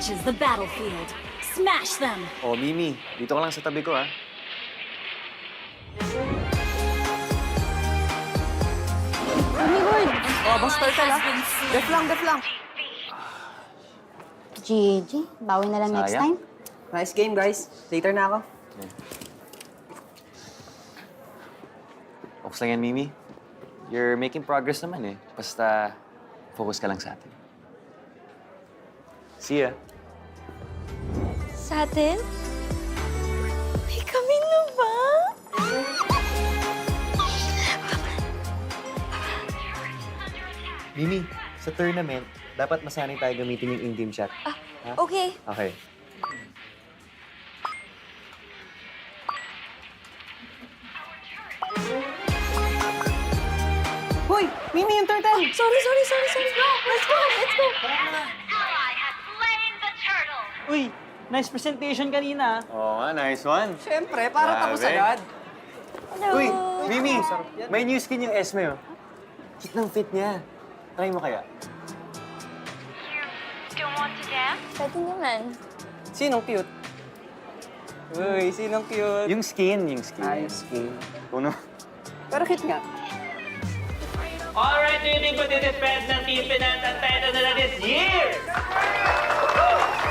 reaches the battlefield. Smash them! Oh, Mimi, dito ka lang sa tabi ko, ha? Oh, boss turtle ah. Def lang. GG, bawi na lang next time. Nice game, guys. Later na ako. Okay lang yan, Mimi. You're making progress naman, eh. Basta, focus ka lang sa atin. See ya. Sa atin? May kami na ba? Mimi, sa tournament, dapat masanay tayo gamitin yung in-game chat. Ah, Ha? okay. Okay. Hoy! Mimi, yung turtle! Sorry. Let's go! Uy, nice presentation kanina. Oo nga, nice one. Siyempre, para tapos Grabe. agad. Hello! Uy, Mimi, may new skin yung Esme, oh. Cute ng fit niya. Try mo kaya? Pwede naman. Sinong cute? Uy, sinong cute? Yung skin. Ay, skin. Kuno. Pero cute nga. Alright, waiting for the defense ng Team Finance ang title nila this year!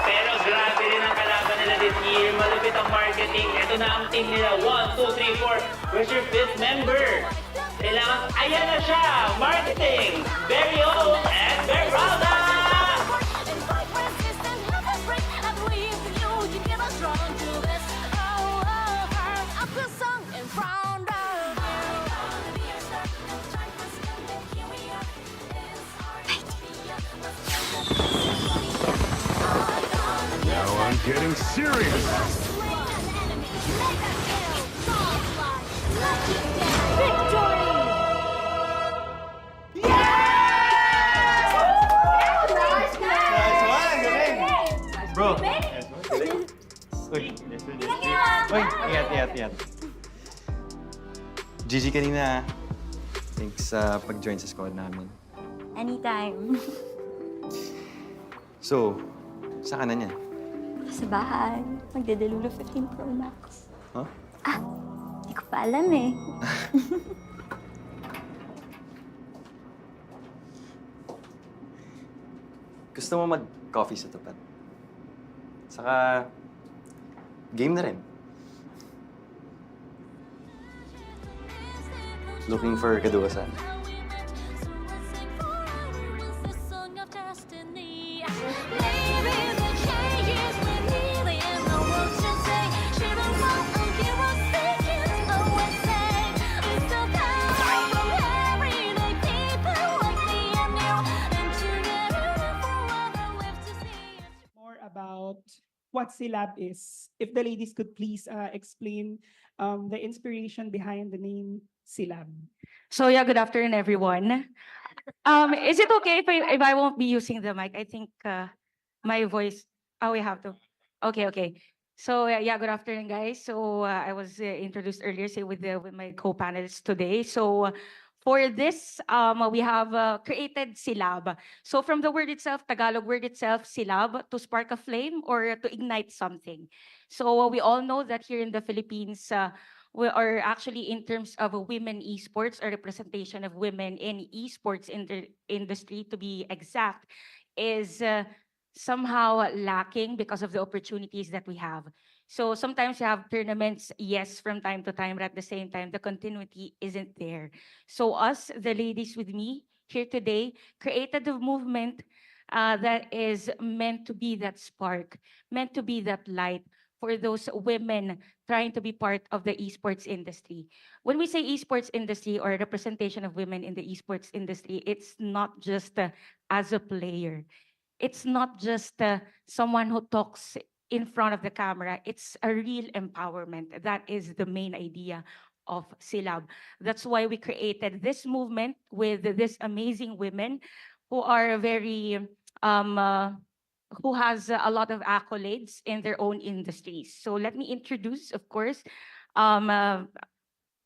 Pero grabe rin ang kalaban nila this year. Malupit ang marketing. Ito na ang team nila. 1, 2, 3, 4. Where's your fifth member? Kailangan, ayan na siya! Marketing! Very old and very proud! Now I'm getting serious. Bro. Uy, ingat. GG kanina. Thanks sa pag-join sa squad namin. Anytime. So, saan ka na niyan? Sa bahay. Magdedelulo 15 Pro Max. Huh? Hindi ko pa alam eh. Gusto mo mag-coffee sa tapat? Saka, game na rin. Looking for kaduwasan. About what silab is. If the ladies could please explain the inspiration behind the name silab. So yeah, good afternoon, everyone. Is it okay if I won't be using the mic? I think my voice. Oh, we have to. Okay. So yeah, good afternoon, guys. So I was introduced earlier, say with my co-panelists today. So for this, we have created silab. So from the word itself, Tagalog word itself, silab, to spark a flame or to ignite something. So we all know that here in the Philippines, we are actually in terms of women esports or representation of women in esports in the industry, to be exact, is somehow lacking because of the opportunities that we have. So sometimes you have tournaments, yes, from time to time, but at the same time, the continuity isn't there. So us, the ladies with me here today, created a movement that is meant to be that spark, meant to be that light for those women trying to be part of the esports industry. When we say esports industry or representation of women in the esports industry, it's not just as a player. It's not just someone who talks in front of the camera. It's a real empowerment. That is the main idea of Silab. That's why we created this movement with these amazing women who are very, who has a lot of accolades in their own industries. So let me introduce, of course, well,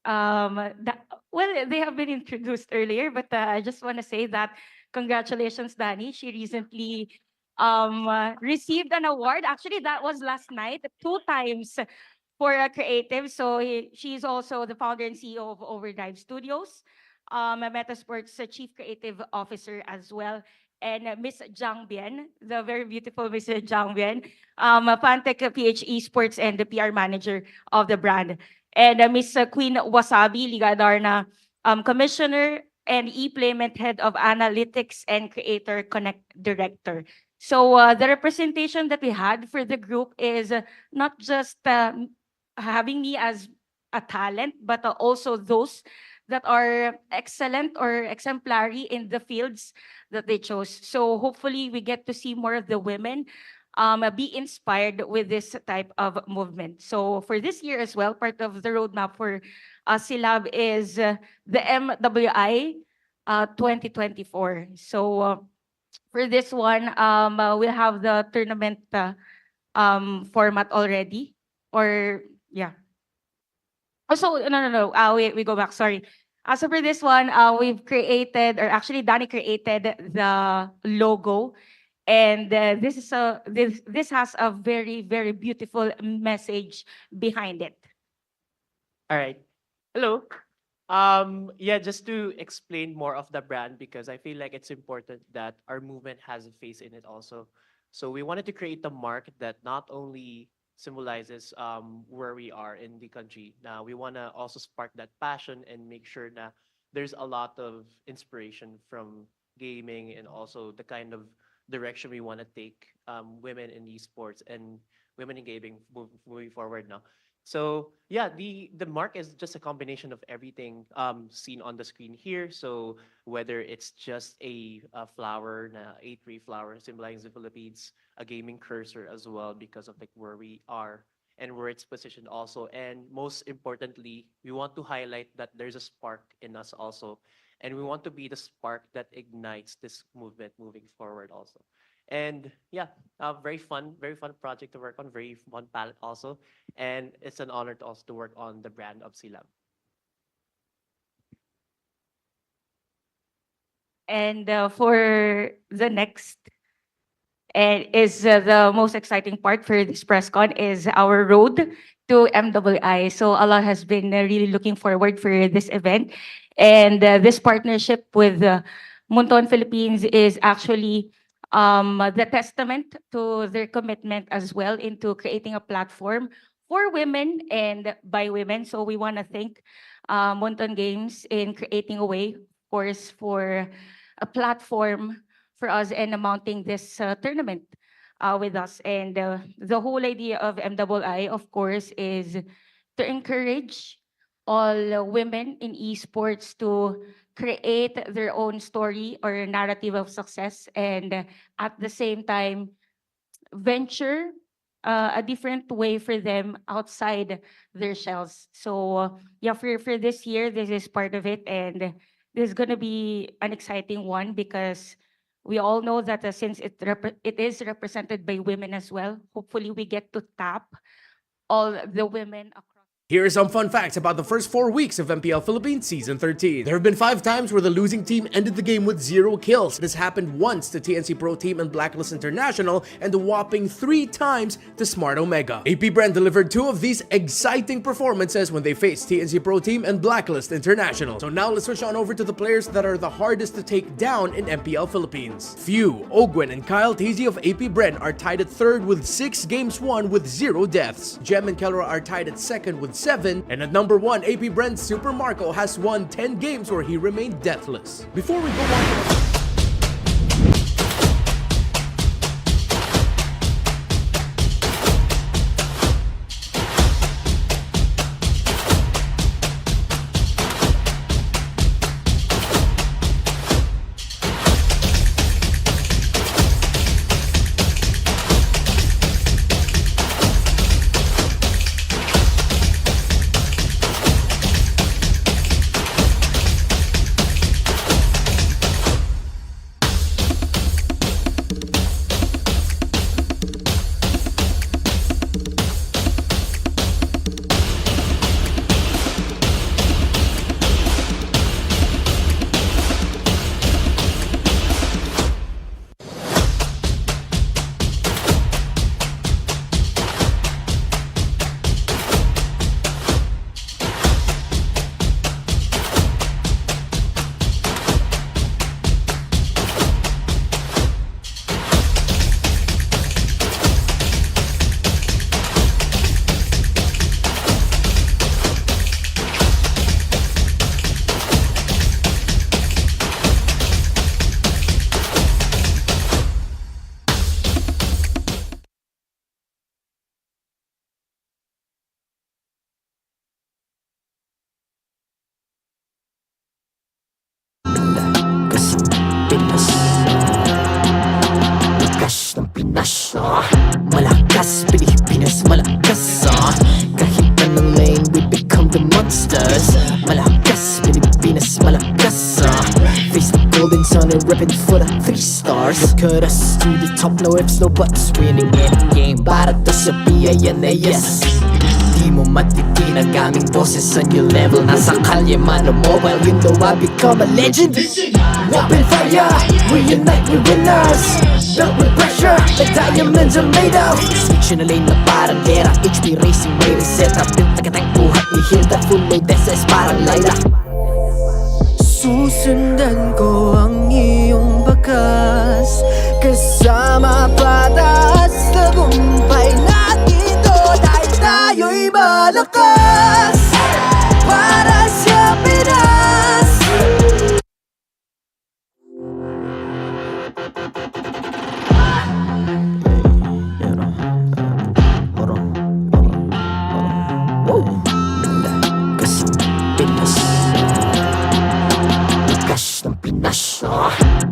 they have been introduced earlier, but I just want to say that congratulations, Dani. She recently received an award. Actually, that was last night, 2 times for a creative. So she's also the founder and CEO of Overdrive Studios, a Metasports Chief Creative Officer as well, and Miss Zhang Bian, the very beautiful Miss Zhang Bian, a Fantech PH Esports and the PR manager of the brand, and Miss Queen Wasabi Ligadarna, Commissioner and E-Playment Head of Analytics and Creator Connect Director. So the representation that we had for the group is not just having me as a talent, but also those that are excellent or exemplary in the fields that they chose. So hopefully we get to see more of the women be inspired with this type of movement. So for this year as well, part of the roadmap for Silab is the MWI 2024. So for this one, we'll have the tournament format already, or yeah. Also, no. We go back. Sorry. So for this one, we've created, or actually, Danny created the logo, and this has a very, very beautiful message behind it. All right. Hello. Yeah, just to explain more of the brand, because I feel like it's important that our movement has a face in it also. So we wanted to create a mark that not only symbolizes where we are in the country. Now we want to also spark that passion and make sure that there's a lot of inspiration from gaming and also the kind of direction we want to take women in esports and women in gaming moving forward now. So yeah, the mark is just a combination of everything seen on the screen here. So whether it's just a flower, a tree flower symbolizing the Philippines, a gaming cursor as well because of like where we are and where it's positioned also. And most importantly, we want to highlight that there's a spark in us also. And we want to be the spark that ignites this movement moving forward also. And yeah, very fun project to work on, very fun palette also. And it's an honor to also to work on the brand of Silab. And for the next, and is the most exciting part for this press con is our road to MWI. So a lot has been really looking forward for this event. And this partnership with Munton Philippines is actually the testament to their commitment as well into creating a platform for women and by women. So we want to thank Munton Games in creating a way, of course, for a platform for us and mounting this tournament with us. And the whole idea of MWI, of course, is to encourage all women in esports to create their own story or narrative of success, and at the same time venture a different way for them outside their shells. So yeah, for this year, this is part of it, and this is gonna be an exciting one because we all know that since it is represented by women as well, hopefully we get to tap all the women across. Here are some fun facts about the first 4 weeks of MPL Philippines Season 13. There have been 5 times where the losing team ended the game with 0 kills. This happened once to TNC Pro Team and Blacklist International, and a whopping 3 times to Smart Omega. AP Brand delivered 2 of these exciting performances when they faced TNC Pro Team and Blacklist International. So now let's switch on over to the players that are the hardest to take down in MPL Philippines. Few, Ogwen, and Kyle Tazy of AP Brand are tied at 3rd with 6 games won with 0 deaths. Jem and Kelra are tied at 2nd with 7, and at number 1, AP Brand's Super Marco has won 10 games where he remained deathless. Before we go on to on it, ripping for the 3 stars. Look at us to the top, no ifs, no buts, winning any game. Para to sa PINAS. Di mo matitin ang aming boses sa new level. Nasa kalye man o mobile, you know I become a legend. Open fire, reunite, we winners. Built with pressure, the diamonds are made of. Switch na lane na parang gera, HP racing, may reset up. Built agad ang buhat ni Hilda, full load SS parang Laila. Susundan ko ang iyong bakas, kasama pataas. Tagumpay natin to dahil tayo'y malakas. Para sa Pinas.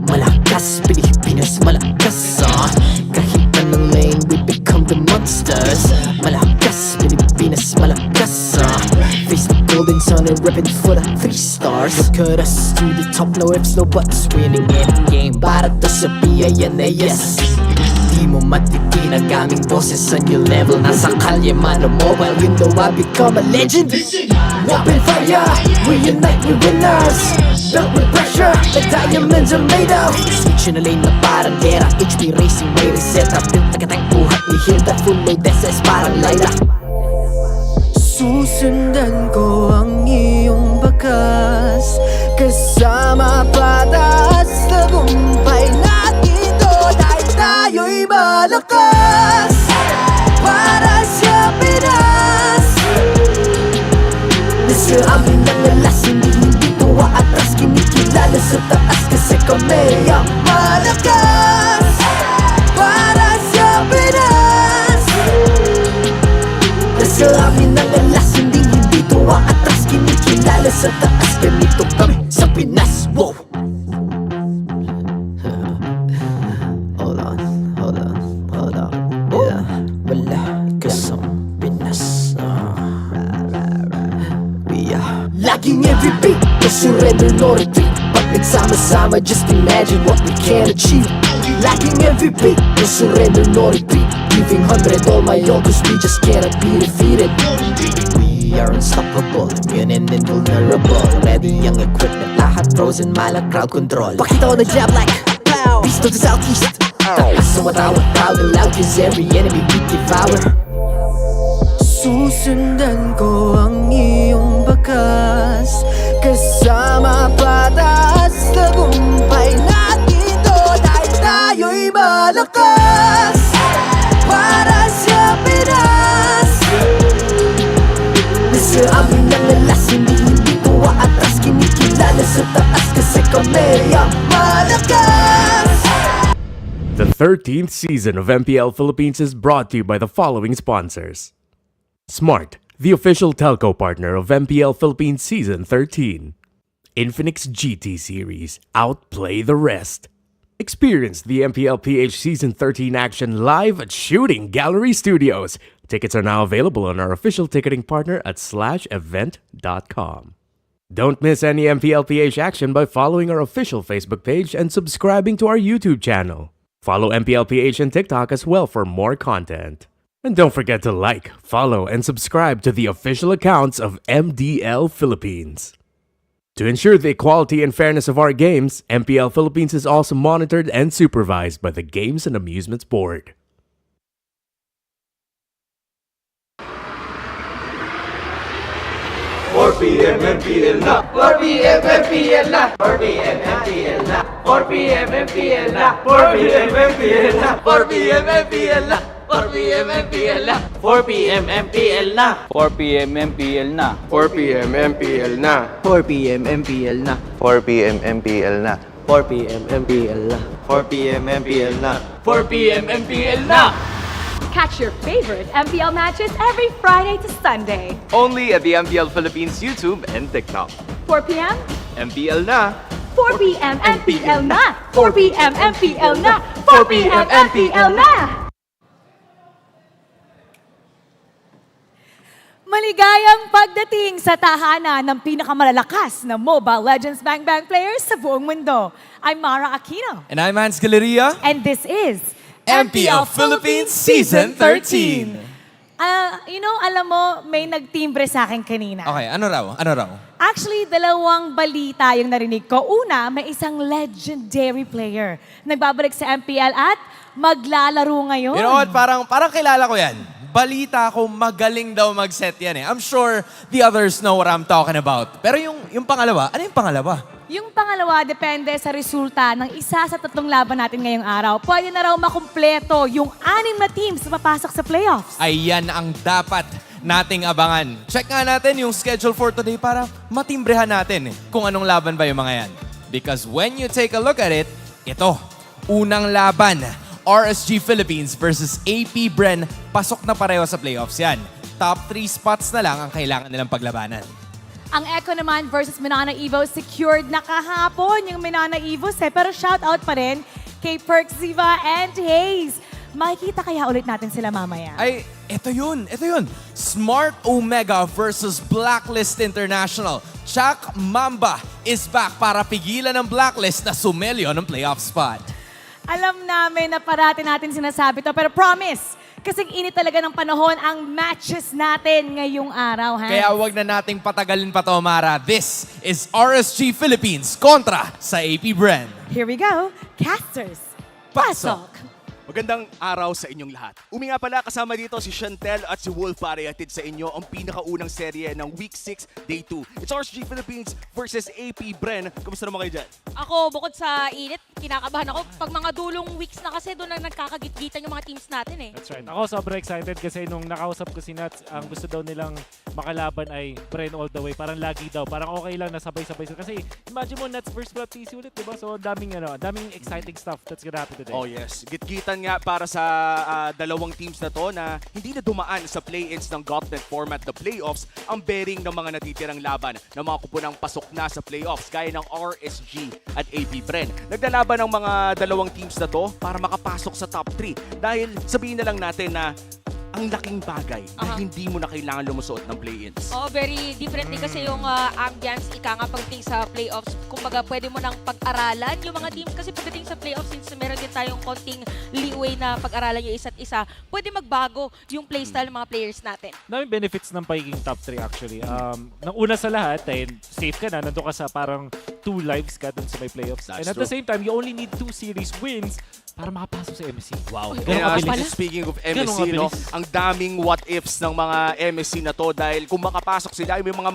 Malakas, Pilipinas, malakas kahit anong lane, we become the monsters. Malakas, Pilipinas, malakas face the golden sun and ripping for the 3 stars. Look at us to the top, no ifs, no buts, winning any game. Para to sa PINAS. Di mo matitin ang aming boses sa new level. Nasa kalye man o mobile, you know I become a legend. Open fire, reunite, we winners. Built with pressure, the diamonds are made of. Switch na lane na parang gera, HP racing, may reset up. Built agad ang buhat ni Hilda, full load SS parang Laila. Susundan ko ang iyong bakas, kasama pataas. Tagumpay natin to dahil tayo'y malakas. Para sa Pinas. Nasa amin ang alas, hindi to atras. Kinikilala sa taas kasi kami ang malakas. Para sa Pinas. Nasa amin ang alas, hindi to atras. Kinikilala sa taas, ganito kami sa Pinas. Wow! Hold on. Yeah, wala kasang Pinas. Laging MVP, no surrender, no retreat. Pag nagsama-sama, just imagine what we can achieve. Laging MVP, no surrender, no retreat. Giving 100 all my all, cause we just cannot be defeated. We are unstoppable, immune and invulnerable. Ready ang equipment, lahat frozen, malak crowd control. Pakita ko na jab like pow, east to the southeast. Taas sa watawat, proud and loud, cause every enemy we devour. Susundan ko ang iyong bakas, kasama pataas. Tagumpay natin to dahil tayo'y malakas. Para sa Pinas. Nasa amin ang alas, hindi to atras. Kinikilala sa taas kasi kami ang malakas. The 13th season of MPL Philippines is brought to you by the following sponsors. Smart, the official telco partner of MPL Philippines Season 13. Infinix GT Series, outplay the rest. Experience the MPL PH Season 13 action live at Shooting Gallery Studios. Tickets are now available on our official ticketing partner at /event.com. Don't miss any MPL PH action by following our official Facebook page and subscribing to our YouTube channel. Follow MPL PH on TikTok as well for more content. And don't forget to like, follow, and subscribe to the official accounts of MDL Philippines. To ensure the equality and fairness of our games, MPL Philippines is also monitored and supervised by the Games and Amusements Board. PM MPL na 4 PM MPL na 4 PM MPL na 4 PM MPL na 4 PM MPL na 4 PM MPL na 4 PM MPL na 4 PM MPL na 4 PM MPL na 4 PM MPL na 4 PM MPL na 4 PM MPL na 4 PM MPL na 4 PM MPL na 4 PM MPL na. Catch your favorite MPL matches every Friday to Sunday. Only at the MPL Philippines YouTube and TikTok. 4 p.m. MPL na. 4 p.m. MPL na. 4 p.m. MPL na. 4 p.m. MPL na. Maligayang pagdating sa tahanan ng pinakamalalakas na Mobile Legends Bang Bang players sa buong mundo. I'm Mara Aquino. And I'm Hans Galeria. And this is MPL Philippines Season 13. Alam mo, may nagtimbre sa akin kanina. Okay, ano raw? Ano raw? Actually, dalawang balita yung narinig ko. Una, may isang legendary player. Nagbabalik sa MPL at maglalaro ngayon. You know what? Parang kilala ko yan. Balita ko, magaling daw mag-set yan eh. I'm sure the others know what I'm talking about. Pero yung pangalawa, ano yung pangalawa? Yung pangalawa, depende sa resulta ng isa sa tatlong laban natin ngayong araw. Pwede na raw makumpleto yung 6 na teams na papasok sa playoffs. Ayan ang dapat nating abangan. Check nga natin yung schedule for today para matimbrehan natin kung anong laban ba yung mga yan. Because when you take a look at it, ito, unang laban. RSG Philippines versus AP Bren, pasok na pareho sa playoffs yan. Top 3 spots na lang ang kailangan nilang paglabanan. Ang Echo naman versus Manana Evo, secured na kahapon yung Manana Evos pero shoutout pa rin kay Perk Ziva and Hayes. Makikita kaya ulit natin sila mamaya. Ay, ito yun. Smart Omega versus Blacklist International. Chuck Mamba is back para pigilan ng Blacklist na sumelyo ng playoff spot. Alam namin na parati natin sinasabi to, pero promise, kasing init talaga ng panahon ang matches natin ngayong araw, ha? Kaya wag na nating patagalin pa to, Mara. This is RSG Philippines kontra sa AP Bren. Here we go, casters, pasok! Magandang araw sa inyong lahat. Nga pala kasama dito si Chantel at si Wolf para ihatid sa inyo ang pinakaunang serye ng Week 6, Day 2. It's RSG Philippines versus AP Bren. Kamusta naman kayo dyan? Ako, bukod sa init, kinakabahan ako. Pag mga dulong weeks na kasi, doon na nagkakagit-gitan yung mga teams natin eh. That's right. Ako sobrang excited kasi nung nakausap ko si Nats, ang gusto daw nilang makalaban ay Bren all the way. Parang lagi daw. Parang okay lang na sabay-sabay sila. Kasi imagine mo, Nats versus PC ulit, diba? So daming exciting stuff that's gonna happen today. Oh yes, git-gitan nga para sa dalawang teams na to na hindi na dumaan sa play-ins ng Gauntlet format na playoffs ang bearing ng mga natitirang laban ng mga kupunang pasok na sa playoffs gaya ng RSG at AP Bren. Naglalaban ng mga dalawang teams na to para makapasok sa top 3 dahil sabihin na lang natin na ang laking bagay na hindi mo na kailangan lumusuot ng play-ins. Oh, very different din kasi yung ambience, ika nga pagdating sa playoffs. Kumbaga, pwede mo nang pag-aralan yung mga teams kasi pagdating sa playoffs, since meron din tayong konting leeway na pag-aralan yung isa't isa, pwede magbago yung playstyle ng mga players natin. Daming benefits ng pagiging top 3 actually. Nang una sa lahat, safe ka na, nandun ka sa parang 2 lives ka dun sa may playoffs. And at the same time, you only need 2 series wins para makapasok sa MSC. Wow. Speaking of MSC, no, ang daming what-ifs ng mga MSC na to dahil kung makapasok sila, may mga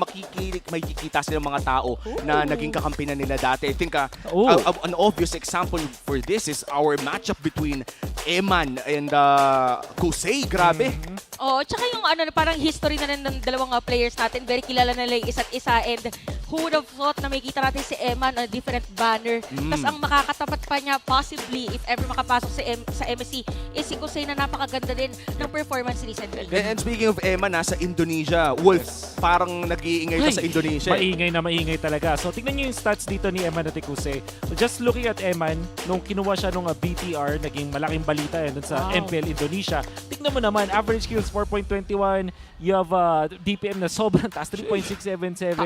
makikita silang mga tao na naging kakampi na nila dati. I think an obvious example for this is our matchup between Eman and Kusei. Grabe. Oh, tsaka yung parang history na rin ng dalawang players natin. Very kilala na nila yung isa't isa and who would have thought na may kita natin si Eman on a different banner. Tapos ang makakatapat pa niya possibly if ever makapasok sa MSC is si Kusei na napakaganda din ng performance recently. And speaking of Eman, nasa Indonesia. Wolf, parang nag-iingay pa sa Indonesia. Maingay talaga. So tingnan niyo yung stats dito ni Eman at Kusei. Just looking at Eman, nung kinuha siya nung BTR, naging malaking balita yan dun sa MPL Indonesia. Tingnan mo naman, average kills 4.21. You have DPM na sobrang taas, 3.677.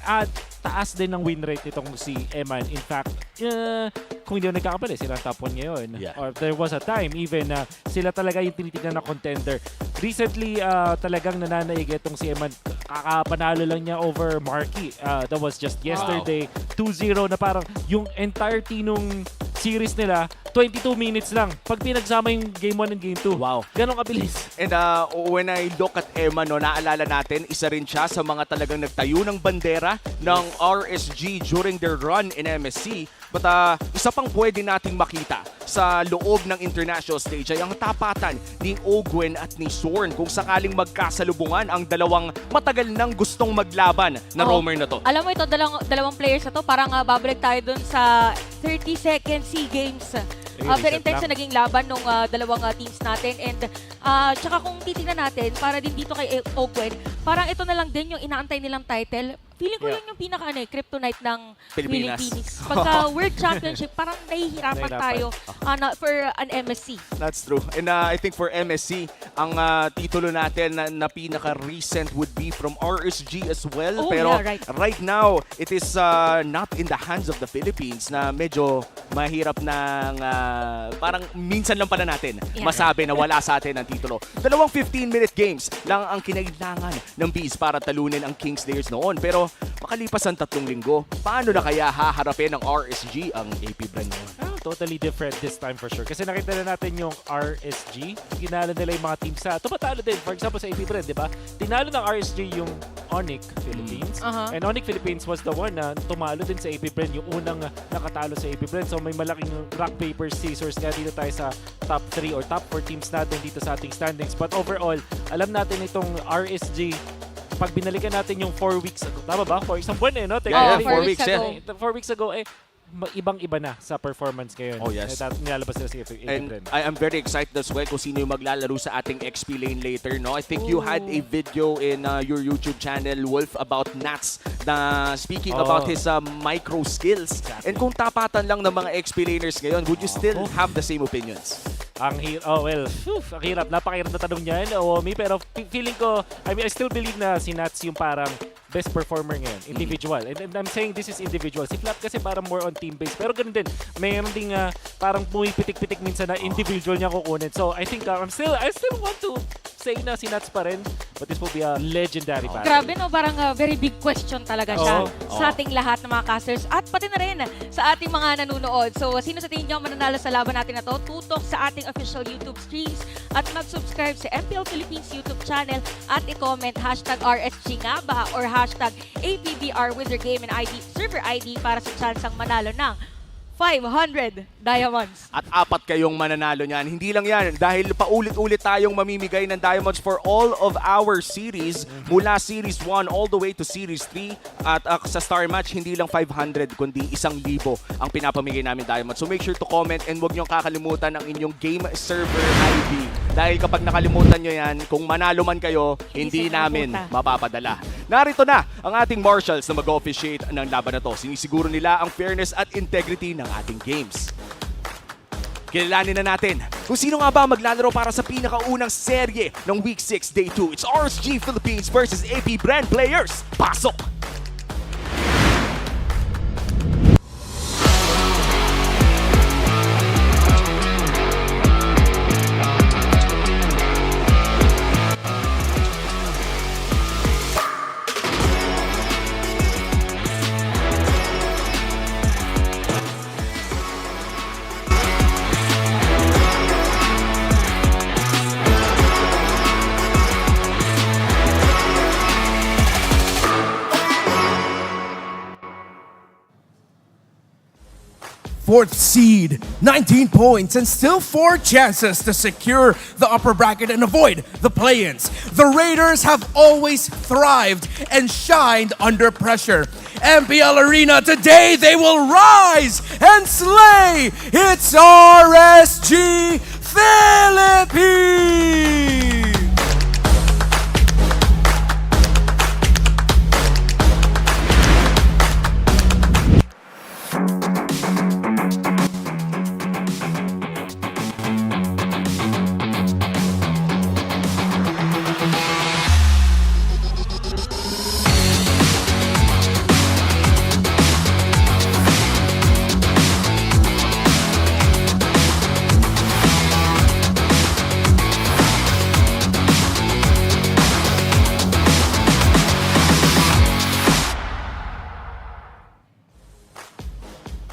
At taas din ng win rate nitong si Eman. In fact, kung hindi ako nagkakapali, sila top 1 ngayon. Yeah. Or there was a time even na sila talaga yung tinitignan na contender. Recently, talagang nananaig itong si Eman. Kakapanalo lang niya over Marky. That was just yesterday. 2-0 na parang yung entirety nung series nila, 22 minutes lang. Pag pinagsama yung Game 1 and Game 2. Wow. Ganong kabilis. And when I look at Eman, no, naalala natin, isa rin siya sa mga talagang nagtayo ng bandera ng RSG during their run in MSC. But isa pang pwede nating makita sa loob ng international stage ay ang tapatan ni Ogwen at ni Zorn kung sakaling magkasalubungan ang dalawang matagal nang gustong maglaban na roamer na to. Alam mo ito, dalawang players na to, parang babalik tayo dun sa 30-second SEA Games. Very intense na naging laban ng dalawang teams natin. And tsaka kung titignan natin, para din dito kay Ogwen, parang ito na lang din yung inaantay nilang title. Feeling ko yun yung kryptonite ng Pilipinas. Philippines. Pagka World Championship, parang nahihirapan tayo for an MSC. That's true. And I think for MSC, ang titulo natin na pinaka-recent would be from RSG as well. Oh, Pero yeah, right now, it is not in the hands of the Philippines na medyo mahirap ng parang minsan lang pala natin masabi na wala sa atin ang titulo. 2 15-minute games lang ang kinailangan ng Bees para talunin ang Kingslayers noon. Pero makalipas ang 3 linggo, paano na kaya haharapin ng RSG ang AP brand ngayon? Totally different this time for sure. Kasi nakita na natin yung RSG. Ginalo nila yung mga teams sa tumatalo din. For example, sa AP brand, di ba? Tinalo ng RSG yung Onic Philippines. And Onic Philippines was the one na tumalo din sa AP brand. Yung unang nakatalo sa AP brand. So may malaking rock, paper, scissors. Kaya dito tayo sa top 3 or top 4 teams natin dito sa ating standings. But overall, alam natin itong RSG, pag binalikan natin yung 4 weeks ago, tama ba? Isang buwan no? 4 weeks ago. 4 weeks ago, ibang-iba na sa performance ngayon. Oh, yes. Nilalabas sila sa And I am very excited as well kung sino yung maglalaro sa ating XP lane later, no? I think you had a video in your YouTube channel, Wolf, about Nats na speaking about his micro skills. And kung tapatan lang ng mga XP laners ngayon, would you still have the same opinions? Ang hirap. Napakahirap na tanong niyan, Omi. Pero feeling ko, I still believe na si Nats yung parang best performer ngayon, individual. And I'm saying this is individual. Si Flap kasi parang more on team-based. Pero ganun din, mayroon ding parang pumipitik-pitik minsan na individual niya kukunin. So I think I still want to say na si Nats pa rin, but this will be a legendary battle. Grabe no, parang very big question talaga siya sa ating lahat ng mga casters at pati na rin sa ating mga nanonood. So sino sa tingin nyo mananalo sa laban natin na to? Tutok sa ating official YouTube streams at mag-subscribe sa MPL Philippines YouTube channel at i-comment #RSG nga ba or #APBR with your game and ID, server ID para sa chance ang manalo ng 500 diamonds. At 4 kayong mananalo niyan. Hindi lang yan, dahil paulit-ulit tayong mamimigay ng diamonds for all of our series, mula Series 1 all the way to Series 3. At sa Star Match, hindi lang 500, kundi 1,000 ang pinapamigay namin diamonds. So make sure to comment and huwag niyong kakalimutan ang inyong game server ID. Dahil kapag nakalimutan nyo yan, kung manalo man kayo, hindi namin mapapadala. Narito na ang ating marshals na mag-officiate ng laban na to. Sinisiguro nila ang fairness at integrity ng ating games. Kilalanin na natin kung sino nga ba maglalaro para sa pinakaunang serye ng Week 6 Day 2. It's RSG Philippines versus AP Brand Players. Pasok! Fourth seed, 19 points, and still 4 chances to secure the upper bracket and avoid the play-ins. The Raiders have always thrived and shined under pressure. MPL Arena, today they will rise and slay. It's RSG Philippines!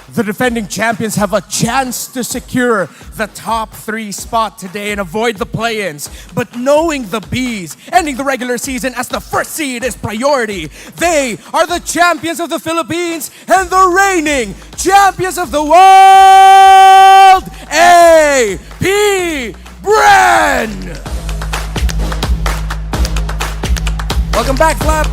The defending champions have a chance to secure the top 3 spot today and avoid the play-ins. But knowing the Bees ending the regular season as the first seed is priority, they are the champions of the Philippines and the reigning champions of the world, AP Brand! Welcome back, Flap.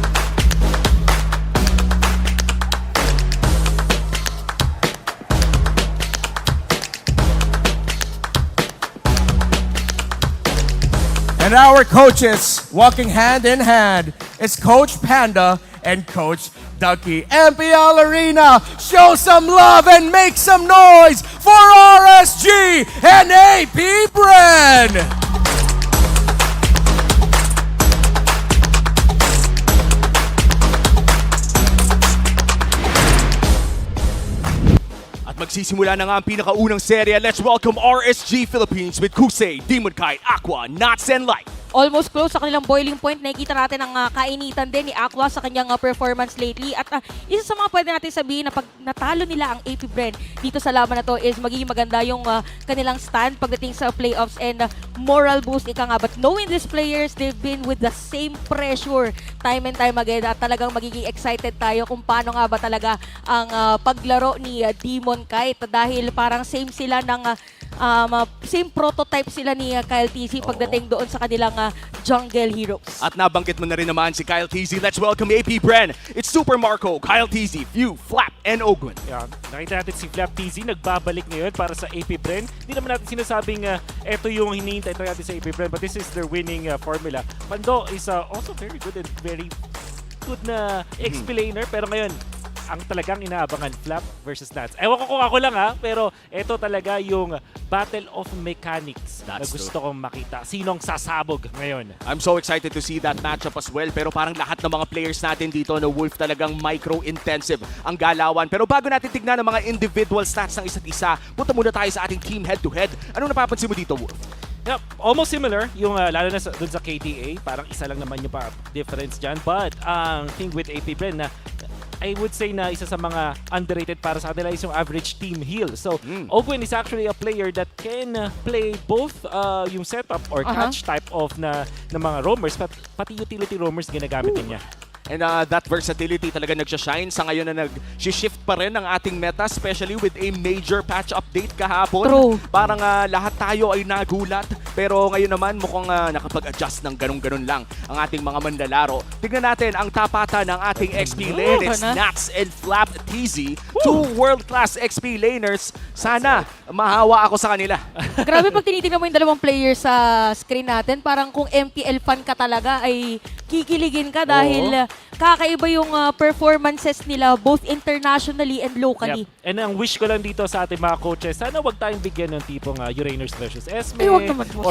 And our coaches, walking hand in hand, is Coach Panda and Coach Ducky MPL Arena. Show some love and make some noise for RSG and AP Bren! At magsisimula na nga ang pinakaunang serya. Let's welcome RSG Philippines with Kusei, Demon Kite, Aqua, Knots, and Light. Almost close sa kanilang boiling point. Nakikita natin ang kainitan din ni Aqua sa kanyang performance lately. At isa sa mga pwede natin sabihin na pag natalo nila ang AP Bren dito sa laban na to is magiging maganda yung kanilang stand pagdating sa playoffs and moral boost ika nga. But knowing these players, they've been with the same pressure time and time again. At talagang magiging excited tayo kung paano nga ba talaga ang paglaro ni Demon Kite dahil parang same sila ng same prototype sila ni Kyle TZ pagdating doon sa kanilang jungle heroes. At nabanggit mo na rin naman si Kyle TZ. Let's welcome AP Bren. It's Super Marco, Kyle TZ, Few, Flap, and Ogun. Yeah, nakita natin si Flap TZ nagbabalik ngayon para sa AP Bren. Hindi naman natin sinasabing ito yung hinihintay natin sa AP Bren, but this is their winning formula. Pando is also very good and very good na explainer, pero ngayon ang talagang inaabangan, Flap versus Nats. Ewan ko kung ako lang pero ito talaga yung battle of mechanics na gusto kong makita. Sinong sasabog ngayon? I'm so excited to see that matchup as well. Pero parang lahat ng mga players natin dito na Wolf talagang micro-intensive ang galawan. Pero bago natin tignan ang mga individual stats ng isa't isa, punta muna tayo sa ating team head-to-head. Anong napapansin mo dito, Wolf? Yep, almost similar. Yung lalo na dun sa KDA, parang isa lang naman yung difference dyan. But ang thing with AP Bren na I would say na isa sa mga underrated para sa kanila is yung average team heal. So, Ogwin is actually a player that can play both yung setup or catch type of na mga roamers, pati utility roamers ginagamit din niya. And that versatility talaga nagsashine sa ngayon na nag-shift pa rin ang ating meta, especially with a major patch update kahapon. True. Parang lahat tayo ay nagulat, pero ngayon naman mukhang nakapag-adjust ng ganun-ganun lang ang ating mga manlalaro. Tignan natin ang tapatan ng ating XP laners, Nats and Flap TZ. Two world-class XP laners. Sana mahawa ako sa kanila. Grabe pag tinitingnan mo yung dalawang players sa screen natin, parang kung MPL fan ka talaga ay kikiligin ka dahil kakaiba yung performances nila both internationally and locally. Yep. And ang wish ko lang dito sa ating mga coaches, sana wag tayong bigyan ng tipong Uranus versus Esme or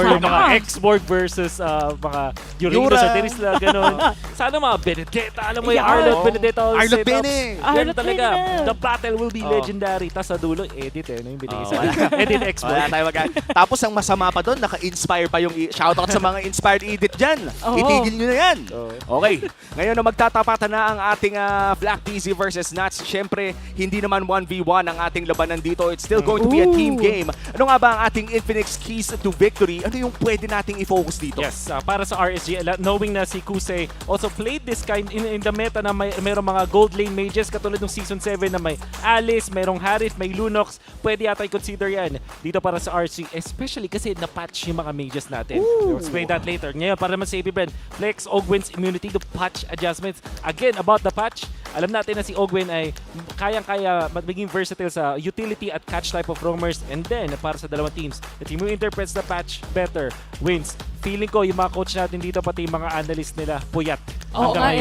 yung mga X-Borg versus mga Uranus or Terisla, ganun. Sana mga Benedetta, alam mo yung Arlot Benedetta Arlot Bene! Yan talaga. The battle will be legendary. Tapos sa dulo, edit yung binigay sa edit X-Borg. Wala tayo Tapos ang masama pa doon, naka-inspire pa yung shoutout sa mga inspired edit dyan. Itigil nyo na yan. Okay, ngayon na magtatapatan na ang ating Black TZ versus Nats. Siyempre, hindi naman 1v1 ang ating labanan dito. It's still going to be a team game. Ano nga ba ang ating Infinix keys to victory? Ano yung pwede nating i-focus dito? Yes, para sa RSG, knowing na si Kusei also played this kind in the meta na mayroong mga gold lane mages katulad ng Season 7 na may Alice, mayroong Harith, may Lunox. Pwede yata i-consider yan dito para sa RSG, especially kasi na-patch yung mga mages natin. We'll explain that later. Ngayon, para naman sa AP Bren, Flex, Ogwin's immunity to patch adjustments. Again, about the patch, alam natin na si Ogwin ay kayang-kaya maging versatile sa utility at catch type of roamers. And then, para sa dalawang teams, the team who interprets the patch better wins. Feeling ko, yung mga coach natin dito, pati yung mga analyst nila, puyat. Oo nga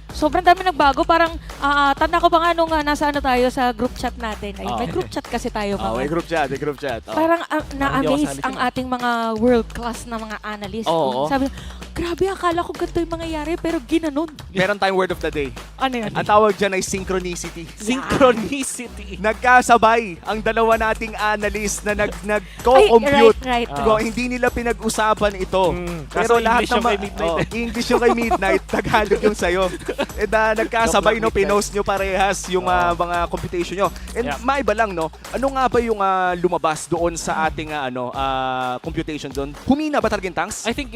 sobrang dami nagbago. Parang, tanda ko pa nga nung nasa tayo sa group chat natin. Ay, may group chat kasi tayo. May group chat. Parang na-amaze ang ating mga world-class na mga analyst. Sabi, grabe, akala ko ganito yung mangyayari, pero ginanon. Meron tayong word of the day. Ano yan? Ang tawag dyan ay synchronicity. Synchronicity. Nagkasabay ang dalawa nating analyst na nag-co-compute. Right. Hindi nila pinag-usapan ito. Pero Kaso lahat English yung naman, kay Midnight. English yung kay Midnight, Tagalog yung sayo. And nagkasabay, pinost nyo parehas yung mga computation nyo. And maiba lang, ano nga ba yung lumabas doon sa ating computation doon? Humina ba talagang tanks? I think,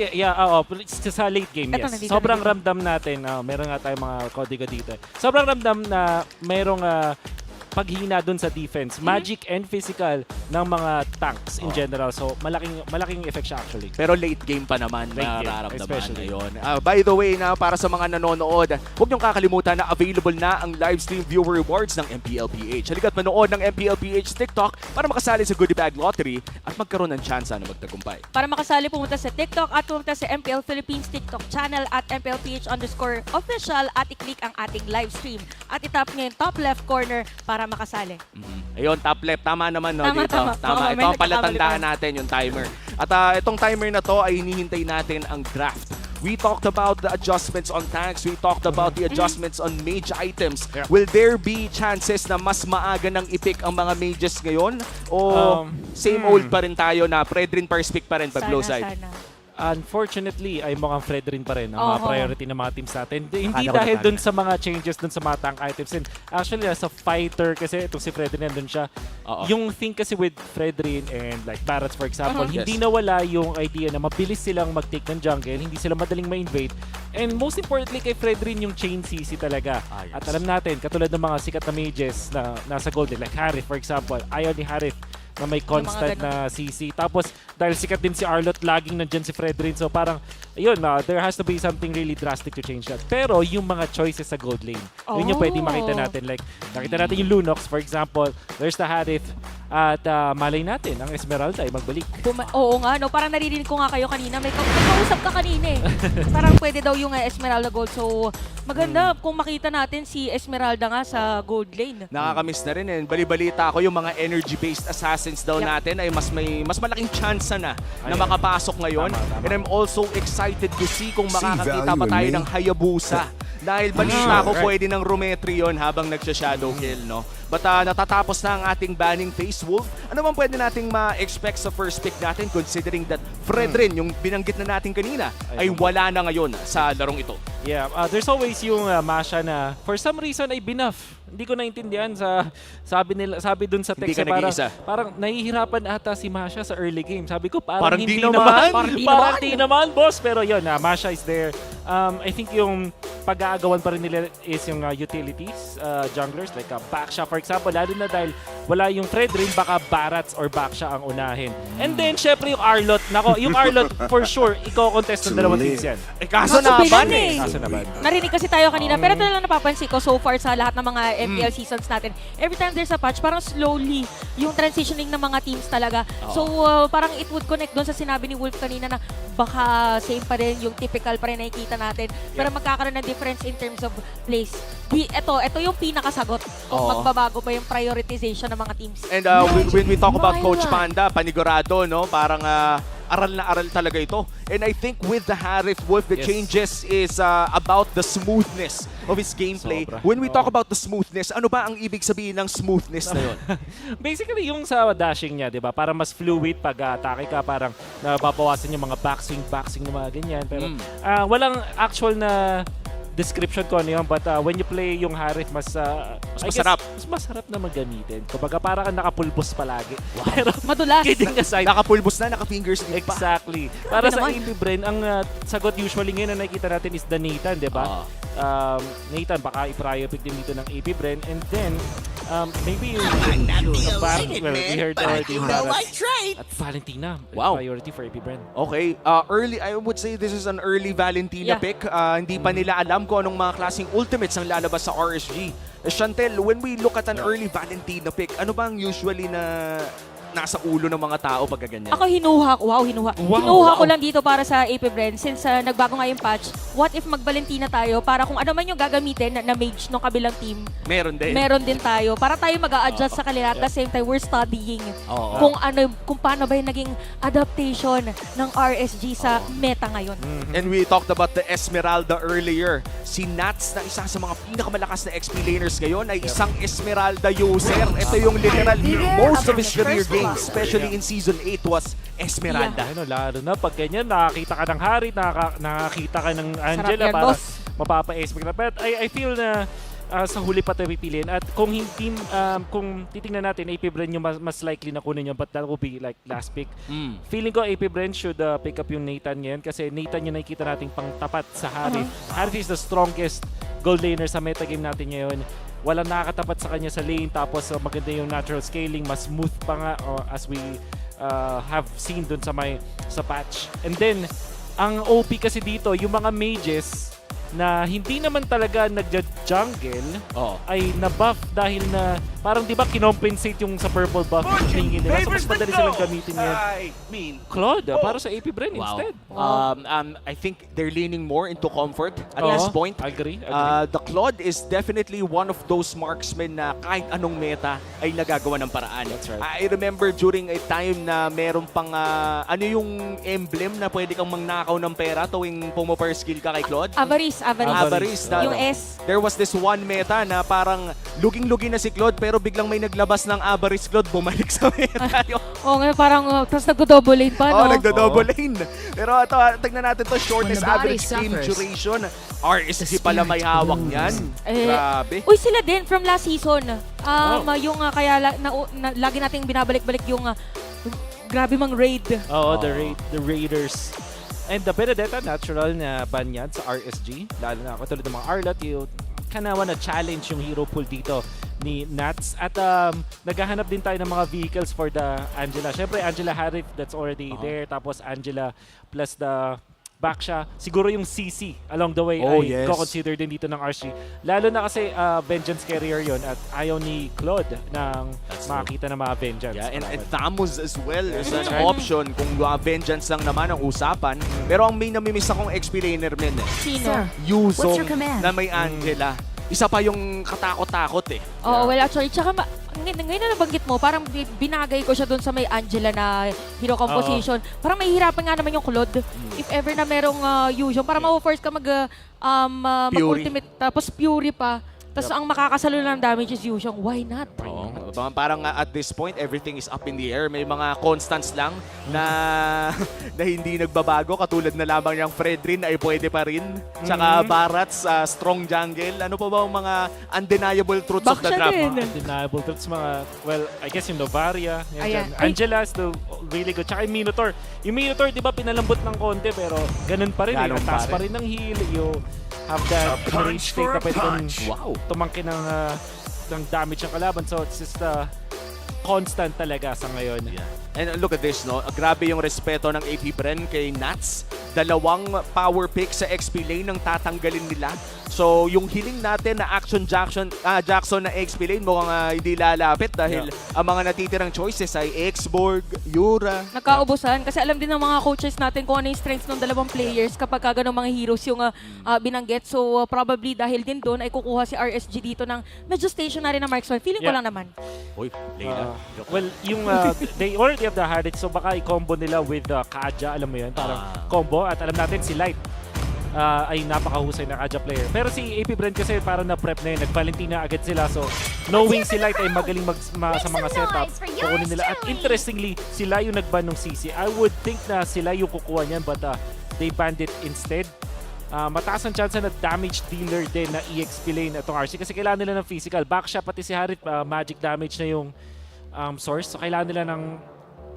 sa late game, yes. Sobrang ramdam natin, meron nga tayong mga kodigo dito. Sobrang ramdam na mayroong paghina dun sa defense. Magic and physical ng mga tanks in general. So, malaking effect siya actually. Pero late game pa naman Late game, nararamdaman especially. na yun. By the way, para sa mga nanonood, huwag niyong kakalimutan na available na ang live stream viewer rewards ng MPL PH. Halika't manood ng MPL PH TikTok para makasali sa Goodie Bag Lottery at magkaroon ng tsansa na magtagumpay. Para makasali, pumunta sa TikTok at pumunta sa MPL Philippines TikTok channel at MPLPH_official at i-click ang ating live stream. At itap nyo yung top left corner para makasali. Ayun, top left. Tama naman, no? Tama, Dito. tama. Tama. Baka Ito may ang palatandaan nagkakamali natin, yung timer. At itong timer na to ay hinihintay natin ang draft. We talked about the adjustments on tanks. We talked about the adjustments on mage items. Will there be chances na mas maaga nang i-pick ang mga mages ngayon? O same old pa rin tayo na Fredrin first pick pa rin pag low side? Unfortunately, ay mukhang Fred rin pa rin ang mga priority ng mga teams natin. Hindi Akala ko dahil na dun sa mga changes dun sa mga tank items. And actually, as a fighter, kasi itong si Fredrin nandun siya. Yung thing kasi with Fredrin and like Barats for example, hindi nawala yung idea na mabilis silang mag-take ng jungle, hindi sila madaling ma-invade. And most importantly kay Fredrin yung chain CC talaga. At alam natin, katulad ng mga sikat na mages na nasa golden, like Harith for example, ayaw ni Harith na may constant na CC. Tapos, dahil sikat din si Arlott, laging nandyan si Fredrin. So, parang, ayun, there has to be something really drastic to change that. Pero, yung mga choices sa gold lane, yun yung pwede makita natin. Like, nakita natin yung Lunox, for example. There's the Harith. At malay natin, ang Esmeralda ay magbalik. Oo nga, no? Parang naririnig ko nga kayo kanina. May kausap ka kanina eh. Parang pwede daw yung Esmeralda Gold. So, maganda kung makita natin si Esmeralda nga sa gold lane. Nakakamiss na rin. And bali-balita ako yung mga energy-based assassins daw natin ay mas malaking chance na makapasok ngayon. And I'm also excited to see kung makakakita pa tayo ng Hayabusa. Dahil balita ko pwede ng Rumetri yun habang nagsha-shadow kill, no? But natatapos na ang ating banning Face Wolf. Ano bang pwede nating ma-expect sa first pick natin considering that Fredrin, yung binanggit na natin kanina, ay wala na ngayon sa larong ito? Yeah, there's always yung Masha na for some reason ay binuff. Hindi ko naintindihan sa sabi dun sa text parang nahihirapan ata si Masha sa early game. Sabi ko parang hindi naman. Parang hindi naman, boss. Pero yun, Masha is there. I think yung pag-aagawan pa rin nila is yung utilities, junglers like Baksha for example, lalo na dahil wala yung Fredrin, baka Barats or Baksha ang unahin. And then syempre yung Arlott. Nako, yung Arlott for sure iko-contest ng dalawang teams yan. Kaso naban eh. Narinig kasi tayo kanina, pero ito lang napapansin ko so far sa lahat ng mga MPL seasons natin. Every time there's a patch, parang slowly yung transitioning ng mga teams talaga. So parang it would connect doon sa sinabi ni Wolf kanina na baka same pa rin, yung typical pa rin nakikita natin. Pero magkakaroon ng difference in terms of place. Ito yung pinakasagot kung magbabago pa yung prioritization ng mga teams. And when we talk about Coach Panda, panigurado, no? Parang aral na aral talaga ito. And I think with the Harith Wolf, the changes is about the smoothness of his gameplay. When we talk about the smoothness, ano ba ang ibig sabihin ng smoothness na yun? Basically, yung sa dashing niya, di ba? Para mas fluid pag atake ka, parang nababawasan yung mga backswing, ng mga ganyan. Pero walang actual na description ko ano yun, but when you play yung Harith, mas masarap. Mas masarap na magamitin. Kumbaga parang nakapulbos palagi. Pero madulas. Kidding aside. Nakapulbos na, naka-fingers pa. Exactly. Para sa AP Bren, ang sagot usually ngayon na nakikita natin is the Nathan, di ba? Nathan, baka i-prior pick din dito ng AP Bren. And then, maybe yung we heard already at Valentina. Priority for AP Bren. Okay. Early, I would say this is an early Valentina pick. Hindi pa nila alam kung anong mga klaseng ultimates ang lalabas sa RSG. Chantel, when we look at an early Valentina pick, ano bang usually na nasa ulo ng mga tao pag ganyan? Ako hinuha ko lang dito para sa AP Bren since nagbago nga yung patch. What if mag-Valentina tayo para kung ano man yung gagamitin na mage ng kabilang team, meron din tayo. Para tayo mag-a-adjust sa kanila at the same time we're studying kung paano ba yung naging adaptation ng RSG sa meta ngayon. And we talked about the Esmeralda earlier. Si Nats na isa sa mga pinakamalakas na XP laners ngayon ay isang Esmeralda user. Ito yung literal most of his career game, especially in Season 8 was Esmeralda. Ano, lalo na pag ganyan, nakakita ka ng Harith, nakakita ka ng Angela para mapapa-Esmeralda. But I feel na sa huli pa tayo pipiliin. At kung titingnan natin, AP Bren yung mas likely na kunin yun, but that will be like last pick. Feeling ko AP Bren should pick up yung Nathan ngayon kasi Nathan yung nakikita nating pang tapat sa Harith. Harith is the strongest gold laner sa metagame natin ngayon. walang nakakatapat sa kanya sa lane, tapos maganda yung natural scaling, mas smooth pa nga as we have seen dun sa patch. And then, ang OP kasi dito, yung mga mages na hindi naman talaga nagja-jungle ay na-buff dahil na parang di ba kinompensate yung sa purple buff yung tingin nila. So mas madali silang gamitin ngayon. Claude, para sa AP Bren instead. I think they're leaning more into comfort at this point. Agree. The Claude is definitely one of those marksmen na kahit anong meta ay nagagawa ng paraan. That's right. I remember during a time na meron pang ano yung emblem na pwede kang mangnakaw ng pera tuwing pumo-per skill ka kay Claude? Avarice. Yung S. There was this one meta na parang luging-lugi na si Claude pero biglang may naglabas ng Avarice Claude, bumalik sa meta. Ngayon parang tapos nagdo-double lane pa, no? Nagdo-double lane. Pero ito, tignan natin to, shortest average game duration. RSG pala may hawak niyan. Grabe. Uy, sila din from last season. Yung kaya lagi nating binabalik-balik yung grabe mang raid. The Raiders. And the Benedetta, natural na ban yan sa RSG. Lalo na katulad ng mga Arlot, you kinda wanna challenge yung hero pool dito ni Nats. At naghahanap din tayo ng mga vehicles for the Angela. Siyempre, Angela Harif, that's already there. Tapos Angela plus the Baksha. Siguro yung CC along the way ay consider din dito ng RSG. Lalo na kasi Vengeance Carrier yon at ayaw ni Claude ng makakita ng mga Vengeance. Yeah, and Thamus as well is an option kung Vengeance lang naman ang usapan. Pero ang may namimiss akong XP laner men. Sino? Yuzong na may Angela. Isa pa yung katakot-takot eh. Well actually, tsaka ngayon na nabanggit mo, parang binagay ko siya doon sa may Angela na hero composition. Parang mahihirapan nga naman yung Claude. If ever na merong Yuzong, parang ma-force ka mag-ultimate, tapos Fury pa. Tapos ang makakasalo ng damage is Yuzong. Why not? Parang at this point, everything is up in the air. May mga constants lang na hindi nagbabago. Katulad na lamang yung Fredrin ay pwede pa rin. Tsaka Barats, strong jungle. Ano pa ba ang mga undeniable truths of the draft? Undeniable truths, well, I guess yung Novaria. Angela is the really good. Tsaka yung Minotaur. Yung Minotaur, di ba, pinalambot ng konti, pero ganun pa rin. Taas pa rin ng heal. You have that range state na pwede kong tumangkin ng damage ng kalaban. So, it's just constant talaga sa ngayon. And look at this, no? Grabe yung respeto ng AP Bren kay Nats. 2 power pick sa XP lane ang tatanggalin nila. So, yung healing natin na Jackson na XP lane mukhang hindi lalapit dahil ang mga natitirang choices ay Xborg, Yura. Nagkaubusan kasi alam din ng mga coaches natin kung ano yung strengths ng dalawang players kapag ganong mga heroes yung binanggit. So, probably dahil din doon ay kukuha si RSG dito ng medyo stationary na marksman. Feeling ko lang naman. Uy, Leila. Well, yung they already have the Hadith, so baka i-combo nila with Kaja, alam mo yun, parang combo. At alam natin si Light ay napakahusay na Kaja player. Pero si AP Brand kasi parang na-prep na yun, nag-Valentina agad sila. So, knowing si Light ay magaling sa mga setup, kukunin nila. At interestingly, sila yung nag-ban ng CC. I would think na sila yung kukuha niyan, but they banned it instead. Mataas ang chance na damage dealer din na EXP lane itong RC kasi kailangan nila ng physical. Backsha, pati si Harith, magic damage na yung source. So, kailangan nila ng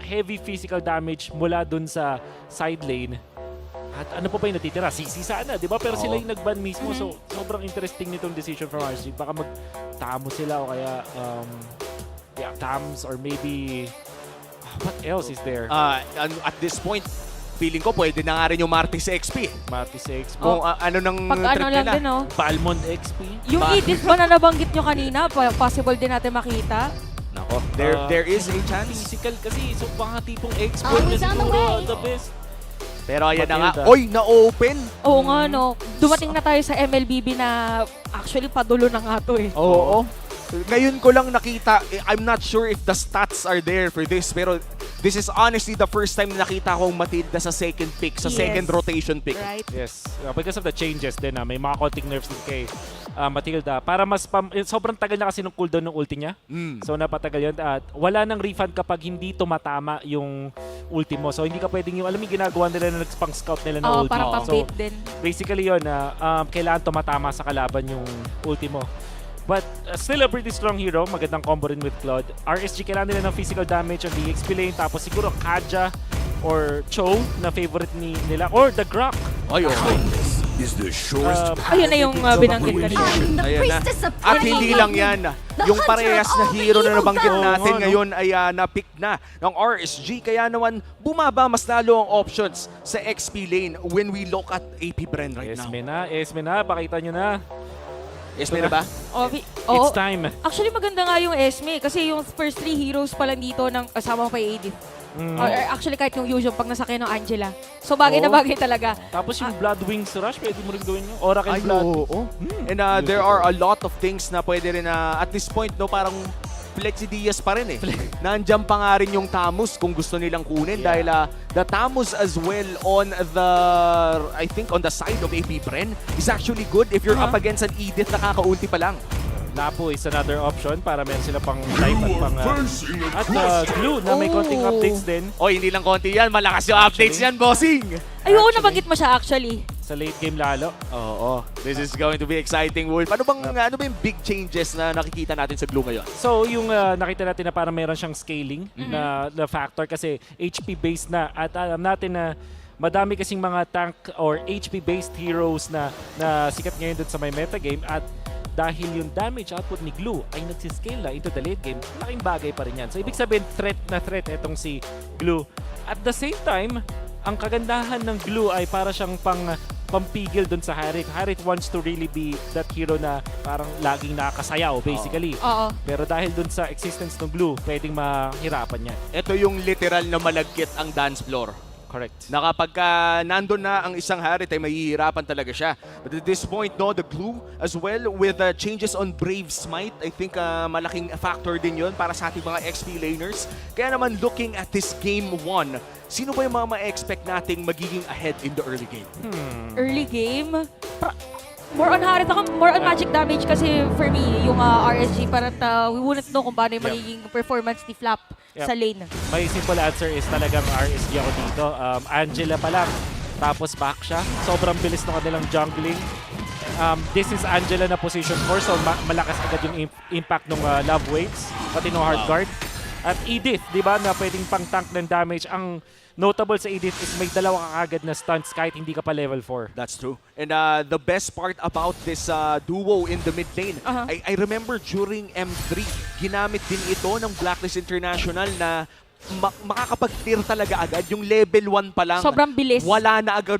heavy physical damage mula dun sa side lane. At ano pa yung natitira? CC sana, di ba? Pero sila yung nag-ban mismo. So, sobrang interesting nitong decision from RC. Baka mag-tamo sila o kaya Tams or maybe what else is there? At this point, feeling ko pwede na nga rin yung Martis XP. Martis XP. Kung ano nang pag trip ano nila. lang din, no? Balmond XP. Yung Edith ba na nabanggit nyo kanina, possible din natin makita? Nako, there is a chance. Physical kasi, so baka tipong export na siguro the best. Pero ayan na nga, oy, na-open! Oo nga, no. Dumating na tayo sa MLBB na actually padulo na nga to eh. Oo. Ngayon ko lang nakita, I'm not sure if the stats are there for this, pero this is honestly the first time na nakita kong Matilda sa second pick, sa second rotation pick. Right. Yes, because of the changes din may mga konting nerfs din kay Matilda. Para mas, sobrang tagal na kasi nung cooldown ng ulti niya. So napatagal yun. At wala nang refund kapag hindi tumatama yung ulti mo. So hindi ka pwedeng yung, alam mo ginagawa nila na nagpang scout nila na ulti. Para pang-bait din. Basically yun, kailangan tumatama sa kalaban yung ulti mo. But still a pretty strong hero. Magandang combo rin with Claude. RSG kailangan nila ng physical damage on the XP lane. Tapos siguro Kaja or Cho na favorite nila. Or the Grok. Ay, is the surest Ayun na yung binanggit kanina. Ayan na. At hindi lang yan. Yung parehas na hero na nabanggit natin ngayon ay na-pick na ng RSG. Kaya naman bumaba mas lalo ang options sa XP lane when we look at AP Bren right now. Esme na, pakita nyo na. Esme na ba? It's time. Actually, maganda nga yung Esme kasi yung first 3 heroes pa lang dito ng kasama pa yung Edith. Or actually, kahit yung usual pag nasakay ng Angela. So, bagay na bagay talaga. Tapos yung Blood Wings Rush, pwede mo rin gawin yun. Oracle Ay, Blood. oo. And there are a lot of things na pwede rin at this point, no, parang Flexidias pa rin eh. Nandiyan pa nga rin yung Tamus kung gusto nilang kunin dahil the Tamus as well on the, I think on the side of AP Bren is actually good if you're up against an Edith na kakaunti pa lang. Napo is another option para meron sila pang type at pang glue na may konting updates din. Hindi lang konti yan. Malakas yung updates yan, bossing! Ay, oo, nabanggit mo siya actually. Sa late game lalo. Oo. This is going to be exciting, Wolf. Ano ba yung big changes na nakikita natin sa glue ngayon? So, yung nakita natin na parang meron siyang scaling na factor kasi HP based na at alam natin na madami kasing mga tank or HP based heroes na sikat ngayon dun sa may metagame at dahil yung damage output ni Glue ay nagsiscale na into the late game, malaking bagay pa rin yan. So, ibig sabihin, threat itong si Glue. At the same time, ang kagandahan ng Glue ay para siyang pampigil dun sa Harith. Harith wants to really be that hero na parang laging nakakasayaw, basically. Pero dahil dun sa existence ng Glue, pwedeng mahirapan yan. Ito yung literal na malagkit ang dance floor. Correct. Na kapag nandun na ang isang Harith ay mahihirapan talaga siya. But at this point, no, the glue as well with changes on Brave Smite, I think malaking factor din yun para sa ating mga XP laners. Kaya naman looking at this game 1, sino ba yung mga ma-expect nating magiging ahead in the early game? Early game? More on Harith ako, more on magic damage kasi for me, yung RSG para we wouldn't know kung paano yung magiging performance ni Flap sa lane. My simple answer is talagang RSG ako dito. Angela pa lang, tapos back siya. Sobrang bilis ng kanilang jungling. This is Angela na position 4, so malakas agad yung impact ng love waves, pati no hard guard. At Edith, di ba, na pwedeng pang-tank ng damage. Ang notable sa Edith is may dalawa kang agad na stunts kahit hindi ka pa level 4. That's true. And the best part about this duo in the mid lane, I remember during M3, ginamit din ito ng Blacklist International na makakapag-clear talaga agad. Yung level 1 pa lang. Sobrang bilis. Wala na agad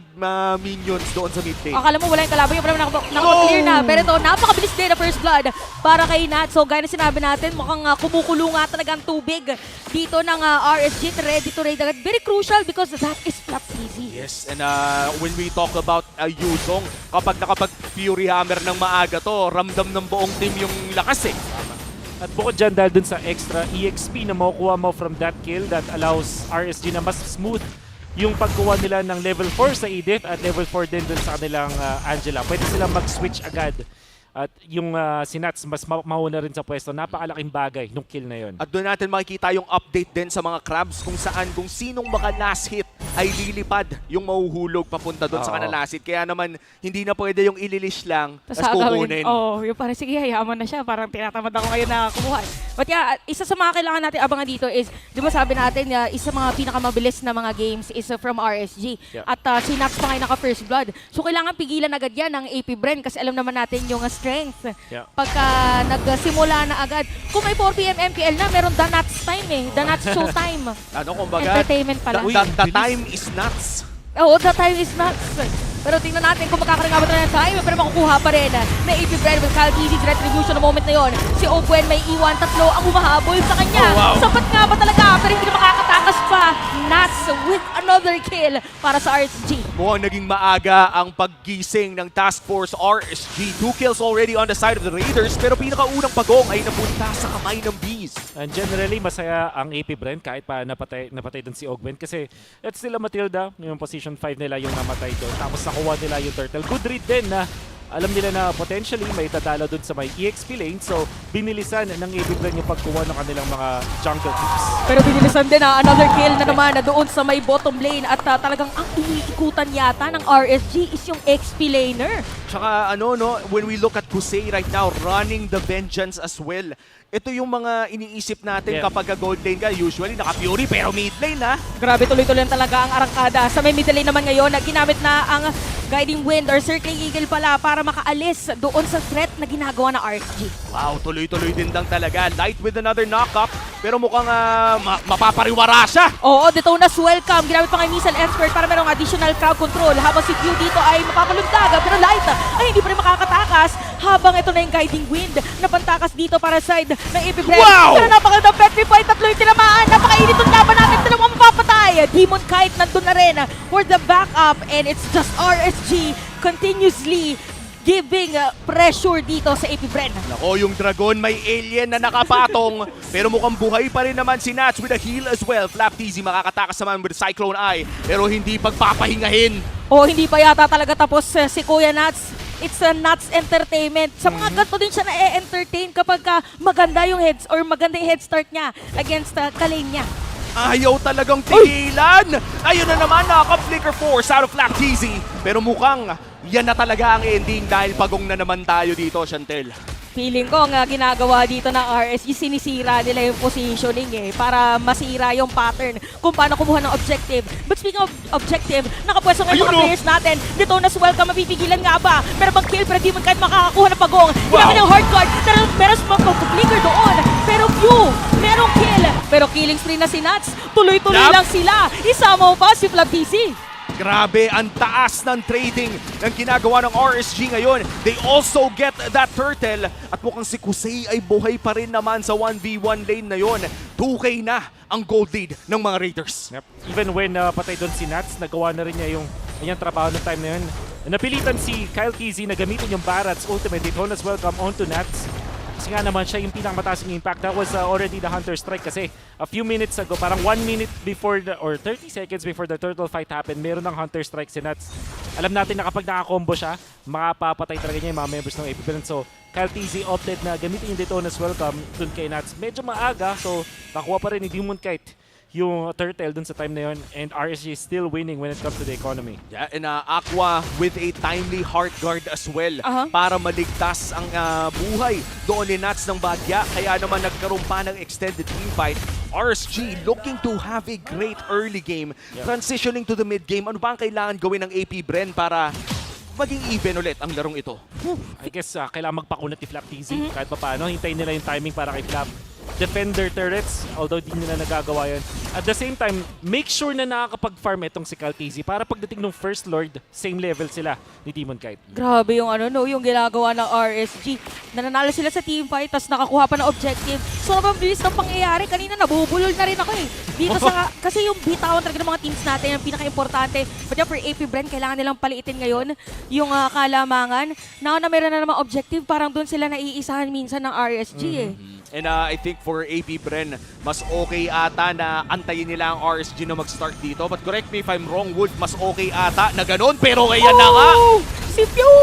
minions doon sa mid lane. Akala mo wala yung kalaban, yung nakapag-clear na. Pero ito, napakabilis din na first blood para kay Nat. So, gaya na sinabi natin, mukhang kumukulo nga talaga ang tubig dito ng RSG. Ready to raid agad. Very crucial because that is Flap easy. Yes, and when we talk about Yuzong, kapag nakapag-Fury Hammer ng maaga to, ramdam ng buong team yung lakas eh. At bukod dyan, dahil dun sa extra EXP na makukuha mo from that kill that allows RSG na mas smooth yung pagkuha nila ng level 4 sa Edith at level 4 din dun sa kanilang Angela. Pwede silang mag-switch agad. At yung Sinats, mas mauna rin sa pwesto. Napakalaking bagay nung kill na yun. At doon natin makikita yung update din sa mga crabs kung saan, kung sinong maka last hit ay lilipad yung mahuhulog papunta doon sa kanalast hit. Kaya naman, hindi na pwede yung ililish lang tapos kukunin. Yung parang sige, hayaman na siya. Parang tinatamad ako ngayon na kumuha. But yeah, isa sa mga kailangan natin abangan dito is, di ba sabi natin, isa sa mga pinakamabilis na mga games is from RSG. Yeah. At Synapse pa ngayon naka-first blood. So kailangan pigilan agad yan ng AP Bren kasi alam naman natin yung strength. Yeah. Pagka nagsimula na agad. Kung may 4 PM MPL na, meron the nuts time eh. The nuts show time. Kumbaga, entertainment pala. The time is nuts. Oo, the time is nuts. Pero tingnan natin kung makakaringabat na ng time, pero makukuha pa rin. May AP Bren with Cal Easy's retribution na moment na yon. Si Ogwen may iwan, 3 ang humahabol sa kanya. Sapat nga ba talaga? Pero hindi na makakatakas pa. Nuts with another kill para sa RSG. Mukhang naging maaga ang paggising ng Task Force RSG. 2 kills already on the side of the Raiders, pero pinakaunang pagong ay napunta sa kamay ng Bees. And generally, masaya ang AP Bren kahit pa napatay doon si Ogwen kasi it's still a Matilda, yung position 5 nila yung namatay doon. Tapos nakuha nila yung turtle. Good read din na alam nila na potentially may tatalo dun sa may EXP lane. So, binilisan ng AP Bren yung pagkuha ng kanilang mga jungle creeps. Pero binilisan din another kill na naman na doon sa may bottom lane at talagang ang iniikutan yata ng RSG is yung XP laner. Tsaka ano, no, when we look at Kusei right now, running the vengeance as well. Ito yung mga iniisip natin kapag gold lane ka. Usually naka-Fury pero mid lane na. Grabe, tuloy-tuloy talaga ang arangkada. Sa may middle lane naman ngayon, ginamit na ang Guiding Wind or Circling Eagle pala para makaalis doon sa threat na ginagawa ng RSG. Wow, tuloy-tuloy din lang talaga. Light with another knock-up. Pero mukhang mapapariwara siya. Oo, Detona's welcome. Ginamit pa nga yung Missile Expert para merong additional crowd control. Habang si Q dito ay mapapalundag. Pero Light ay hindi pa rin makakatakas. Habang ito na yung Guiding Wind na pantakas dito para side ng AP Brand. Wow! Pero napakagandang petrify. Tatlo yung tinamaan. Napakainit yung laban natin. Dalawang mapapatay. Demon Kite nandun na rin for the backup. And it's just RSG continuously giving pressure dito sa AP Bren. Nako, yung Dragon may alien na nakapatong. Pero mukhang buhay pa rin naman si Nats with a heal as well. Flap TZ makakatakas naman with Cyclone Eye. Pero hindi pagpapahingahin. Hindi pa yata talaga tapos si Kuya Nats. It's a Nats Entertainment. Sa mga ganito din siya na-entertain kapag maganda yung heads or maganda yung head start niya against kalane niya. Ayaw talagang tigilan. Ayun na naman, nakaka-flicker force out of Flap TZ. Pero mukhang yan na talaga ang ending dahil pagong na naman tayo dito, Chantel. Feeling ko nga ginagawa dito ng RSG, sinisira nila yung positioning para masira yung pattern kung paano kumuha ng objective. But speaking of objective, nakapwesto ngayon mga players natin. Detona's welcome, mapipigilan nga ba? Pero bang kill, pero di man kahit makakakuha ng pagong. Ginamit ng hard card, pero meron mag-flicker doon. Pero few, merong kill. Pero killing spree na si Nats, tuloy-tuloy lang sila. Isama mo pa si Flap TZ. Grabe, ang taas ng trading ng ginagawa ng RSG ngayon. They also get that turtle. At mukhang si Kusei ay buhay pa rin naman sa 1v1 lane na yon. 2K na ang gold lead ng mga Raiders. Even when patay doon si Nats, nagawa na rin niya yung kanyang trabaho ng time na yun. Napilitan si Kyle TZ na gamitin yung Barrett's ultimate. Detona's welcome onto Nats. Kasi nga naman siya yung pinakamataas ng impact. That was already the Hunter Strike kasi a few minutes ago, parang 1 minute before or 30 seconds before the turtle fight happened, meron ng Hunter Strike si Nats. Alam natin na kapag nakakombo siya, makapapatay talaga niya yung mga members ng AP Bren. So, Kyle TZ opted na gamitin yung Detona's welcome dun kay Nats. Medyo maaga, so nakuha pa rin ni Demon Kite yung turtle dun sa time na yun, and RSG is still winning when it comes to the economy. Yeah, and Aqua with a timely heart guard as well para maligtas ang buhay doon ni Nats ng bagya. Kaya naman nagkaroon pa ng extended team fight. RSG looking to have a great early game, transitioning to the mid game. Ano ba ang kailangan gawin ng AP Bren para maging even ulit ang larong ito? I guess kailangan magpakunat ni Flap TZ kahit pa paano. Hintayin nila yung timing para kay Flap. Defender turrets, although di nila nagagawa yun. At the same time, make sure na nakakapag-farm itong si Kyle TZ para pagdating ng First Lord, same level sila ni Demon Kite. Grabe yung yung ginagawa ng RSG. Nananalo sila sa team fight, tapos nakakuha pa ng objective. So, mabilis ng pangyayari. Kanina, nabubulol na rin ako dito sa, kasi yung bitawan talaga ng mga teams natin, yung pinaka-importante. But yeah, for AP Bren, kailangan nilang paliitin ngayon yung kalamangan. Now na meron na namang objective, parang doon sila naiisahan minsan ng RSG And I think for AP Bren, mas okay ata na antayin nila ang RSG na mag-start dito. But correct me if I'm wrong, Wood, mas okay ata na ganun. Pero kaya na nga! Si Pew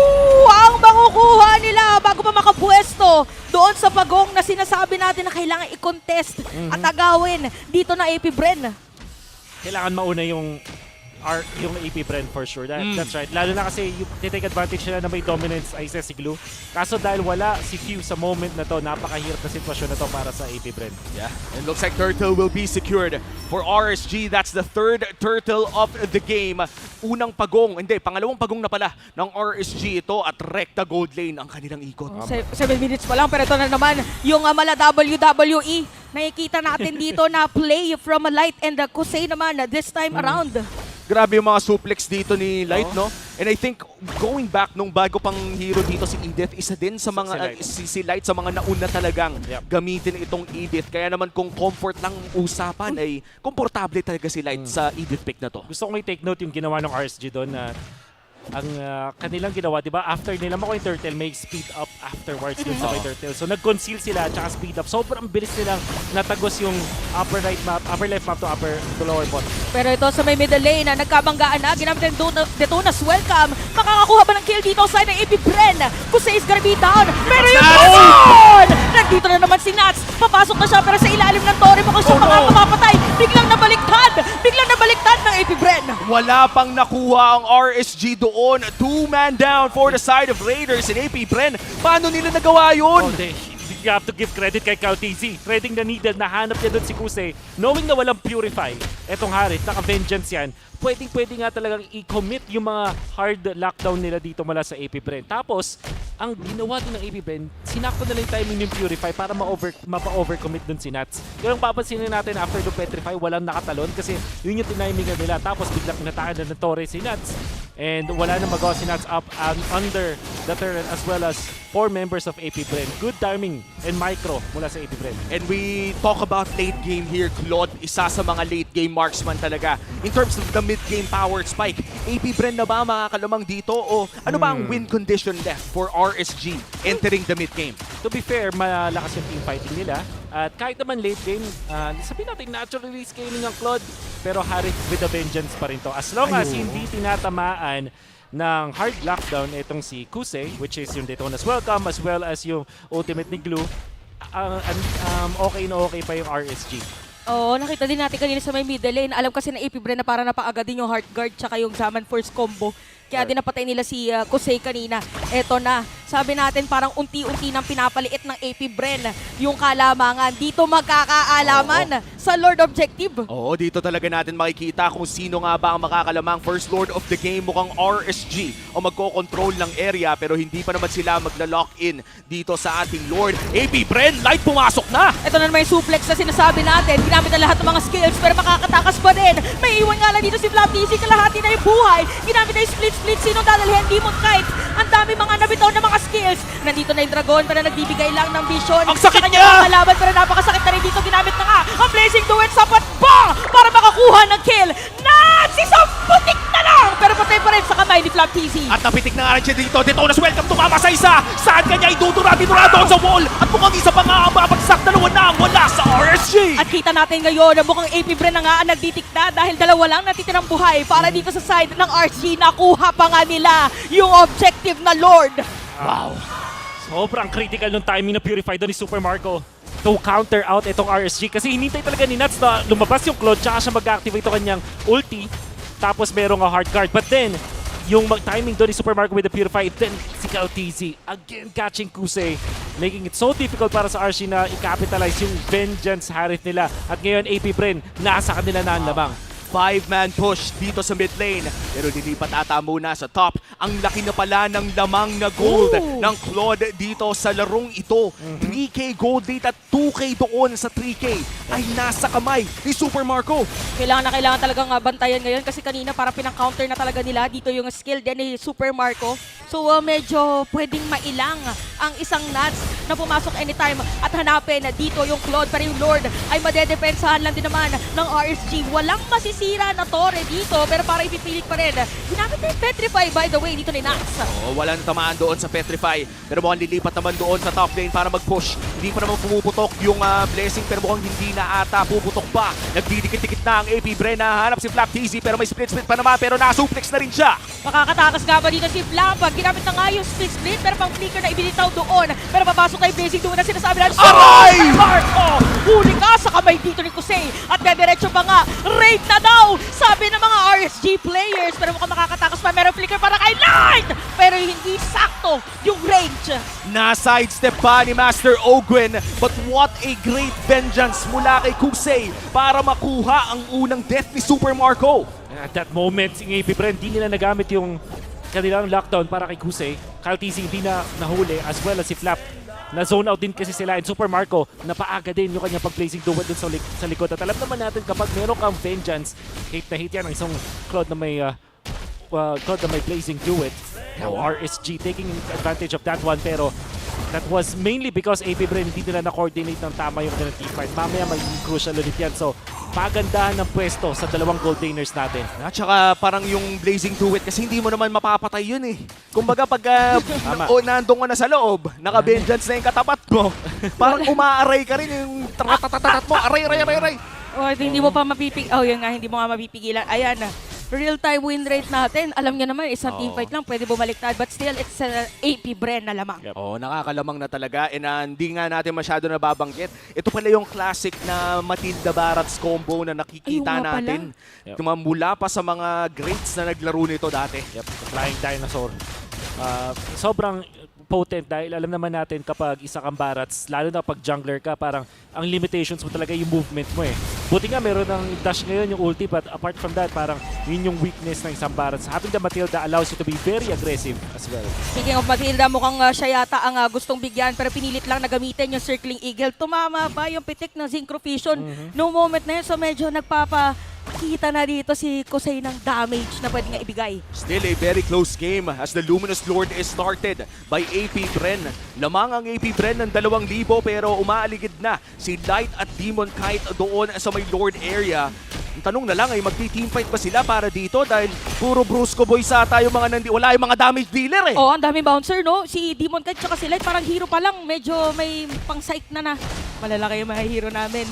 ang makukuha nila bago pa makapwesto doon sa pagong na sinasabi natin na kailangan i-contest at agawin dito na AP Bren. Kailangan mauna yung AP Bren for sure. That's right. Lalo na kasi yung take advantage nila na may dominance ay si Glue. Kaso dahil wala si Few sa moment na to, napakahirap na sitwasyon na to para sa AP Bren. Yeah, and looks like turtle will be secured for RSG. That's the third turtle of the game. Unang pagong, pangalawang pagong na pala ng RSG ito at rekta gold lane ang kanilang ikot. 7 minutes pa lang, pero ito na naman yung mala WWE. Nakikita natin dito na play from Light and Kusei naman this time around. Grabe yung mga suplex dito ni Light, no? And I think going back nung bago pang hero dito si Edith, isa din sa mga si Light sa mga nauna talagang gamitin itong Edith. Kaya naman kung comfort lang usapan ay komportable talaga si Light sa Edith pick na to. Gusto kong i-take note yung ginawa ng RSG doon na ang kanilang ginawa, di ba? After nila makuha yung turtle, may speed up afterwards dun sa may turtle. So nag-conceal sila at saka speed up. Sobrang bilis nilang natagos yung upper left map to lower bottom. Pero ito sa may middle lane na nagkabanggaan na, ginamit ng Detona's welcome. Makakakuha ba ng kill dito sa ng AP Bren? Kusei is gonna be down. Pero yung Fri-Sun! Nandito na naman si Nats. Papasok na siya pero sa ilalim ng torre. Mukhang siya mapapatay. Biglang nabaliktad ng AP Bren. Wala pang nakuha ang RSG doon. 2-man down for the side of Raiders and AP Bren. Paano nila nagawa yun? You have to give credit kay Kautizi. Threading the needle, nahanap niya doon si Kuse. Knowing na walang purify, etong Harit, naka-vengeance yan, pwedeng-pwede nga talagang i-commit yung mga hard lockdown nila dito mula sa AP Bren. Tapos, ang ginawa din ng AP Bren, sinakto na lang yung timing yung purify para mapa-overcommit doon si Nats. Kaya ang papansinin natin after the petrify, walang nakatalon kasi yun yung tinimingan nila. Tapos biglang inatakan na ng Torre si Nats. And wala na magawa si Nats up and under the turret as well as 4 members of AP Bren. Good timing and micro mula sa AP Bren. And we talk about late game here. Claude, isa sa mga late game marksman talaga. In terms of the mid-game power spike, AP Bren na ba makakalamang dito? O ano ba ang win condition left for RSG entering the mid-game? To be fair, malakas yung team fighting nila. At kahit naman late game, sabihin natin naturally scaling ang Claude. Pero Harit with a vengeance pa rin to. As long as hindi tinatamaan ng hard lockdown itong si Kuse, which is yung Daytona's Welcome as well as yung ultimate ni Glue, okay na okay pa yung RSG. Oo, nakita din natin kanina sa may middle lane. Alam kasi na AP Bren na para napaagad din yung heart guard tsaka yung Zaman Force combo. Kaya din napatay nila si Kosei kanina. Eto na, sabi natin parang unti-unti nang pinapaliit ng AP Bren yung kalamangan. Dito magkakaalaman sa Lord Objective. Oo, dito talaga natin makikita kung sino nga ba ang makakalamang first Lord of the game. Mukhang RSG o magko-control ng area pero hindi pa naman sila magla-lock in dito sa ating Lord. AP Bren, light pumasok na! Ito na naman yung suplex na sinasabi natin. Ginamit na lahat ng mga skills pero makakatakas pa din. May iwan nga lang dito si Flaptisi, kalahati na yung buhay. Ginamit na yung split. Sino dadalhin? Demon Kite. Ang dami mga nabitaw na mga skills. Nandito na yung Dragon pero nagbibigay lang ng vision. Ang sakit niya! Kalaban pero napakasakit na rin dito. Ginamit na nga ang Blazing Duet. Sapat ba para makakuha ng kill? Isang putik na lang! Pero patay pa rin sa kamay ni Flaptisi. At napitik na nga rin siya dito. Detona's Welcome tumama sa isa. Saan kanya idudura doon sa wall? At mukhang isa pa nga ang mabagsak. Dalawa na ang wala sa RSG. At kita natin ngayon na mukhang AP Bren na nga ang nagdidikta dahil dalawa lang natitirang buhay para dito sa side ng RSG. Nakuha pa nga nila yung objective na Lord. Wow. Sobrang critical nung timing na purify doon ni Super Marco to counter out itong RSG kasi hinintay talaga ni Nats na lumabas yung Claude tsaka siya mag-activate ito kanyang ulti tapos merong a hard guard. But then, yung timing doon ni Super Marco with the purify, then si Kautizi again catching Kuse, making it so difficult para sa RSG na i-capitalize yung vengeance Harit nila. At ngayon AP Bren, nasa kanila na ang lamang. 5-man push dito sa mid lane. Pero dilipat ata muna sa top. Ang laki na pala ng lamang na gold ng Claude dito sa larong ito. 3K gold date at 2K doon sa 3K ay nasa kamay ni Super Marco. Kailangan na kailangan talagang bantayan ngayon kasi kanina para pinang-counter na talaga nila dito yung skill din ni Super Marco. So medyo pwedeng mailang ang isang Nats na pumasok anytime at hanapin na dito yung Claude. Pero yung Lord ay madedepensahan lang din naman ng RSG. Walang masisira na torre dito pero para ipipilit pa rin. Ginamit na yung Petrify by the way dito ni Nats. Walang tamaan doon sa Petrify pero mukhang lilipat naman doon sa top lane para mag-push. Hindi pa naman pumuputok yung blessing pero mukhang hindi na ata puputok pa. Nagdidikit-dikit na ang AP Bren. Nahanap si Flaptisi pero may split pa naman pero nasuplex na rin siya. Makakatakas nga ba dito si Flap? Ginamit na nga yung split pero pang flicker na ibinitaw doon. Pero papasok na yung blazing doon na sinasabi na Aray! Huli ka sa kamay dito ni Kosei at dediretso pa nga. Raid na daw! Sabi ng mga RSG players pero mukhang makakatakas pa. Meron flicker para kay Light! Pero hindi sakto yung range. Na-sidestep pa ni Master Ogwen but what a great vengeance mula kay Kosei para makuha ang unang death ni Super Marco. At that moment, si AP Bren, di nila nagamit yung kanilang lockdown para kay Kuse. Kautizi hindi na nahuli as well as si Flap. Na-zone out din kasi sila and Super Marco napaaga din yung kanyang pag-placing duwet dun sa likod. At alam naman natin kapag meron kang vengeance, hit na hit yan ang isang Claude na may blazing duet. Now RSG taking advantage of that one pero that was mainly because AP Bren hindi nila na-coordinate ng tama yung kanilang teamfight. Mamaya magiging crucial ulit yan. So pagandahan ng pwesto sa dalawang goldaners natin. At saka parang yung blazing duet kasi hindi mo naman mapapatay yun eh. Kumbaga pag nandun ka na sa loob, naka-vengeance na yung katapat mo, parang umaaray ka rin yung tatatatat mo, aray. O hindi mo pa mapipig... Oh, yun nga, hindi mo nga mapipigilan. Ayan, real-time win rate natin. Alam niyo naman, isang teamfight lang, pwede bumaliktad. But still, it's AP Bren na lamang. Oo, nakakalamang na talaga. And hindi nga natin masyado nababanggit. Ito pala yung classic na Matilda Barats combo na nakikita natin. Mula pa sa mga greats na naglaro nito dati. Flying Dinosaur. Sobrang potent dahil alam naman natin kapag isa kang Barats, lalo na pag jungler ka, parang ang limitations mo talaga yung movement mo eh. Buti nga meron ng dash ngayon yung ulti, but apart from that, parang yun yung weakness ng isang Barats. Having the Matilda allows you to be very aggressive as well. Speaking of Matilda, mukhang siya yata ang gustong bigyan pero pinilit lang na gamitin yung Circling Eagle. Tumama ba yung pitik ng Synchro Fusion? No moment na yun, so medyo nagpapakita na dito si Kusei ng damage na pwede nga ibigay. Still a very close game as the Luminous Lord is started by AP Bren. Lamang ang AP Bren ng 2,000 pero umaaligid na si Light at Demon Kite doon sa may Lord area. Ang tanong na lang ay magti-teamfight ba sila para dito dahil puro Brusco Boys ata yung mga wala yung mga damage dealer eh. Oo, ang daming bouncer no. Si Demon Kite tsaka si Light parang hero pa lang. Medyo may pang-psych na. Malalaki yung mga hero namin.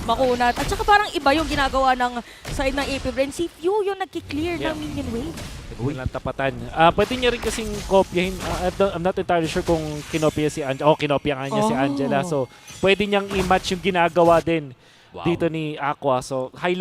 Makunat. At saka parang iba yung ginagawa ng side ng AP Bren. Si Few yung nagki-clear ng minion wave. Walang tapatan. Pwede niya rin kasing kopyahin. I'm not entirely sure kung kinopya si Angela. Kinopya nga niya si Angela. So, pwede niyang i-match yung ginagawa din dito ni Aqua. So, high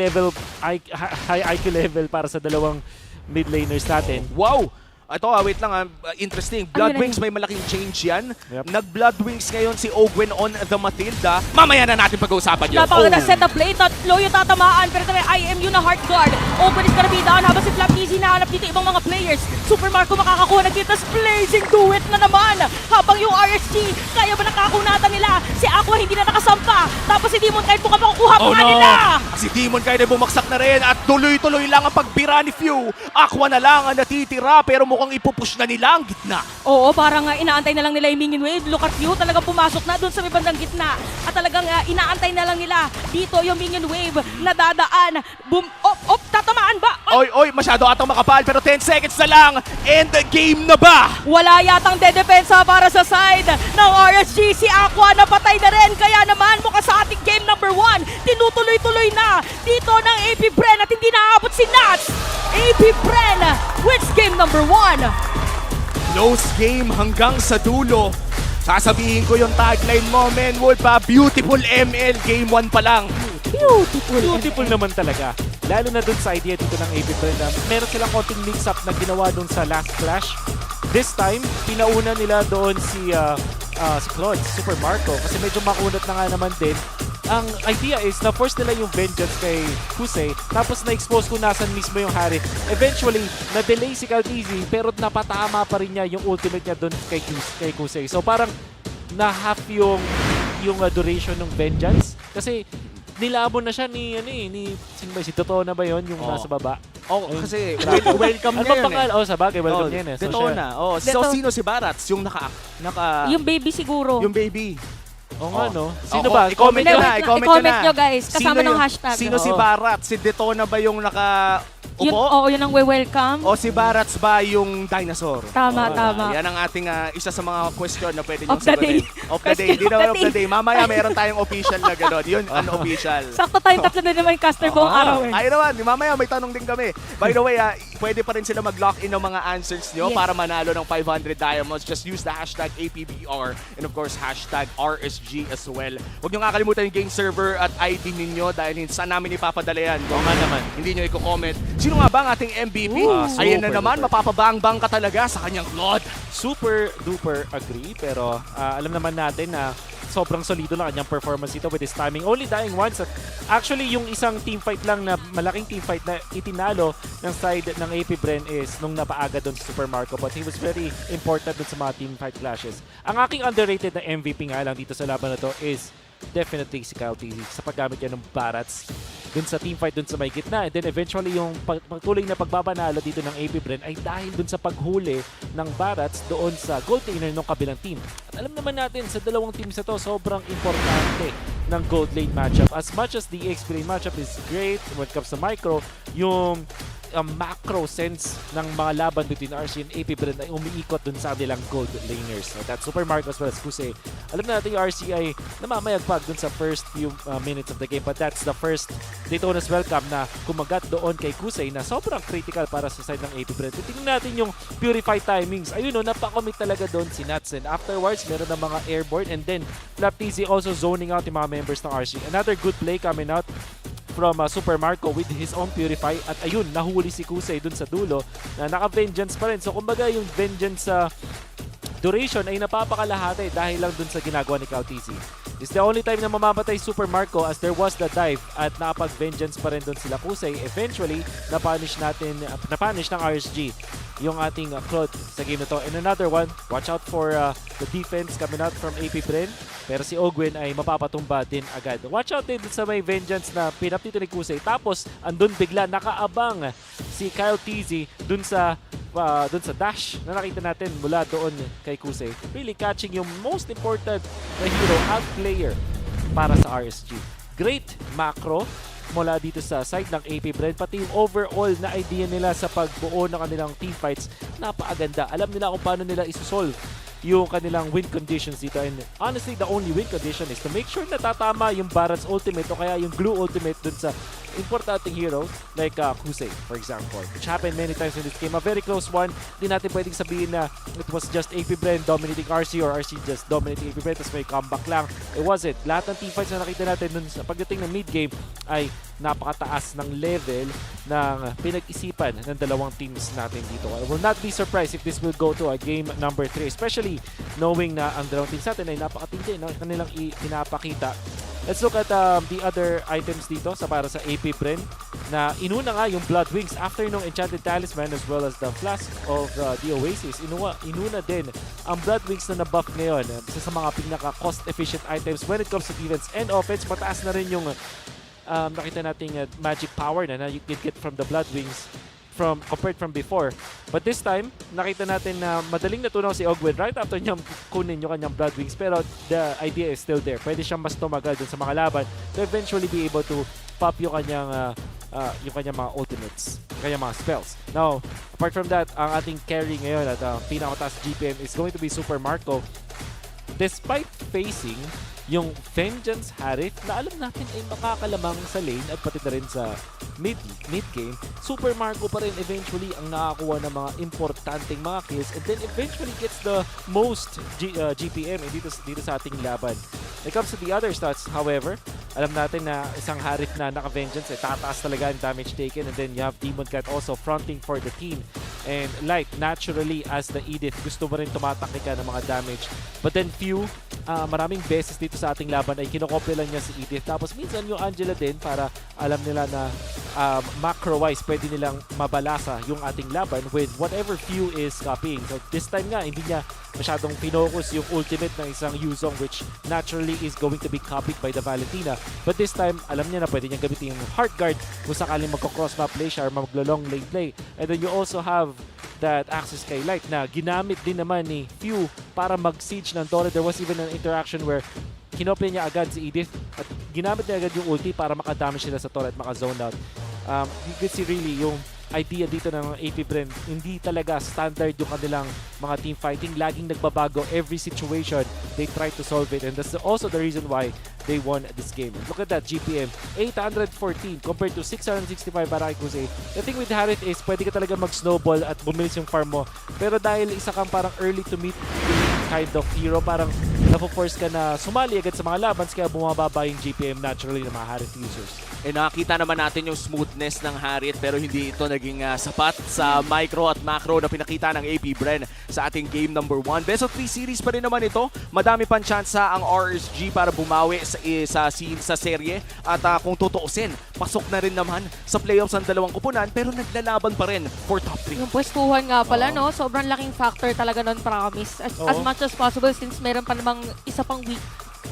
IQ level para sa dalawang mid laners natin. Wow! Ito, wait lang, interesting. Blood Wings, may malaking change yan. Nag-Blood Wings ngayon si Ogwen on the Matilda. Mamaya na natin pag-uusapan yun. Napakaganda set up play. Tatlo yung tatamaan. Pero tayo, IMU na Heart Guard. Ogwen is gonna be down. Habang si Flap Easy nahanap dito ibang mga players. Super Marco makakakuha na dito. Blazing Duet na naman. Habang yung RSG, kaya ba nakakunatan nila? Si Aqua hindi na nakasampa. Tapos si Demon Kite mukhang makukuha pa nila. Si Demon Kite ay bumaksak na rin at tuloy-tuloy lang ang pagbira ni Few. Aqua na lang ang natitira pero mukhang ipupush na nila ang gitna. Oo, parang inaantay na lang nila yung minion wave. Look at you, talagang pumasok na doon sa may bandang gitna. At talagang inaantay na lang nila dito yung minion wave na dadaan. Boom, tatamaan ba? Oy, masyado atang makapal pero 10 seconds na lang. End the game na ba? Wala yatang dedepensa para sa side ng RSG. Si Aqua napatay na rin. Kaya naman mukha sa ating game number 1. Tinutuloy-tuloy na dito ng AP Bren at hindi naaabot si Nats. AP Bren wins game number 1. Close game hanggang sa dulo. Sasabihin ko yung tagline mo, men, Wolf, beautiful ML, game 1 pa lang. Beautiful naman talaga. Lalo na dun sa idea dito ng AP Bren na meron silang konting mix-up na ginawa dun sa last clash. This time, pinauna nila doon si Claude, Super Marco, kasi medyo makunat na nga naman din. Ang idea is na force nila yung vengeance kay Kusei, tapos na-expose kung nasan mismo yung Harry. Eventually, na-delay si Caldizi pero napatama pa rin niya yung ultimate niya doon kay Kusei. So parang na-half yung duration ng vengeance kasi nilabon na siya ni si Totoo na ba yon yung nasa baba? Kasi welcome niya yun eh. Sa bagay, welcome niya yun eh. Detona. So sino si Barats? Yung yung baby siguro. Yung baby. Oo nga, no? Sino ba? I-comment nyo nyo guys, kasama ng hashtag. Sino si Barats? Si Detona ba yung Oo, yun ang we-welcome. O si Barats ba yung dinosaur? Tama. Yan ang ating isa sa mga question na pwede nyo sagutin. Of the day. Hindi naman of the day. Mamaya meron tayong official na gano'n. Yun, unofficial. Sakto tayong tatlo na naman caster buong araw eh. Ay naman, mamaya may tanong din kami. By the way, pwede pa rin sila mag-lock in ng mga answers nyo para manalo ng 500 diamonds. Just use the hashtag APBR and of course hashtag RSG as well. Huwag nyo kakalimutan yung game server at ID ninyo dahil saan namin ipapadala yan. Oo nga naman. Hindi nyo i-comment. Sino nga ba ang ating MVP? Ayan na naman, mapapabang-bang ka talaga sa kanyang Claude. Super duper agree, pero alam naman natin na sobrang solido lang kanyang performance ito with his timing. Only dying once. Actually, yung isang teamfight lang na malaking teamfight na itinalo ng side ng AP Bren is nung napaaga doon sa Super Marco, but he was very important doon sa mga teamfight clashes. Ang aking underrated na MVP nga lang dito sa laban na to is definitely si Caldizi sa paggamit niya ng Barats dun sa teamfight dun sa may gitna. And then eventually yung pagtuloy na pagbabanalo dito ng AP Bren ay dahil dun sa paghuli ng Barats doon sa gold laner ng kabilang team. At alam naman natin sa dalawang teams na to sobrang importante ng gold lane matchup. As much as the XP lane matchup is great when it comes to micro, yung macro sense ng mga laban between RC and AP Bren ay umiikot dun sa kanilang gold laners. So that's Super Marco as well as Kuse. Alam natin yung RC ay namamayagpag dun sa first few minutes of the game, but that's the first Daytona's welcome na kumagat doon kay Kuse na sobrang critical para sa side ng AP Bren. Tingnan natin yung purify timings. Ayun, no, napakomit talaga doon si Nats, and afterwards meron ng mga airborne, and then Flap TZ also zoning out yung mga members ng RC. Another good play coming out from Super Marco with his own Purify, at ayun, nahuli si Kusei dun sa dulo na naka-vengeance pa rin. So kumbaga yung vengeance sa duration ay napapakalahati dahil lang dun sa ginagawa ni KTC. It's the only time na mamamatay Super Marco as there was the dive at nakapag-vengeance pa rin dun sila Kusei. Eventually, napunish ng RSG yung ating Claude sa game na to. And another one, watch out for the defense coming out from AP Bren. Pero si Ogwin ay mapapatumba din agad. Watch out din sa may vengeance na pinap dito ni Kusei. Tapos, andun bigla nakaabang si Kyle TZ dun sa dash na nakita natin mula doon kay Kusei. Really catching yung most important na hero at player para sa RSG. Great macro mula dito sa side ng AP Bren, pati yung overall na idea nila sa pagbuo ng kanilang teamfights, napakaganda. Alam nila kung paano nila isosolve yung kanilang win conditions dito, and honestly the only win condition is to make sure na tatama yung Baron's ultimate o kaya yung Glue ultimate dun sa importanteng heroes like Kusei, for example, which happened many times in this game. A very close one. Di natin pwedeng sabihin na it was just AP Bren dominating RC or RC just dominating AP Bren tapos may comeback lang. It wasn't. Lahat ng teamfights na nakita natin dun sa pagdating ng mid game ay napakataas ng level ng pinag-isipan ng dalawang teams natin dito. I will not be surprised if this will go to a game number 3, especially knowing na ang dalawang teams natin ay napakatindi ng kanilang pinapakita. Let's look at the other items dito sa para sa AP Bren na inuna nga yung Blood Wings after nung Enchanted Talisman as well as the Flask of the Oasis. Inuna din ang Blood Wings na nabuff ngayon. Isa sa mga pinaka cost-efficient items when it comes to defense and offense. Mataas na rin yung nakita nating magic power na you can get from the Blood Wings compared from before. But this time, nakita natin na madaling natunaw si Ogwin right after niyang kunin yung kanyang Blood Wings, pero the idea is still there. Pwede siyang mas tumagal dun sa mga laban to eventually be able to pop yung kanyang mga ultimates, yung kanyang mga spells. Now, apart from that, ang ating carry ngayon at pinakataas GPM is going to be Super Marco. Despite facing yung Vengeance Harith na alam natin ay makakalamang sa lane at pati na rin sa mid game, Super Marco pa rin eventually ang nakakuha ng mga importanteng mga kills and then eventually gets the most GPM dito sa ating laban. When it comes to the other stats, however, alam natin na isang Harith na naka-Vengeance ay tataas talaga ang damage taken, and then you have Demon Cat also fronting for the team. And Light, naturally, as the Edith, gusto mo rin tumatakli ka ng mga damage. But then maraming beses dito sa ating laban ay kinokopya lang niya si Edith. Tapos minsan yung Angela din para alam nila na macro-wise pwede nilang mabalasa yung ating laban with whatever few is copying. So this time nga, hindi niya masyadong pinocus yung ultimate ng isang Yuzong, which naturally is going to be copied by the Valentina. But this time, alam niya na pwede niyang gamitin yung Heart Guard kung sakaling magko-cross map play siya or mag-long lane play. And then you also have that access kay Light na ginamit din naman ni Few para mag-siege ng Torre. There was even an interaction where kinopya niya agad si Edith at ginamit niya agad yung ulti para makadamage sila sa Torre at maka-zone out. You could see really yung idea dito ng AP Bren, hindi talaga standard yung kanilang mga team fighting. Laging nagbabago every situation. They try to solve it, and that's also the reason why they won this game. Look at that GPM, 814 compared to 665 para kay Kusei. The thing with Harith is pwede ka talaga mag-snowball at bumilis yung farm mo. Pero dahil isa kang parang early to meet kind of hero, parang na-force ka na sumali agad sa mga labans kaya bumababa yung GPM naturally ng mga Harith users. Eh nakita naman natin yung smoothness ng Harith pero hindi ito naging sapat sa micro at macro na pinakita ng AP Bren sa ating game number 1. Best of 3 series pa rin naman ito. Madami pang tsansa ang RSG para bumawi sa serye at kung tutuusin, pasok na rin naman sa playoffs ang dalawang kupunan pero naglalaban pa rin for top 3. Yung pwestuhan nga pala, no? Sobrang laking factor talaga nun, promise. As much as possible since meron pa namang isa pang week,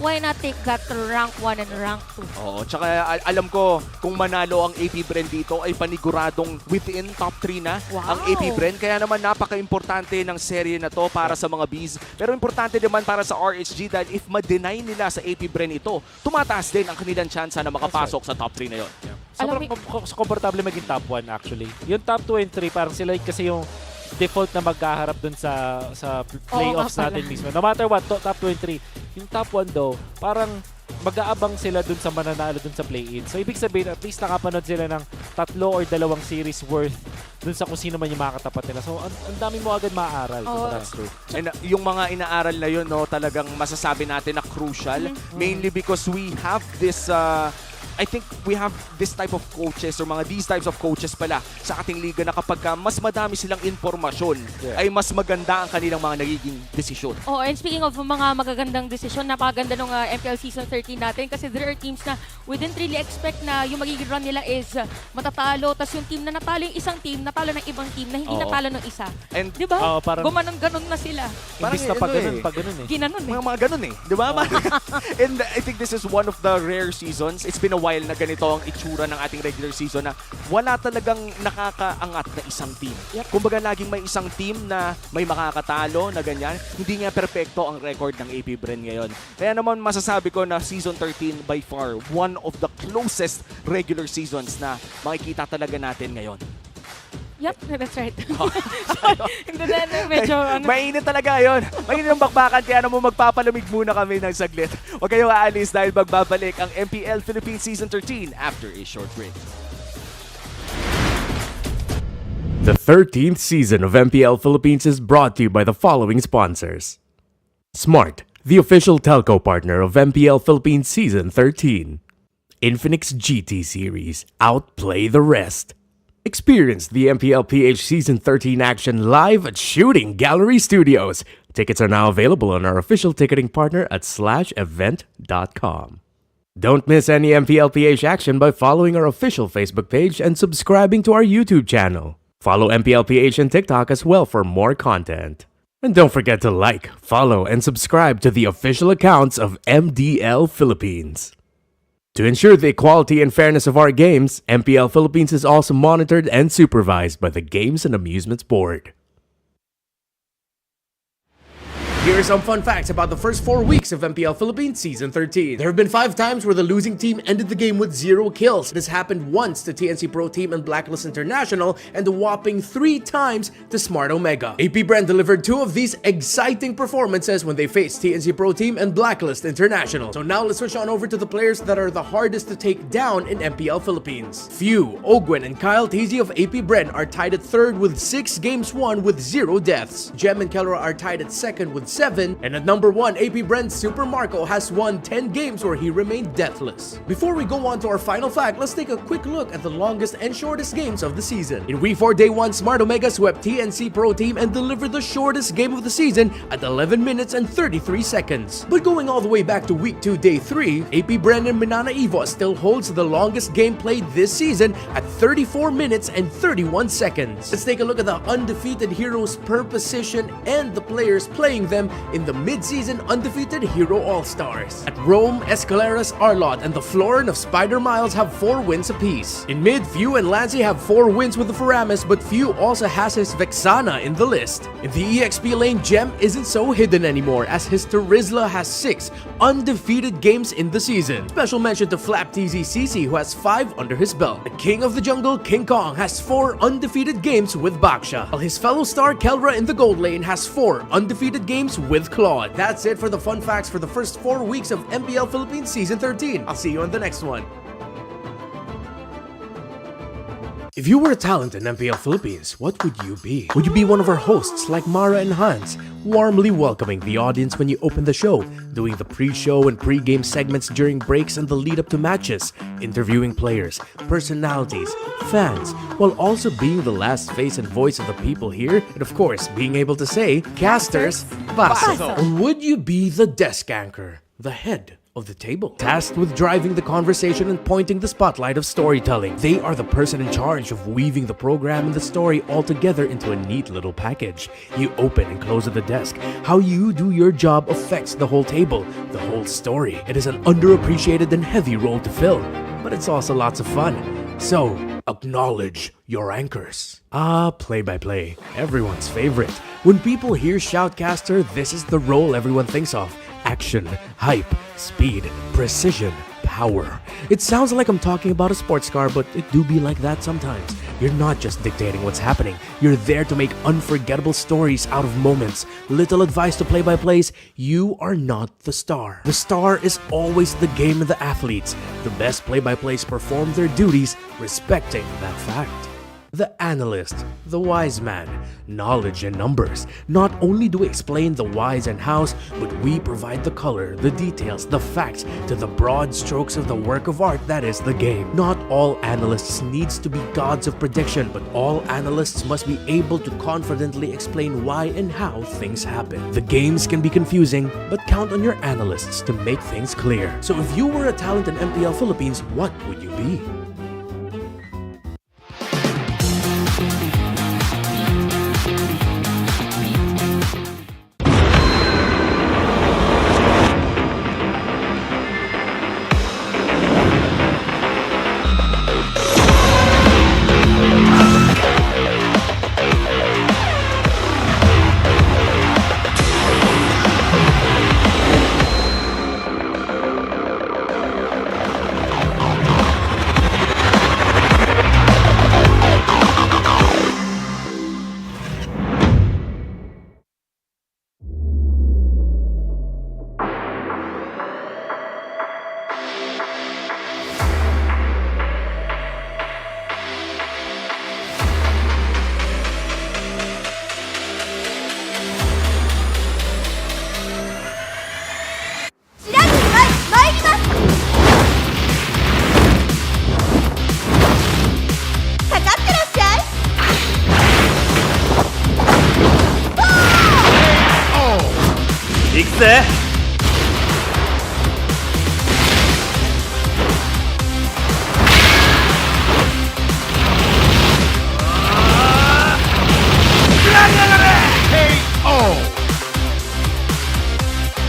why not take that to rank 1 and rank 2? Oo, tsaka alam ko kung manalo ang AP Bren dito ay paniguradong within top 3 na ang AP Bren. Kaya naman napaka-importante ng serye na to para sa mga Bees. Pero importante naman para sa RSG dahil if ma-deny nila sa AP Bren ito, tumataas din ang kanilang chance na makapasok sa top 3 na yon. sobrang komportable maging top 1 actually. Yung top 2 and 3, parang sila kasi yung default na magkaharap dun sa playoffs natin mismo. No matter what, top 2 and 3. Yung top 1 daw, parang mag-aabang sila dun sa mananalo dun sa play-in. So, ibig sabihin, at least nakapanood sila ng 3 or 2 series worth dun sa kung sino man yung makakatapat nila. So, ang dami mo agad maaaral. That's true. And yung mga inaaral na yun, no, talagang masasabi natin na crucial. Mainly because we have this I think we have this type of coaches or these types of coaches pala sa ating liga na kapag mas madami silang informasyon, ay mas maganda ang kanilang mga nagiging desisyon. Oh, and speaking of mga magagandang desisyon, napakaganda ng MPL Season 13 natin kasi there are teams na we didn't really expect na yung magiging run nila is matatalo. Tapos yung team na natalo yung isang team, natalo ng ibang team na hindi natalo ng isa. And, di ba? Gumanon-ganon na sila. Imbis na pag ganun eh. Ginanon eh. Mga ganun eh. Di ba? And I think this is one of the rare seasons. It's been a while na ganito ang itsura ng ating regular season na wala talagang nakakaangat na isang team. Kumbaga laging may isang team na may makakatalo na ganyan. Hindi nga perpekto ang record ng AP Bren ngayon. Kaya naman masasabi ko na Season 13 by far one of the closest regular seasons na makikita talaga natin ngayon. Yep, that's right. Medyo mainit talaga yun. Mainit ang bakbakan, kaya naman magpapalamig muna kami ng saglit. Huwag kayong aalis dahil magbabalik ang MPL Philippines Season 13 after a short break. The 13th season of MPL Philippines is brought to you by the following sponsors. Smart, the official telco partner of MPL Philippines Season 13. Infinix GT Series, outplay the rest. Experience the MPL PH Season 13 action live at Shooting Gallery Studios. Tickets are now available on our official ticketing partner at /event.com. Don't miss any MPL PH action by following our official Facebook page and subscribing to our YouTube channel. Follow MPL PH on TikTok as well for more content. And don't forget to like, follow, and subscribe to the official accounts of MDL Philippines. To ensure the equality and fairness of our games, MPL Philippines is also monitored and supervised by the Games and Amusements Board. Here are some fun facts about the first 4 weeks of MPL Philippines Season 13. There have been 5 times where the losing team ended the game with 0 kills. This happened once to TNC Pro Team and Blacklist International, and a whopping 3 times to Smart Omega. AP Brand delivered 2 of these exciting performances when they faced TNC Pro Team and Blacklist International. So now let's switch on over to the players that are the hardest to take down in MPL Philippines. Few, Ogwen, and Kyle Teasy of AP Brand are tied at 3rd with 6 games won with 0 deaths. Jem and Kelra are tied at 2nd with 7, and at number 1, AP Brent's Super Marco has won 10 games where he remained deathless. Before we go on to our final fact, let's take a quick look at the longest and shortest games of the season. In Week 4 Day 1, Smart Omega swept TNC Pro Team and delivered the shortest game of the season at 11 minutes and 33 seconds. But going all the way back to Week 2 Day 3, AP Brand and Manana Evo still holds the longest game played this season at 34 minutes and 31 seconds. Let's take a look at the undefeated heroes per position and the players playing them in the mid-season undefeated Hero All-Stars. At Rome, Escaleras, Arlot, and the Florin of Spider Miles have 4 wins apiece. In mid, Few and Lancy have 4 wins with the Faramis, but Few also has his Vexana in the list. In the EXP lane, Gem isn't so hidden anymore as his Terizla has 6 undefeated games in the season. Special mention to Flap TZ CC who has 5 under his belt. The King of the Jungle, King Kong, has 4 undefeated games with Baksha, while his fellow star Kelra in the gold lane has 4 undefeated games with Claude. That's it for the fun facts for the first 4 weeks of MPL Philippines Season 13. I'll see you on the next one. If you were a talent in MPL Philippines, what would you be? Would you be one of our hosts like Mara and Hans, warmly welcoming the audience when you open the show, doing the pre-show and pre-game segments during breaks and the lead-up to matches, interviewing players, personalities, fans, while also being the last face and voice of the people here, and of course, being able to say, Casters, Baso. Or would you be the desk anchor, the head of the table, tasked with driving the conversation and pointing the spotlight of storytelling? They are the person in charge of weaving the program and the story all together into a neat little package. You open and close at the desk. How you do your job affects the whole table, the whole story. It is an underappreciated and heavy role to fill, but it's also lots of fun. So, acknowledge your anchors. Play-by-play, everyone's favorite. When people hear Shoutcaster, this is the role everyone thinks of. Action, hype, speed, precision, power. It sounds like I'm talking about a sports car, but it do be like that sometimes. You're not just dictating what's happening. You're there to make unforgettable stories out of moments. Little advice to play-by-plays, you are not the star. The star is always the game and the athletes. The best play-by-plays perform their duties, respecting that fact. The analyst, the wise man, knowledge and numbers. Not only do we explain the whys and hows, but we provide the color, the details, the facts to the broad strokes of the work of art that is the game. Not all analysts needs to be gods of prediction, but all analysts must be able to confidently explain why and how things happen. The games can be confusing, but count on your analysts to make things clear. So if you were a talent in MPL Philippines, what would you be?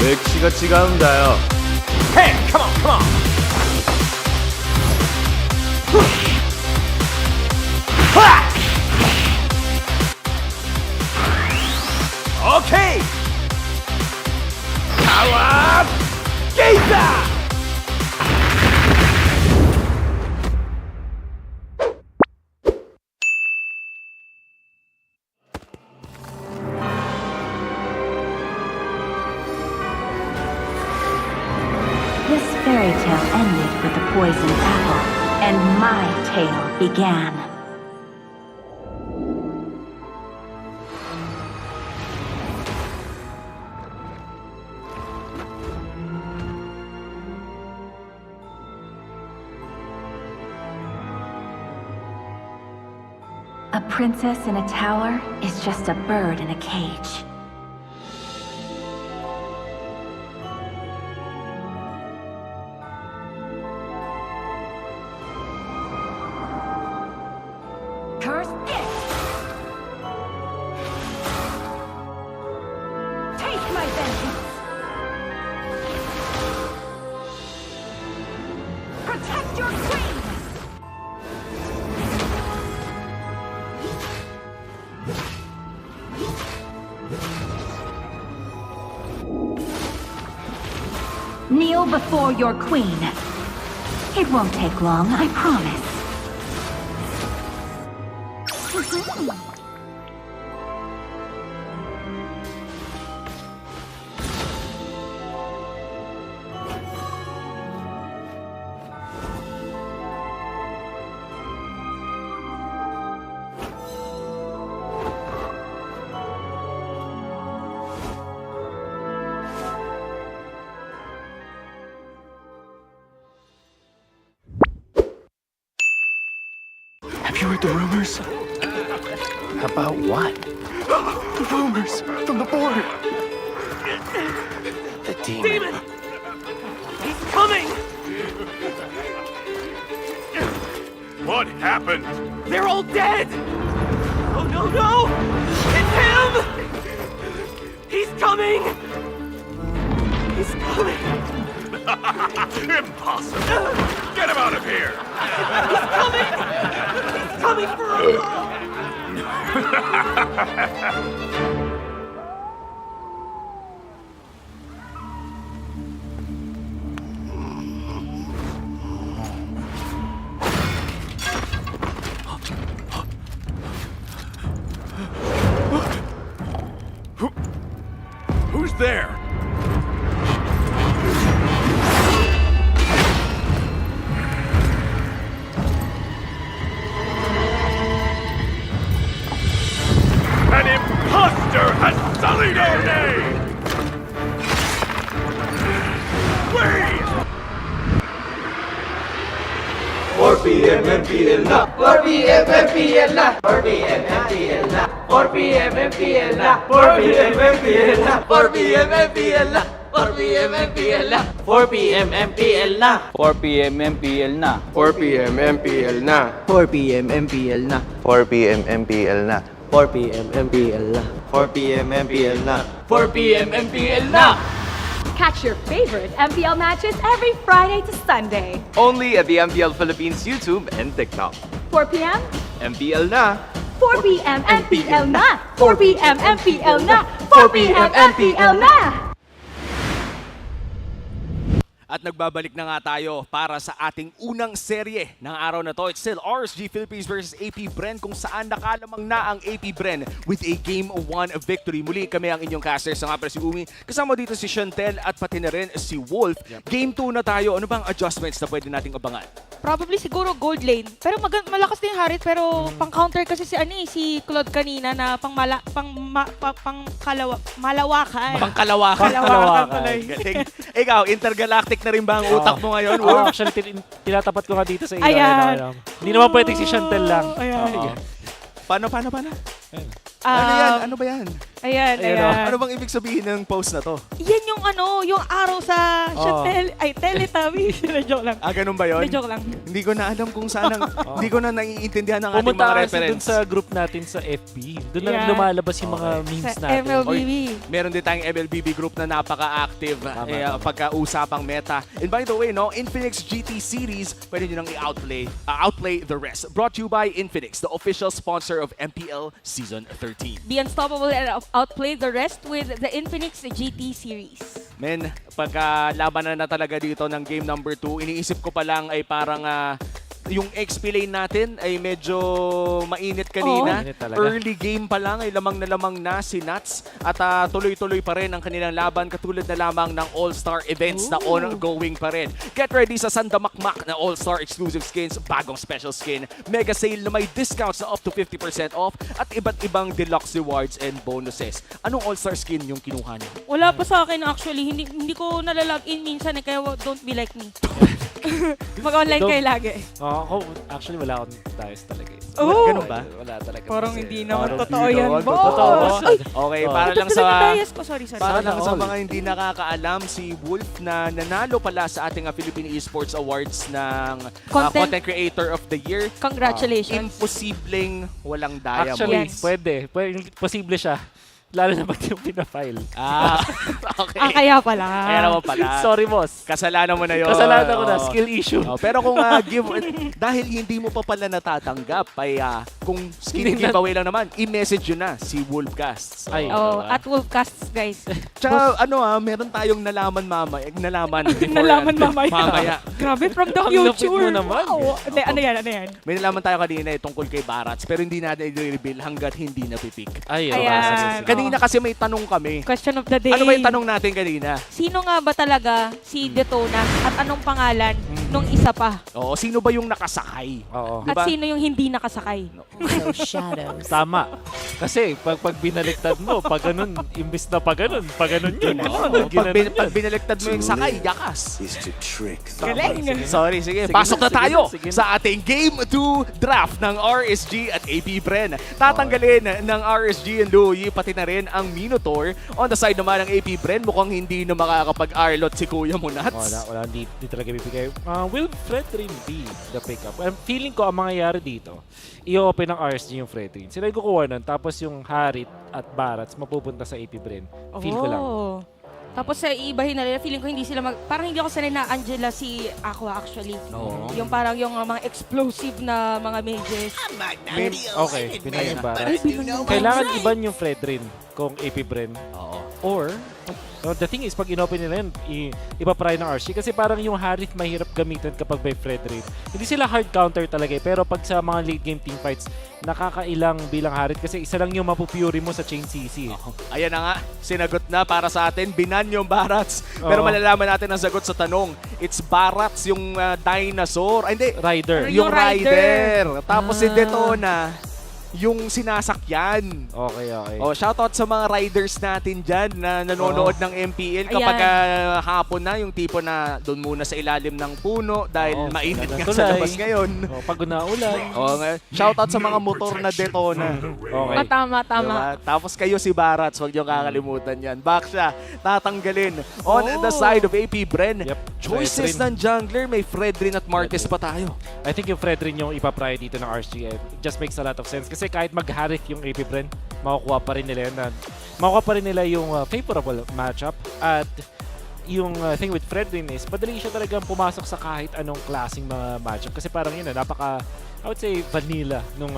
맥시가 지가운다요. Hey, come on, come on. Okay. Power Gaza. This fairy tale ended with the poisoned apple, and my tale began. A princess in a tower is just a bird in a cage. Cursed gift! Take my vengeance! Protect your queen! Kneel before your queen. It won't take long, I promise. Have you heard the rumors? About what? The rumors from the board. The demon. He's coming. What happened? They're all dead. Oh no, no! It's him! He's coming. He's coming. Impossible! Get him out of here! He's coming! He's coming for us! there. An imposter has sullied our name! Wait! 4 p.m. MPL na! 4 p.m. MPL na! 4 p.m. MPL na! 4 p.m. MPL na! 4 p.m. MPL na! 4 p.m. MPL na! 4 p.m. MPL na! 4 p.m. MPL na! 4 p.m. MPL na. 4 p.m. MPL na! 4 p.m. MPL na. 4 p.m. MPL na! 4 p.m. MPL na. 4 p.m. MPL na! 4 p.m. MPL na. Catch your favorite MPL matches every Friday to Sunday. Only at the MPL Philippines YouTube and TikTok. 4 p.m. MPL na! 4 p.m. MPL na! 4 p.m. MPL na! 4 p.m. MPL na! At nagbabalik na nga tayo para sa ating unang serye ng araw na to. It's still RSG Philippines versus AP Bren, kung saan nakalamang na ang AP Bren with a Game 1 victory. Muli kami ang inyong casters. Nga pala si Umi. Kasama dito si Chantel at pati na rin si Wolf. Game 2 na tayo. Ano bang adjustments na pwede nating abangan? Probably siguro gold lane. Pero malakas din Harit, pero pang-counter kasi si Claude kanina na malawakan. Pangkalawakan. Galing. Ikaw, intergalactic na rin ba ang utak mo ngayon? Actually, tinatapat ko nga dito sa Ayan. ilalim. Hindi naman pwedeng si Chantel lang. Ayan. Paano? Ano ba yan? Ayan. Ano bang ibig sabihin ng post na to? Yan yung araw sa Chantel. Ay, Teletubbies. Joke lang. Ganun ba yun? Joke lang. Hindi ko na alam kung saan hindi ko na naiintindihan ng ating Pumunta mga kasi reference. dun sa group natin sa FB. Doon na lumalabas yung mga memes Sa natin. MLBB. Meron din tayong MLBB group na napaka-active pagka-usapang meta. And by the way, Infinix GT Series, pwede nyo nang outplay the rest. Brought to you by Infinix, the official sponsor of MPL Season 13. Be unstoppable and outplay the rest with the Infinix GT Series. Men, pagka-labanan na talaga dito ng game number 2, iniisip ko pa lang ay parang yung XP lane natin ay medyo mainit kanina. Early game pa lang ay lamang na si Nats at tuloy-tuloy pa rin ang kanilang laban katulad na lamang ng All-Star events na ongoing pa rin. Get ready sa Sandamakmak na All-Star exclusive skins, bagong special skin, mega sale na may discounts na up to 50% off at iba't ibang deluxe rewards and bonuses. Anong All-Star skin yung kinuha niyo? Wala pa sa akin actually. Hindi ko nalalagin minsan kaya don't be like me. Mag-online kayo lagi. Ako, actually, wala akong bias talaga. Ganun ba? Wala talaga. Parang hindi naman totoo yan, boss. Okay, para lang sa Sorry. mga hindi nakakaalam, si Wolf na nanalo pala sa ating Philippine Esports Awards ng Content Creator of the Year. Congratulations. Imposibleng walang daya. Actually, pwede. Posible siya. Lalo na pag yung pinafile. Okay. Kaya pala. Kaya naman pala. Sorry, boss. Kasalanan mo na yun. Kasalanan ko na. Skill issue. Pero kung dahil hindi mo pa pala natatanggap, ay kung skill giveaway lang naman, i-message yun na si Wolfcasts. At Wolfcasts, guys. Tsaka meron tayong nalaman mamaya. Grabe, from the future. Wow. Ano yan? May nalaman tayo kanina tungkol kay Barats, pero hindi natin i-reveal hanggat hindi napipick. Kanina kasi may tanong kami. Question of the day. Ano ba yung tanong natin kanina? Sino nga ba talaga si Detona at anong pangalan nung isa pa? Oo, sino ba yung nakasakay? Oo. At sino yung hindi nakasakay? Tama. Kasi pag binaliktad mo, pag ganun, imbis na pag ganun yun. Pag binaliktad mo yung sakay, yakas. Galing. Sorry, sige. Pasok na tayo sa ating Game 2 draft ng RSG at AP Bren. Tatanggalin ng RSG and Louie, pati na rin ang Minotaur. On the side naman ng AP Bren, mukhang hindi na makakapag-arlot si Kuya mo, Nats. Wala, hindi talaga bibigay. Will Fredrin be the pickup? Feeling ko ang mangyayari dito, i-open ng RSG yung Fredrin. Sila yung kukuha nun, tapos yung Harit at Barats mapupunta sa AP Bren. Feel ko lang. Tapos sa ibahin na rin, feeling ko hindi sila parang hindi ako sanay na Angela si Aqua actually. Yung parang yung mga explosive na mga mages. Okay, pinay yung Barats. Kailangan iban yung Fredrin kung AP Bren. Or, the thing is, pag inopen nila yun, ipapry ng RC. Kasi parang yung Harith mahirap gamitin kapag by Fred Raid. Hindi sila hard counter talaga eh. Pero pag sa mga late game team fights, nakakailang bilang Harith kasi isa lang yung mapupuri mo sa chain CC. Ayan na nga, sinagot na para sa atin. Binan yung Barats. Pero malalaman natin ang sagot sa tanong. It's Barats yung dinosaur. Ay, hindi. Rider. Yung Rider. Tapos si Detona, yung sinasakyan. Okay. Shoutout sa mga riders natin dyan na nanonood ng MPL kapag hapon na, yung tipo na doon muna sa ilalim ng puno dahil mainit nga sa labas ngayon. Pag unaulan. Shoutout sa mga motor na Detona. Okay. Tama. Diba? Tapos kayo si Barats, huwag niyo kakalimutan yan. Back siya, tatanggalin. On the side of AP Bren, choices ng jungler, may Fredrin at Marquez pa tayo. I think yung Fredrin yung ipapry dito ng RC. It just makes a lot of sense. Kasi kahit mag-Harith yung AP Bren, makukuha pa rin nila yan. Makukuha pa rin nila yung favorable matchup. At yung thing with Fredrin is, madali siya talagang pumasok sa kahit anong klaseng mga matchup. Kasi parang yun, napaka, I would say, vanilla nung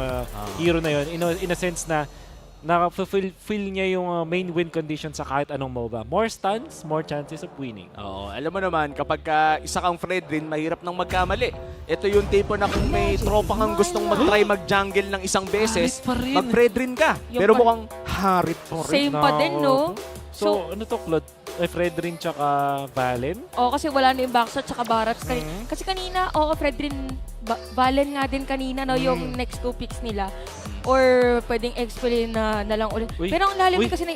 hero na yun. In a sense na na-fulfill niya yung main win condition sa kahit anong MOBA. More stuns, more chances of winning. Oo, alam mo naman, kapag isa kang Fredrin, mahirap nang magkamali. Ito yung tipo na kung may tropa kang gustong mag-try mag-jungle ng isang beses, mag-Fredrin ka. Pero mukhang Harith pa rin. Same pa din, no? So, ano to, Claude? Fredrin tsaka Valen? Oo, kasi wala na yung backshot tsaka Barats. Kasi kanina, Fredrin, Valen nga din kanina, no, yung next 2 picks nila. Or pwedeng explain na lang ulit. Pero ang lalim kasi na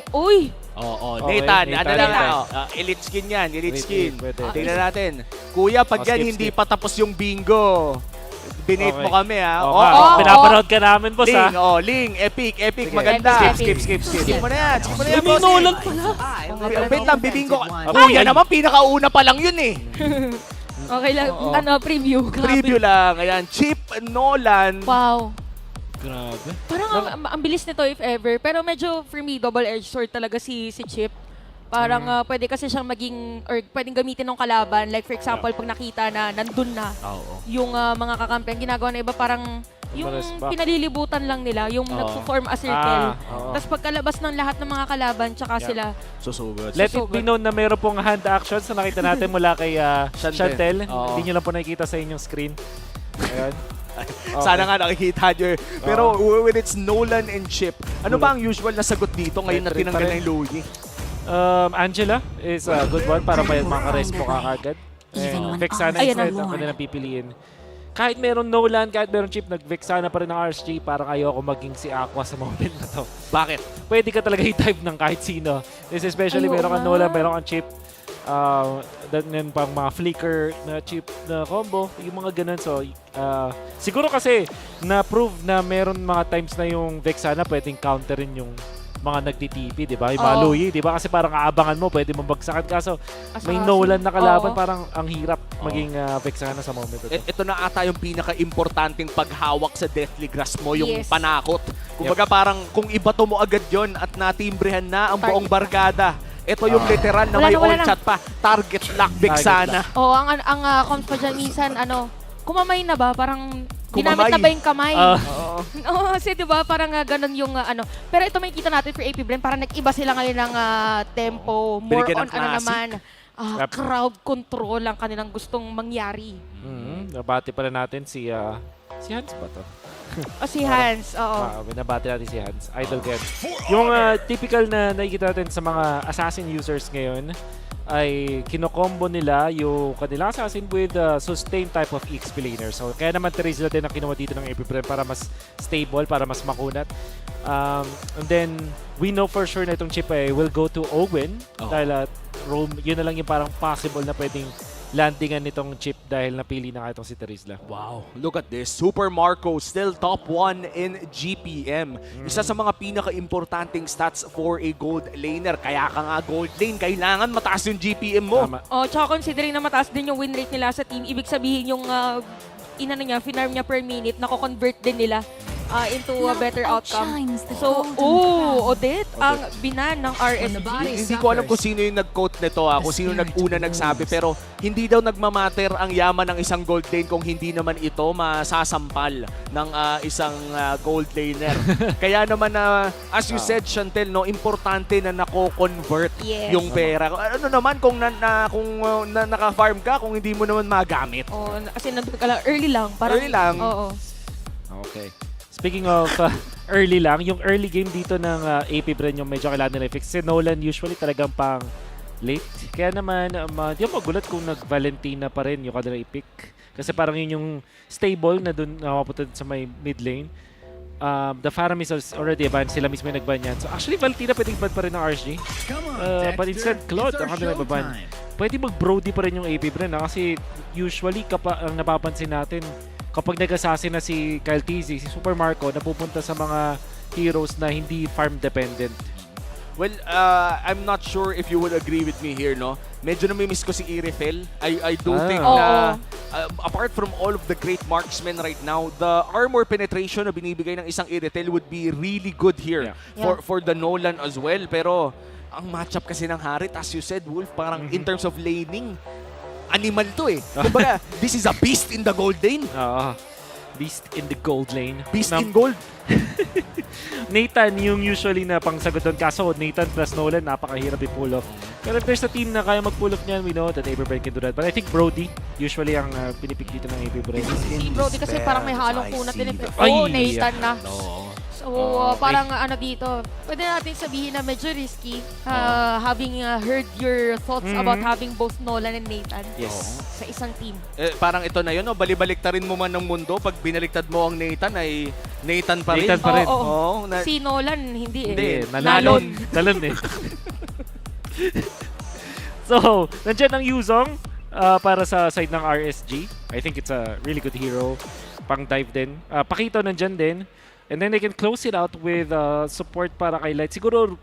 Nathan, ano lang elite skin yan, elite skin. Tingnan natin. Kuya, pag yan hindi pa tapos yung bingo, binate mo kami ha. Pinapanood ka namin, boss ha. Ling, epic, maganda. Skip mo na yan, boss. Nolan pala. Wait lang, bibingo ka. Kuya naman, pinakauna pa lang yun eh. Okay lang, preview. Preview lang, ayan. Chip Nolan. Wow. Grabe. Parang ang bilis nito if ever. Pero medyo for me, double-edged sword talaga si Chip. Parang pwede kasi siyang maging, or pwedeng gamitin ng kalaban. Like for example, pag nakita na nandun na yung mga kakampi, ang ginagawa na iba parang yung pinalilibutan lang nila, yung nag-form a circle. Tapos pagkalabas ng lahat ng mga kalaban, tsaka sila susugod. Let it be known na meron pong hand actions na nakita natin mula kay Chantel. Hindi nyo lang po nakikita sa inyong screen. Ayan. Sana nga nakikita nyo. Pero when it's Nolan and Chip, ano ba ang usual na sagot dito ngayon na tinanggal na yung Louie? Angela is a good one para maka-respo ka kagad. Vexana instead ang kanilang pipiliin. Kahit meron Nolan, kahit meron Chip, nag-Vexana pa rin ng RSG. Parang ayoko maging si Aqua sa moment na to. Bakit? Pwede ka talaga i-type ng kahit sino. Especially meron kang Nolan, meron kang Chip. Then pang mga flicker na chip na combo, yung mga ganun. So, siguro kasi na-prove na meron mga times na yung Vexana pwedeng counterin yung mga nagtitipi, di ba? Yung mga Louie, di ba? Kasi parang aabangan mo, pwede mabagsakan ka. So, may Nolan na kalaban, parang ang hirap maging Vexana sa moment. Ito na ata yung pinaka-importanting paghawak sa Deathly Grasp mo, yung panakot. Kumbaga parang kung ibato mo agad yon at natimbrehan na ang buong barkada, ito yung literal na may all-chat pa. Target lock Vexana. Ang comms pa dyan minsan, kumamay na ba? Parang ginamit na ba yung kamay? Kasi diba parang ganun yung Pero ito may kita natin for AP Bren, parang nag-iba sila ngayon ng tempo. More on crowd control ang kanilang gustong mangyari. Nabati pala natin si Hans ba to? Si Hans, Binabati natin si Hans. Idol Ken. Yung typical na nakikita natin sa mga assassin users ngayon ay kinokombo nila yung kanilang assassin with sustained type of XP laner. So kaya naman Teresa din ang kinuha dito ng AP Bren para mas stable, para mas makunat. And then we know for sure na itong chip will go to Owen dahil yun na lang yung parang possible na pwedeng landingan nitong chip dahil napili na nga itong si Terizla. Wow, look at this. Super Marco still top 1 in GPM. Isa sa mga pinaka-importanting stats for a gold laner. Kaya ka nga gold lane, kailangan mataas yung GPM mo. Tsaka considering na mataas din yung win rate nila sa team, ibig sabihin yung finarm niya per minute, nako-convert din nila into a better outcome. So, Odette ang binan ng RSG. Hindi ko alam kung sino yung nag-quote nito, kung sino nag-una nagsabi, pero hindi daw nagmamatter ang yaman ng isang gold lane kung hindi naman ito masasampal ng isang gold laner. Kaya naman, as you said, Chantel, no, importante na nako-convert yung pera. Ano naman kung naka-farm ka, kung hindi mo naman magamit. Kasi nandun ka lang, early lang. Early lang. Oo. Okay. Speaking of early lang, yung early game dito ng AP Bren yung medyo kailangan nila i-fix. Si Nolan usually talagang pang late. Kaya naman, di ako magulat kung nag-Valentina pa rin yung kanila i-pick. Kasi parang yun yung stable na dun nakapunta sa may mid lane. The Pharom is already a ban. Sila mismo yung nag-ban yan. So actually, Valentina pwedeng ban pa rin ng RSG. But instead, Claude ang kanila ibaban. Pwede mag-Brody pa rin yung AP Bren. Kasi usually, ang napapansin natin, kapag nag-assassin na si Kyle TZ, si Super Marco, napupunta sa mga heroes na hindi farm-dependent. Well, I'm not sure if you would agree with me here, no? Medyo namimiss ko si Irifel. I do think na, apart from all of the great marksmen right now, the armor penetration na binibigay ng isang Irifel would be really good here for the Nolan as well. Pero, ang matchup kasi ng Harit, as you said, Wolf, parang in terms of laning, animal to eh. Kumbaga, this is a beast in the gold lane. Beast in the gold lane. Beast in gold. Nathan yung usually na pangsagot doon. Kaso Nathan plus Nolan, napakahirap i-pull off. Pero if there's a team na kaya mag-pull off niyan, we know that AP Bren can do that. But I think Brody, usually ang pinipig dito ng AP Bren. Si Brody kasi parang may halong kunat din. Nathan na. So, parang ano dito, pwede natin sabihin na medyo risky having heard your thoughts about having both Nolan and Nathan sa isang team. Parang ito na yun, balibaliktarin mo man ng mundo. Pag binaliktad mo ang Nathan, ay Nathan pa rin. Nathan pa rin. Si Nolan, hindi eh. Hindi, nalon. Nalon eh. So, nandiyan ang Yuzong para sa side ng RSG. I think it's a really good hero. Pang dive din. Pakito nandiyan din. And then they can close it out with support para kay Light. Siguro,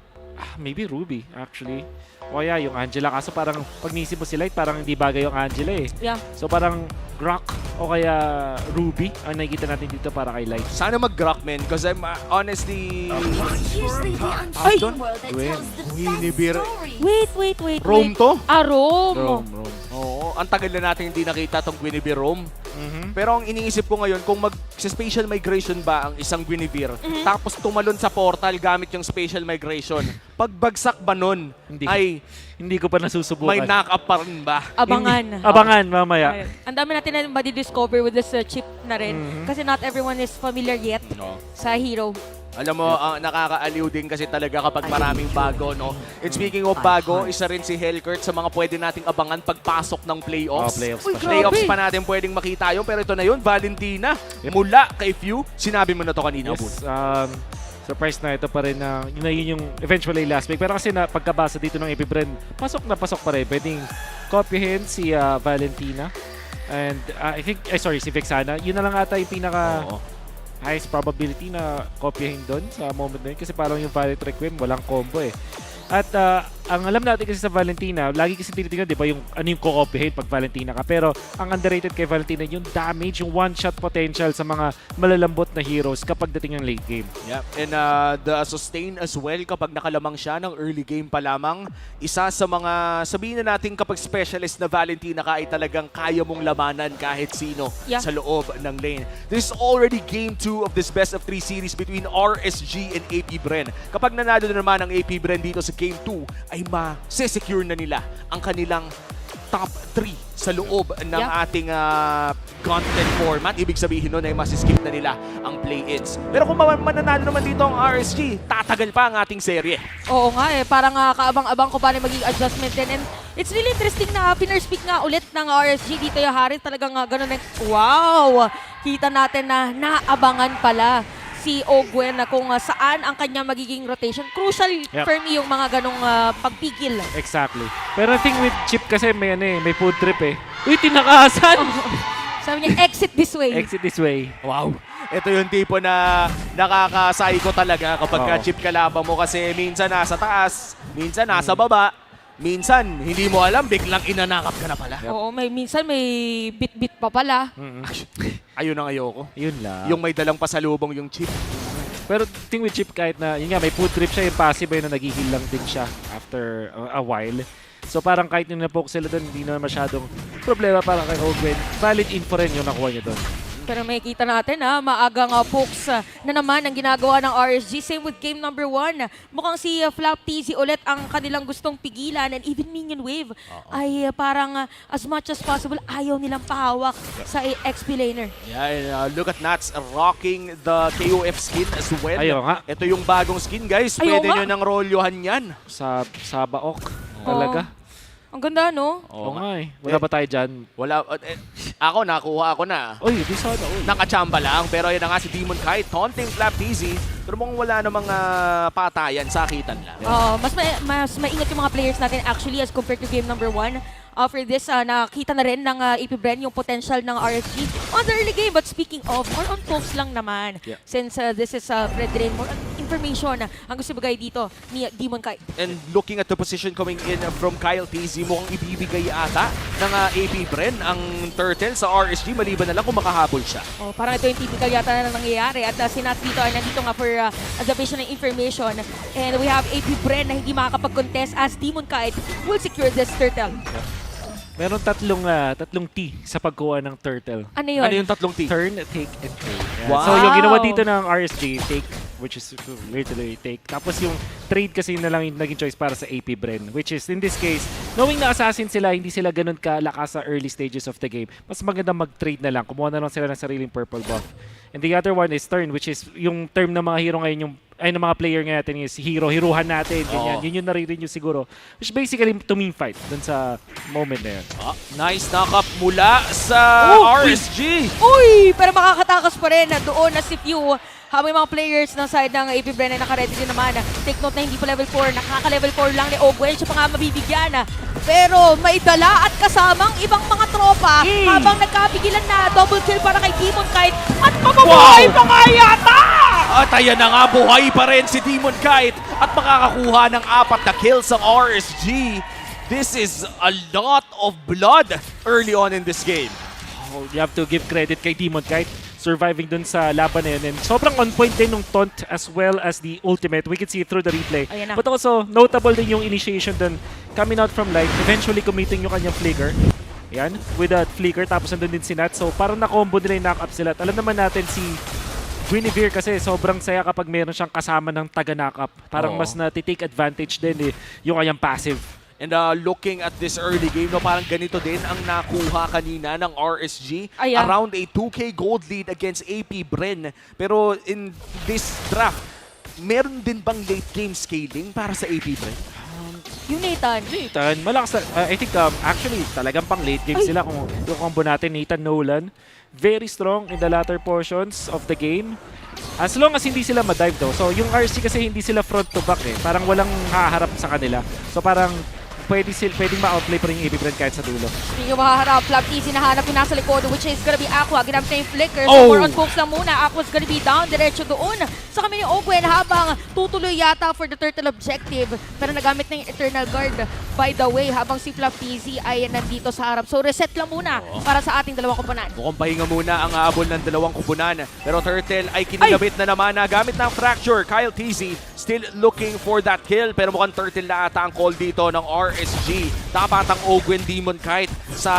maybe Ruby, actually. O kaya yung Angela. Kaso parang pag nisip mo si Light, parang hindi bagay yung Angela eh. Yeah. So parang Grok o kaya Ruby ang nakikita natin dito para kay Light. Sana mag-Grok, man. Because I'm honestly... Ay! Guinevere. Wait. Rome to? Rome. Oo. Ang tagal na natin hindi nakita tong Guinevere Rome. Pero ang iniisip ko ngayon, kung sa spatial migration ba ang isang Guinevere, tapos tumalon sa portal gamit yung spatial migration, pagbagsak ba nun, hindi ko pa nasusubukan. May knock-up pa rin ba? Abangan mamaya. Ang dami natin na madi-discover with this chip na rin. Kasi not everyone is familiar yet sa hero. Alam mo, nakakaaliw din kasi talaga kapag maraming bago, no? And speaking of bago, isa rin si Hellcurt sa mga pwede nating abangan pagpasok ng playoffs. Playoffs pa natin pwedeng makita yun. Pero ito na yun, Valentina, mula kay Few. Sinabi mo na to kanina, yes, surprise na ito pa rin na yun yung eventually last week. Pero kasi na pagkabasa dito ng AP Bren, pasok pa rin. Pwedeng kopyahin si Valentina. And I think, si Vexana. Yun na lang ata yung pinaka... highest probability na kopyahin doon sa moment na yun kasi parang yung Violet Requiem walang combo eh. At ang alam natin kasi sa Valentina, lagi kasi tinitingnan, di ba, yung ano yung kokopyahin pag Valentina ka. Pero ang underrated kay Valentina, yung damage, yung one-shot potential sa mga malalambot na heroes kapag dating ng late game. Yep. And the sustain as well kapag nakalamang siya ng early game pa lamang. Isa sa mga, sabihin na natin kapag specialist na Valentina ka ay talagang kaya mong lamanan kahit sino sa loob ng lane. This is already game 2 of this best of 3 series between RSG and AP Bren. Kapag nanalo na naman ang AP Bren dito sa game 2, ay ma-secure na nila ang kanilang top 3 sa loob ng ating content format. Ibig sabihin nun ay masiskip na nila ang play-ins. Pero kung mananalo naman dito ang RSG, tatagal pa ang ating serye. Oo nga eh, parang kaabang-abang ko paano maging adjustment din. And it's really interesting na pinner-speak nga ulit ng RSG dito yung Harit. Talagang ganun wow! Kita natin na naabangan pala si Ogwen na kung saan ang kanya magiging rotation. Crucial for me yung mga ganong pagpigil. Exactly. Pero I think with Chip kasi may food trip eh. Uy, tinakasan! Sabi niya, exit this way. Exit this way. Wow. Ito yung tipo na nakakasay ko talaga kapag Chip kalaban mo kasi minsan nasa taas, minsan nasa baba. minsan, hindi mo alam, biglang inanakap ka na pala. Oo, minsan may bit-bit pa pala. Ayun ang ayoko. Yun lang. Yung may dalang pasalubong yung chip. Pero thing with Chip, kahit na, yun nga, may food trip siya, yung passive ay na nagihil lang din siya after a while. So parang kahit yung napoke sila doon, hindi na masyadong problema para kay Ogwen. Valid info rin yung nakuha niya doon. Pero makikita natin maagang pokes na naman ang ginagawa ng RSG. Same with game number 1. Mukhang si Flap TZ ulit ang kanilang gustong pigilan, and even Minion Wave ay parang as much as possible ayaw nilang pahawak sa XP laner. Yeah, and, look at Nats rocking the KOF skin as well. Ayaw nga. Ito yung bagong skin, guys. Pwede nyo nang rolyohan yan. Sa baok talaga. Ang ganda, no? Oo nga eh. Wala ba tayo dyan? Wala. Ako, nakuha ako na. Oy, di sana. Nakachamba lang. Pero yun na nga si Demon Kite. Taunting Flap TZ. Pero mukhang wala namang patayan. Sakitan lang. Mas maingat yung mga players natin actually as compared to game number 1. For this, nakita na rin ng AP Bren yung potential ng RSG on the early game. But speaking of, more on pokes lang naman. Yeah. Since this is Fred rin, more on information ang gusto bagay dito ni Demon Kite. And looking at the position coming in from Kyle TZ, mukhang ibibigay ata ng AP Bren ang turtle sa RSG maliban na lang kung makahabol siya. Oh, parang ito yung typical yata na nangyayari. At si Nat dito ay nandito nga for the vision ng information. And we have AP Bren na hindi makakapag-contest as Demon Kite will secure this turtle. Yeah. Meron tatlong T sa pagkuha ng turtle. Ano yun? Ano yung tatlong T? Turn, take, and trade. Yeah. Wow! So yung ginawa dito ng RSG, take, which is literally take. Tapos yung trade kasi na lang yung naging choice para sa AP Bren, which is in this case, knowing na assassin sila, hindi sila ganun kalakas sa early stages of the game. Mas maganda mag-trade na lang. Kumuha na lang sila ng sariling purple buff. And the other one is turn, which is yung term ng mga hero ngayon, ng mga player ngayon natin is hiruhan natin, ganyan. Yun yung naririn nyo siguro. Which basically to mean fight dun sa moment na yun. Nice knock-up mula sa RSG. Uy! Pero makakatakas pa rin doon na si Pew. Habang yung mga players ng side ng AP Bren ay naka-ready din naman. Take note na hindi pa level 4. Nakaka-level 4 lang ni Ogwen. Siya pa nga mabibigyan. Pero may dala at kasamang ibang mga tropa habang nagkapigilan na double kill para kay Demon Kite. At mabubuhay pa nga yata! At ayan na nga, buhay pa rin si Demon Kite at makakakuha ng 4 na kills ang RSG. This is a lot of blood early on in this game. You have to give credit kay Demon Kite surviving dun sa laban na yun. And sobrang on point din ng taunt as well as the ultimate. We can see it through the replay. But also, notable din yung initiation dun coming out from light, eventually committing yung kanyang flicker. Yan, with that flicker. Tapos nandun din si Nat. So parang na-combo nila yung knock-up sila. At alam naman natin si Guinevere kasi sobrang saya kapag meron siyang kasama ng taga-knock-up. Parang mas na-take advantage din yung kanyang passive. And looking at this early game, parang ganito din ang nakuha kanina ng RSG. Around a 2K gold lead against AP Bren. Pero in this draft, meron din bang late game scaling para sa AP Bren? Yung Nathan. Malakas. I think actually talagang pang late game sila kung yung combo natin, Nathan Nolan. Very strong in the latter portions of the game. As long as hindi sila ma-dive though. So yung RSG kasi hindi sila front to back Parang walang haharap sa kanila. So parang pwedeng ma-outplay pa rin yung AP Bren kahit sa dulo. Speaking of mahaharap, Flap TZ nahanap yung nasa likod, which is gonna be Aqua. Ginamit na yung flicker. So more on focus lang muna. Aqua's gonna be down, diretso doon. Sa kami ni Ogwen habang tutuloy yata for the turtle objective. Pero nagamit na yung Eternal Guard. By the way, habang si Flap TZ ay nandito sa harap. So reset lang muna para sa ating dalawang kupunan. Mukhang pahinga muna ang aabol ng dalawang kupunan. Pero Turtle ay kinagabit na naman gamit ng Fracture. Kyle TZ still looking for that kill. Pero mukhang Turtle na ata ang call dito ng RSG. Dapat ang Ogwen Demon Kite sa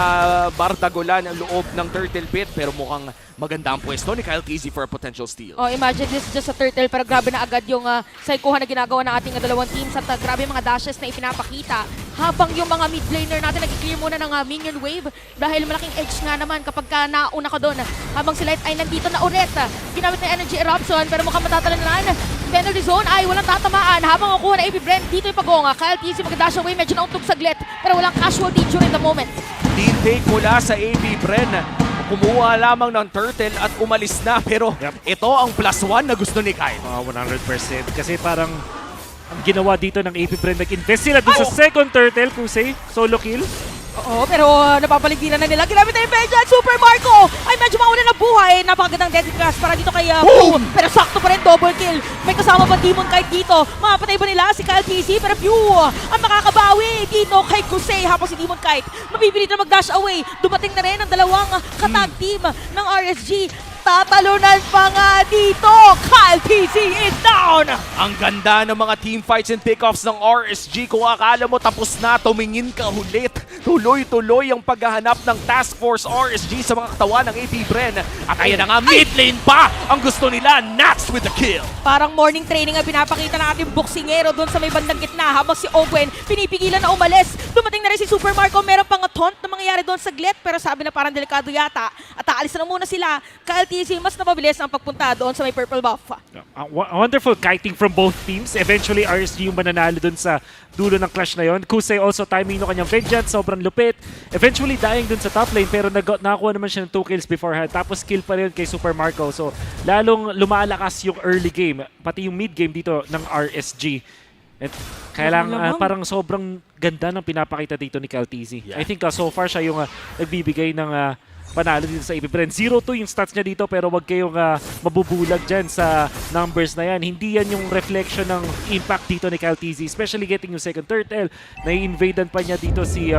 bardagulan ang loob ng Turtle Pit. Pero mukhang maganda ang pwesto ni Kyle TZ for a potential steal. Imagine this is just a turtle pero grabe na agad yung psychohan na ginagawa ng ating dalawang teams at grabe mga dashes na ipinapakita. Habang yung mga mid laner natin nag-clear muna ng minion wave dahil malaking edge nga naman kapag nauna ka doon. Habang si Light ay nandito na ulit. Ginamit na energy eruption pero mukhang matatalanan. Penalty zone ay walang tatamaan habang makuha na AP Bren. Dito yung pagonga. Kyle TZ mag-dash away. Medyo nauntog saglit pero walang casualty during the moment. Team take mula sa AP Bren. Kumuha lamang ng turtle at umalis na. Pero ito ang +1 na gusto ni Kyle. 100%. Kasi parang ang ginawa dito ng AP Bren, nag-invest sila dun sa second turtle, Kusei. Solo kill. Oo, pero napapaligiran na nila. Ginamit na yung Benja at Super Marco ay medyo mauna na buhay. Napakagandang deadly crash para dito kay Pew. Pero sakto pa rin, double kill. May kasama pa Demon Kite dito. Mapatay ba nila si Kyle TC? Pero Pew ang makakabawi dito kay Kusei. Habang si Demon Kite mapipilit na mag-dash away. Dumating na rin ang dalawang katag team ng RSG. Tatalunan pa nga dito. Kyle TC is down. Ang ganda ng mga team fights and takeoffs ng RSG. Kung akala mo tapos na, tumingin ka ulit. Tuloy-tuloy ang paghahanap ng Task Force RSG sa mga katawan ng AP Bren. At ayan na nga, mid lane pa ang gusto nila. Nats with the kill. Parang morning training ang pinapakita ng ating boksingero doon sa may bandang gitna. Habang si Owen pinipigilan na umalis. Dumating na rin si Super Marco. Meron pang taunt na mangyayari doon sa Glet. Pero sabi na parang delikado yata. At aalis na muna sila. Kyle TC mas napabilis ang pagpunta doon sa may purple buff. Wonderful kiting from both teams. Eventually, RSG yung mananalo dun sa dulo ng clash na yon. Kusei also timing no kanyang vengeance. Sobrang lupit. Eventually, dying dun sa top lane. Pero nakakuha naman siya ng 2 kills beforehand. Tapos kill pa rin kay Super Marco. So, lalong lumalakas yung early game. Pati yung mid game dito ng RSG. At kailangan parang sobrang ganda ng pinapakita dito ni KLTZ. I think so far siya yung nagbibigay ng panalo dito sa AP Bren. 0-2 yung stats niya dito pero wag kayong mabubulag dyan sa numbers na yan. Hindi yan yung reflection ng impact dito ni KLTZ. Especially getting yung second turtle. Nai-invadean pa niya dito si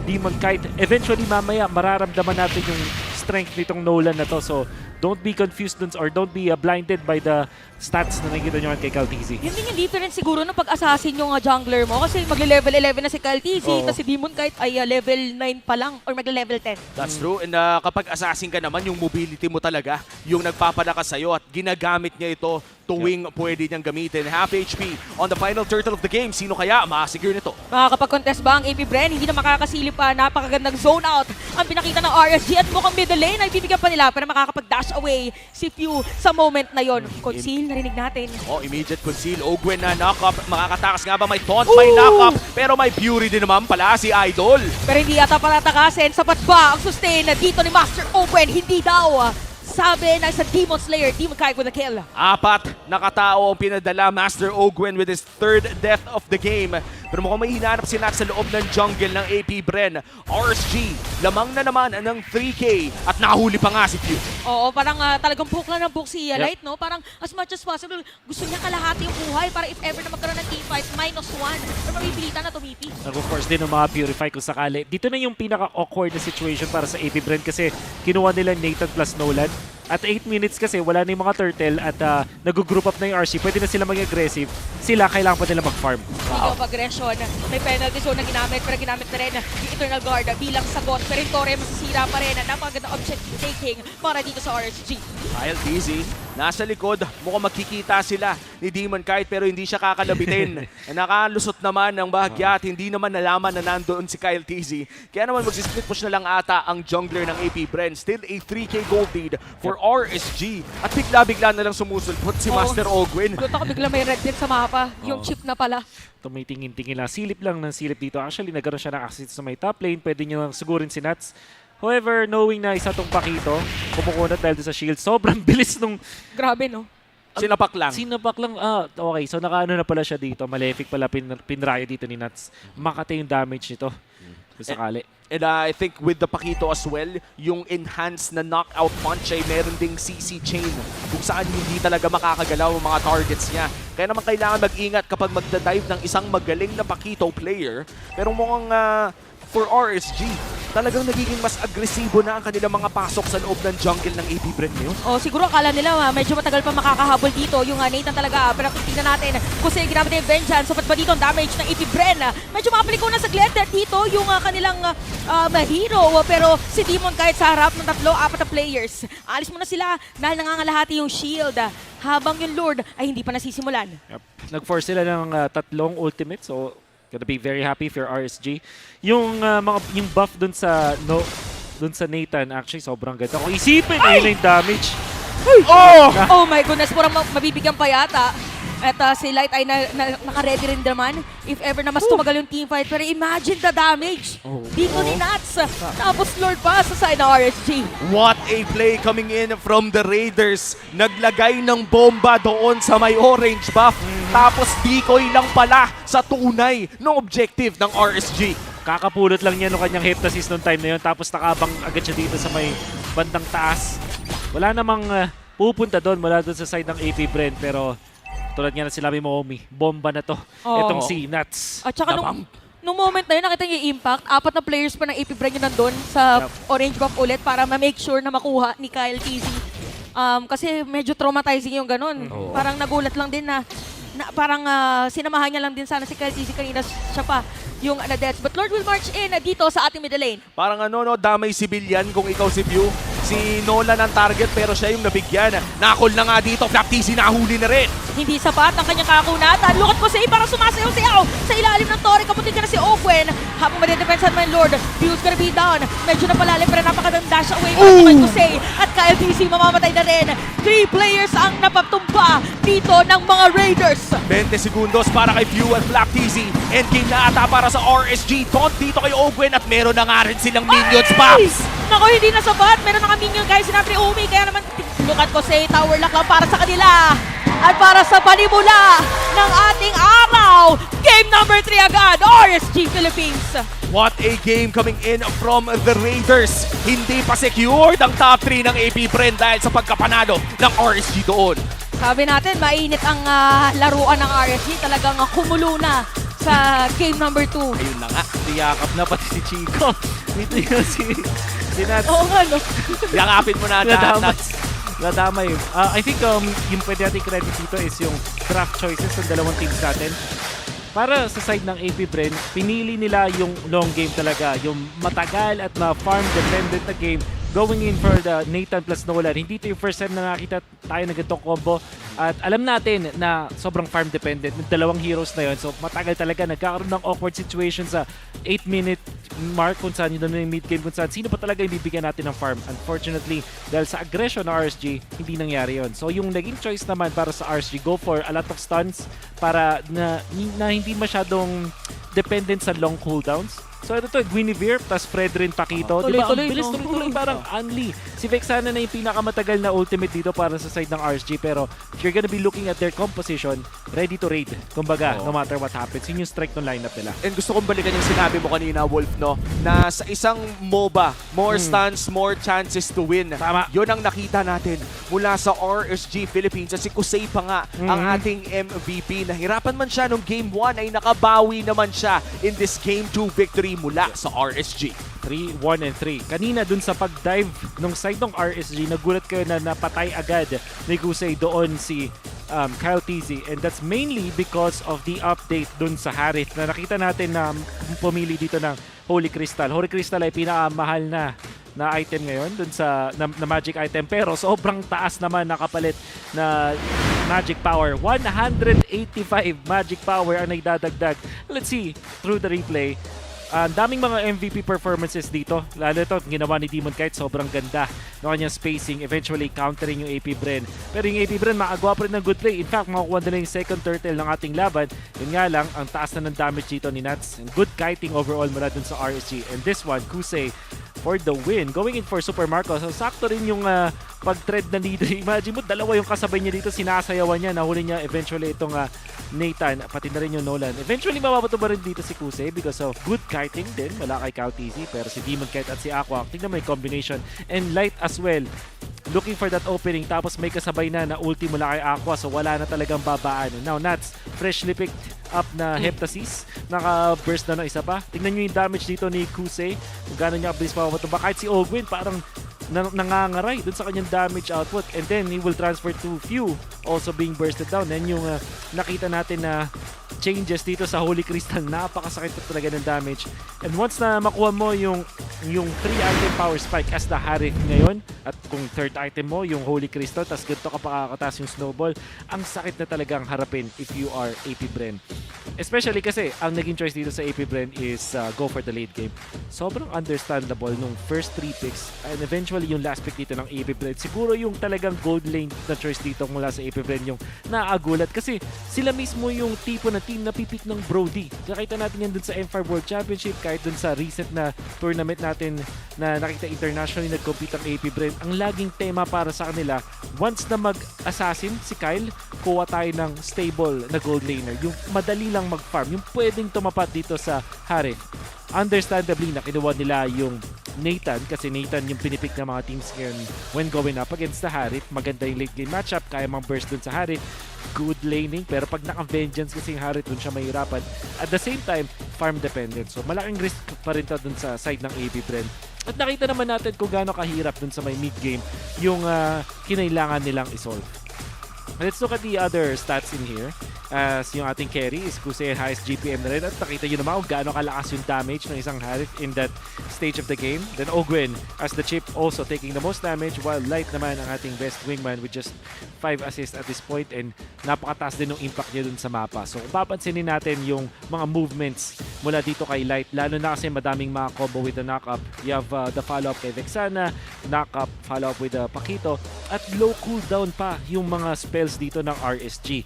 Demon Kite. Eventually mamaya mararamdaman natin yung strength nitong Nolan na to. So don't be confused or don't be blinded by the stats na nakikita nyo kay KLTZ. Yun din yung difference siguro nung pag-assassin yung jungler mo kasi magle-level 11 na si KLTZ tapos si Demon Kite ay level 9 pa lang or magle-level 10. That's true. And kapag assassin ka naman, yung mobility mo talaga, yung nagpapalakas sa'yo at ginagamit niya ito tuwing pwede niyang gamitin. Half HP on the final turtle of the game. Sino kaya makasecure nito? Makakapag-contest ba ang AP Bren? Hindi na makakasilip pa. Napakagandang zone out ang pinakita ng RSG at mukhang middle lane ay bibigyan pa nila pero makakapag-dash away si Pew sa moment na yon. Conceal, narinig natin. Immediate conceal. Ogwen na knock-up. Makakatakas nga ba? May taunt, may knock-up. Pero may fury din naman pala si Idol. Pero hindi yata palatakasin. Sapat ba ang sustain dito ni Master Ogwen? Hindi daw. Sabi na sa Demon Slayer, Demon Kite with a kill. 4 na katao ang pinadala Master Ogwen with his 3rd death of the game. Pero mukhang may hinanap si Nat sa loob ng jungle ng AP Bren. RSG, lamang na naman ng 3K at nahuli pa nga si Pew. Oo, parang talagang book lang ng book si Light, no? Parang as much as possible, gusto niya kalahati yung buhay para if ever na magkaroon ng team fight, -1. Pero mapipilitan na tumipi. Of course, din ang mga Purify kung sakali. Dito na yung pinaka-awkward na situation para sa AP Bren kasi kinuha nila Nathan plus Nolan. At 8 minutes kasi wala na yung mga turtle at nag-group up na yung RC. Pwede na sila mag-aggressive. Sila, kailangan pa nila mag-farm. Speaking of aggression, may penalty zone na ginamit pero ginamit na rin yung Eternal Guard bilang sagot. Pero yung Torre masisira pa rin. Napakagandang objective taking para dito sa RSG. Kyle TZ, nasa likod. Mukhang magkikita sila ni Demon Kite pero hindi siya kakalabitin. Nakalusot naman ng bahagya at hindi naman nalaman na nandoon si Kyle TZ. Kaya naman mag-split push na lang ata ang jungler ng AP Bren. Still a 3K gold lead for RSG. At bigla-bigla na lang sumusulpot si Master Ogwen. Doon ako bigla may red din sa mapa. Yung chip na pala. Tumitingin-tingin lang. Silip lang ng silip dito. Actually, nagkaroon siya ng access sa may top lane. Pwede nyo lang sigurin si Nats. However, knowing na isa tong Pakito, kumukunat dahil sa shield, sobrang bilis nung... Grabe, no? Sinapak lang. Sinapak lang. Okay. So, nakaano na pala siya dito. Malefic pala pinraya dito ni Nats. Makati yung damage nito. Kung sakali. And I think with the Pakito as well, yung enhanced na knockout punch ay meron ding CC chain kung saan hindi talaga makakagalaw ang mga targets niya. Kaya naman kailangan mag-ingat kapag magdadive ng isang magaling na Pakito player. Pero mukhang for RSG, talagang nagiging mas agresibo na ang kanilang mga pasok sa loob ng jungle ng AP Bren ngayon. Siguro akala nila medyo matagal pa makakahabol dito yung Nathan talaga. Pero tingnan natin kung sa'yo ginamit yung vengeance. Sapat ba dito ang damage ng AP Bren? Medyo makapaliko na sa Glender dito yung kanilang hero. Pero si Demon kahit sa harap ng 3-4 na players. Alis muna sila dahil nangangalahati yung shield. Habang yung Lord ay hindi pa nasisimulan. Nag-force sila ng 3 ultimates. So, gonna be very happy for RSG. Yung buff dun sa Nathan, actually sobrang ganda. Kung isipin, ayun yung damage. Oh my goodness, parang mabibigyan pa yata. At si Light ay naka-ready rin naman if ever na mas tumagal yung teamfight. Pero imagine the damage dito ni Nats. Tapos Lord pa sa side ng RSG. What a play coming in from the Raiders. Naglagay ng bomba doon sa may orange buff. Tapos decoy lang pala sa tunay ng objective ng RSG. kakapulot lang niya nung kanyang heptasis noong time na yun. Tapos nakabang agad siya dito sa may bandang taas. Wala namang pupunta doon mula doon sa side ng AP Bren. Pero tulad nga na sinabi mo, Omi, bomba na to. Itong si Nuts. At saka nung moment na yun, nakita niyo yung impact. 4 na players pa ng AP Bren yun nandun sa orange buff ulit para ma-make sure na makuha ni Kyle TZ. Kasi medyo traumatizing yung ganun. Parang nagulat lang din na parang sinamahan niya lang din sana si Kyle TZ kanina siya pa yung na-deaths. But Lord will march in dito sa ating middle lane. Parang damay civilian kung ikaw si View. Si Nolan ang target pero siya yung nabigyan. Nakol na nga dito, Flaptisi nahuli na rin. Hindi sapat ang kanyang kakunatan. Look at ko parang sumasayaw-sayaw sa ilalim ng torre. Kaputin ka na si Owen. Habang madidepensan man Lord, View's gonna be down. Medyo napalalim pero napakadang dash away para naman Kusei. At Kyle TC mamamatay na rin. 3 players ang napatumpa dito ng mga Raiders. 20 segundos para kay View at Flaptisi. Endgame na ata para sa RSG. Taunt dito kay Owen at meron na nga rin silang minions, Paps. Nako, hindi na sapat. Meron na minion guys, sinabi ni Umi. Kaya naman, look at Kusei. Tower lock lang para sa kanila. At para sa panimula ng ating araw, game number 3 agad, RSG Philippines. What a game coming in from the Raiders. Hindi pa secured ang top 3 ng AP Bren dahil sa pagkapanalo ng RSG doon. Sabi natin, mainit ang laruan ng RSG. Talagang kumulo na sa game number 2. Ayun na nga. Niyakap na pati si Chico. Dito yung si Nuts. Oo nga, no? Yakapin mo na Nuts. Nadamay. I think yung pwede natin credit dito is yung draft choices ng dalawang teams natin. Para sa side ng AP Bren, pinili nila yung long game talaga. Yung matagal at na-farm dependent na game. Going in for the Nathan plus Nolan. Hindi ito yung first time na nakita tayo ng ganitong combo. At alam natin na sobrang farm dependent ng dalawang heroes na yun. So matagal talaga nagkakaroon ng awkward situation sa 8-minute mark kung saan yun na yung mid game kung saan sino pa talaga yung bibigyan natin ng farm. Unfortunately, dahil sa aggression ng RSG, hindi nangyari yun. So yung naging choice naman para sa RSG, go for a lot of stuns para na hindi masyadong dependent sa long cooldowns. So ito to, Guinevere plus Fredrin Paquito. Diba? Ang bilis tuloy parang Unli. Si Vexana na yung pinakamatagal na ultimate dito para sa side ng RSG. Pero if you're gonna be looking at their composition, ready to raid. Kumbaga, no matter what happens. Yun yung strike ng lineup nila. And gusto kong balikan yung sinabi mo kanina, Wolf, no? Na sa isang MOBA, more stuns, more chances to win. Tama. Yun ang nakita natin mula sa RSG Philippines. At si Kusei pa nga ang ating MVP. Nahirapan man siya nung Game 1 ay nakabawi naman siya in this Game 2 victory mula sa RSG. 3, 1, and 3. Kanina dun sa pag-dive nung side ng RSG, nagulat kayo na napatay agad ni Kusei doon si Kyle TZ. And that's mainly because of the update dun sa Harith na nakita natin na pumili dito ng Holy Crystal. Holy Crystal ay pinakamahal na item ngayon dun sa na magic item, pero sobrang taas naman nakapalit na magic power. 185 magic power ang naidadagdag. Let's see through the replay. Daming mga MVP performances dito. Lalo ito, ginawa ni Demon Kite, sobrang ganda ng kanyang spacing, eventually countering yung AP Bren. Pero yung AP Bren, makagawa pa rin ng good play. In fact, makakuha nila yung second turtle ng ating laban. Yun nga lang, ang taas na ng damage dito ni Nuts. And good kiting overall mula dun sa RSG. And this one, Kusei, for the win. Going in for Super Marco. So, sakto rin yung pag-tread na leader. Imagine mo, dalawa yung kasabay niya dito. Sinasayawan niya. Nahuli niya eventually itong Nathan. Pati na rin yung Nolan. Eventually, mapapato ba rin dito si Kusei because of good kiting din. Wala kay Kyle TZ. Pero si Demon Kite at si Aqua, tingnan mo yung combination. And Light as well. Looking for that opening. Tapos may kasabay na ulti mula kay Aqua. So, wala na talagang babaan. Now, Nuts, freshly picked up na Heptasis. Naka-burst na ng isa pa. Tingnan nyo yung damage dito ni Kusei. Kung gano'n niya abilis mapapatumba. Kahit si Ogwin, parang nangangaray dun sa kanyang damage output. And then, he will transfer to Few. Also being bursted down. Then yung nakita natin na changes dito sa Holy Crystal. Napakasakit pa talaga ng damage. And once na makuha mo yung 3-item power spike as the Harith ngayon, at kung third item mo, yung Holy Crystal, tas ganito ka pakakataas yung Snowball, ang sakit na talagang harapin if you are AP Bren. Especially kasi, ang naging choice dito sa AP Bren is go for the late game. Sobrang understandable nung first 3 picks, and eventually yung last pick dito ng AP Bren. Siguro yung talagang gold lane na choice dito mula sa AP Bren yung naagulat. Kasi sila mismo yung tipo na team na pipick ng Brody. Nakita natin yan dun sa M5 World Championship, kahit dun sa recent na tournament natin na nakita internationally nag-compete ang AP Bren. Ang laging tema para sa kanila, once na mag-assassin si Kyle, kuha tayo ng stable na gold laner. Yung madali lang mag-farm, yung pwedeng tumapat dito sa Harith. understandably na kinuha nila yung Nathan kasi Nathan yung pinipik ng mga teams ngayon when going up against the Harith. Maganda yung late game matchup, kaya mang burst dun sa Harith. Good laning, pero pag naka-vengeance kasi yung Harith dun siya mahirapan. At the same time, farm dependent. So malaking risk pa rin to dun sa side ng AP Bren. At nakita naman natin kung gaano kahirap dun sa may mid game yung kinailangan nilang isolve. Let's look at the other stats in here. As yung ating carry is Kusei highest GPM na rin. At nakita nyo naman kung gaano kalakas yung damage ng isang Harith in that stage of the game. Then Ogwin as the chip also taking the most damage, while Light naman ang ating best wingman with just 5 assists at this point, and napakataas din yung impact niya dun sa mapa. So kung papansinin natin yung mga movements mula dito kay Light, lalo na kasi madaming mga combo with the knock-up. You have the follow-up kay Vexana, knock-up, follow-up with the Pakito, at low cooldown pa yung mga spells dito ng RSG.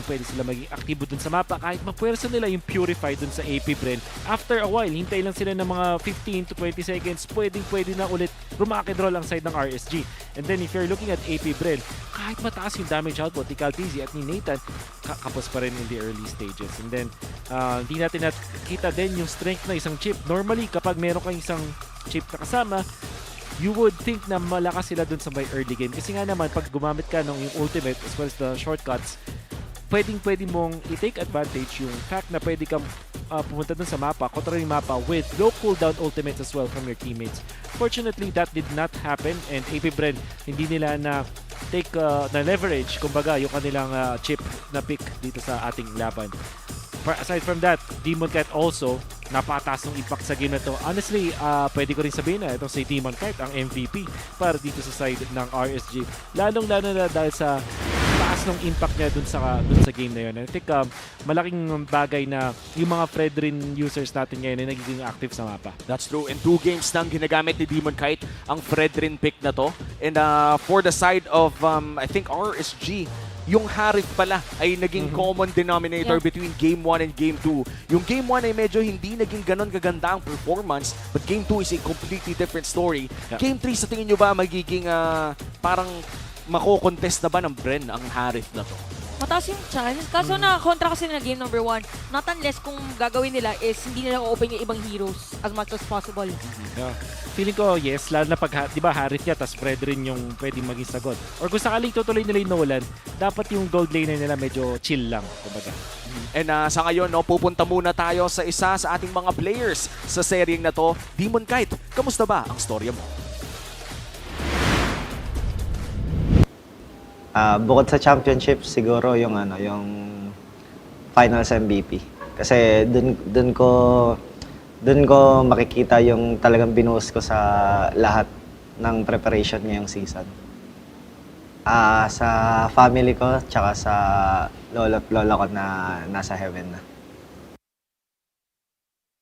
Pwede sila maging aktibo dun sa mapa kahit mapwersa nila yung Purify dun sa AP Bren. After a while, hintay lang sila ng mga 15 to 20 seconds, pwede na ulit rumakidroll ang side ng RSG. And then if you're looking at AP Bren, kahit mataas yung damage output ni Caltizi at ni Nathan, kapos pa rin in the early stages. And then, hindi natin nakita din yung strength na isang chip. Normally, kapag meron kang isang chip na kasama, you would think na malakas sila dun sa may early game. Kasi nga naman, pag gumamit ka ng yung ultimate as well as the shortcuts, pwede mong i-take advantage yung fact na pwede kang pumunta dun sa mapa, kontra yung mapa with low cooldown ultimates as well from your teammates. Fortunately, that did not happen, and AP Bren, hindi nila na take na leverage, kumbaga, yung kanilang chip na pick dito sa ating laban. Aside from that, Demon Kite also, napataas ng impact sa game na to. Honestly, pwede ko rin sabihin na itong si Demon Kite ang MVP para dito sa side ng RSG. Lalong-lalo na dahil sa taas ng impact niya dun sa game na yun. I think malaking bagay na yung mga Fredrin users natin ngayon ay nagiging active sa mapa. That's true. In 2 games nang ginagamit ni Demon Kite ang Fredrin pick na to. And for the side of, I think, RSG, yung Harith pala ay naging common denominator between Game 1 and Game 2. Yung Game 1 ay medyo hindi naging ganon kaganda ang performance, but Game 2 is a completely different story. Game 3, sa tingin nyo ba magiging parang mako-contest na ba ng Bren ang Harith na to? Mataas yung chance. Kaso na kontra kasi na game number 1. Not unless kung gagawin nila is hindi nila open yung ibang heroes as much as possible. Feeling ko, yes, lalo na pag, di ba, Harith niya, tas Fred rin yung pwedeng maging sagot. Or kung sakaling tutuloy nila yung Nolan, dapat yung gold laner nila medyo chill lang, kumbaga. And sa ngayon, no, pupunta muna tayo sa isa sa ating mga players sa seryeng na to. Demon Kite, kamusta ba ang storya mo? Bukod sa championship, siguro yung finals MVP. Kasi dun ko makikita yung talagang binuhos ko sa lahat ng preparation ngayong season. Sa family ko, tsaka sa lola at lola ko na nasa heaven na.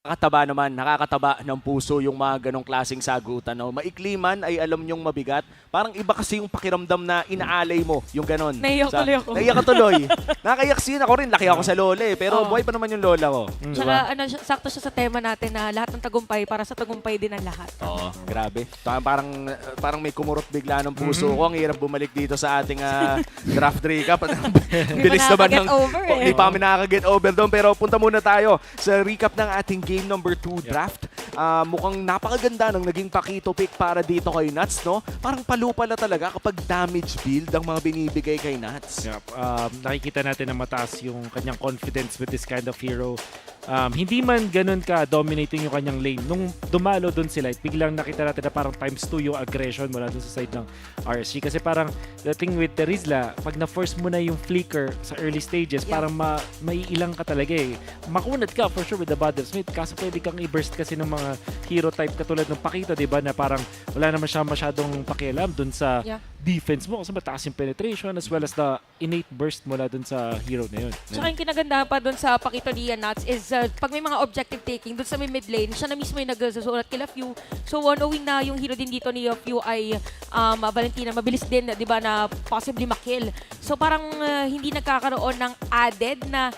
Nakakataba ng puso yung mga ganong klaseng sagutan. No? Maikli man ay alam nyong mabigat. Parang iba kasi yung pakiramdam na inaalay mo, yung ganon. Naiyak tuloy ako. Naiyak ka tuloy. Nakaiyak sin ako rin, laki ako sa lola eh. Pero buhay pa naman yung lola ko. Tsaka sakto siya sa tema natin na lahat ng tagumpay para sa tagumpay din ang lahat. Oo, grabe. Parang may kumurot bigla ng puso ko. Ang hirap bumalik dito sa ating draft recap. Bilis naman ng... Hindi pa kami nakaka-get over doon. Pero punta muna tayo sa recap ng ating game number 2 draft. Mukhang napakaganda ng naging Pakito pick para dito kay Nuts, no? Parang palupala talaga kapag damage build ang mga binibigay kay Nuts. Nakikita natin na mataas yung kanyang confidence with this kind of hero. Hindi man ganun ka dominating yung kanyang lane. Nung dumalo dun sila, biglang nakita natin na parang times 2 yung aggression mula dun sa side ng RSG. Kasi parang the thing with Terizla, pag na-force mo na yung flicker sa early stages, parang may ilang ka talaga eh. Makunat ka for sure with the Battle Smith. Kaso pwede kang i-burst kasi ng mga hero type katulad ng Pakito, diba? Na parang wala naman siya masyadong pakialam dun sa defense mo kasi mataas yung penetration as well as the innate burst mula dun sa hero na yun. Tsaka yung kinaganda pa dun sa Pakito ni Nuts is pag may mga objective taking dun sa may mid lane, siya na mismo yung nagsusulat kila Few. So knowing na yung hero din dito ni Few ay Valentina, mabilis din, di ba, na possibly makill. So parang hindi nagkakaroon ng added na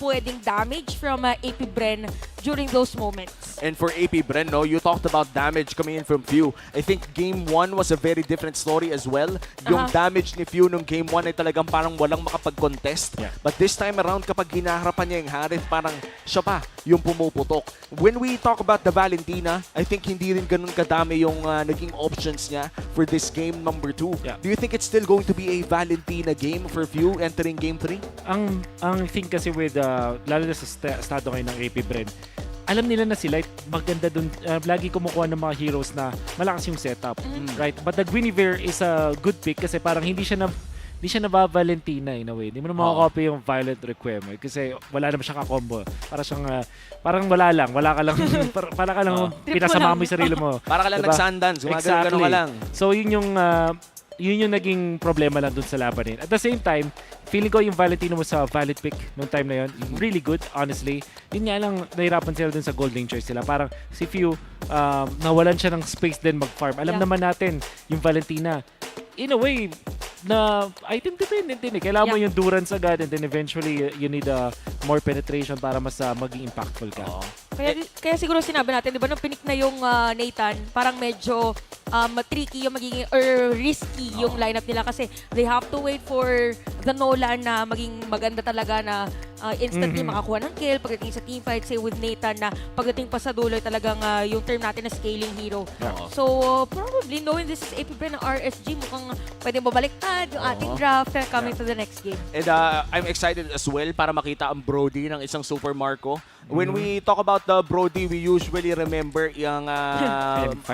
pwedeng damage from AP Bren during those moments. And for AP Bren, no, you talked about damage coming in from Few. I think Game 1 was a very different story as well. Yung damage ni Few nung Game 1 ay talagang parang walang makapag-contest. But this time around, kapag hinaharapan niya yung Harith, parang siya pa yung pumuputok. When we talk about the Valentina, I think hindi rin ganun kadami yung naging options niya for this game number 2. Do you think it's still going to be a Valentina game for few entering game 3? Ang thing kasi with, lalo na sa estado ngayon ng AP Bren, alam nila na sila, maganda dun, lagi kumukuha ng mga heroes na malakas yung setup, right? But the Guinevere is a good pick kasi parang hindi siya na-Valentina in a way. Hindi mo na makakopy yung Violet Requiem kasi wala naman siyang kakombo. Parang wala ka lang pinasama mo yung sarili mo. Para ka lang nag-Sundance, gumagano ka lang. So yun yung naging problema lang dun sa laban. At the same time, feeling ko yung Valentino mo sa valid pick nung time na yun, really good, honestly. Yun nga lang, nahirapan sila dun sa Golden Choice sila. Parang si Few, nawalan siya ng space din mag-farm. Alam naman natin, yung Valentina, in a way, na item dependent din eh. Kailangan mo yung durance agad and then eventually you need more penetration para mas maging impactful ka. Kaya siguro sinabi natin, di ba, nung pinik na yung Nathan, parang medyo tricky yung magiging, or risky yung lineup nila kasi they have to wait for the Nolan na maging maganda talaga na instantly makakuha ng kill pagdating sa teamfight, say with Nathan na pagdating pa sa dulo talagang yung term natin na scaling hero. So probably knowing this is AP Bren ng RSG, mukhang pwede babaliktad yung ating draft coming to the next game. And I'm excited as well para makita ang Brody ng isang Super Marco. When we talk about the Brody, we usually remember yung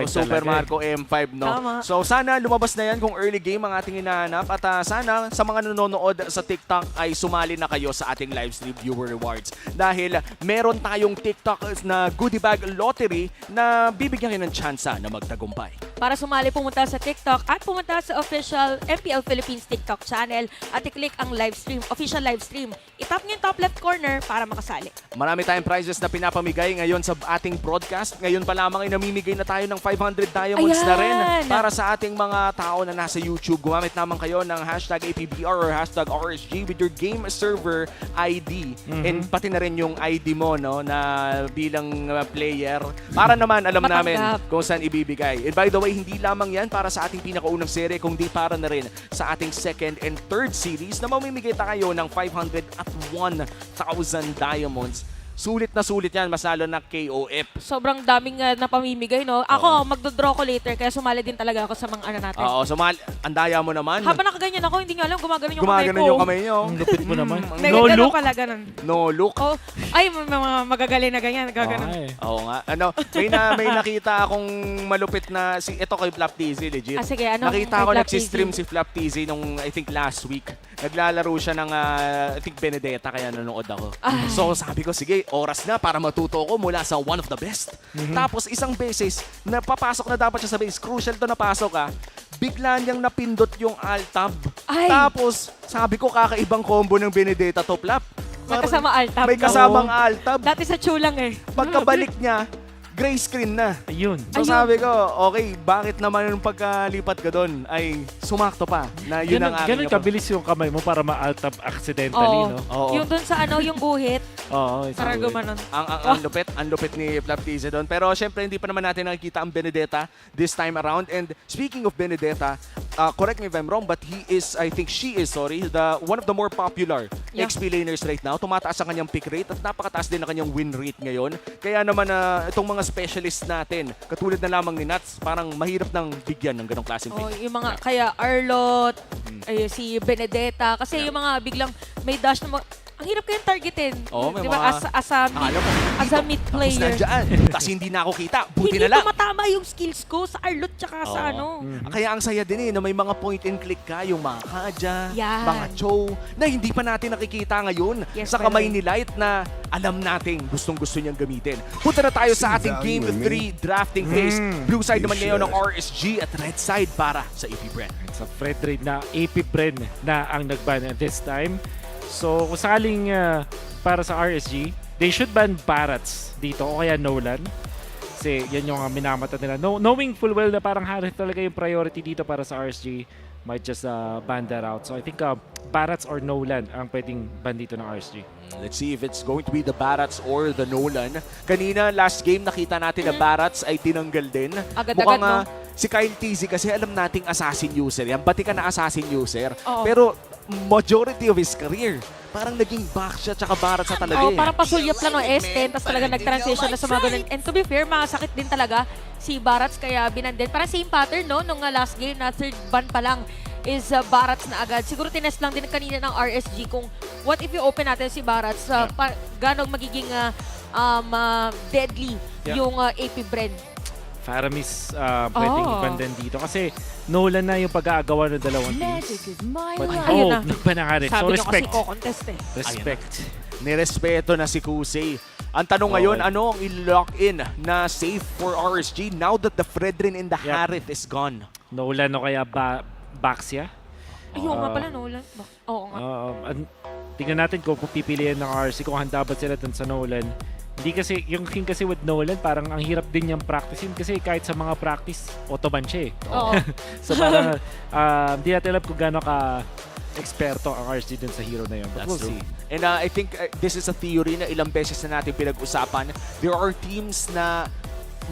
Super Marco M5, no? Tama. So sana lumabas na yan kung early game ang ating hinahanap at sana sa mga nanonood sa TikTok ay sumali na kayo sa ating live stream viewer rewards. Dahil meron tayong TikTok na goodie bag lottery na bibigyan kayo ng tsansa na magtagumpay. Para sumali, pumunta sa TikTok at pumunta sa official MPL Philippines TikTok channel at i-click ang live stream, official live stream. I-tap nyo yung top left corner para makasali. Marami tayong prizes na pinapamigay ngayon sa ating broadcast. Ngayon pa lamang ay namimigay na tayo ng 500 diamonds na rin para sa ating mga tao na nasa YouTube. Gumamit naman kayo ng hashtag APBR or hashtag RSG with your game server ID. And pati na rin yung ID mo, no, na bilang player. Para naman alam namin kung saan ibibigay. And by the way, hindi lamang yan para sa ating pinakaunang serye, kundi para na rin sa ating second and third series na mamimigay tayo ng 500 at 1,000 diamonds. Sulit na sulit yan, mas lalo na KOF. Sobrang daming napamimigay, no? Ako, magdodraw ko later, kaya sumali din talaga ako sa mga ano natin. Oo, sumali. Andaya mo naman. Habang nakaganyan ako, hindi nga alam, gumaganon yung kamay ko. Gumaganon yung kamay nyo. Ang lupit mo naman. No look? No look? Oh, ay, mga magagaling na ganyan, gaganon. Oo nga. Ano, may nakita akong malupit na, ito kay Flap TZ, legit. Sige, ano? Nakita ko nagsistream si Flap TZ nung, I think, last week. Naglalaro siya ng, I think, Benedetta, kaya nanonood ako. So, sabi ko, sige, oras na para matuto ko mula sa one of the best. Tapos isang beses, napapasok na dapat siya sa base. Crucial to napasok bigla niyang napindot yung alt-tab. Tapos, sabi ko kakaibang combo ng Benedetta to Flap. May kasama alt-tab. May kasamang alt-tab. Dati sa chulang eh. Pagkabalik niya, gray screen na. Ayun. So sabi ko, okay, bakit naman yung pagkalipat ka doon ay sumakto pa na yun ang aking... Ganun kabilis yung kamay mo para ma-alt-tab accidentally, no? Oo. Yung doon sa yung guhit. Oo. Para gumanon. Ang lupit ni Flap TZ doon. Pero syempre, hindi pa naman natin nakikita ang Benedetta this time around. And speaking of Benedetta, correct me if I'm wrong, but I think she is, one of the more popular XP laners right now. Tumataas ang kanyang pick rate at napakataas din ang kanyang win rate ngayon. Kaya naman itong mga specialist natin, katulad na lamang ni Nats, parang mahirap nang bigyan ng ganong klaseng pick. Yung mga, kaya Arlot, si Benedetta, kasi yung mga biglang may dash na ang hirap kayong targetin. May diba? mga... As a mid player. Tapos hindi na ako kita. Buti na lang. Hindi tumatama yung skills ko sa Arlot tsaka sa Kaya ang saya din na may mga point and click ka, yung mga Kaja, Yan. mga Cho, na hindi pa natin nakikita ngayon sa kamay ni Light na alam nating gustong-gusto niyang gamitin. Punta na tayo sa ating Game 3 drafting phase. Blue side naman ngayon ng RSG at red side para sa AP Bren. Sa red trade na AP Bren na ang nagban this time. So, kung sakaling para sa RSG, they should ban Barats dito o kaya Nolan. Kasi yan yung minamata nila. Knowing full well na parang Harith talaga yung priority dito para sa RSG, might just ban that out. So, I think Barats or Nolan ang pwedeng ban dito ng RSG. Let's see if it's going to be the Barats or the Nolan. Kanina, last game, nakita natin na Barats ay tinanggal din. Agad-agad, Mukhang si Kyle TZ kasi alam nating assassin user yan. Bati ka na assassin user. Oo. Pero majority of his career, parang naging back siya tsaka barat sa talaga Oh, parang pasulyap lang ng S10, tapos talaga nag-transition na sa mga ganun. And to be fair, masakit din talaga si Barats, kaya binanded. Parang same pattern, no? Nung last game na third ban pa lang is Barats na agad. Siguro tinest lang din kanina ng RSG kung what if you open natin si Barats, gano'ng magiging deadly yung AP Bren. Faramis pwedeng ibandan dito kasi Nolan na yung pag-aagawa ng dalawang teams. But nagpanangarit. So respect. Respect. Nirespeto na si Kusei. Ang tanong ngayon, ano ang i-lock in na safe for RSG now that the Fredrin and the Harith is gone? Nolan o kaya Baxia? Ayun nga pala, Nolan. Oo nga. Tingnan natin kung pipiliin ng RSG kung handa ba sila dun sa Nolan. Hindi kasi, yung thing kasi with Nolan, parang ang hirap din niyang practicein kasi kahit sa mga practice, autoban siya eh. So parang, hindi natin alam kung gano'n ka-eksperto ang RSG dun sa hero na yun. But we'll see. And I think this is a theory na ilang beses na natin pinag-usapan. There are teams na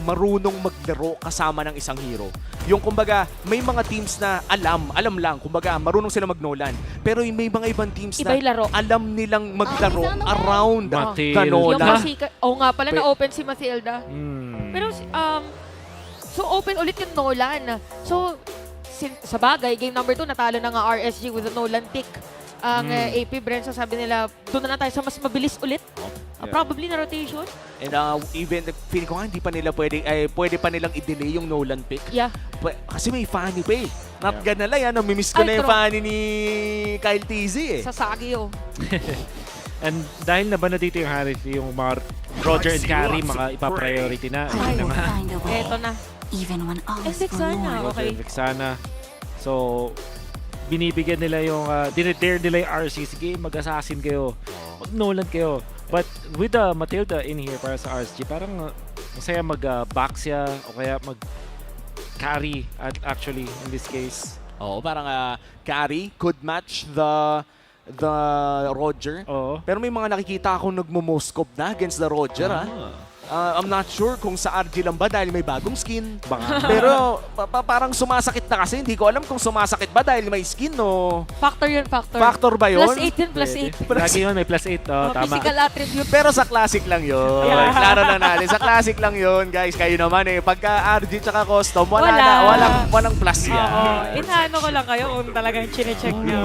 marunong maglaro kasama ng isang hero. Yung kumbaga, may mga teams na alam lang, kumbaga marunong sila mag-Nolan. Pero may mga ibang teams na alam nilang maglaro around the Nolan. Nga pala, na-open si Mathilda. Pero, so open ulit yung Nolan. So, sa bagay, game number 2, natalo na nga RSG with a Nolan pick. Ang AP Bren, so sabi nila, doon na lang tayo sa mas mabilis ulit. Probably na rotation. And even, feeling ko nga, hindi pa nila pwede pa nilang i-delay yung Nolan pick. Yeah. Kasi may Fanny pa eh. Not gonna lie, namimiss ko na yung Fanny ni Kyle TZ eh. Sasagi oh. And dahil na ba na dito yung Harith, yung mga Roger and Carry, mga ipa-priority na. Eto na. Even when all is Vexana, okay. Vexana. So, binibigyan nila yung, dinedare nila yung RC. Sige, mag-assassin kayo. Mag-Nolan kayo. But with Matilda in here para sa RSG, parang masaya mag-Baxia o kaya mag-carry actually in this case. Oo, parang carry could match the Roger. Pero may mga nakikita akong nagmo-moscope na against the Roger. I'm not sure kung sa RG lang ba dahil may bagong skin. Pero parang sumasakit na kasi. Hindi ko alam kung sumasakit ba dahil may skin o... Factor yun, factor. Factor ba yun? +8 yun, +8. Lagi yun, may +8. Tama. Physical attribute. Pero sa classic lang yun. Klaro lang natin. Sa classic lang yun, guys. Kayo naman eh. Pagka RG tsaka custom, walang plus yan. Inaano ko lang kayo kung talagang chinecheck nyo.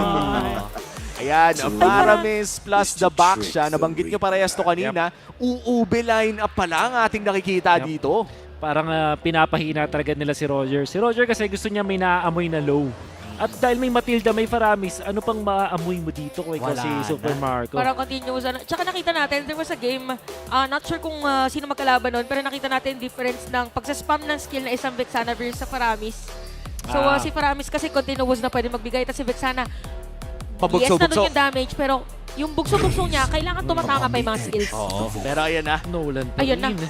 Ayan, Faramis plus the Baxia. Nabanggit nyo parehas to kanina. Uube line up pala ang ating nakikita dito. Parang pinapahina talaga nila si Roger. Si Roger kasi gusto niya may naaamoy na low. At dahil may Matilda, may Faramis, ano pang maaamoy mo dito kung ikaw si Super Marco? Parang continuous. Tsaka nakita natin, there was a game, not sure kung sino magkalaban nun, pero nakita natin difference ng pagsaspam ng skill na isang Vexana versus sa Faramis. So si Faramis kasi continuous na pwede magbigay, tapos si Vexana, yes, nandun yung damage, pero yung bugso-bugso niya, kailangan tumatama pa yung mga skills. Pero ayan na. Nolan pa rin.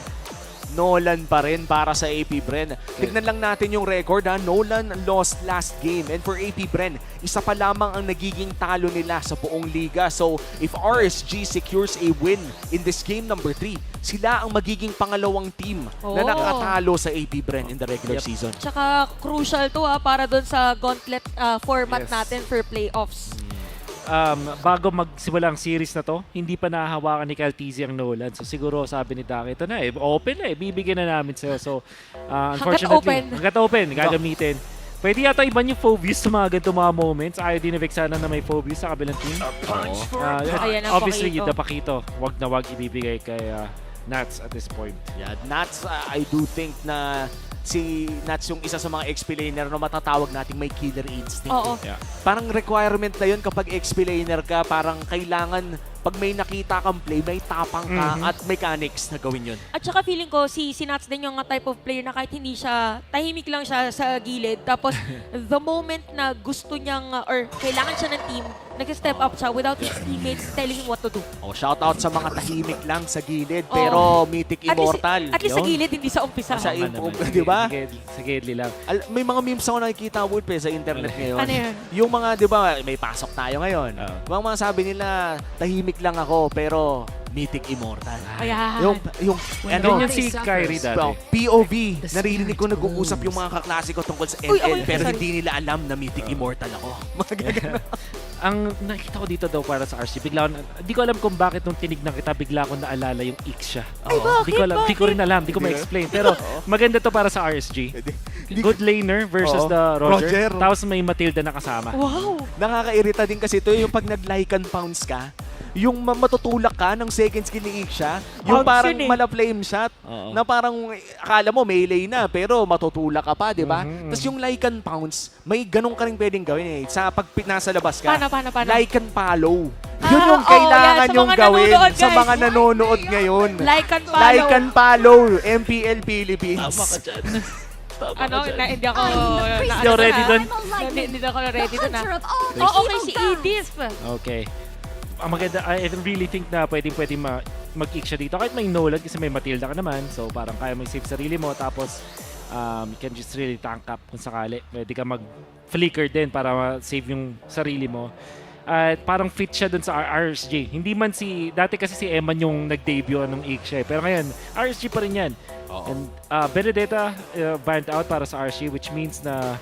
Nolan pa rin para sa AP Bren. Tignan lang natin yung record ha. Nolan lost last game. And for AP Bren, isa pa lamang ang nagiging talo nila sa buong liga. So, if RSG secures a win in this game number 3, sila ang magiging pangalawang team na nakatalo sa AP Bren in the regular season. Tsaka crucial to para doon sa gauntlet format natin for playoffs. Bago magsimula ang series na to, hindi pa nahahawakan ni Kyle TZ ang Nolan. So siguro sabi ni Dak, ito na open na bibigyan na namin sa'yo. So unfortunately, hanggat open, gagamitin. Pwede yata iban yung Phobius sa mga ganito mga moments. Ayaw din na Vexana na may Phobius sa kabilang team. Obviously, the Pakito, wag na wag ibibigay kay Nats at this point. Yeah, Nats, I do think na si Nats yung isa sa mga XP laner na matatawag nating may killer instinct. Parang requirement na yun kapag XP laner ka, parang kailangan pag may nakita kang play, may tapang ka at mechanics na gawin yun. At saka feeling ko, si Nats din yung type of player na kahit hindi siya, tahimik lang siya sa gilid. Tapos, the moment na gusto niyang, or kailangan siya ng team, nag-step up siya without his teammates telling him what to do. Shout out sa mga tahimik lang sa gilid, pero mythic immortal. At least sa gilid, hindi sa umpisa. Sa di ba? Sa gilid lang. May mga memes ako nakikita sa internet ngayon. Ano yun? Yung mga, di ba, may pasok tayo ngayon. Mga sabi nila, tahimik lang ako, pero mythic immortal. Ayan. Yung yan si Kyrie dati. POV, naririnig ko nag-uusap yung mga kaklasiko tungkol sa ML, pero hindi nila alam na mythic immortal ako. ang nakita ko dito daw para sa RC, di ko alam kung bakit nung tinignan kita, bigla ko naalala yung Iksha. Ay, bakit? Di ko rin alam, di ko ma-explain. Pero maganda to para sa RSG. Good laner versus the Roger. Tapos may Matilda na kasama. Wow! Nakakairita din kasi ito yung pag nag-like and pounce ka, yung matutulak ka ng second skill ni Iksha, yung parang mala-flame shot, na parang akala mo melee na, pero matutulak ka pa, di ba? Tapos yung like and pounce, may ganun ka rin pwedeng gawin eh. Sa pag nasa labas ka, Paano? like and follow. Yun yung kailangan yung gawin sa mga nanonood ngayon. Like and follow. Like and follow, MPL Philippines. Tama ka dyan. Hindi ako ready dun? Hindi ako ready dun. Okay, si Edith. Okay. Ang maganda, I really think na pwede mag-kick siya dito. Kahit may no-lag kasi may Matilda ka naman. So parang kaya mo i-save sarili mo. Tapos you can just really tank up kung sakali. Pwede ka mag-flicker din para ma-save yung sarili mo. At parang fit siya dun sa RSG. Hindi man dati kasi si Eman yung nag-debut ng Iksha. Pero ngayon, RSG pa rin yan. And Benedetta banned out para sa RSG, which means na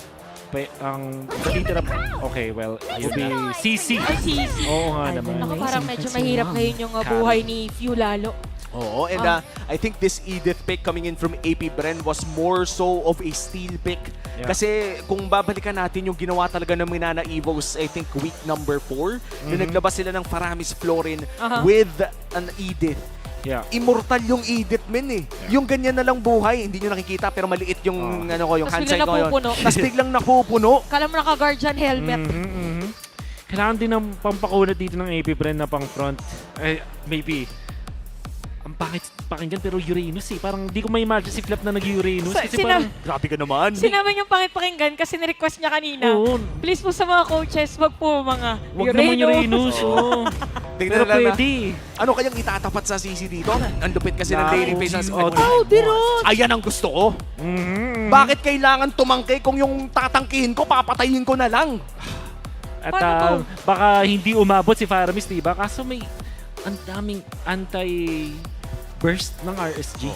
ang matitira, okay, well, it will be CC. CC. Oo nga naman. Ako parang medyo mahirap ngayon yung buhay ni Few lalo. Oo, and I think this Edith pick coming in from AP Bren was more so of a steal pick. Yeah. Kasi kung babalikan natin yung ginawa talaga ng Minana Evos, I think week number 4, na naglabas sila ng Faramis Florin with an Edith. Yeah. Immortal yung Edith men eh. Yeah. Yung ganyan na lang buhay, hindi nyo nakikita pero maliit yung yung handsight ko yun. Tapos biglang napupuno. Kala mo naka-guardian helmet. Kailangan din ng pampakunat dito ng AP Bren na pang front. Maybe. Ang pangit pakinggan pero Uranus eh. Parang di ko ma-imagine si Flap na nag-Uranus. Kasi parang, grabe ka naman. Sinabi niyang pangit pakinggan kasi ni-request niya kanina. Please po sa mga coaches, wag po mga wag naman Uranus. Pero pwede. Ano kayang itatapat sa CC dito? Ang lupit kasi ng daily face. Dirot! Ayan ang gusto ko. Bakit kailangan tumangki kung yung tatangkihin ko, papatayin ko na lang? At baka hindi umabot si Faramis, diba? Kaso may ang daming anti-burst ng RSG.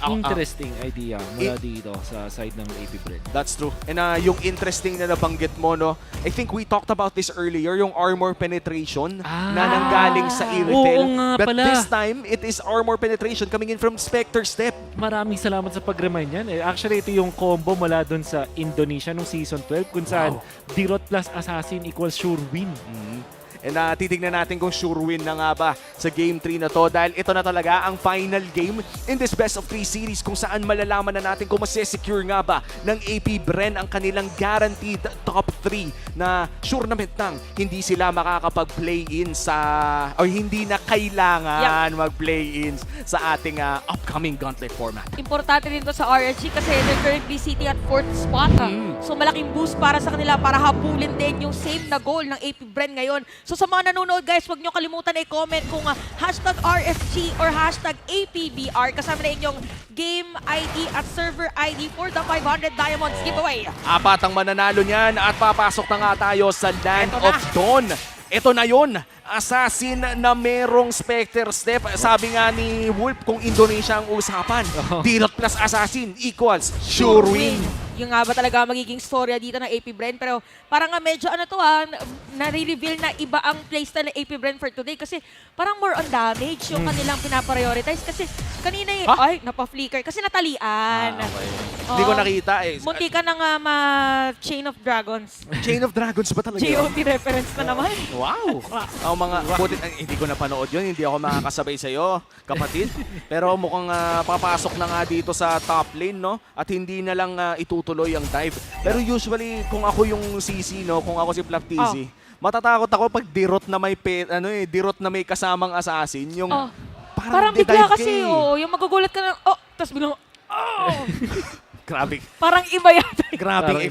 Interesting idea mula dito sa side ng AP Bren. That's true. And yung interesting na nabanggit mo, no? I think we talked about this earlier, yung armor penetration na nanggaling sa Iritel. But this time, it is armor penetration coming in from Spectre Step. Maraming salamat sa pag-remind yan. Actually, ito yung combo mula dun sa Indonesia nung Season 12 kung saan Dirot plus Assassin equals sure win. And titignan natin kung sure win na nga ba sa Game 3 na to dahil ito na talaga ang final game in this best of 3 series kung saan malalaman na natin kung masesecure nga ba ng AP Bren ang kanilang guaranteed top 3 na sure naman nang hindi sila makakapag-play-in o hindi na kailangan mag-play-in sa ating upcoming gauntlet format. Importante din to sa RSG kasi they're currently sitting at 4th spot. So malaking boost para sa kanila para habulin din yung same na goal ng AP Bren ngayon. So sa mga nanonood guys, huwag nyo kalimutan na i-comment kung hashtag RSG or hashtag APBR kasama na inyong game ID at server ID for the 500 Diamonds giveaway. 4 ang mananalo niyan at papasok na nga tayo sa Land of Dawn. Ito na yun, Assassin na merong Spectre Step. Sabi nga ni Wolf, kung Indonesia ang usapan, Dirot plus Assassin equals sure win. Yung nga ba talaga magiging storya dito ng AP Bren? Pero parang nga medyo nare-reveal na iba ang playstyle ng AP Bren for today kasi parang more on damage yung kanilang pinaprioritize kasi kanina ay napa-flicker kasi natalian. Hindi ko nakita eh. Munti ka na nga Chain of Dragons. Chain of Dragons ba talaga? GOT reference na naman. Wow! Ang mga butit, hindi ko napanood yun. Hindi ako makakasabay sa'yo, kapatid. Pero mukhang papasok na nga dito sa top lane, no? At hindi na lang itutuloy ang dive. Pero usually, kung ako yung CC, no? Kung ako si Flap TZ, matatakot ako pag dirot na may dirot na may kasamang assassin. Yung parang bigla kasi, yung magugulat ka na, tapos biglang, grabe. Parang iba yata. Grabe.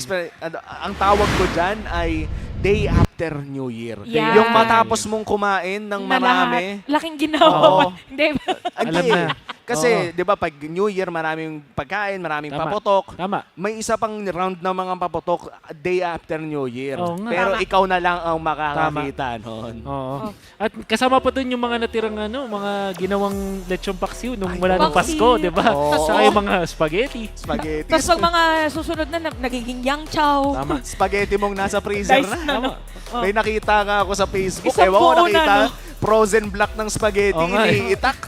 Ang tawag ko dyan ay day after New Year. Yeah. Yung matapos mong kumain ng marami. Laking ginawa. Hindi. Alam na. Kasi, di ba, pag New Year, maraming pagkain, maraming paputok. Tama. May isa pang round ng mga paputok day after New Year. Oo nga. Pero Tama. ikaw na lang ang makakakita noon. Oo. At kasama pa dun yung mga natirang mga ginawang lechong paksiw nung mula ng Pasko, di ba? Saka yung mga spaghetti. Spaghetti. Tapos pag mga susunod na, nagiging yang chow. Tama. Spaghetti mong nasa freezer Dice na. na, no? May nakita nga ako sa Facebook. Isang Ewan ko buo nakita. na, no? Frozen block ng spaghetti. Oo nga, Iniitak.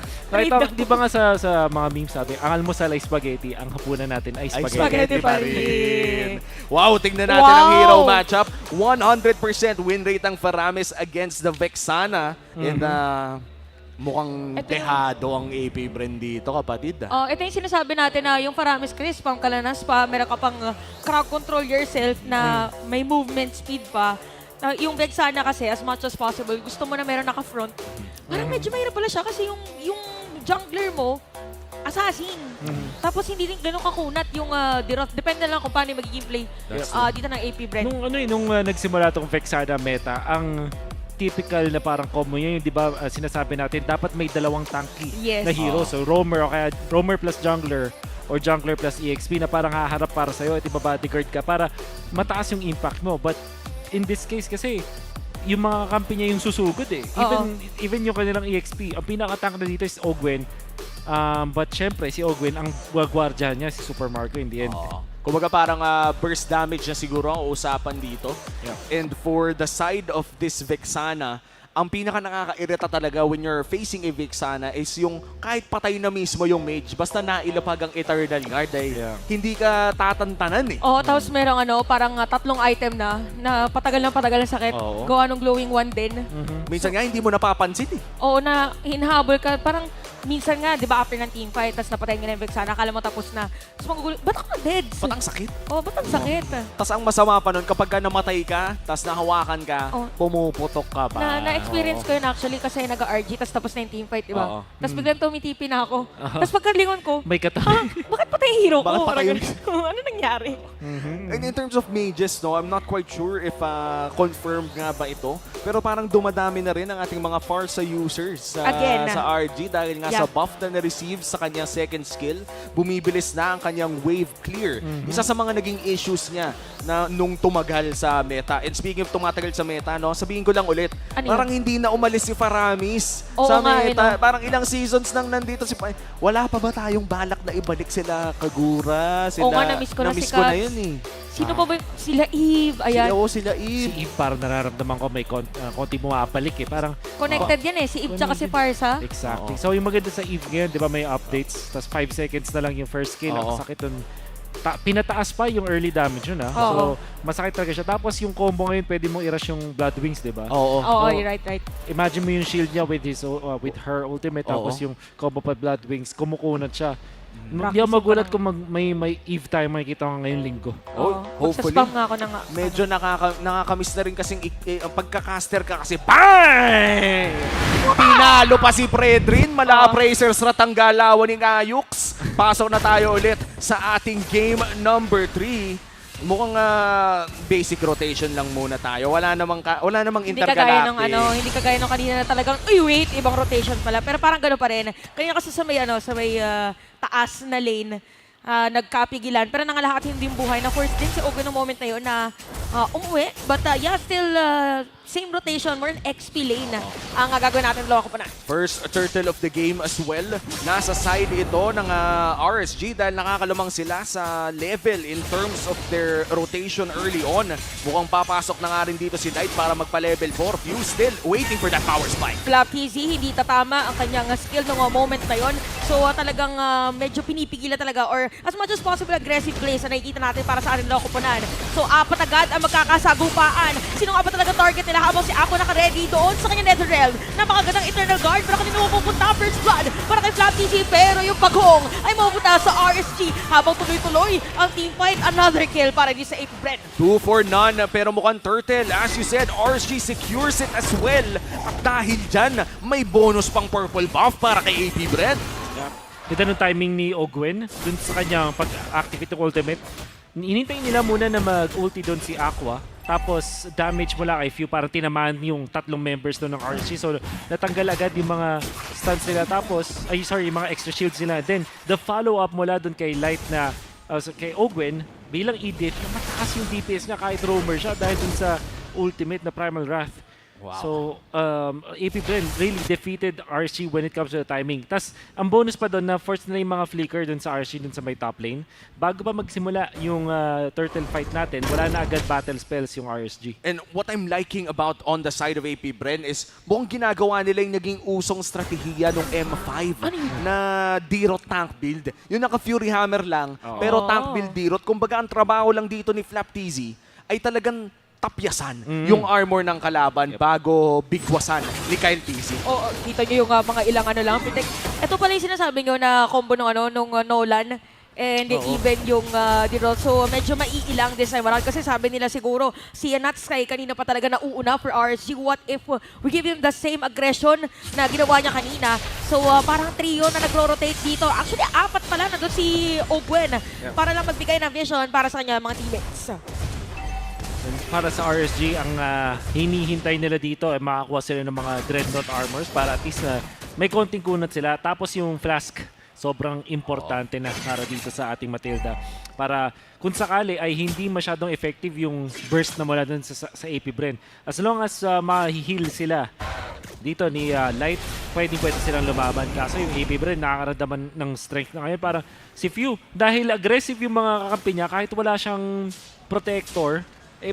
Di ba nga sa mga memes sabi, ang almusal ay spaghetti, ang hapunan natin ay spaghetti. Spaghetti pa rin. Wow, tingnan natin ang hero matchup. 100% win rate ang Faramis against the Vexana. And mukhang tehado ang AP Bren dito, kapatid. Ito yung sinasabi natin na yung Faramis Chris, pang kalanas pa, meron ka pang crowd control yourself na may movement speed pa. Yung Vexana kasi, as much as possible, gusto mo na meron naka-front. Parang medyo mahirap pala siya kasi yung jungler mo, assassin. Tapos hindi rin ganun kakunat yung Dirot. Depende lang kung paano yung magiging play dito ng AP Brand. Nung nagsimula itong Vexana meta, ang typical na parang combo yun, di ba sinasabi natin, dapat may dalawang tanky na hero. So roamer o kaya roamer plus jungler or jungler plus EXP na parang haharap para sa'yo at iba-bodyguard ka para mataas yung impact mo. But in this case kasi, yung mga kampi niya yung susugod eh. Even yung kanilang EXP. Ang pinaka-tank na dito is Ogwen. But syempre, si Ogwen, ang guardian niya, si Super Marco in the end. Kumbaga parang burst damage na siguro ang usapan dito. And for the side of this Vexana, ang pinaka nakakairita talaga when you're facing a Vexana is yung kahit patay na mismo yung mage, basta nailapag ang Eternal Guard ay hindi ka tatantanan eh. Tapos merong parang tatlong item na patagal ng sakit. Gawa ng glowing one din. Minsan nga hindi mo napapansin eh. Na hinahabol ka. Parang minsan nga, di ba, after ng teamfight, tapos napatayin ka na yung Vexana, akala mo tapos na. Tapos magugulo, ba't ako dead? Ba't ang sakit? Ba't ang sakit? Tapos ang masama pa nun, kapag ka namatay ka, tapos nahawakan ka, pumuputok ka pa. Na-experience ko yun actually kasi nag-RG, tapos na yung teamfight, di ba? Tapos biglang tumitipi na ako. Tapos pagkalingon ko, may katabi. Bakit patay yung hero ko? Bakit patay yung... Ano nangyari? And in terms of mages, no, I'm not quite sure if confirmed nga ba ito. Pero parang dumadami na rin ang ating mga Farsa users sa RG dahil nga sa buff na na-receive sa kanyang second skill, bumibilis na ang kanyang wave clear. Isa sa mga naging issues niya na nung tumagal sa meta. And speaking of tumatagal sa meta, no, sabihin ko lang ulit, parang hindi na umalis si Faramis sa meta. Parang ilang seasons nang nandito si wala pa ba tayong balak na ibalik sila Kagura? Na-miss ko na si Kat. Yun eh. Sino pa ba? Sila Eve. Ayan. Sila Eve. Si Eve parang nararamdaman ko may konti bumabalik eh. Parang connected yan eh. Si Eve tsaka si Farsa. Exactly. So yung maganda sa Eve ngayon, di ba may updates, tapos 5 seconds na lang yung first kill. Ang sakit nun. Pinataas pa yung early damage yun So masakit talaga siya. Tapos yung combo ngayon, pwede mong i-rush yung Blood Wings, di ba? Right. Imagine mo yung shield niya with her ultimate, tapos yung combo pa Blood Wings, kumukunat siya. Hindi ako magulat kung may Eve tayo makikita ko ngayong linggo. Hopefully. Spam nga ako na nga. Medyo nakakamiss na rin kasing ang pagka-caster ka kasi bang! Pinalo pa si Predrin. Mala-appraisers ratanggalawan ni Ngayux. Pasok na tayo ulit sa ating game number 3. Mukhang basic rotation lang muna tayo. Wala namang intergalactic. Hindi kagaya nung kanina na talagang, wait, ibang rotation pala. Pero parang gano'n pa rin. Kanina kasi sa may taas na lane, nagkapigilan. Pero nangalahat hindi yung buhay. Na force din si Ogo ng moment na yun na umuwi. But still, same rotation, more an XP lane ang gagawin natin loko pa na. First turtle of the game as well. Nasa side ito ng RSG dahil nakakalumang sila sa level in terms of their rotation early on. Mukhang papasok na nga rin dito si Knight para magpa-level 4. Few still waiting for that power spike. Flap TZ, hindi tatama ang kanyang skill ng moment na yon. So talagang medyo pinipigilan talaga or as much as possible aggressive plays na nakikita natin para sa ating loko pa na. So apat agad ang magkakasagupaan. Sino nga ba talaga target nila? Habang si Ako naka-ready doon sa kanyang Netherrealm. Napakagandang Eternal Guard pero kanina mapupunta First Blood para kay Flap TC pero yung Bagong ay mapupunta sa RSG habang tuloy-tuloy ang teamfight. Another kill para din sa AP Brand. 2 for none pero mukhang turtle. As you said, RSG secures it as well. At dahil dyan, may bonus pang purple buff para kay AP Brand. Ganda ng timing ni Ogwen dun sa kanyang pag-activate ng ultimate. Inintay nila muna na mag-ulti doon si Aqua. Tapos damage mula kay Few, parang tinamaan yung 3 members doon ng RSG. So natanggal agad yung mga stuns nila. Tapos, yung mga extra shields nila. Then the follow-up mula doon kay Light na, kay Ogwen, bilang Edith, na mataas yung DPS niya kahit roamer siya dahil dun sa ultimate na Primal Wrath. Wow. So, AP Bren really defeated RC when it comes to the timing. Tas, ang bonus pa doon na force na yung mga flicker doon sa RC doon sa may top lane. Bago pa magsimula yung turtle fight natin, wala na agad battle spells yung RSG. And what I'm liking about on the side of AP Bren is buong ginagawa nila yung naging usong strategiya ng M5 na D-Rot tank build. Yung naka-Fury Hammer lang, pero tank build D-Rot. Kumbaga ang trabaho lang dito ni Flap TZ ay talagang tapyasan yung armor ng kalaban bago bigwasan ni Kyle TZ. Oo, kita nyo yung mga ilang ano lang. Ito pala yung sinasabi nyo na combo nung Nolan and even yung D-Rot. So medyo maiilang this time around kasi sabi nila siguro si Nat Sky kanina pa talaga nauuna for RSG. What if we give him the same aggression na ginawa niya kanina? So parang trio na nagro-rotate dito. Actually, 4 pala na doon si Ogwen para lang magbigay ng vision para sa kanya mga teammates. Para sa RSG, ang hinihintay nila dito ay makakuha sila ng mga Dreadnought armors para at least may konting kunat sila. Tapos yung flask, sobrang importante na para dito sa ating Matilda. Para kung sakali ay hindi masyadong effective yung burst na mula dun sa AP Bren. As long as ma-heal sila dito ni Light, pwede silang lumaban. Kaso yung AP Bren nakakaramdaman ng strength na ngayon. Parang si Few, dahil aggressive yung mga kakampi niya, kahit wala siyang protector,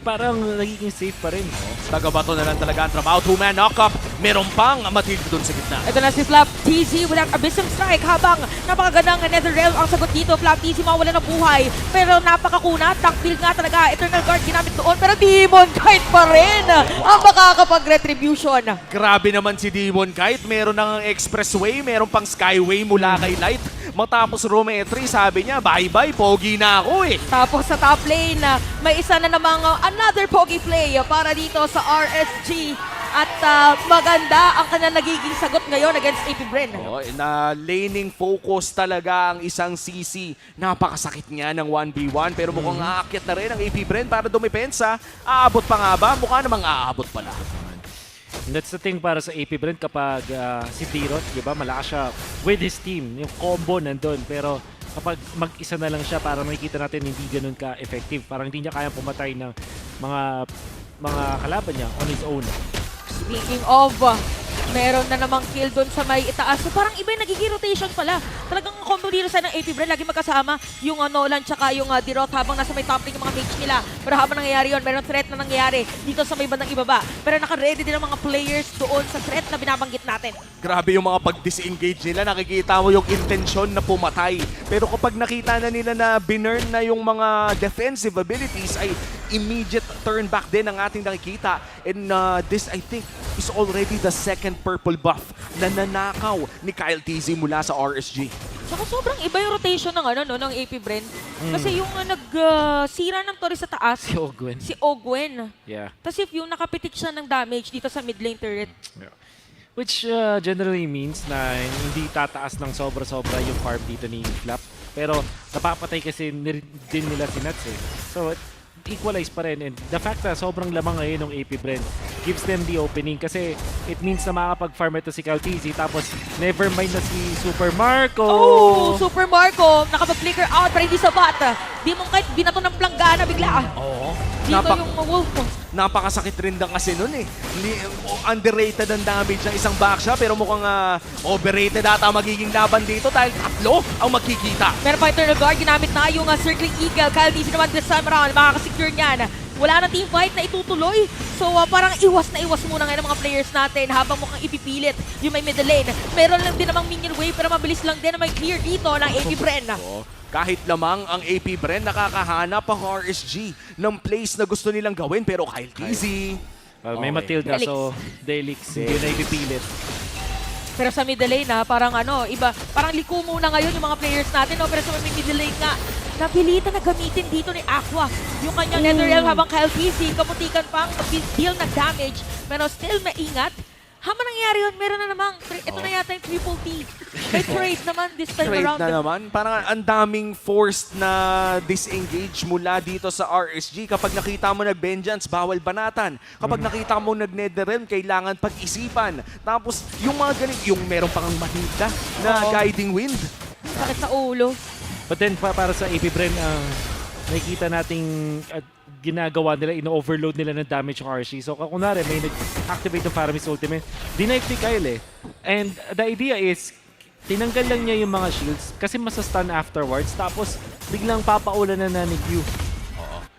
parang nagiging safe pa rin. Taga-bato na lang talaga ang trabaho. 2-man knock-up. Meron pang Matilda doon sa gitna. Ito na si Flap TZ with an Abyssum Strike habang napakagandang Nether Realm ang sagot dito. Flap TZ mawala ng buhay. Pero napakakuna. Tank build nga talaga. Eternal Guard ginamit doon. Pero Demon Kite pa rin ang makakapag-retribution. Grabe naman si Demon Kite. Meron ng Expressway. Meron pang Skyway mula kay Light. Matapos Rometry, sabi niya, bye-bye, pogi na ako eh. Tapos sa top lane, may isa na namang another pogi play para dito sa RSG. At maganda ang kanyang nagiging sagot ngayon against AP Bren. Na laning focus talaga ang isang CC. Napakasakit niya ng 1v1 pero mukhang aakyat na rin ang AP Bren para dumipensa. Aabot pa nga ba? Mukha namang aabot pala. That's the thing para sa AP Bren kapag si D-Rot, diba, malakas siya with his team. Yung combo nandun. Pero kapag mag-isa na lang siya, para makikita natin hindi ganun ka-effective. Parang hindi niya kayang pumatay ng mga kalaban niya on his own. Speaking of, meron na namang kill doon sa may itaas. So parang iba yung nagiging rotation pala. Talagang combo dito sa ng AP Bren, lagi magkasama yung Nolan tsaka yung D-Rot habang nasa may top lane yung mga mage nila. Pero habang nangyayari yun, meron threat na nangyayari dito sa may bandang ibaba. Pero naka-ready din ang mga players doon sa threat na binabanggit natin. Grabe yung mga pag-disengage nila. Nakikita mo yung intensyon na pumatay. Pero kapag nakita na nila na binurn na yung mga defensive abilities, ay immediate turn back din ang ating nakikita. And this, I think, is already the second purple buff na nanakaw ni Kyle TZ mula sa RSG. Saka sobrang iba yung rotation ng AP Bren. Kasi yung nagsira ng Torre sa taas, si Ogwen. Yeah. Tapos if yung nakapitik siya ng damage dito sa mid lane turret. Yeah. Which generally means na hindi tataas ng sobra-sobra yung farm dito ni Flap. Pero napapatay kasi din nila si Nuts eh. So equalize pa rin. And the fact na sobrang lamang ngayon ng AP Bren gives them the opening kasi it means na makakapag-farm ito si Caltizi. Tapos never mind na si Super Marco. Oh, Super Marco! Nakapag-flicker out pero hindi sapat. Di mo kahit binato ng planggana bigla. Oo. Dito yung wolf. Napakasakit rin lang kasi nun eh. Underrated ang damage ng isang backshot pero mukhang overrated ata magiging laban dito dahil 3 ang magkikita. Meron pa Eternal Guard, ginamit na yung Circling Eagle. Caldizi naman this time around, makakasecure niyan. Wala na team fight na itutuloy. So parang iwas na iwas muna ngayon ng mga players natin habang mukhang ipipilit yung may middle lane. Meron lang din namang minion wave pero mabilis lang din na may clear dito ng AP Bren. Kahit lamang ang AP Bren, nakakahanap ang RSG ng place na gusto nilang gawin. Pero Kyle TZ. May Matilda, so Delix, hindi na ipipilit. Pero sa middle lane parang iba, parang liko muna ngayon yung mga players natin. Pero sa middle lane nga, napilitan na gamitin dito ni Aqua yung kanyang Nether Realm habang Kyle TZ, kaputikan pang deal ng damage. Pero still maingat Hama nangyari yun, meron na namang, ito na yata yung triple T. May trade naman this time Trade around. na naman. Parang ang daming forced na disengage mula dito sa RSG. Kapag nakita mo nag-vengeance, bawal banatan. Kapag nakita mo nag-netherrealm, kailangan pag-isipan. Tapos yung mga ganito, yung meron pang mahida na guiding wind. Sakit sa ulo. But then para sa AP Bren, nakikita nating ginagawa nila, ino-overload nila ng damage yung RSG. So kunwari may nag-activate ng Faramis ultimate, dinive ni Kyle eh. And the idea is, tinanggal lang niya yung mga shields kasi masastun afterwards, tapos biglang papaulan na ni Q.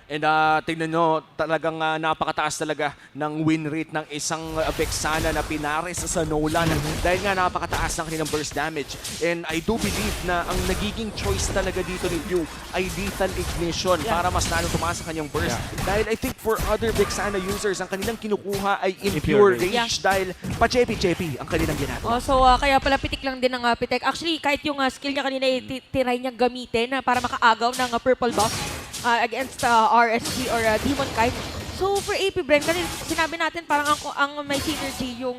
And tingnan nyo, talagang napakataas talaga ng win rate ng isang Vexana na pinares sa Nolan dahil nga napakataas ng kanilang burst damage. And I do believe na ang nagiging choice talaga dito ni Q ay lethal ignition para mas lalo tumaas sa kanyang burst. Dahil I think for other Vexana users, ang kanilang kinukuha ay impure rage dahil pa-chepi-chepi ang kanilang ginagawa. So kaya pala pitik lang din ng Pitek. Actually, kahit yung skill niya kanina, tinry niyang gamitin para makaagaw ng purple buff against RSG or Demon Kite. So for AP Bren, sinabi natin parang ang may synergy yung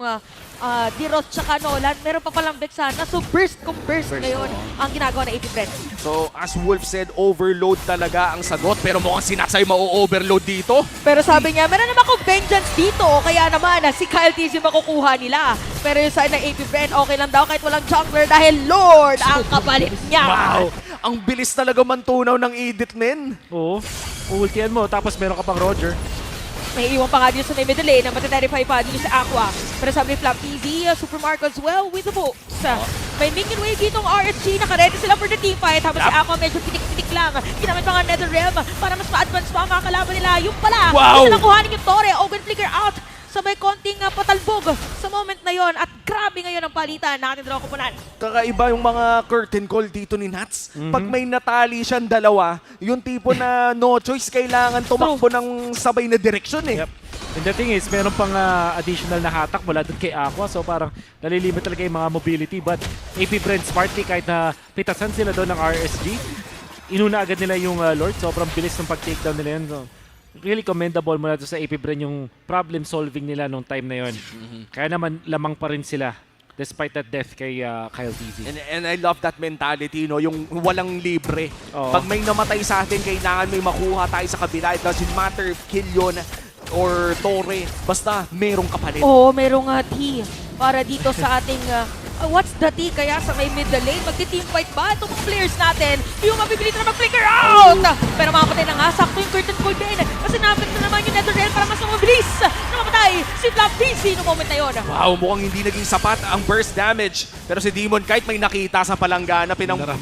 Dirot tsaka Nolan. Meron pa palang Vexana. So burst ngayon ang ginagawa ng AP Bren. So as Wolf said, overload talaga ang sagot. Pero mukhang sinasay ma-overload dito. Pero sabi niya, meron naman akong vengeance dito. Kaya naman, si Kyle TZ makukuha nila. Pero yung side ng AP Bren, okay lang daw kahit walang jungler dahil Lord ang kapalit niya. Wow! Ang bilis talaga mantunaw ng edit, men. Oo. Ultian mo, tapos meron ka pang Roger. May iwan pa nga dito sa may middle lane na matiterify pa dito sa Aqua. Pero sabi ni Flap TV, Super Marco as well with the books. May minion wave dito ang RSG. Nakaredy sila for the team fight. Habang si Aqua medyo pitik-pitik lang. Ginamit pa nga Netherrealm para mas ma-advance pa ang mga kalaban nila. Yung pala, isa lang kuhanin yung Torre. Open flicker out. Sabay konting patalbog sa moment na yon. At grabe ngayon ang palitan natin draw kupunan. Kakaiba yung mga curtain call dito ni Nats. Pag may natali siyang dalawa, yung tipo na no choice, kailangan tumakbo ng sabay na direksyon eh. Yep. And the thing is, meron pang additional na hatak mula doon kay Aqua. So parang nalilimit talaga yung mga mobility. But AP Bren smartly, kahit na pitasan sila doon ng RSG, inuna agad nila yung Lord. Sobrang bilis ng pag-takedown nila yun. So, really commendable mula doon sa AP Bren yung problem solving nila nung time na yun. Kaya naman lamang pa rin sila despite that death kay Kyle TZ. And I love that mentality, no? Yung walang libre. Pag may namatay sa atin, kailangan may makuha tayo sa kabila. It doesn't matter if kill yun or Torre. Basta merong kapalit. Oo, merong T para dito sa ating what's the T kaya sa may middle lane? Magti-team fight ba itong mga players natin? Yung mapipilitan na mag-flicker out! Pero mapatay na nga, sakto yung curtain call din. Kasi napit na naman yung Netherrealm para mas mabilis na mapatay si Flap DC noong moment na yun. Wow, mukhang hindi naging sapat ang burst damage. Pero si Demon kahit may nakita sa palanggana,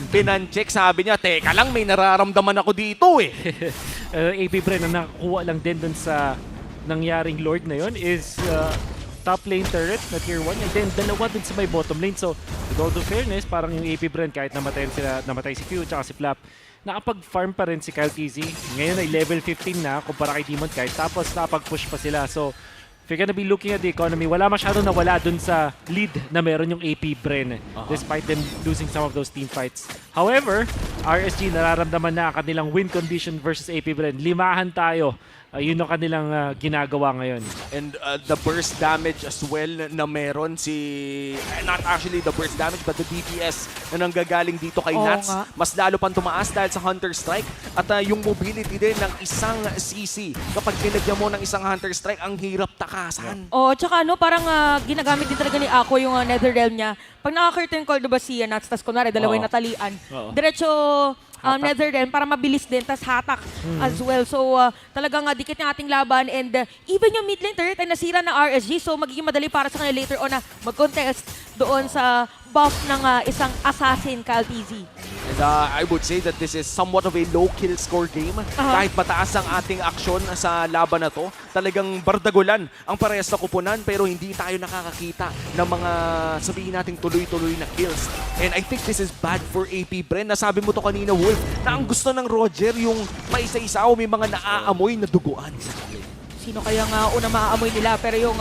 pinancheck, sabi niya, teka lang, may nararamdaman ako dito eh. AP Bren na nakuha lang din dun sa nangyaring Lord na yun is top lane turret na tier 1 and then dalawa dun sa may bottom lane. So with all due fairness, parang yung AP Bren kahit namatay si Q tsaka si Flap, nakapag-farm pa rin si Kyle TZ. Ngayon ay level 15 na kumpara kay Demon Kite, tapos nakapag-push pa sila. So if you're gonna be looking at the economy, wala masyado nawala dun sa lead na meron yung AP Bren despite them losing some of those team fights. However, RSG nararamdaman na kanilang win condition versus AP Bren. Limahan tayo. Yun ang kanilang ginagawa ngayon. And the burst damage as well na meron not actually the burst damage but the DPS na nanggagaling dito kay Nats. Mas lalo pang tumaas dahil sa Hunter Strike at yung mobility din ng isang CC. Kapag pinagyan mo ng isang Hunter Strike, ang hirap takasan. Tsaka parang ginagamit din talaga ni Ako yung Netherrealm niya. Pag naka-curtain call diba si Nats, tas kunwari dalawa yung natalian. Diretso Netherrealm para mabilis din, tas hatak as well. So talagang dikit ng ating laban and even yung mid lane turret ay nasira ng RSG. So magiging madali para sa kanila later on na mag-contest doon sa buff ng isang assassin, Kyle TZ. And I would say that this is somewhat of a low kill score game. Kahit mataas ang ating aksyon sa laban na to, talagang bardagulan ang parehas na kupunan pero hindi tayo nakakakita ng mga sabihin nating tuloy-tuloy na kills. And I think this is bad for AP Bren. Nasabi mo to kanina, Wolf, na ang gusto ng Roger yung maisa-isa o may mga naaamoy na duguan. Sino kaya nga una maaamoy nila, pero yung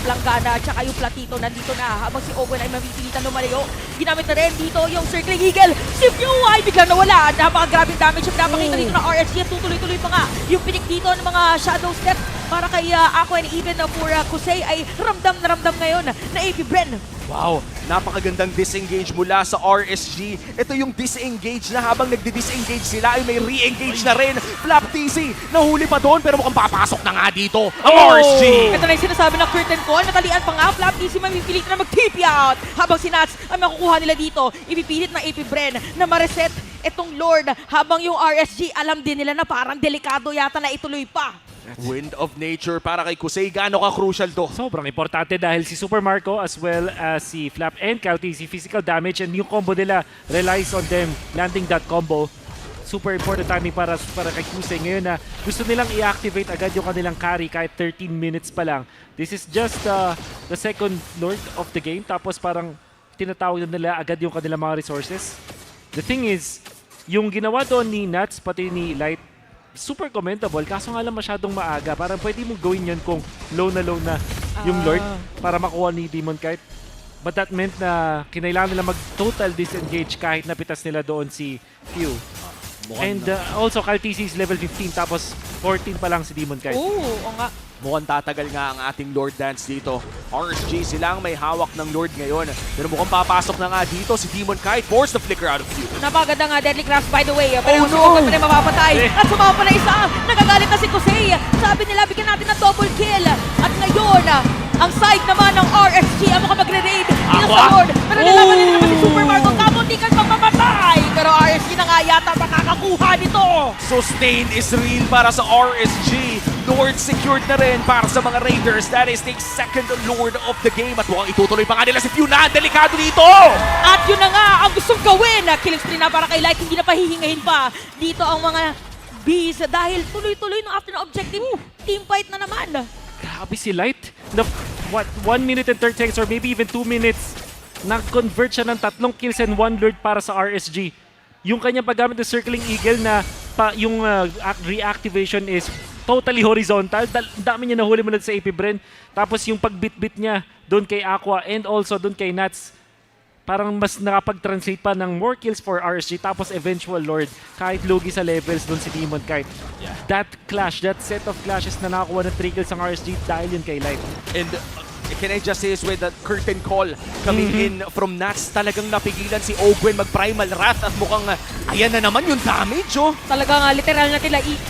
planggana at saka yung platito nandito na habang si Owen ay mamipilitan lumalayo. Ginamit na rin dito yung circling eagle. Si Mew ay biglang nawala. Napakagrabing damage yung pinapakita dito ng RSG at tutuloy-tuloy pa nga yung pinik dito ng mga shadow step para kay ako and even for Kusei ay ramdam na ramdam ngayon na AP Bren. Wow, napakagandang disengage mula sa RSG. Ito yung disengage na habang nagdi-disengage sila ay may re-engage na rin. Flap TC, nahuli pa doon pero mukhang papasok na nga dito ang RSG. Ito na yung sinasabi ng curtain call. Natalian pa nga, Flap TC mamipilit na mag-TP out. Habang si Nats ay makukuha nila dito. Ipipilit ng AP Bren na ma-reset itong Lord. Habang yung RSG alam din nila na parang delikado yata na ituloy pa. Wind of Nature para kay Kusei. Gaano ka-crucial to? Sobrang importante dahil si Super Marco as well as si Flap and Kauti, si physical damage and yung combo nila relies on them landing that combo. Super important timing para kay Kusei ngayon na gusto nilang i-activate agad yung kanilang carry kahit 13 minutes pa lang. This is just the second Lord of the game tapos parang tinatawag na nila agad yung kanilang mga resources. The thing is, yung ginawa doon ni Nats pati ni Light super commendable, kaso nga lang masyadong maaga. Parang pwede mong gawin yun kung low na yung Lord para makuha ni Demon Kite. But that meant na kinailangan nila mag-total disengage kahit napitas nila doon si Q. And also, Kyle TC is level 15 tapos 14 pa lang si Demon Kite. Oo nga. Mukhang tatagal nga ang ating Lord Dance dito. RSG silang may hawak ng Lord ngayon. Pero mukhang papasok na nga dito si Demon Kite. Force the flicker out of view. Napaganda nga Deadly Grasp by the way. Pero no! Pa rin mapapatay. At sumama pa na isa. Nagagalit na si Kusei. Sabi nila bigyan natin ng double kill. At ngayon, ang side naman ng RSG ang mukhang magre-raid. Dito sa Lord. Pero nilaban din naman si Super Marco. Kamuntikan pang mamatay. Pero RSG na nga yata makakakuha nito. Sustain is real para sa RSG. Lord secured na rin para sa mga Raiders. That is the second Lord of the game. At mukhang itutuloy pa nga nila si Fiona. Delikado dito! At yun na nga ang gustong gawin. Killing spree na para kay Light. Hindi na pahihingahin pa. Dito ang mga Bees dahil tuloy-tuloy no after na objective. Team fight na naman. Grabe si Light. 1 minute and 30 seconds or maybe even 2 minutes. Nag-convert siya ng 3 kills and 1 Lord para sa RSG. Yung kanyang paggamit ng Circling Eagle na yung reactivation is totally horizontal. Dami niya nahuli mula sa AP Bren. Tapos yung pagbit-bit niya doon kay Aqua and also doon kay Nats, parang mas nakapag-translate pa ng more kills for RSG. Tapos eventual Lord, kahit logi sa levels doon si Demon Kite. That clash, that set of clashes na nakakuha ng 3 kills ang RSG dahil yun kay Light. And can I just say is with that curtain call coming in from Nats, talagang napigilan si Ogwen mag-primal wrath at mukhang ayan na naman yung damage, oh. Talagang literal na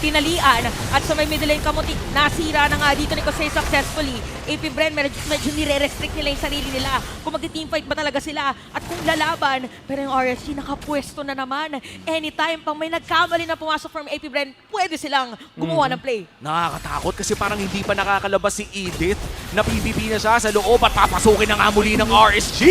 tinalian at sa may middle lane kamuti, nasira na nga dito ni Kusei successfully. AP Bren, medyo nire-restrict nila yung sarili nila kung mag-teamfight ba talaga sila at kung lalaban. Pero yung RSG nakapwesto na naman. Anytime pang may nagkamali na pumasok from AP Bren, pwede silang gumawa ng play. Nakakatakot kasi parang hindi pa nakakalabas si Edith na PvP na siya sa loob at papasukin na nga muli ng RSG!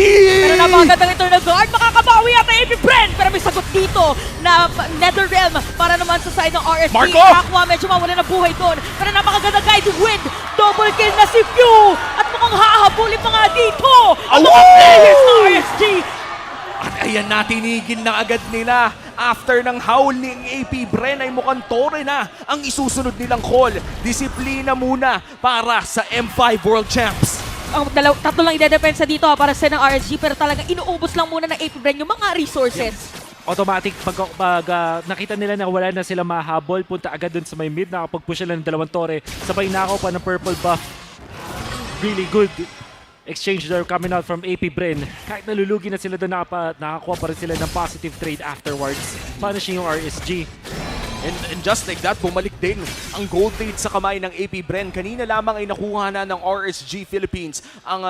Pero napakagandang Eternal Guard, makakabawi yata AP Bren! Pero may sagot dito na Nether Realm para naman sa side ng RSG. Marco! Aqua medyo mawala na buhay doon. Pero napakagandang Guiding Wind! Double kill na si Q! At mukhang hahabulin pa nga dito! Ang mga players ng RSG! At ayan na, tinigil na agad nila. After ng howl ng AP Bren ay mukhang tore na ang isusunod nilang call. Disiplina muna para sa M5 World Champs. Ang tatlo lang ide-depensa dito para sa ng RSG pero talagang inuubos lang muna ng AP Bren yung mga resources. Automatic, pag nakita nila na wala na sila mahabol, punta agad dun sa may mid, nakapag-push sila ng 2 tore. Sabay nakaw pa ng purple buff. Really good exchange there coming out from AP Bren. Kahit nalulugi na sila doon, nakakuha pa rin sila ng positive trade afterwards. Punishing yung RSG. And just like that, bumalik din ang gold lead sa kamay ng AP Bren. Kanina lamang ay nakuha na ng RSG Philippines ang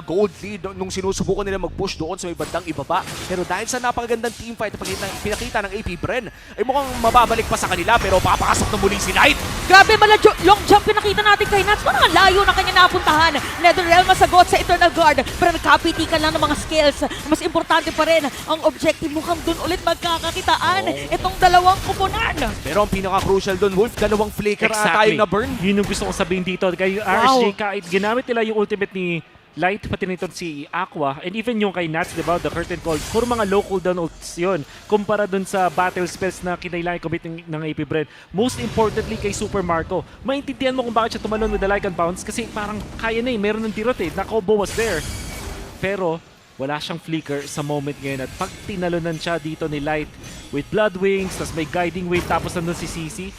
gold lead nung sinusubukan nila mag-push doon sa may bandang ibaba. Pero dahil sa napakagandang teamfight na pinakita ng AP Bren, ay mukhang mababalik pa sa kanila pero papasok na muli si Light. Grabe, long jump pinakita natin kay Nats. Parang layo na kanya napuntahan. Netherrealm masagot sa Eternal Guard. Pero nagkapitikan lang ng mga skills. Mas importante pa rin ang objective. Mukhang dun ulit magkakakitaan itong dalawang kuponan. Pero ang pinaka-crucial doon, Wolf, 2 flicker tayong na-burn. Yun yung gusto kong sabihin dito. Kay RSG, kahit ginamit nila yung ultimate ni Light, pati nito si Aqua, and even yung kay Nats, diba, the curtain call, puro mga low cooldown ults yun. Kumpara dun sa battle spells na kinailangan commit ng AP Bren. Most importantly kay Super Marco, maintindihan mo kung bakit siya tumalon with the Lycan Bounce kasi parang kaya na meron ng dirot na-combo was there. Pero wala siyang flicker sa moment ngayon at pag tinalunan siya dito ni Light with Blood Wings, tapos may Guiding Wave, tapos nandun si CC,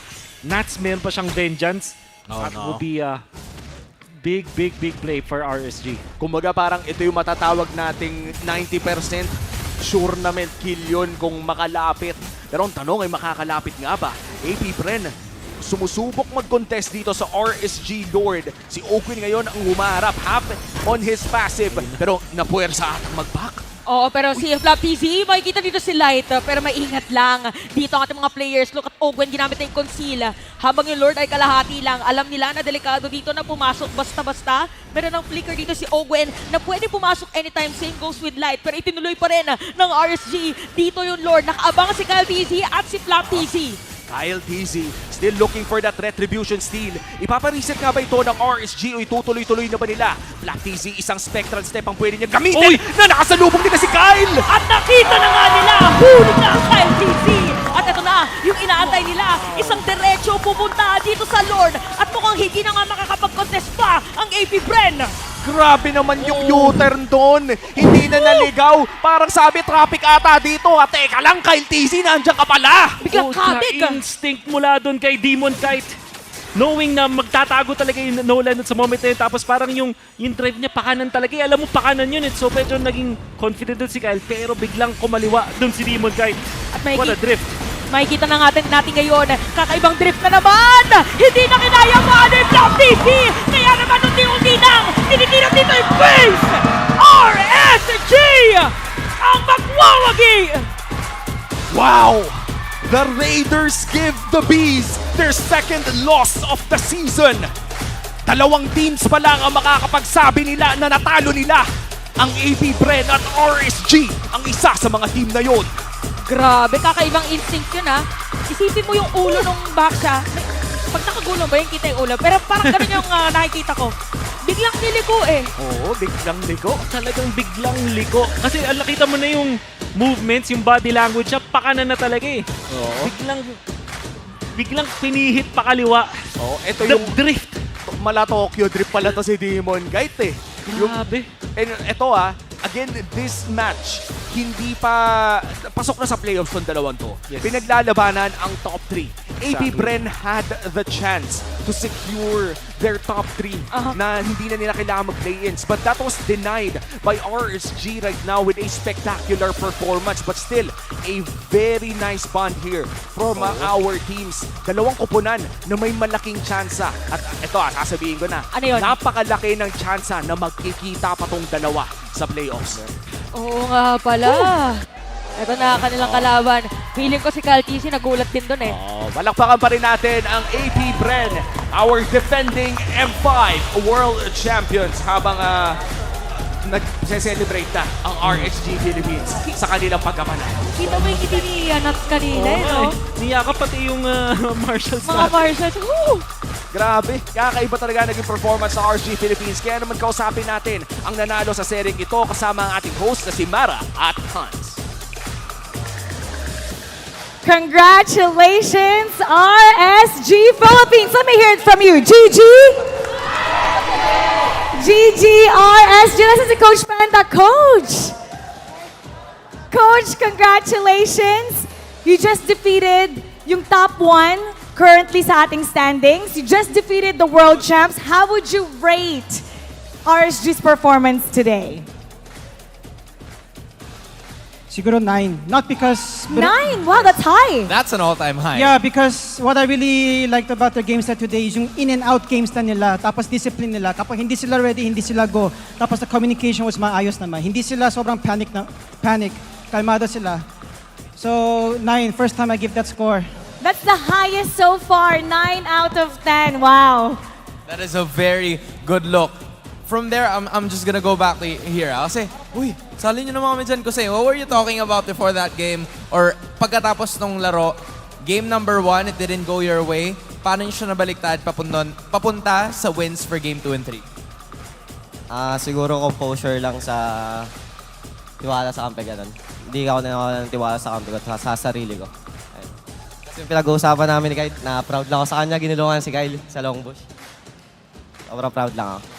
Nats meron pa siyang Vengeance, That would be a big play for RSG. Kumbaga parang ito yung matatawag nating 90% sure naman kill yun kung makalapit. Pero ang tanong ay makakalapit nga ba? AP Bren, sumusubok mag-contest dito sa RSG Lord. Si Oakwin ngayon ang humarap half on his passive. Pero napuwersa atang mag-back. Oo, pero si Flap TZ, makikita dito si Light, pero maingat lang. Dito ang ating mga players, look at Ogwen, ginamit na yung conceal. Habang yung Lord ay kalahati lang, alam nila na delikado dito na pumasok basta-basta. Meron ng flicker dito si Ogwen na pwede pumasok anytime, same goes with Light. Pero itinuloy pa rin ng RSG. Dito yung Lord, nakaabang si Kyle TZ at si Flap TZ. Kyle TZ still looking for that retribution steal. Ipapareset nga ba ito ng RSG o itutuloy-tuloy na ba nila? Black TZ, isang spectral step ang pwede niya gamitin na nakasalubong nila si Kyle! At nakita na nga nila, hulog na ang Kyle TZ! At ito na, yung inaantay nila, isang diretso pupunta dito sa Lord. At mukhang hindi na nga makakapag-contest pa ang AP Bren. Grabe naman yung U-turn doon. Hindi na naligaw. Parang sabi traffic ata dito. At teka lang, Kyle TZ, nandiyan ka pala. Biglang kabig. Instinct mula doon kay Demon Kite. Knowing na magtatago talaga yung Nolan sa moment na yun. Tapos parang yung drive niya pakanan talaga. Alam mo, pakanan yun. So medyo naging confident doon si Kyle. Pero biglang kumaliwa doon si Demon Kite. At what a drift. Makikita na natin ngayon, kakaibang drift na naman! Hindi na kinaya pa ni Flap TZ! Kaya naman unti-unti nang tinitirap dito yung face! RSG! Ang magwawagi! Wow! The Raiders give the Bees their second loss of the season. Dalawang teams pa lang ang makakapagsabi nila na natalo nila. Ang AP Bren at RSG ang isa sa mga team na yon. Grabe, kakaibang instinct yun ha. Isipin mo yung ulo nung Baksha. Pag nakagulong ba yung kita yung ulo? Pero parang ganun yung nakikita ko. Biglang niliko eh. Oo, biglang liko. Talagang biglang liko. Kasi nakita mo na yung movements, yung body language siya, pakanan na talaga eh. Oo. Biglang pinihit pa kaliwa. Oo, ito yung drift. Mala Tokyo drift pala to si Demon Kite eh. Grabe. Ito again, this match, hindi pa pasok na sa playoffs ng dalawang to. Yes. Pinaglalabanan ang top 3. Exactly. AP Bren had the chance to secure their top 3 na hindi na nila kailangan mag-play-ins. But that was denied by RSG right now with a spectacular performance. But still, a very nice bond here from our teams. Dalawang kupunan na may malaking tsansa. At ito, sasabihin ko na, ano yun? Napakalaki ng tsansa na magkikita pa tong dalawa sa playoffs. Oo nga pala. Ito na kanilang kalaban. Feeling ko si Kyle TZ nagulat din doon eh. Palakpakan pa rin natin ang AP Bren, our defending M5 World Champions habang nag-celebrate na ang RSG Philippines sa kanilang pagkapanalo. Kita mo yung ngiti ni Anat kanina eh, no? Niyakap pati yung martials Mga martials. Woo! Grabe, kakaiba talaga naging performance sa RSG Philippines. Kaya naman kausapin natin ang nanalo sa seryeng ito kasama ang ating host na si Mara at Hans. Congratulations, RSG Philippines. Let me hear it from you. GG. GG, RSG. This is the Coach Panda. Coach. Coach, congratulations. You just defeated yung top 1 currently sa ating standings. You just defeated the world champs. How would you rate RSG's performance today? Siguro 9. Not because... 9? Wow, that's high. That's an all-time high. Yeah, because what I really liked about the games that today is yung in and out games na nila, tapos discipline nila. Kapag hindi sila ready, hindi sila go. Tapos the communication was maayos naman. Hindi sila sobrang panic. Kalmado sila. So, 9. First time I give that score. That's the highest so far. 9 out of 10. Wow. That is a very good look. From there, I'm just gonna go back to here. I'll say, uy, sali nyo naman kami dyan kasi what were you talking about before that game? Or pagkatapos ng laro, game number 1, it didn't go your way. Paano nyo siya nabaliktad papunta sa wins for game 2 and 3? Siguro composure lang sa tiwala sa kampi, ganun. Hindi ako ng tiwala sa kampi ko, sa sarili ko. Ayun. Kasi yung pinag-uusapan namin ni Kyle, na proud lang ako sa kanya, ginulungan si Kyle sa long bush. Sobrang proud lang ako.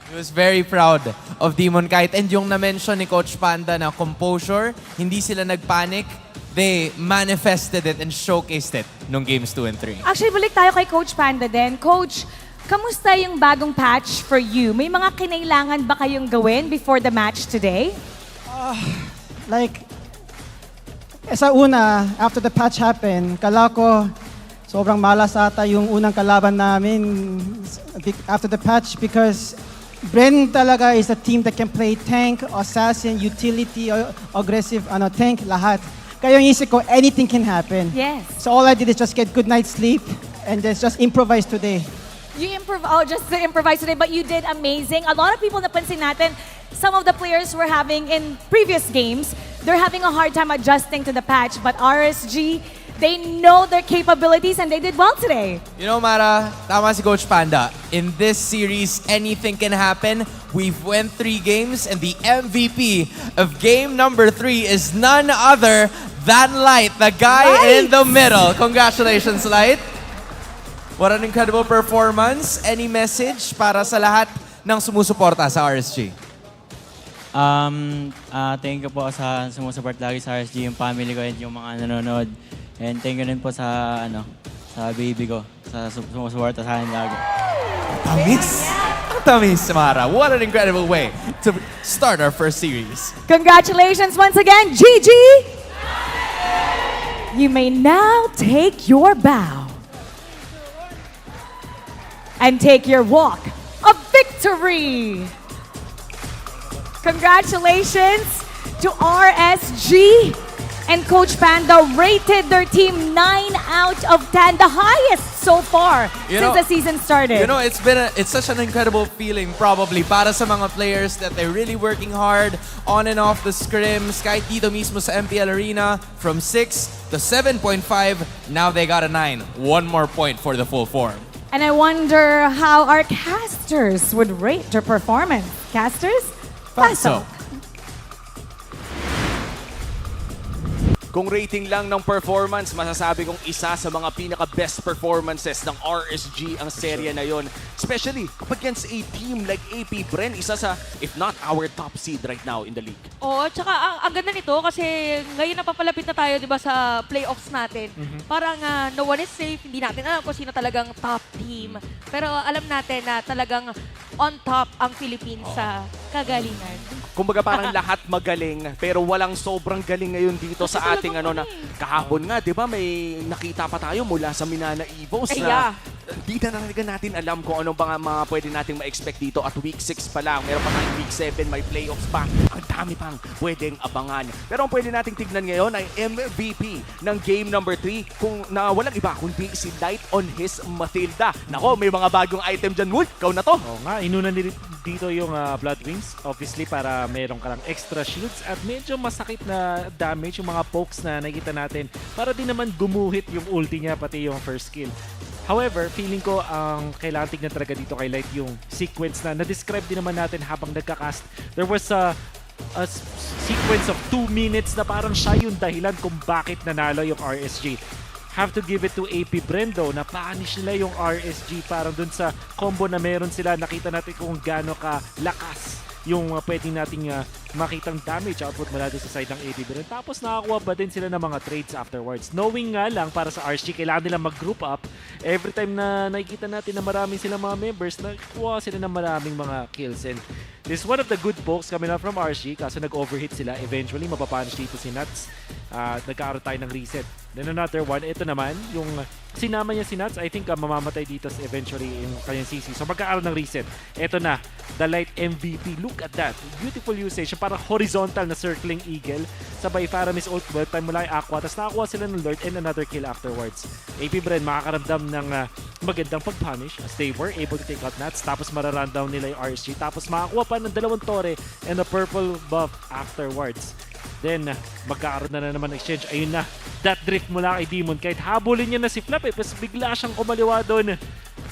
He was very proud of Demon Kite. And yung na-mention ni Coach Panda na composure, hindi sila nagpanic, they manifested it and showcased it nung games 2 and 3. Actually, balik tayo kay Coach Panda din. Coach, kamusta yung bagong patch for you? May mga kinailangan ba kayong gawin before the match today? Sa una, after the patch happened, kala ko sobrang malas ata yung unang kalaban namin after the patch because Bren talaga is a team that can play tank, assassin, utility, aggressive, tank, lahat. Kaya yung isip ko, anything can happen. Yes. So all I did is just get good night's sleep and just improvise today. You just to improvise today, but you did amazing. A lot of people napansin natin, some of the players were having in previous games, they're having a hard time adjusting to the patch, but RSG, they know their capabilities and they did well today. You know, Mara, tama si Coach Panda. In this series, anything can happen. We've won 3 games and the MVP of game number 3 is none other than Light, the guy in the middle. Congratulations, Light. What an incredible performance. Any message para sa lahat ng sumusuporta sa RSG? Thank you po sa sumusuport lagi sa RSG, yung family ko and yung mga nanonood. And thank you rin po sa baby ko, sa sumusuporta sa akin lagi. Tamis! Tamis, Mara. What an incredible way to start our first series. Congratulations once again, GG! You may now take your bow and take your walk of victory. Congratulations to RSG, and Coach Panda rated their team 9 out of 10, the highest so far since the season started. You know, it's such an incredible feeling probably para sa mga players that they're really working hard on and off the scrims. Kahit dito mismo sa MPL Arena, from 6 to 7.5, now they got a 9. One more point for the full form. And I wonder how our casters would rate their performance. Casters? Pasok. Kung rating lang ng performance, masasabi kong isa sa mga pinaka-best performances ng RSG ang serya na yon. Especially against a team like AP Bren, isa sa, if not our top seed right now in the league. Oo, tsaka ang ganda nito kasi ngayon napapalapit na tayo, di ba, sa playoffs natin. Parang no one is safe, hindi natin alam kung sino talagang top team. Pero alam natin na talagang on top ang Philippines sa kagalingan. Kumbaga parang lahat magaling, pero walang sobrang galing ngayon dito sa ating kahapon nga, di ba, may nakita pa tayo mula sa Minana Evos na hindi na natin alam kung anong mga pwede nating ma-expect dito at week 6 pa lang. Meron pa tayong week 7, may playoffs pa. Ang dami pang pwedeng abangan. Pero ang pwede nating tignan ngayon ay MVP ng game number 3 kung na walang iba kundi si Light on his Matilda. Nako, may mga bagong item dyan, Wolf. Ikaw na to. Oo nga, inunan dito yung Blood Wings. Obviously, para meron ka lang extra shields at medyo masakit na damage yung mga pokes na nakikita natin para din naman gumuhit yung ulti niya pati yung first skill. However, feeling ko ang kailangan tignan talaga dito kay Light yung sequence na na-describe din naman natin habang nagka-cast. There was a sequence of 2 minutes na parang siya yung dahilan kung bakit nanalo yung RSG. Have to give it to AP Brendo na punish nila yung RSG parang dun sa combo na meron sila. Nakita natin kung gaano ka lakas yung pwedeng nating makitang damage output mula doon sa side ng AP Brendo. Tapos nakakuha ba din sila ng mga trades afterwards. Knowing nga lang para sa RSG, kailangan nila mag-group up. Every time na nakikita natin na maraming silang mga members, nakuha sila ng maraming mga kills. And this is one of the good pokes coming up from RSG kaso nag-overhit sila. Eventually, mapapunish dito si Nuts. Nagkaroon tayo ng reset. Then another one, ito naman, yung sinama niya si Nuts, I think mamamatay dito eventually yung kanyang CC. So magkakaroon ng reset. Ito na, the Light MVP. Look at that. Beautiful usage. Parang horizontal na circling eagle. Sabay Faramis ult, well time mula yung Aqua. Tapos nakakuha sila ng Lord and another kill afterwards. AP Bren makakaramdam ng magandang pag-punish as they were able to take out Nuts. Tapos mararundown nila yung RSG. Tapos makakuha pa ng 2 tore and a purple buff afterwards. Then, magkakaroon na naman exchange. Ayun na, that drift mula kay Demon. Kahit habulin niya na si Flap, tapos bigla siyang kumaliwa doon.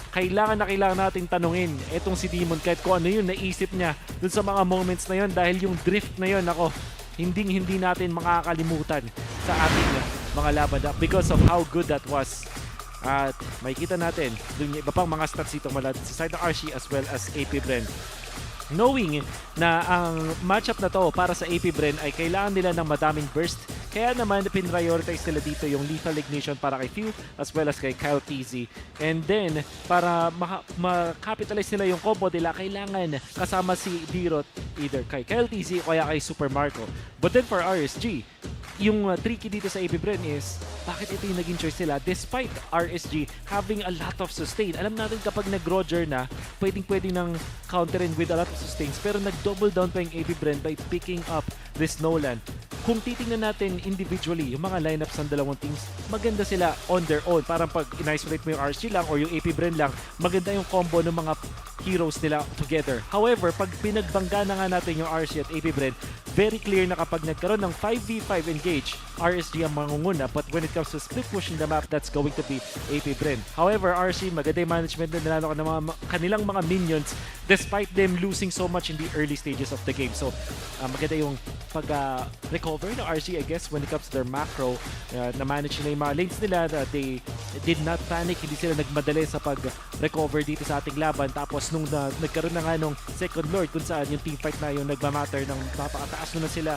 Kailangan nating tanungin etong si Demon kahit kung ano yun naisip niya dun sa mga moments na yun dahil yung drift na yun, ako, hindi natin makakalimutan sa ating mga laban because of how good that was. At makikita natin dun yung iba pang mga stats dito mula sa side ng RC as well as AP Bren. Knowing na ang matchup na to para sa AP Bren ay kailangan nila ng madaming burst, Kaya naman, pin-prioritize nila dito yung lethal ignition para kay Few as well as kay Kyle TZ. And then, para ma-capitalize nila yung combo nila, kailangan kasama si Dirot either kay Kyle TZ o kaya kay Super Marco. But then for RSG, yung tricky dito sa AP Bren is bakit ito yung naging choice nila despite RSG having a lot of sustain. Alam natin kapag nag-Roger na, pwedeng nang counterin with a lot of sustains, pero nag-double down pa yung AP Bren by picking up this Nolan. Kung titingnan natin individually yung mga lineups ng dalawang teams, maganda sila on their own. Parang pag in-isolate mo yung RSG lang or yung AP Bren lang, maganda yung combo ng mga heroes nila together. However, pag pinagbangga na nga natin yung RSG at AP Bren, very clear na kapag nagkaroon ng 5v5 engage, RSG ang mangunguna. But when it comes to split pushing the map, that's going to be AP Bren. However, RSG, maganda yung management na nilalo ka ng mga kanilang mga minions despite them losing so much in the early stages of the game. So, maganda yung pag-recover ng RSG, I guess, when it comes to their macro. Na-manage nila yung mga lanes nila. They did not panic. Hindi sila nagmadali sa pag-recover dito sa ating laban. Tapos, nung nagkaroon na nga nung second lord kung saan yung teamfight na yung nagmamatter ng napakataas na sila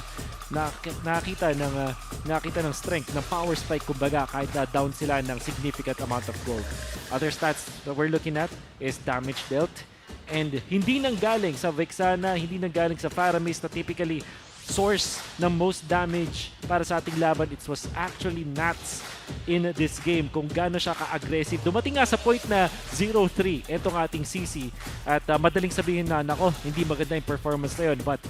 nakita ng strength, ng power spike kumbaga kahit na down sila ng significant amount of gold. Other stats that we're looking at is damage dealt. And hindi nanggaling sa Vexana, hindi nanggaling sa Faramis na typically source ng most damage para sa ating laban. It was actually Nats in this game kung gaano siya ka-aggressive. Dumating nga sa point na 0-3 etong ating CC at madaling sabihin na nako, hindi maganda yung performance na yun, but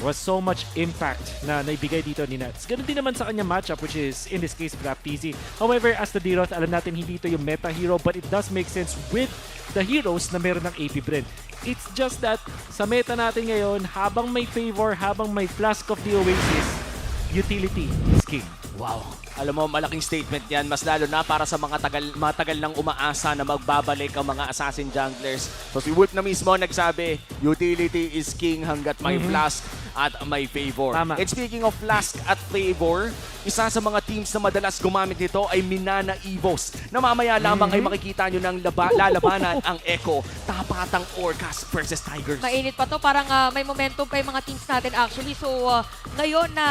was so much impact na naibigay dito ni Nats. Ganun din naman sa kanyang matchup, which is in this case Raptizi. However, as the Diroth, alam natin hindi ito yung meta hero, but it does make sense with the heroes na meron ng AP Bren. It's just that sa meta natin ngayon, habang may favor, habang may Flask of the Oasis, utility is king. Wow. Alam mo, malaking statement yan. Mas lalo na para sa mga matagal nang umaasa na magbabalik ang mga assassin junglers. So si Wolf na mismo nagsabi, utility is king hanggat may flask at may favor. Tama. And speaking of flask at favor, isa sa mga teams na madalas gumamit nito ay Minana Evos, na mamaya lamang ay makikita nyo ng lalabanan ang Echo, tapatang Orcas versus Tigers. Mainit pa to, parang may momentum pa yung mga teams natin actually. So ngayon na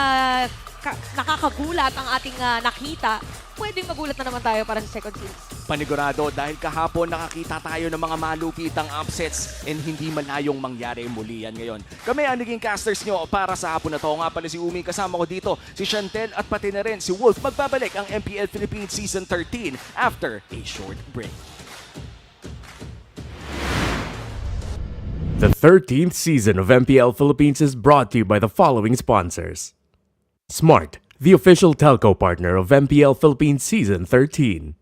nakakagulat ang ating nakita, pwedeng magulat na naman tayo para sa second series. Panigurado dahil kahapon nakakita tayo ng mga malupitang upsets and hindi malayong mangyari muli yan ngayon. Kami ang naging casters nyo para sa hapon na to. Nga pala si Umi, kasama ko dito, si Chantel at pati na rin si Wolf. Magbabalik ang MPL Philippines Season 13 after a short break. The 13th season of MPL Philippines is brought to you by the following sponsors. Smart, the official telco partner of MPL Philippines Season 13.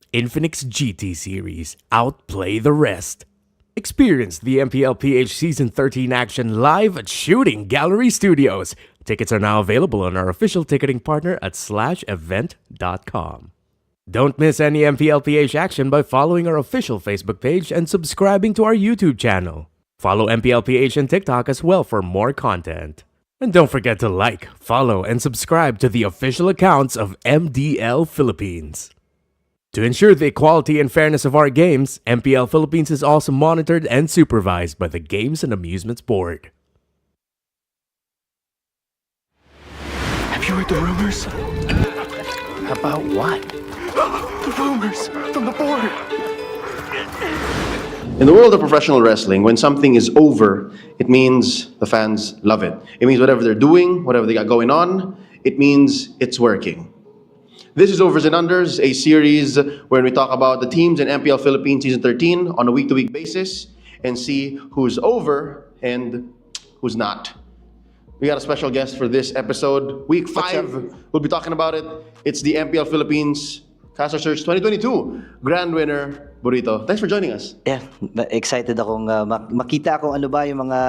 Infinix GT Series, outplay the rest. Experience the MPL PH Season 13 action live at Shooting Gallery Studios. Tickets are now available on our official ticketing partner at /event.com. Don't miss any MPL PH action by following our official Facebook page and subscribing to our YouTube channel. Follow MPL PH and TikTok as well for more content. And don't forget to like, follow, and subscribe to the official accounts of MDL Philippines. To ensure the equality and fairness of our games, MPL Philippines is also monitored and supervised by the Games and Amusements Board. Have you heard the rumors? About what? The rumors from the board. In the world of professional wrestling, when something is over, it means the fans love it. It means whatever they're doing, whatever they got going on, it means it's working. This is Overs and Unders, a series where we talk about the teams in MPL Philippines Season 13 on a week-to-week basis and see who's over and who's not. We got a special guest for this episode. Week 5, we'll be talking about it. It's the MPL Philippines Caster Search 2022 Grand Winner, Burrito. Thanks for joining us. Yeah, excited akong makita kung ano ba yung mga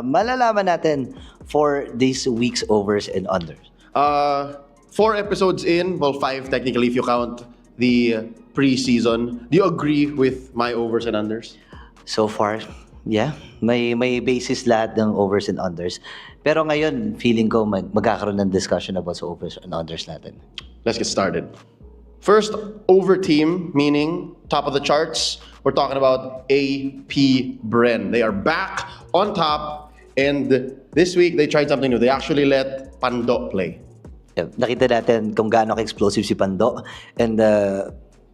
malalaman natin for this week's Overs and Unders. 4 episodes in, well 5 technically if you count the pre-season. Do you agree with my Overs and Unders? So far, yeah. May basis lahat ng Overs and Unders. Pero ngayon, feeling ko magkakaroon ng discussion about sa Overs and Unders natin. Let's get started. First, over team, meaning top of the charts. We're talking about AP Bren. They are back on top, and this week they tried something new. They actually let Pando play. Nakita natin kung gaano ka-explosive si Pando. And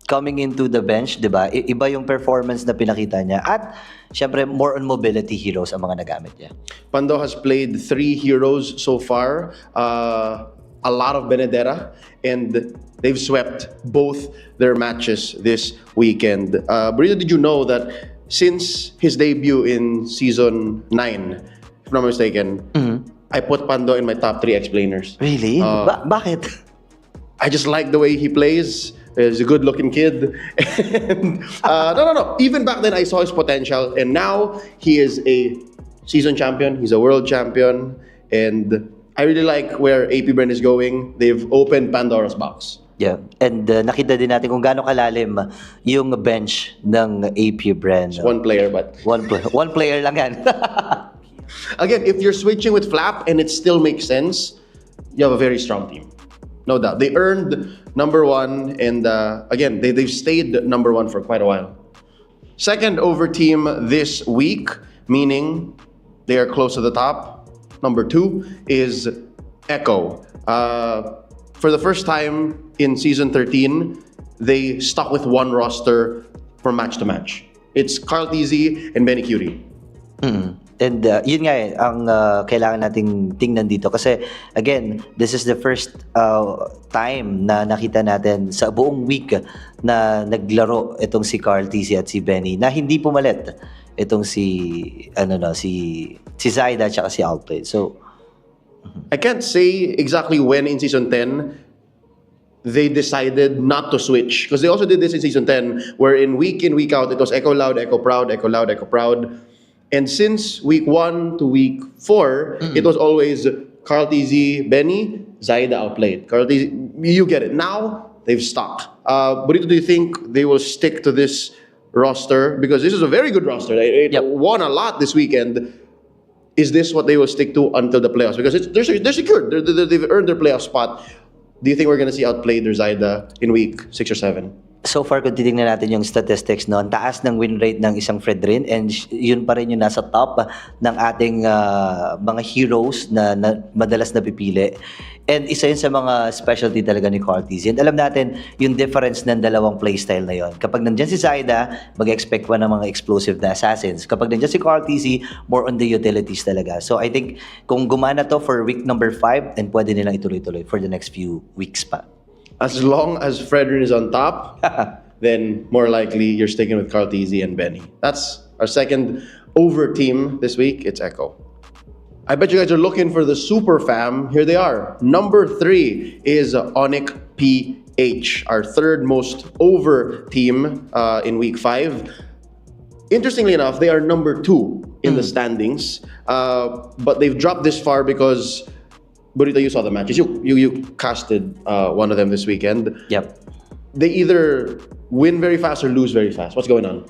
coming into the bench, di ba, iba yung performance na pinakita niya. At syempre, more on mobility heroes ang mga nagamit niya. Pando has played 3 heroes so far. A lot of Benedetta. And they've swept both their matches this weekend. Burrito, did you know that since his debut in Season 9, if I'm not mistaken, I put Pando in my top 3 explainers. Really? Bakit? I just like the way he plays. He's a good-looking kid. And, no. Even back then, I saw his potential. And now, he is a season champion. He's a world champion. And I really like where AP Brand is going. They've opened Pandora's box. Yeah. And nakita din natin kung gaano kalalim yung bench ng AP Brand. One player, but... One player lang yan. Again, if you're switching with Flap and it still makes sense, you have a very strong team. No doubt. They earned number 1, and again, they've stayed number 1 for quite a while. Second over team this week, meaning they are close to the top. Number 2 is Echo. For the first time in Season 13, they stuck with one roster from match to match. It's Carl Tizzy and Benny Curie. And yun nga ang kailangan nating tingnan dito. Kasi again, this is the first time na nakita natin sa buong week na naglaro itong si Carl Tizzy at si Benny na hindi pumalit itong si Zaida at si Alpid. So I can't say exactly when in Season 10 they decided not to switch. Because they also did this in Season 10, where in, week out, it was Echo Loud, Echo Proud, Echo Loud, Echo Proud. And since week 1 to week 4, it was always Carl Tizzy, Benny, Zaida outplayed. Carl Tizzy, you get it. Now, they've stuck. Burrito, do you think they will stick to this roster? Because this is a very good roster. It won a lot this weekend. Is this what they will stick to until the playoffs? Because they're secured. They've earned their playoff spot. Do you think we're going to see outplayed or Zaida in week 6 or 7? So far, kung titignan natin yung statistics, no, ang taas ng win rate ng isang Fredrin, and yun pa rin yung nasa top ng ating mga heroes na madalas napipili. And isa yun sa mga specialty talaga ni Carl Tizzy. And alam natin yung difference ng dalawang playstyle na yun. Kapag nandyan si Zaida, mag-expect pa ng mga explosive na assassins. Kapag nandyan si Carl Tizzy, more on the utilities talaga. So I think kung gumana to for week number 5, then pwede nilang ituloy-tuloy for the next few weeks pa. As long as Fredrin is on top, then more likely you're sticking with Carl Tizzy and Benny. That's our second over team this week. It's Echo. I bet you guys are looking for the super fam. Here they are. Number 3 is Onyx PH, our third most over team in week 5. Interestingly enough, they are number 2 in the standings, but they've dropped this far because Burrito, you saw the matches. You casted one of them this weekend. Yep. They either win very fast or lose very fast. What's going on?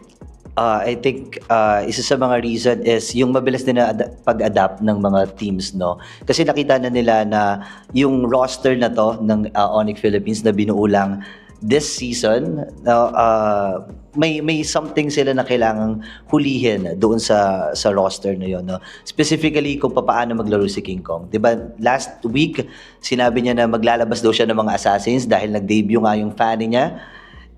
I think isa sa mga reason is yung mabilis din na pag-adapt ng mga teams, no? Kasi nakita na nila na yung roster na to ng Onyx Philippines na binuo lang this season, may something sila na kailangang hulihin doon sa roster na yon, no? Specifically kung paano maglaro si King Kong. 'Di ba? Last week sinabi niya na maglalabas daw siya ng mga assassins dahil nag-debut nga yung fan niya.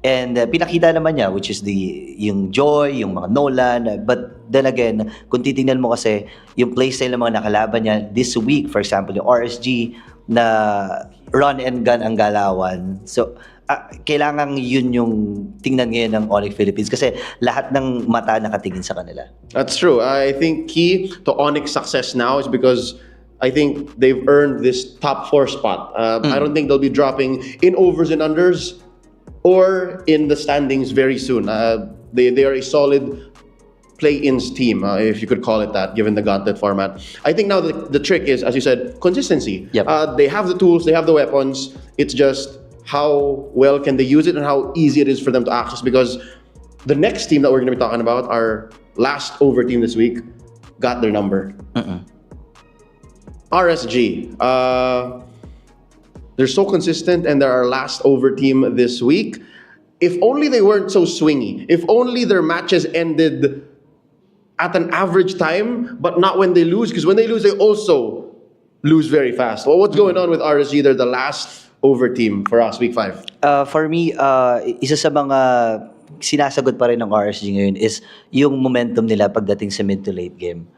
And pinakita naman niya, which is yung Joy, yung mga Nolan. But then again, kung titingnan mo kasi yung playstyle ng mga nakalaban niya this week, for example, yung RSG na run and gun ang galawan. So kailangan yun yung tingnan ngayon ng Onyx Philippines kasi lahat ng mata nakatingin sa kanila. That's true. I think key to Onyx success now is because I think they've earned this top 4 spot. I don't think they'll be dropping in overs and unders or in the standings very soon. They are a solid play-ins team, if you could call it that, given the gauntlet format. I think now the trick is, as you said, consistency. Yep. They have the tools, they have the weapons. It's just how well can they use it and how easy it is for them to access, because the next team that we're going to be talking about, our last over team this week, got their number. RSG. They're so consistent and they're our last over team this week. If only they weren't so swingy. If only their matches ended at an average time, but not when they lose. Because when they lose, they also lose very fast. Well, what's going on with RSG? They're the last over team for us, week 5. For me, isa sa mga sinasagot pa rin ng RSG ngayon is yung momentum nila pagdating sa mid to late game.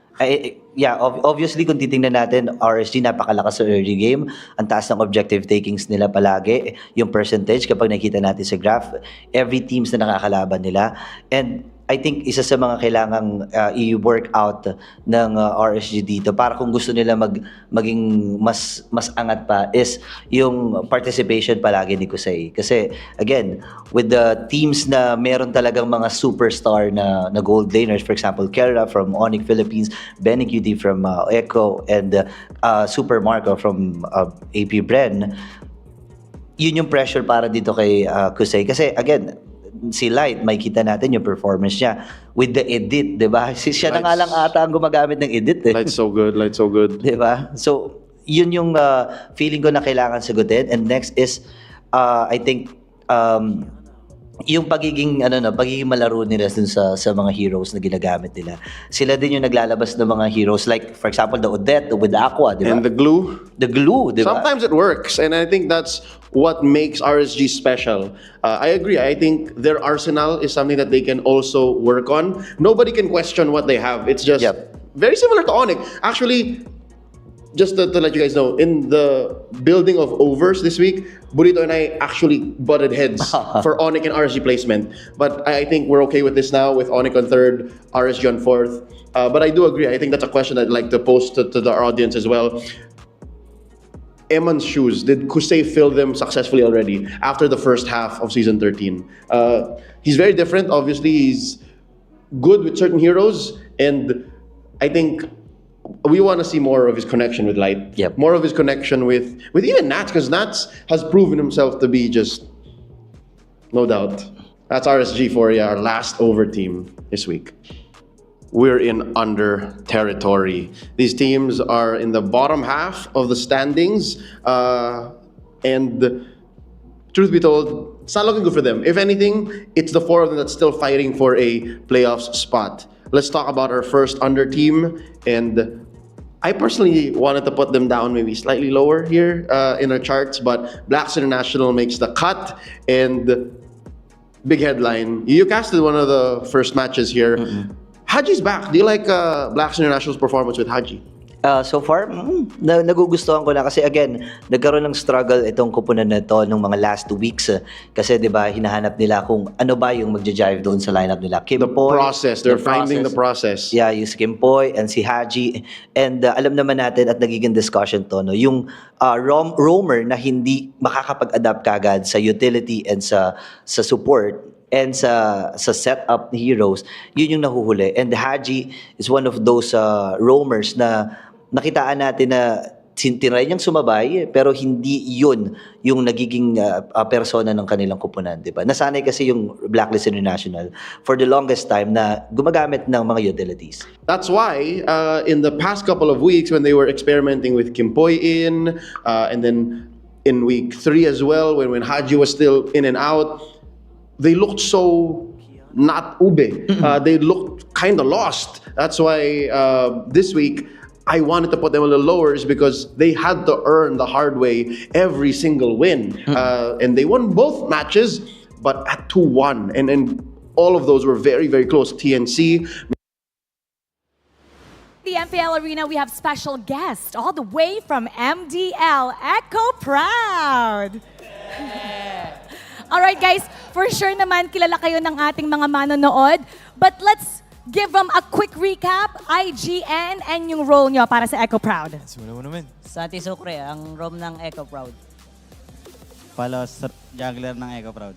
Obviously, kung titingnan natin, RSG napakalakas sa early game. Ang taas ng objective takings nila palagi. Yung percentage, kapag nakita natin sa graph, every teams na nakakalaban nila. And I think isa sa mga kailangang i-work out ng RSG dito para kung gusto nila maging mas angat pa is yung participation palagi ni Kusei. Kasi again, with the teams na meron talagang mga superstar na gold laners, for example, Kera from Onyx Philippines, Benny QT from Echo, and Super Marco from AP Bren, yun yung pressure para dito kay Kusei. Kasi again, si Light, may kita natin yung performance niya with the edit, di ba? Siya na nga lang ata ang gumagamit ng edit. Light's so good. Di ba? So, yun yung feeling ko na kailangan sagutin. And next is, I think, yung pagiging malaro nila dun sa mga heroes na ginagamit nila. Sila din yung naglalabas ng mga heroes, like for example the Odette with Aqua, di ba? And the glue, di ba? Sometimes it works, and I think that's what makes RSG special. I agree. I think their arsenal is something that they can also work on. Nobody can question what they have. It's just very similar to Onyx. Actually, just to let you guys know, in the building of overs this week, Burrito and I actually butted heads for Onyx and RSG placement. But I think we're okay with this now, with Onyx on 3rd, RSG on 4th. But I do agree. I think that's a question I'd like to pose to the audience as well. Eman's shoes, did Kusei fill them successfully already after the first half of Season 13? He's very different. Obviously, he's good with certain heroes. And I think we want to see more of his connection with Light. More of his connection with even Nats, because Nats has proven himself to be just, no doubt. That's RSG for you, our last over team this week. We're in under territory. These teams are in the bottom half of the standings. And truth be told, it's not looking good for them. If anything, it's the 4 of them that's still fighting for a playoffs spot. Let's talk about our first under team. And I personally wanted to put them down maybe slightly lower here in our charts, but Blacklist International makes the cut. And big headline, you casted one of the first matches here. Haji's back. Do you like Blacklist International's performance with Haji? So far, nagugustuhan ko na kasi again, nagkaroon ng struggle itong kupunan na ito nung mga last 2 weeks. Kasi 'di ba, hinahanap nila kung ano ba yung magja-jive doon sa lineup nila. Kimpoy, they're finding the process. Yeah, yung si Kimpoy and si Haji. And alam naman natin at nagiging discussion to, no, yung roamer na hindi makakapag-adapt kagad sa utility and sa support and sa setup ni heroes, yun yung nahuhuli. And Haji is one of those roamers na nakitaan natin na tinry niyang sumabay, pero hindi yun yung nagiging persona ng kanilang kupunan, di ba? Nasanay kasi yung Blacklist International for the longest time na gumagamit ng mga utilities. That's why in the past couple of weeks when they were experimenting with Kimpoy and then in week 3 as well, when Haji was still in and out, they looked so not ube. They looked kind of lost. That's why this week, I wanted to put them a little lower is because they had to earn the hard way every single win. And they won both matches, but at 2-1. And all of those were very, very close. TNC. The MPL Arena, we have special guest all the way from MDL, Echo Proud. All right, guys, for sure naman kilala kayo ng ating mga manonood. But let's give them a quick recap, IGN, and yung role nyo para sa Echo Proud. Simulan mo naman. Sati Sucre, ang role ng Echo Proud. Palos, juggler ng Echo Proud.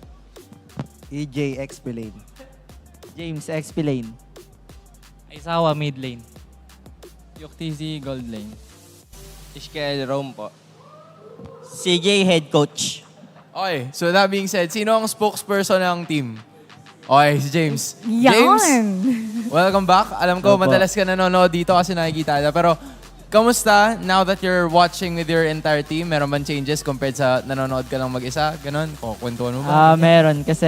EJ XP lane. James XP lane. Aisawa mid lane. Yuktisi gold lane. Ishkel Rome po. CJ head coach. Okay, so that being said, sino ang spokesperson ng team? Okay, si James. Yan! James, welcome back. Alam ko, Opo. madalas ka nanonood dito kasi nakikita na. Pero, kamusta now that you're watching with your entire team? Meron bang changes compared sa nanonood ka lang mag-isa? Ganon? O, kwentuhan mo ba? Meron kasi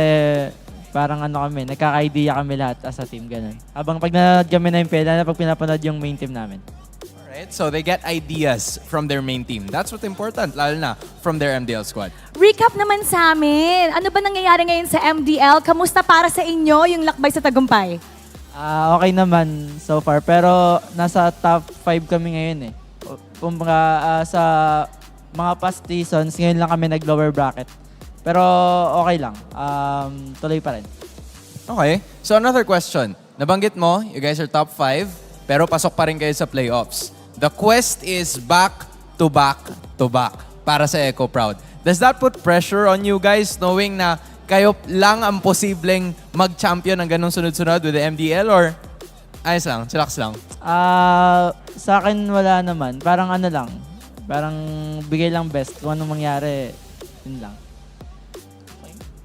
parang ano kami, nagkaka-idea kami lahat as a team, ganon. Habang pag nanonood kami na yung peda, pag pinapanood yung main team namin. Right? So they get ideas from their main team. That's what's important, lalo na from their MDL squad. Recap naman sa amin. Ano ba nangyayari ngayon sa MDL? Kamusta para sa inyo yung lakbay sa tagumpay? Okay naman so far, pero nasa top 5 kami ngayon eh. Kumbaga sa mga past seasons, ngayon lang kami nag-lower bracket. Pero okay lang. Tuloy pa rin. Okay. So another question. Nabanggit mo, you guys are top 5, pero pasok pa rin kayo sa playoffs. The quest is back to back to back para sa Echo Proud. Does that put pressure on you guys knowing na kayo lang ang posibleng mag-champion ng ganung sunod-sunod with the MDL or ayos lang, chillax lang? Sa akin wala naman. Parang ano lang. Parang bigay lang best. Kung anong mangyari, yun lang.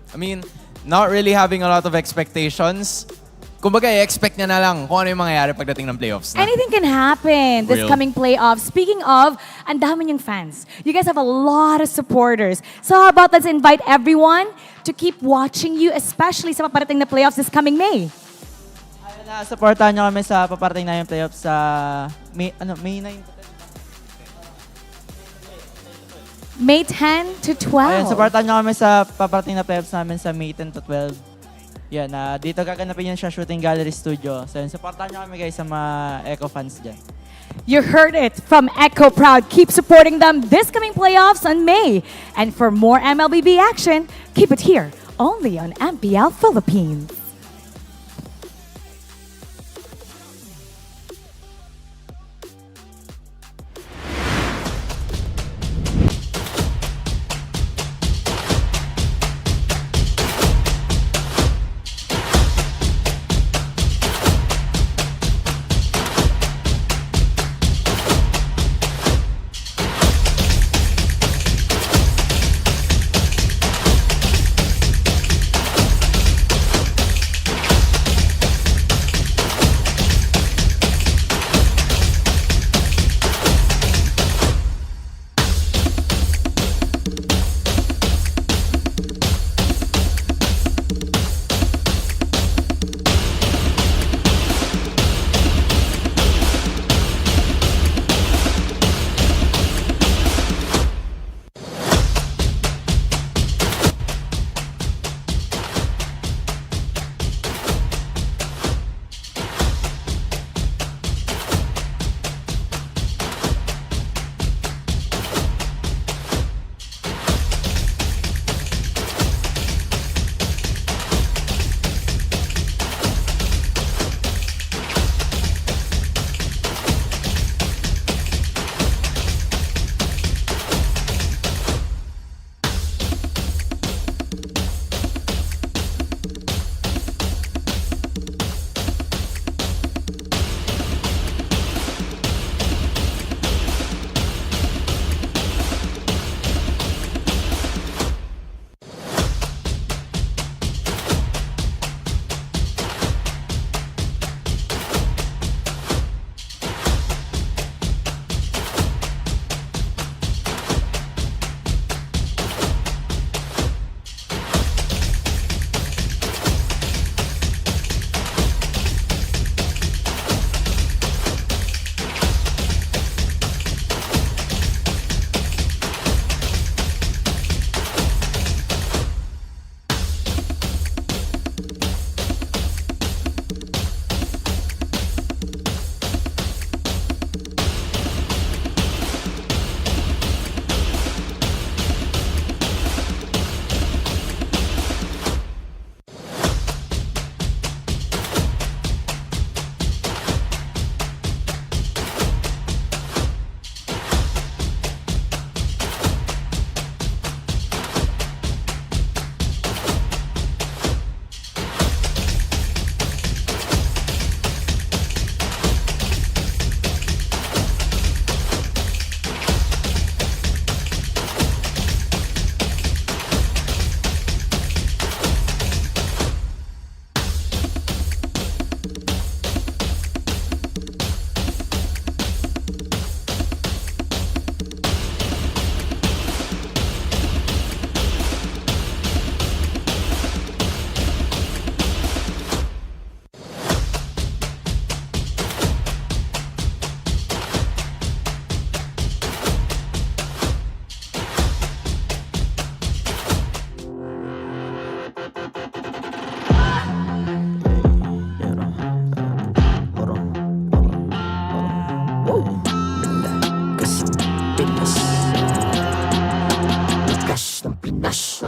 I mean, not really having a lot of expectations. Kumbaga, i-expect niya na lang kung ano yung mangyayari pagdating ng playoffs na. Anything can happen this Real. coming playoffs. Speaking of, ang dami niyong fans. You guys have a lot of supporters. So how about let's invite everyone to keep watching you, especially sa paparating na playoffs this coming May. Ayun na, supportahan nyo kami sa paparating na yung playoffs sa May 9. May 10 to 12. Ayun, supportahan nyo kami sa paparating na playoffs namin sa May 10 to 12. Yan, dito gaganapin yan siya Shooting Gallery Studio. So yun, supportahan nyo kami guys sa mga Echo fans dyan. You heard it from Echo Proud. Keep supporting them this coming playoffs on May. And for more MLBB action, keep it here, only on MPL Philippines. Pinas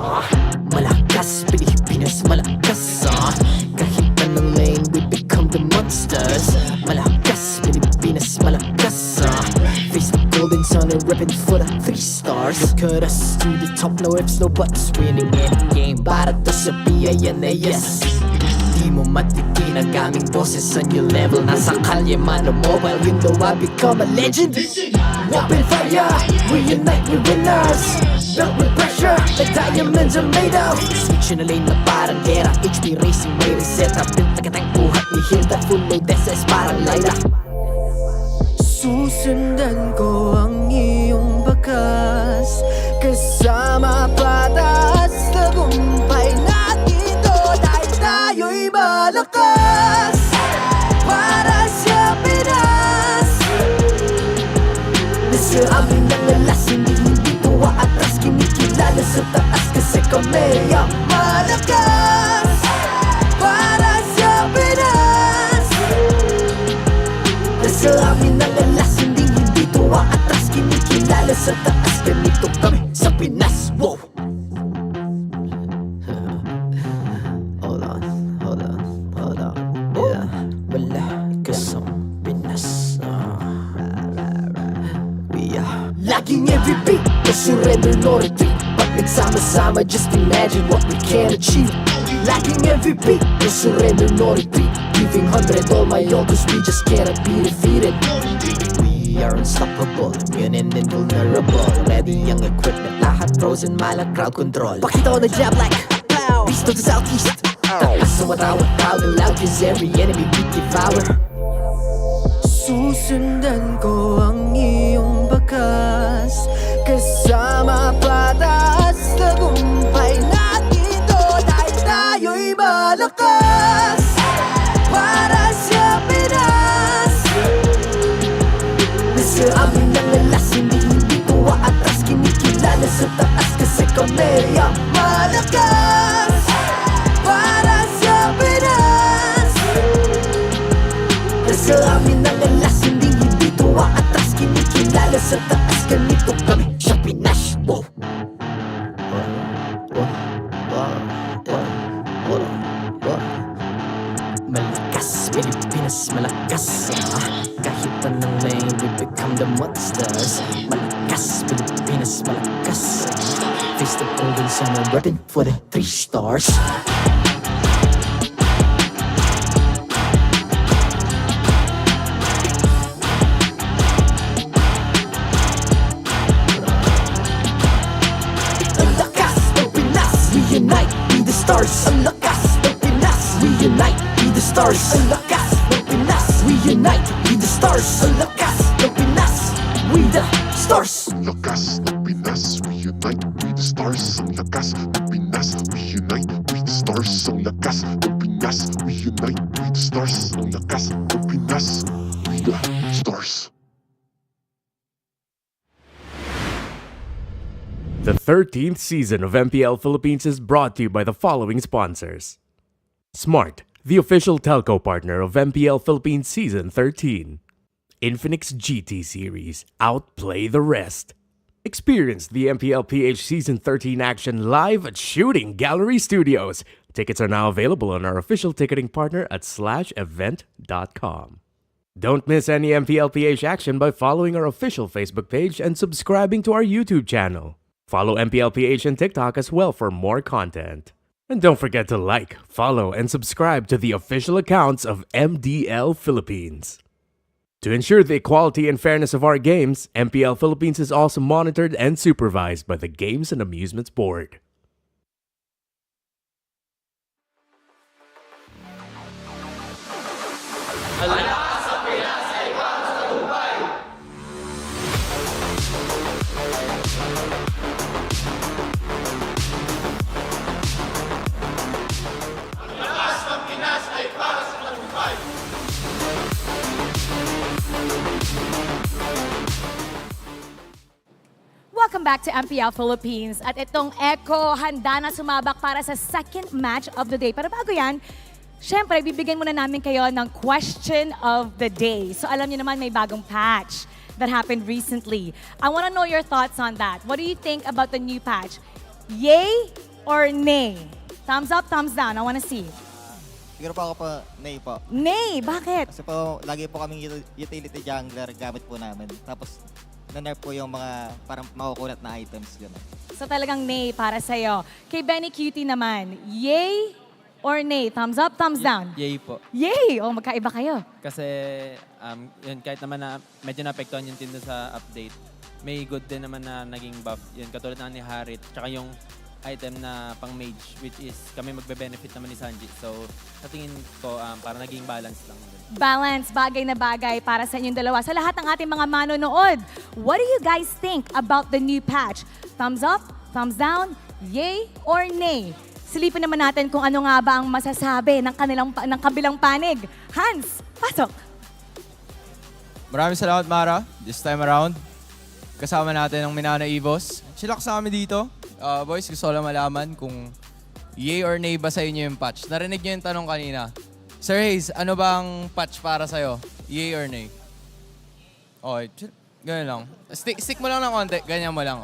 Malakas, Pilipinas malakas Kahit anong lane, we become the monsters. Malakas, Pilipinas malakas Face the golden sun and reppin' for the 3 stars. Look at us to the top, no ifs, no buts. Winning any game, para to sa PINAS. Di mo matitinag aming boses sa new level. Nasa kalye man o mobile window, I become a legend. Open fire, we unite, we winners. Built with pressure, like diamonds are made of. Switch na lane na parang gera. HP racing, may reset up. Built na kitang buhat ni Hilda. Full load SS parang Laila. Susundan ko ang iyong bakas. Kasama pataas, tagumpay natin to. Dahil tayo'y malakas. Para sa Pinas. Nasa amin ang alas, hindi tuwa atras. Kinikilala sa taas kasi kami ang malakas. Para sa Pinas. Nasa amin ang alas, hindi tuwa atras. Kinikilala sa taas, ganito kami sa Pinas. Wow! Hold on. Yeah, malakas ang Pinas. We are laging every beat, no surrender, no retreat. Pag nagsama-sama, just imagine what we can achieve. Lacking every beat, no surrender, no retreat. Giving 100 all my all, cause we just cannot be defeated. We are unstoppable, immune and invulnerable. Ready ang equipment, lahat frozen, malang crowd control. Pakita ko na jab like pow, beast of the southeast. Takas sa matawag, proud and loud, cause every enemy we devour. Susundan ko ang iyong bakas. Kasama pataas, tagumpay natin to. Dahil tayo'y malakas. Para sa Pinas. Nasa amin ang alas, hindi tuwa atras. Kinikilala sa taas kasi kami ang malakas. Para sa Pinas. Nasa amin ang alas, hindi tuwa atras. Kinikilala sa taas, ganito kami sa Pinas. Wow! Malakas, Pilipinas malakas Kahit anong lane, we become the monsters. Malakas, Pilipinas malakas Face the golden sun and reppin' for the 3 stars. Ang lakas ng Pinas, we unite, be the stars. Ang lakas ng Pinas, we unite, be the stars. Ang lakas ng Pinas, we unite, be the stars. Ang lakas ng Pinas, we the stars. Ang lakas ng Pinas, we unite, we the stars. Ang lakas ng Pinas, we unite, we the stars. Ang lakas ng Pinas, we unite, we the stars. Ang lakas ng Pinas, we the stars. The 13th season of MPL Philippines is brought to you by the following sponsors. Smart, the official telco partner of MPL Philippines Season 13. Infinix GT Series, outplay the rest. Experience the MPL PH Season 13 action live at Shooting Gallery Studios. Tickets are now available on our official ticketing partner at /event.com. Don't miss any MPL PH action by following our official Facebook page and subscribing to our YouTube channel. Follow MPL PH on TikTok as well for more content. And don't forget to like, follow, and subscribe to the official accounts of MDL Philippines. To ensure the equality and fairness of our games, MPL Philippines is also monitored and supervised by the Games and Amusements Board. Welcome back to MPL Philippines. At itong Echo, handa na sumabak para sa second match of the day. Pero bago yan, syempre, bibigyan muna namin kayo ng question of the day. So alam niyo naman may bagong patch that happened recently. I want to know your thoughts on that. What do you think about the new patch? Yay or nay? Thumbs up, thumbs down. I wanna see. Siguro po ako po, nay po. Nay, bakit? Kasi po, lagi po kaming utility jungler gamit po namin. Tapos, nanerf po yung mga parang makukulat na items. Gano'n. So talagang nay para sa'yo. Kay Benny Cutie naman, yay or nay? Thumbs up, thumbs down? Yay po. Yay! Oh, magkaiba kayo. Kasi yun, kahit naman na medyo naapektuhan yung team dun sa update, may good din naman na naging buff. Yun, katulad na ni Harit, tsaka yung item na pang mage, which is kami magbe-benefit naman ni Sanji. So, sa tingin ko, para naging balance lang din. Balance, bagay na bagay para sa inyong dalawa. Sa lahat ng ating mga manonood, what do you guys think about the new patch? Thumbs up, thumbs down, yay or nay? Silipin naman natin kung ano nga ba ang masasabi ng kabilang panig. Hans, pasok! Maraming salamat, Mara. This time around, kasama natin ang Minana Evos. Chillax sa amin dito. Boys, gusto ko lang malaman kung yay or nay ba sa inyo yung patch. Narinig niyo yung tanong kanina. Sir Hayes, ano bang patch para sa'yo? Yay or nay? Okay, ganyan lang. Stick mo lang ng konti, ganyan mo lang.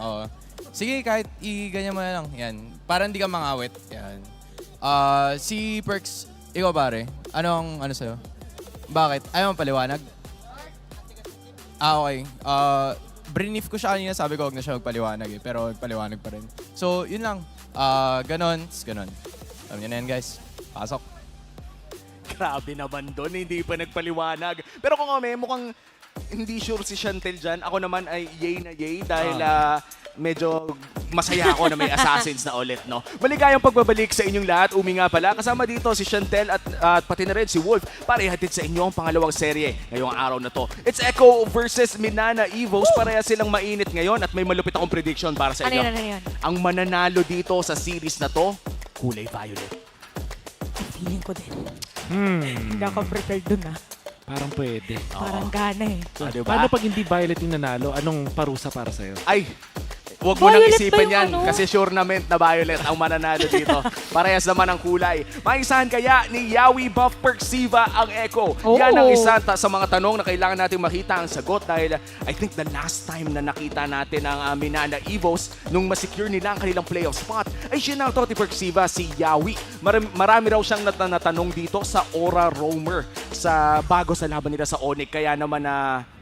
Sige, kahit ganyan mo na lang. Yan. Para hindi ka mangawit. Yan. Si Perks, ikaw pare, ano sa'yo? Bakit? Ayaw mo paliwanag? Okay. Brief ko siya kanina, sabi ko huwag na siya magpaliwanag eh, pero magpaliwanag pa rin. So, yun lang. Ganon. Alam niyo na yan, guys. Pasok. Grabe naman doon, hindi pa nagpaliwanag. Pero kung mukhang hindi sure si Chantel dyan, ako naman ay yay na yay dahil medyo masaya ako na may assassins na ulit, no? Maligayang pagbabalik sa inyong lahat. Umi nga pala, kasama dito si Chantel at pati na rin si Wolf para ihatid sa inyo ang pangalawang serye ngayong araw na to. It's Echo versus Minana Evos. Pareha silang mainit ngayon at may malupit akong prediction para sa inyo. Ano yan? Ang mananalo dito sa series na to, kulay violet. Feeling ko din. Hindi ako prepared dun Parang pwede. Parang gana eh. Diba? Paano pag hindi violet yung nanalo? Anong parusa para sa'yo? Ay, huwag mo nang Violet isipin ba yung yan ano? kasi tournament na violet ang mananalo dito. Parehas naman ang kulay. Maisahan kaya ni Yawi Buff Perksiva ang Echo? Yan ang isa sa mga tanong na kailangan natin makita ang sagot dahil I think the last time na nakita natin ang Minana Evos nung masecure nila ang kanilang playoff spot ay siya na to, Perksiva, si Yawi. Marami raw siyang natanong dito sa Aura Roamer sa bago sa laban nila sa Onyx. Kaya naman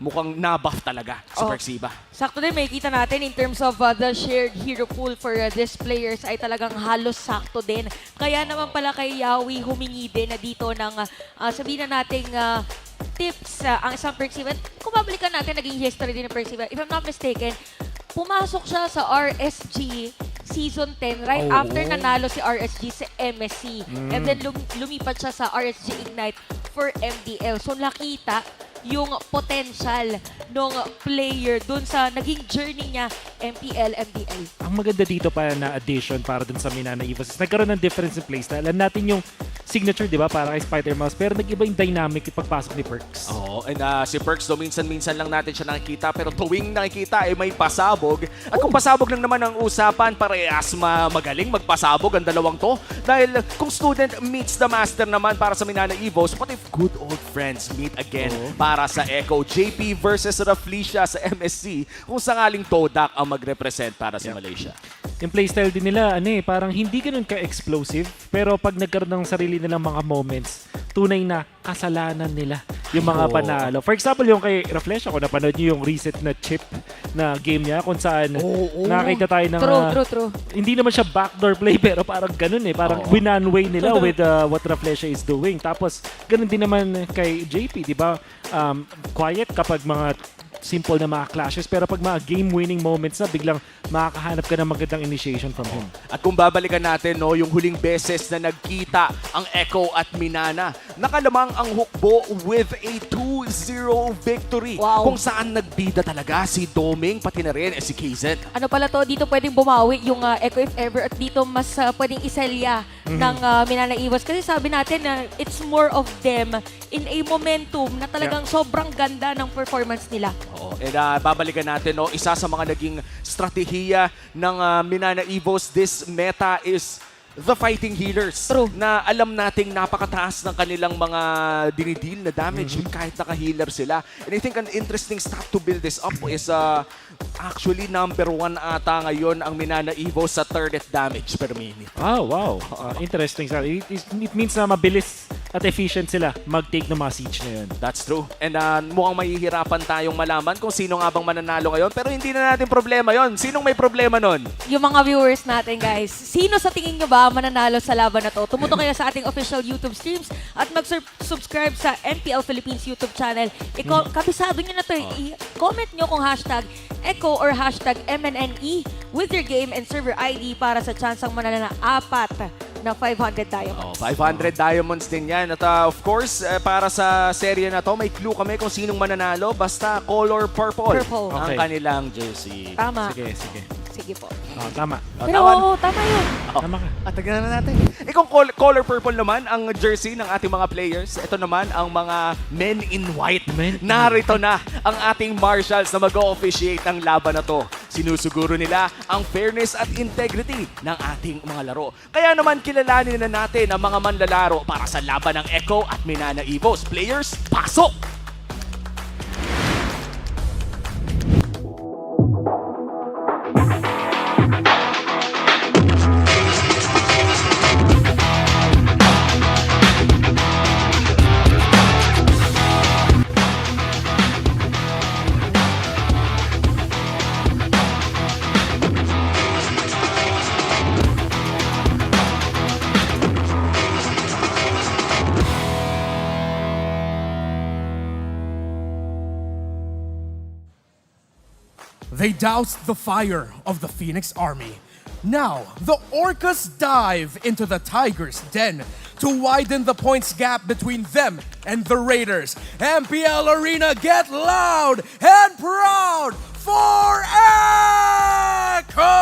mukhang nabuff talaga si Perksiva. Sakto din, may kita natin in terms of the shared hero pool for these players ay talagang halos sakto din. Kaya naman pala kay Yawi humingi din na dito ng sabihin na nating tips ang isang Perksiva. Kung babalikan natin, naging history din ng Perksiva. If I'm not mistaken, pumasok siya sa RSG Season 10 right after nanalo si RSG sa MSC. And then lumipat siya sa RSG Ignite for MDL. So nakita yung potential ng player dun sa naging journey niya, MPL, MDL. Ang maganda dito pa na addition para dun sa Minana Evos is nagkaroon ng difference in playstyle. Alam natin yung signature, di ba, para kay Spider-Mouse, pero nag-iba yung dynamic yung pagpasok ni Perks. And si Perks, minsan-minsan lang natin siya nakikita, pero tuwing nakikita ay may pasabog. At kung pasabog lang naman ang usapan, parehas magaling magpasabog ang dalawang to. Dahil kung student meets the master naman para sa Minana Evos, what if good old friends meet again para sa Echo? JP versus Raflesia sa MSC, kung sakaling Todak ang mag-represent para sa Malaysia. Yung playstyle din nila, parang hindi ganun ka-explosive, pero pag nagkaroon ng sarili nilang mga moments, tunay na kasalanan nila yung mga panalo. For example, yung kay Raflesia, kung napanood niyo yung reset na chip na game niya, kung saan nakakita tayo ng... True. Hindi naman siya backdoor play, pero parang ganun parang win-on-way nila with what Raflesia is doing. Tapos, ganun din naman kay JP, di ba? Quiet kapag mga simple na mga clashes, pero pag mga game-winning moments na, biglang makakahanap ka ng magandang initiation from him. At kung babalikan natin, yung huling beses na nagkita ang Echo at Minana, nakalamang ang Hukbo with a 2-0 victory. Wow. Kung saan nagbida talaga si Doming, pati na rin si KZ. Ano pala to, dito pwedeng bumawi yung Echo if ever, at dito mas pwedeng iselya ng Minana Evos. Kasi sabi natin na it's more of them in a momentum na talagang sobrang ganda ng performance nila. And babalikan natin, isa sa mga naging strategiya ng Minana Evos this meta is the fighting healers na alam nating napakataas ng kanilang mga dinidil na damage kahit naka-healer sila. And I think an interesting stat to build this up is actually number 1 ata ngayon ang Minana Evo sa turret damage per minute. Wow. Interesting. It means na mabilis at efficient sila mag-take ng mga siege na yun. That's true. And mukhang mahihirapan tayong malaman kung sino nga bang mananalo ngayon. Pero hindi na natin problema yon. Sinong may problema nun? Yung mga viewers natin, guys. Sino sa tingin nyo ba mananalo sa laban na to? Tumutok kayo sa ating official YouTube streams at mag-subscribe sa MPL Philippines YouTube channel. Kabisado nyo na to. I-comment nyo kung hashtag Echo or hashtag MNNE with your game and server ID para sa chansang mananalo na 4 na 500 diamonds. 500 diamonds din yan. At of course, para sa serye na to, may clue kami kung sinong mananalo. Basta color purple ang kanilang jersey. Tama. Sige. Sige po. Tama. Pero tama yun. Tama ka. At tagalan na natin. Kung color purple naman ang jersey ng ating mga players, ito naman ang mga men in white. Narito na ang ating marshals na mag-o-officiate ang laban na to. Sinusuguro nila ang fairness at integrity ng ating mga laro. Kaya naman kilalanin na natin ang mga manlalaro para sa laban ng Echo at Minana Evos. Players, pasok! They doused the fire of the Phoenix Army. Now, the Orcas dive into the Tigers' den to widen the points gap between them and the Raiders. MPL Arena, get loud and proud for Echo!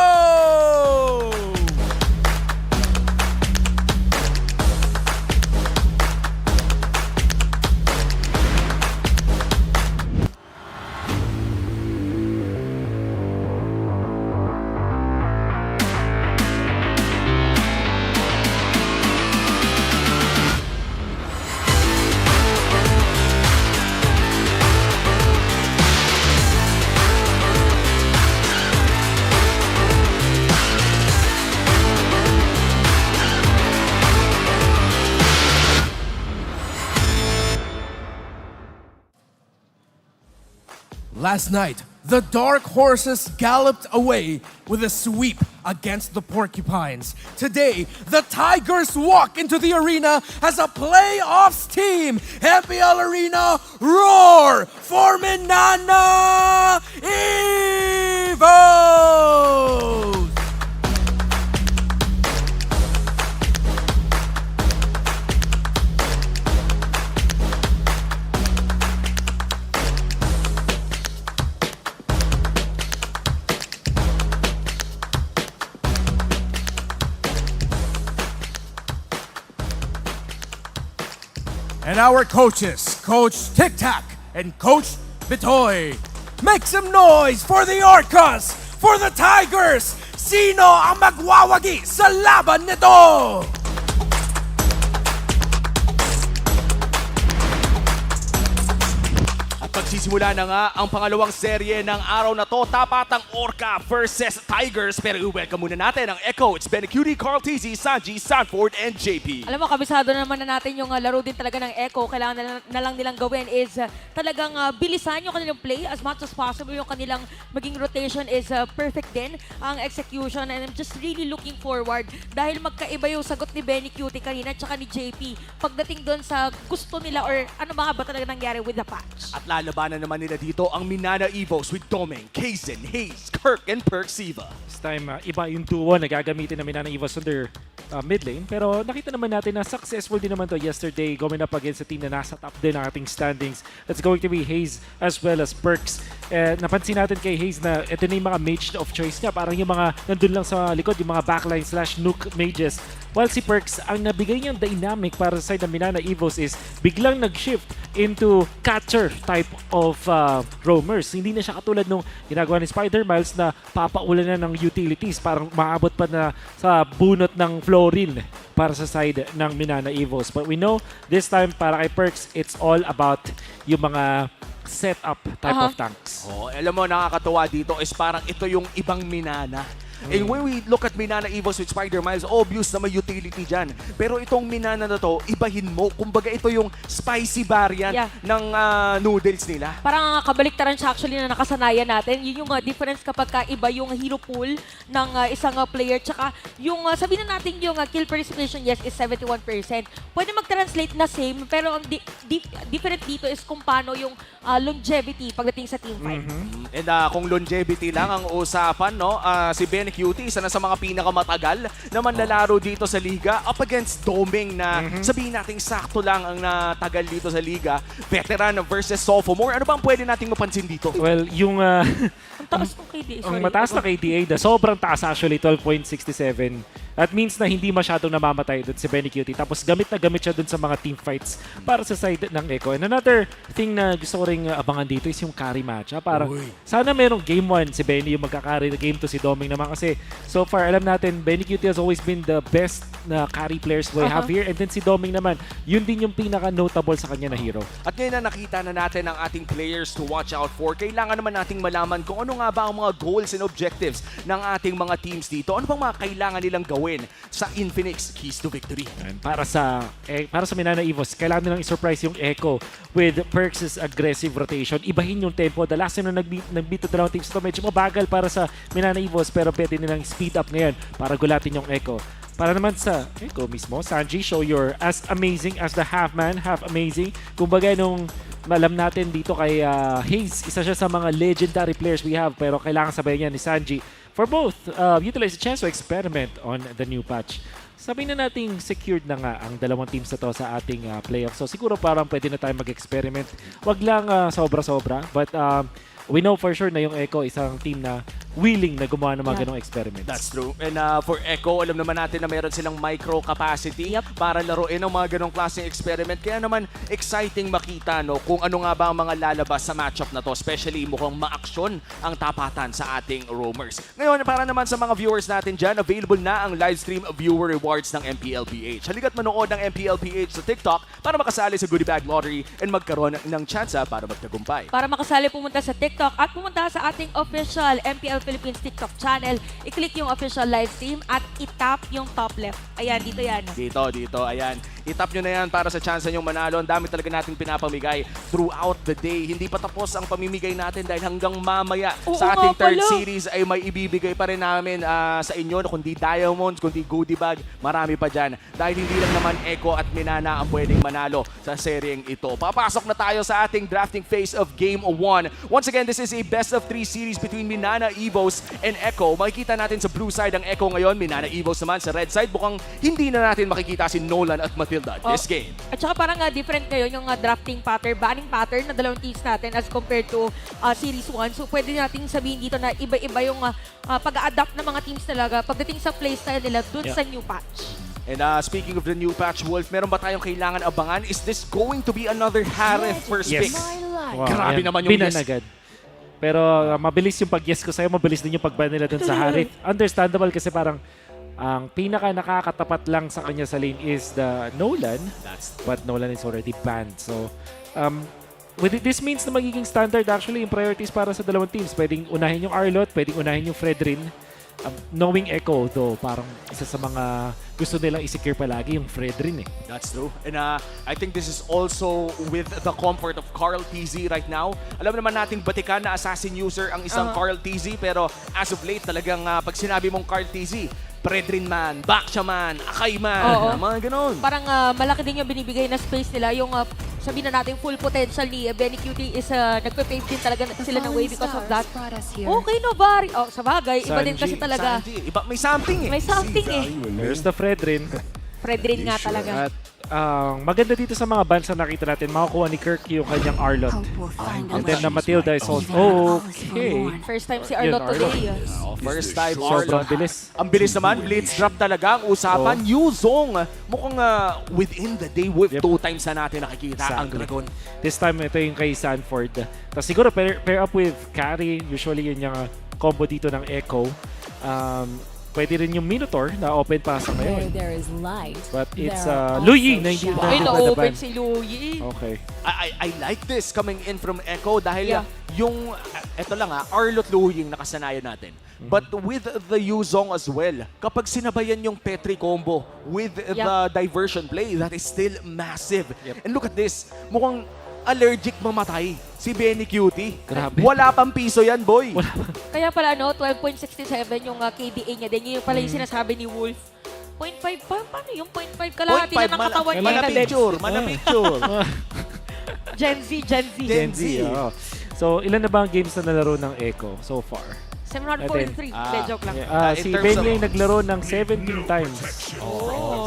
Last night, the Dark Horses galloped away with a sweep against the Porcupines. Today, the Tigers walk into the arena as a playoffs team. MPL Arena, roar for Minana Evos! And our coaches, Coach Tic Tac and Coach Bitoy. Make some noise for the Orcas, for the Tigers. Sino ang magwawagi sa laban nito? Magsisimula na nga ang pangalawang serye ng araw na to. Tapatang Orca versus Tigers. Pero i-welcome muna natin ang Echo. It's Ben Cutie, Carl TZ, Sanji, Sanford, and JP. Alam mo, kabisado naman na natin yung laro din talaga ng Echo. Kailangan na lang nilang gawin is talagang bilisan yung kanilang play as much as possible. Yung kanilang maging rotation is perfect din ang execution. And I'm just really looking forward dahil magkaiba yung sagot ni Benny Cutie kanina at saka ni JP pagdating doon sa gusto nila or ano ba talaga nangyari with the patch. At lalabanan naman nila dito ang Minana Evos with Doming, Kaizen, Hayes, Kirk, and Perksiva. This time, iba yung duo na gagamitin na Minana Evos on their mid lane. Pero nakita naman natin na successful din naman to yesterday going up against a team na nasa top din ng ating standings. That's going to be Hayes as well as Perks. Napansin natin kay Hayes na ito na yung mga mage of choice niya. Parang yung mga nandun lang sa likod, yung mga backline / nuke mages. While si Perks, ang nabigay niyang dynamic para sa side ng Minana Evos is biglang nag-shift into catcher type of roamers. Hindi na siya katulad nung ginagawa ni Spider Miles na papaulan na ng utilities. Parang maabot pa na sa bunot ng flow low rin para sa side ng Minana Evos. But we know this time para kay Perks, it's all about yung mga setup type of tanks. Oh, alam mo, nakakatuwa dito is parang ito yung ibang Minana. And when we look at Minana Evos with Spider Miles, obvious na may utility dyan. Pero itong Minana na to, ibahin mo. Kumbaga ito yung spicy variant ng noodles nila. Parang kabaliktaran siya actually na nakasanayan natin. Yun yung difference kapag iba yung hero pool ng isang player. Tsaka yung sabihin na natin yung kill participation, yes, is 71%. Pwede mag-translate na same, pero ang different dito is kung paano yung longevity pagdating sa team fight. And kung longevity lang ang usapan, no? Si Ben Cutie, isa na sa mga pinakamatagal na manlalaro dito sa liga up against Doming na sabihin natin sakto lang ang natagal dito sa liga. Veteran versus sophomore. Ano bang pwede nating mapansin dito? Well, yung ang taas ng KDA. ang mataas na KDA, sobrang taas actually, 12.67. That means na hindi masyadong namamatay dun si Benny Cutie. Tapos gamit na gamit siya dun sa mga team fights para sa side ng Echo. And another thing na gusto ko ring abangan dito is yung carry match. Parang sana merong game 1 si Benny yung magka-carry na game 2 si Doming naman. Kasi so far, alam natin, Benny Cutie has always been the best na carry players we have here. And then si Doming naman, yun din yung pinaka-notable sa kanya na hero. At ngayon na nakita na natin ang ating players to watch out for, kailangan naman nating malaman kung ano nga ba ang mga goals and objectives ng ating mga teams dito. Ano bang mga kailangan nilang gawin sa Infinix Keys to Victory? And para sa Minana Evos, kailangan nilang i-surprise yung Echo with Perks' aggressive rotation. Ibahin yung tempo. The last time na nag-beat to dalawang teams ito, medyo mabagal para sa Minana Evos, pero pwede nilang speed up ngayon para gulatin yung Echo. Para naman sa Echo mismo, Sanji, show you're as amazing as the half-man, half-amazing. Kumbaga nung alam natin dito kay Hayes, isa siya sa mga legendary players we have, pero kailangan sabay niya ni Sanji for both utilize the chance to experiment on the new patch. Sabihin na nating secured na nga ang dalawang teams na to sa ating playoff. So siguro parang pwede na tayo mag-experiment. Wag lang sobra-sobra, but we know for sure na yung Echo isang team na willing na gumawa ng mga ganong experiments. That's true. And for Echo, alam naman natin na meron silang micro capacity para laruin ang mga ganong klaseng experiment. Kaya naman exciting makita no, kung ano nga ba ang mga lalabas sa matchup na to. Especially mukhang ma-action ang tapatan sa ating roamers. Ngayon, para naman sa mga viewers natin dyan, available na ang live stream viewer rewards ng MPL PH. Halika't manood ng MPL PH sa TikTok para makasali sa goodie bag lottery and magkaroon ng tsansa para magtagumpay. Para makasali, pumunta sa TikTok at pumunta sa ating official MPL Philippines TikTok channel. I-click yung official live stream at i-tap yung top left. Ayan, dito yan. Dito, ayan. I-tap nyo na yan para sa chance nyong manalo. Ang dami talaga nating pinapamigay throughout the day. Hindi pa tapos ang pamimigay natin dahil hanggang mamaya sa ating third series ay may ibibigay pa rin namin sa inyo. Kundi diamonds, kundi goodie bag, marami pa dyan. Dahil hindi lang naman Echo at Minana ang pwedeng manalo sa seryeng ito. Papasok na tayo sa ating drafting phase of Game 1. Once again, this is a best of 3 series between Minana Evos and Echo. Makikita natin sa blue side ang Echo ngayon. Minana Evos naman sa red side. Mukhang hindi na natin makikita si Nolan at Matilda this game. At saka parang different ngayon yung drafting pattern, banning pattern na dalawang teams natin as compared to Series 1. So pwede nating sabihin dito na iba-iba yung pag-adapt ng mga teams talaga pagdating sa playstyle nila dun sa new patch. And speaking of the new patch, Wolf, meron ba tayong kailangan abangan? Is this going to be another Hive first pick? Wow, grabe ayan. naman yung yes. Agad. Pero mabilis yung pag-yes ko sa'yo, mabilis din yung pag-ban nila dun sa Hive. Understandable kasi parang ang pinaka nakakatapat lang sa kanya sa lane is the Nolan, but Nolan is already banned. So, this means na magiging standard actually yung priorities para sa dalawang teams. Pwedeng unahin yung Arlot, pwedeng unahin yung Fredrin. Knowing Echo, though, parang isa sa mga gusto nilang i-secure palagi yung Fredrin eh. That's true. And I think this is also with the comfort of Carl TZ right now. Alam naman nating batikan na assassin user ang isang Carl TZ, pero as of late talagang pag sinabi mong Carl TZ, Fredrin man, Baksha man, Akay man, mga ganun. Parang malaki din yung binibigay na space nila. Yung sabihin na natin full potential ni Benny Cutie is nagpe-pave din talaga sila ng way because of that. Okay, no, Bari. Oh, sa bagay, iba din kasi talaga. Iba, may something eh. May something eh. There's the Fredrin. Fredrin nga talaga. At maganda dito sa mga bans na nakita natin, makukuha ni Kirk yung kanyang Arlot. And then na Matilda is also okay. First time si Arlot today. First time Sobrang bilis. Ang bilis naman, blitz drop talaga ang usapan. Yuzong, mukhang within the day with 2 times na natin nakikita ang Dragon. This time, ito yung kay Sanford. Tapos siguro pair up with Carry. Usually yun yung combo dito ng Echo. Pwede rin yung Minotaur na open pa sa ngayon. there is light, But it's there are Luyi also na hindi shadows. Ay, na na-open ban. si Louie. Okay. I like this coming in from Echo dahil Yeah. yung, eto lang Arlot Luhing nakasanayan natin. But with the Yuzong as well, kapag sinabayan yung Petri combo with the diversion play, that is still massive. And look at this, mukhang allergic mamatay si Benny Cutie. Grabe. Wala pang piso yan, boy. Kaya pala 12.67 yung KDA niya. Then yun pala yung sinasabi ni Wolf. 0.5 pa? Paano yung 0.5? Kalahati lang ng katawan niya. Mana-picture. Gen Z. Oo. So, ilan na ba ang games na nalaro ng Echo so far? 743. Joke lang. Si Benny ay naglaro ng 17 times.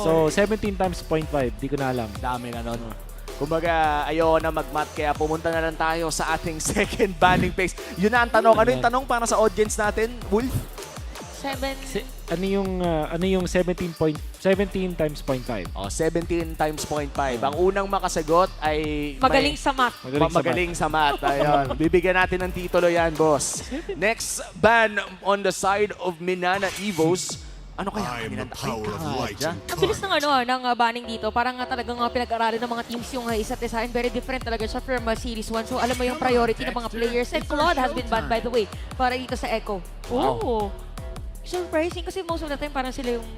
So, 17 times 0.5. Di ko na alam. Dami na nun. Kumbaga, ayaw na mag-mat kaya pumunta na lang tayo sa ating second banning phase. Yun na ang tanong. Ano yung tanong para sa audience natin, Wolf? Ano yung 17 times 0.5? 17 times 0.5. Ang unang makasagot ay Magaling sa math. Magaling sa math. Ayun. Bibigyan natin ng titulo yan, boss. Next ban on the side of Minana Evos. Ano kaya kanilang Ang bilis ng banning dito. Parang talagang pinag-aralan ng mga teams yung isa't isa. And very different talaga siya from Series 1. So alam mo yung priority ng mga players. And Claude has been banned, by the way, para dito sa Echo. Oh. Surprising kasi most of the time parang sila yung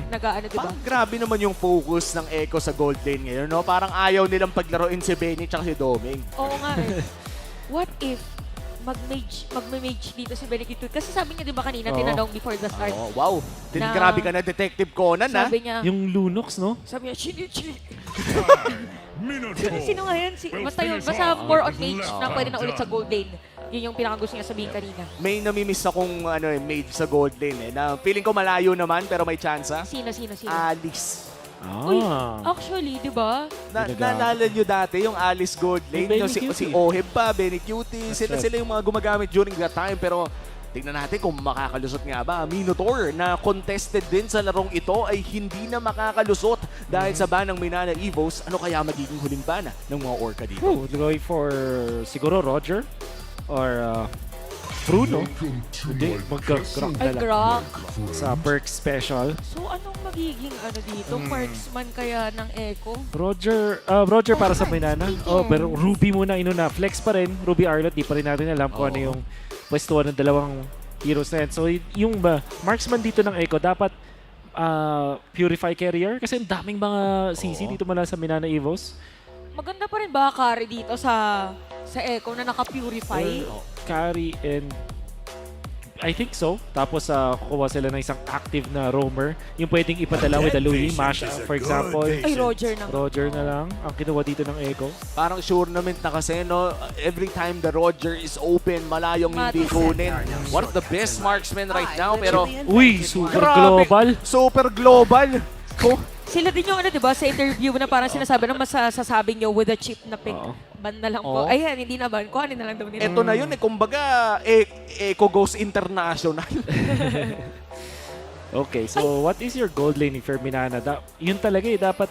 nag-aano, diba? Parang grabe naman yung focus ng Echo sa gold lane ngayon, no? Parang ayaw nilang paglaruin si Benny tsaka si Doming. Oo nga eh. What if mag-mage dito si Benny Cutie? Kasi sabi niya, di ba kanina, tinanong before the start. Oh, wow. Grabe ka na, Detective Conan, ha? Sabi niya, yung Lunox, no? Sabi niya, chini. Sino nga yan? Basta more on mage na pwede na ulit sa gold lane. Yun yung pinakagusto niya sabihin kanina. May namimiss akong mage sa gold lane, na feeling ko malayo naman, pero may tsansa. Sino? Alice. Uy, actually, di ba? Naalala nyo dati yung Alice Gold Lane, si Oheb pa, Benny Cutie, sila yung mga gumagamit during that time. Pero tingnan natin kung makakalusot nga ba. Minotaur na contested din sa larong ito ay hindi na makakalusot dahil sa ban ng Minana Evos. Ano kaya magiging huling ban ng mga Orca dito? Going for siguro Roger or Bruno. Hindi, mag-grok na lang. Sa perk special. So anong magiging dito? Marksman kaya ng Echo? Roger para sa Minana. Pero Ruby muna inuna. Flex pa rin. Ruby Arlot, di pa rin natin alam kung ano yung pwestuhan ng dalawang heroes na yan. So yung marksman dito ng Echo dapat Purify Carrier kasi ang daming mga CC dito mula sa Minana Evos. Maganda pa rin ba carry dito sa Echo na naka-purify? Carry and I think so. Tapos kukuha sila ng isang active na roamer. Yung pwedeng ipadala with a Louis, Mash for example. Ay, Roger na. Roger na lang ang kinuha dito ng Echo. Parang tournament na kasi, no? Every time the Roger is open, malayong hindi kunin. One of the best marksmen right now, pero... Uy, super global. Super global. Sila din yung diba, sa interview na parang sinasabi na masasabi nyo with a chip na pick. Ban na lang po. Ayan, hindi na ban. Kuhanin na lang daw nila. Ito na yun kumbaga, Echo goes international. Okay, so what is your gold lane if you're Minana? Yun talaga dapat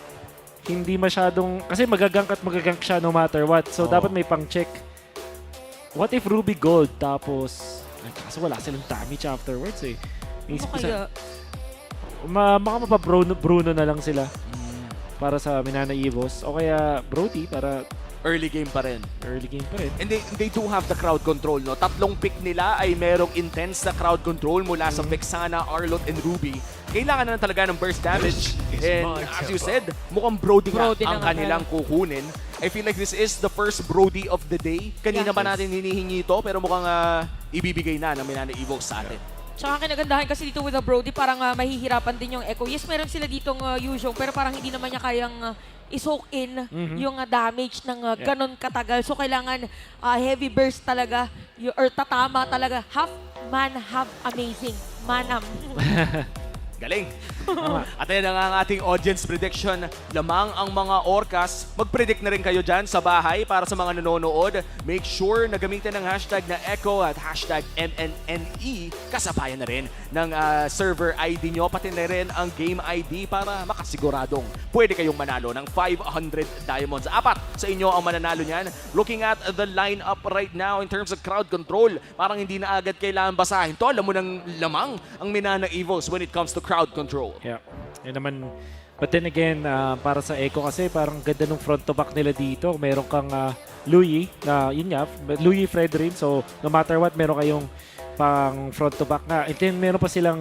hindi masyadong, kasi magagank siya no matter what. So dapat may pang-check. What if Ruby gold tapos, kaso wala silang damage afterwards eh. Ano kaya? Baka Bruno na lang sila para sa Minana Evos. O kaya Brody para early game pa rin. And they do have the crowd control, no? Tatlong pick nila ay merong intense na crowd control mula sa Vexana, Arlot, and Ruby. Kailangan na talaga ng burst damage. And as you said, mukhang Brody ang kanilang kukunin. I feel like this is the first Brody of the day. Kanina pa natin hinihingi ito, pero mukhang ibibigay na ng Minana Evos sa atin. Tsaka kinagandahan kasi dito with the Brody, parang mahihirapan din yung Echo. Yes, meron sila ditong Yuzong, pero parang hindi naman niya kayang i-soak in yung damage ng ganon katagal. So kailangan heavy burst talaga, or tatama talaga. Half man, half amazing. Manam. Galing. At yan ang ating audience prediction. Lamang ang mga Orcas. Mag-predict na rin kayo dyan sa bahay para sa mga nanonood. Make sure na gamitin ang hashtag na Echo at hashtag MNNE. Kasabayan na rin ng server ID nyo. Pati na rin ang game ID para makasiguradong pwede kayong manalo ng 500 diamonds. 4 sa inyo ang mananalo niyan. Looking at the lineup right now in terms of crowd control, parang hindi na agad kailangan basahin to. Alam mo ng lamang ang Minana Evils when it comes to crowd control. Yeah. Yan naman. But then again, para sa Echo kasi parang ganda ng front to back nila dito. Meron kang Louis na yun nga, Louis Fred rin. So no matter what, meron kayong pang front to back nga. And then meron pa silang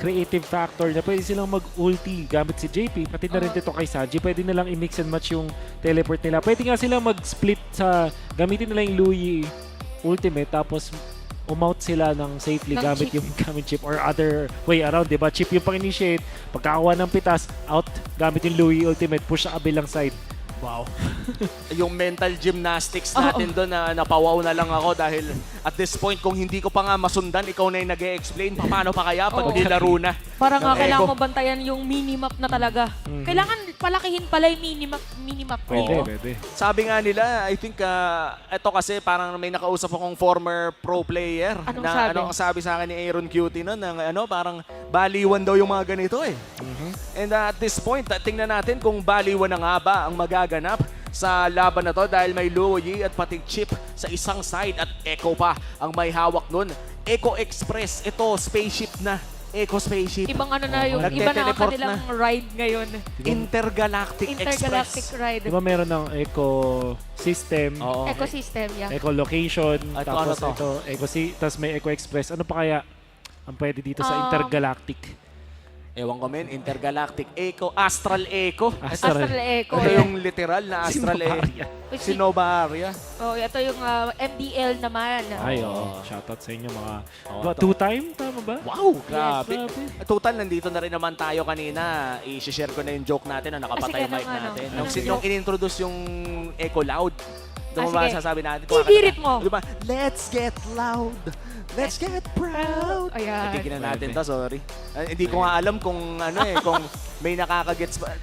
creative factor na pwede silang mag-ulti gamit si JP. Pati na rin dito kay Sanji. Pwede nilang i-mix and match yung teleport nila. Pwede nga silang mag-split sa gamitin nila yung Louis ultimate tapos umount sila ng safely gamit yung gamit chip or other way around, diba? Chip yung pang-initiate, pagkakawa ng pitas, out, gamit yung Louis ultimate, push sa kabilang side. Wow. Yung mental gymnastics natin doon na napawaw na lang ako dahil at this point, kung hindi ko pa nga masundan, ikaw na yung nag-e-explain, paano pa kaya pag nilaro na? Parang nga kailangan mo bantayan yung minimap na talaga. Kailangan palakihin pala yung minimap. Pwede. Sabi nga nila, I think, ito kasi parang may nakausap akong former pro player. Anong na, sabi? Ano ang sabi sa akin ni Aaron Cutie noon, na parang baliwan daw yung mga ganito eh. And at this point, tingnan natin kung baliwan na nga ba ang magaganap sa laban na to dahil may Louie at pati Chip sa isang side at Echo pa ang may hawak nun. Echo Express, ito spaceship na. Echo Spaceship. Ibang ano na yung, iba na ang kanilang ride ngayon. Intergalactic ride. Diba meron ng Echo System, Ecosystem, yeah. Echo Location, At tapos ano to? tapos may Echo Express. Ano pa kaya ang pwede dito sa Intergalactic? Ewan ko men, Intergalactic Echo, Astral Echo. Astral Echo. Ito yung literal na Astral Echo. Sinova Area. Oh, ito yung MDL naman. Ay, shoutout sa inyo mga two-time, tama ba? Wow, grabe. Total, nandito na rin naman tayo kanina. I-share ko na yung joke natin na nakapatay mic natin. Nung in-introduce yung Echo Loud, doon ba sasabi natin? Ibirit mo. Diba? Let's get loud. Let's get proud. Ayan. Natignan natin to, sorry. Hindi ko nga alam kung kung may nakakagets ba.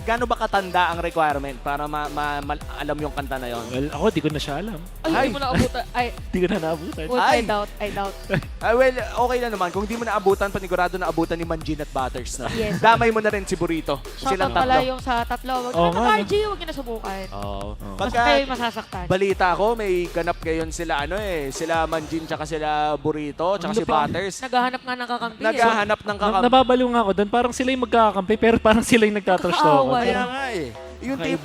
Gaano ba katanda ang requirement para alam yung kanta na yon? Well, ako di ko na siya alam. Ay, hindi mo na abutan. Di ko na naabutan. I doubt. Well, okay na naman. Kung di mo naabutan, panigurado na abutan ni Manjin at Butters na. Yes. Damay mo na rin si Burrito. Shoutout pala yung sa tatlo. Wag na RG, huwag niyo na subukan. Basta kayo masasaktan. Balita ko, may ganap ngayon sila sila Manjin tsaka sila Burrito tsaka si Butters. Naghahanap nga ng kakampi. Naghahanap ng kakampi. Nababaliw nga ako doon. Parang sila yung magkakampi pero parang sila yung nagtatrash talk. Kaya nga eh. Yung tip,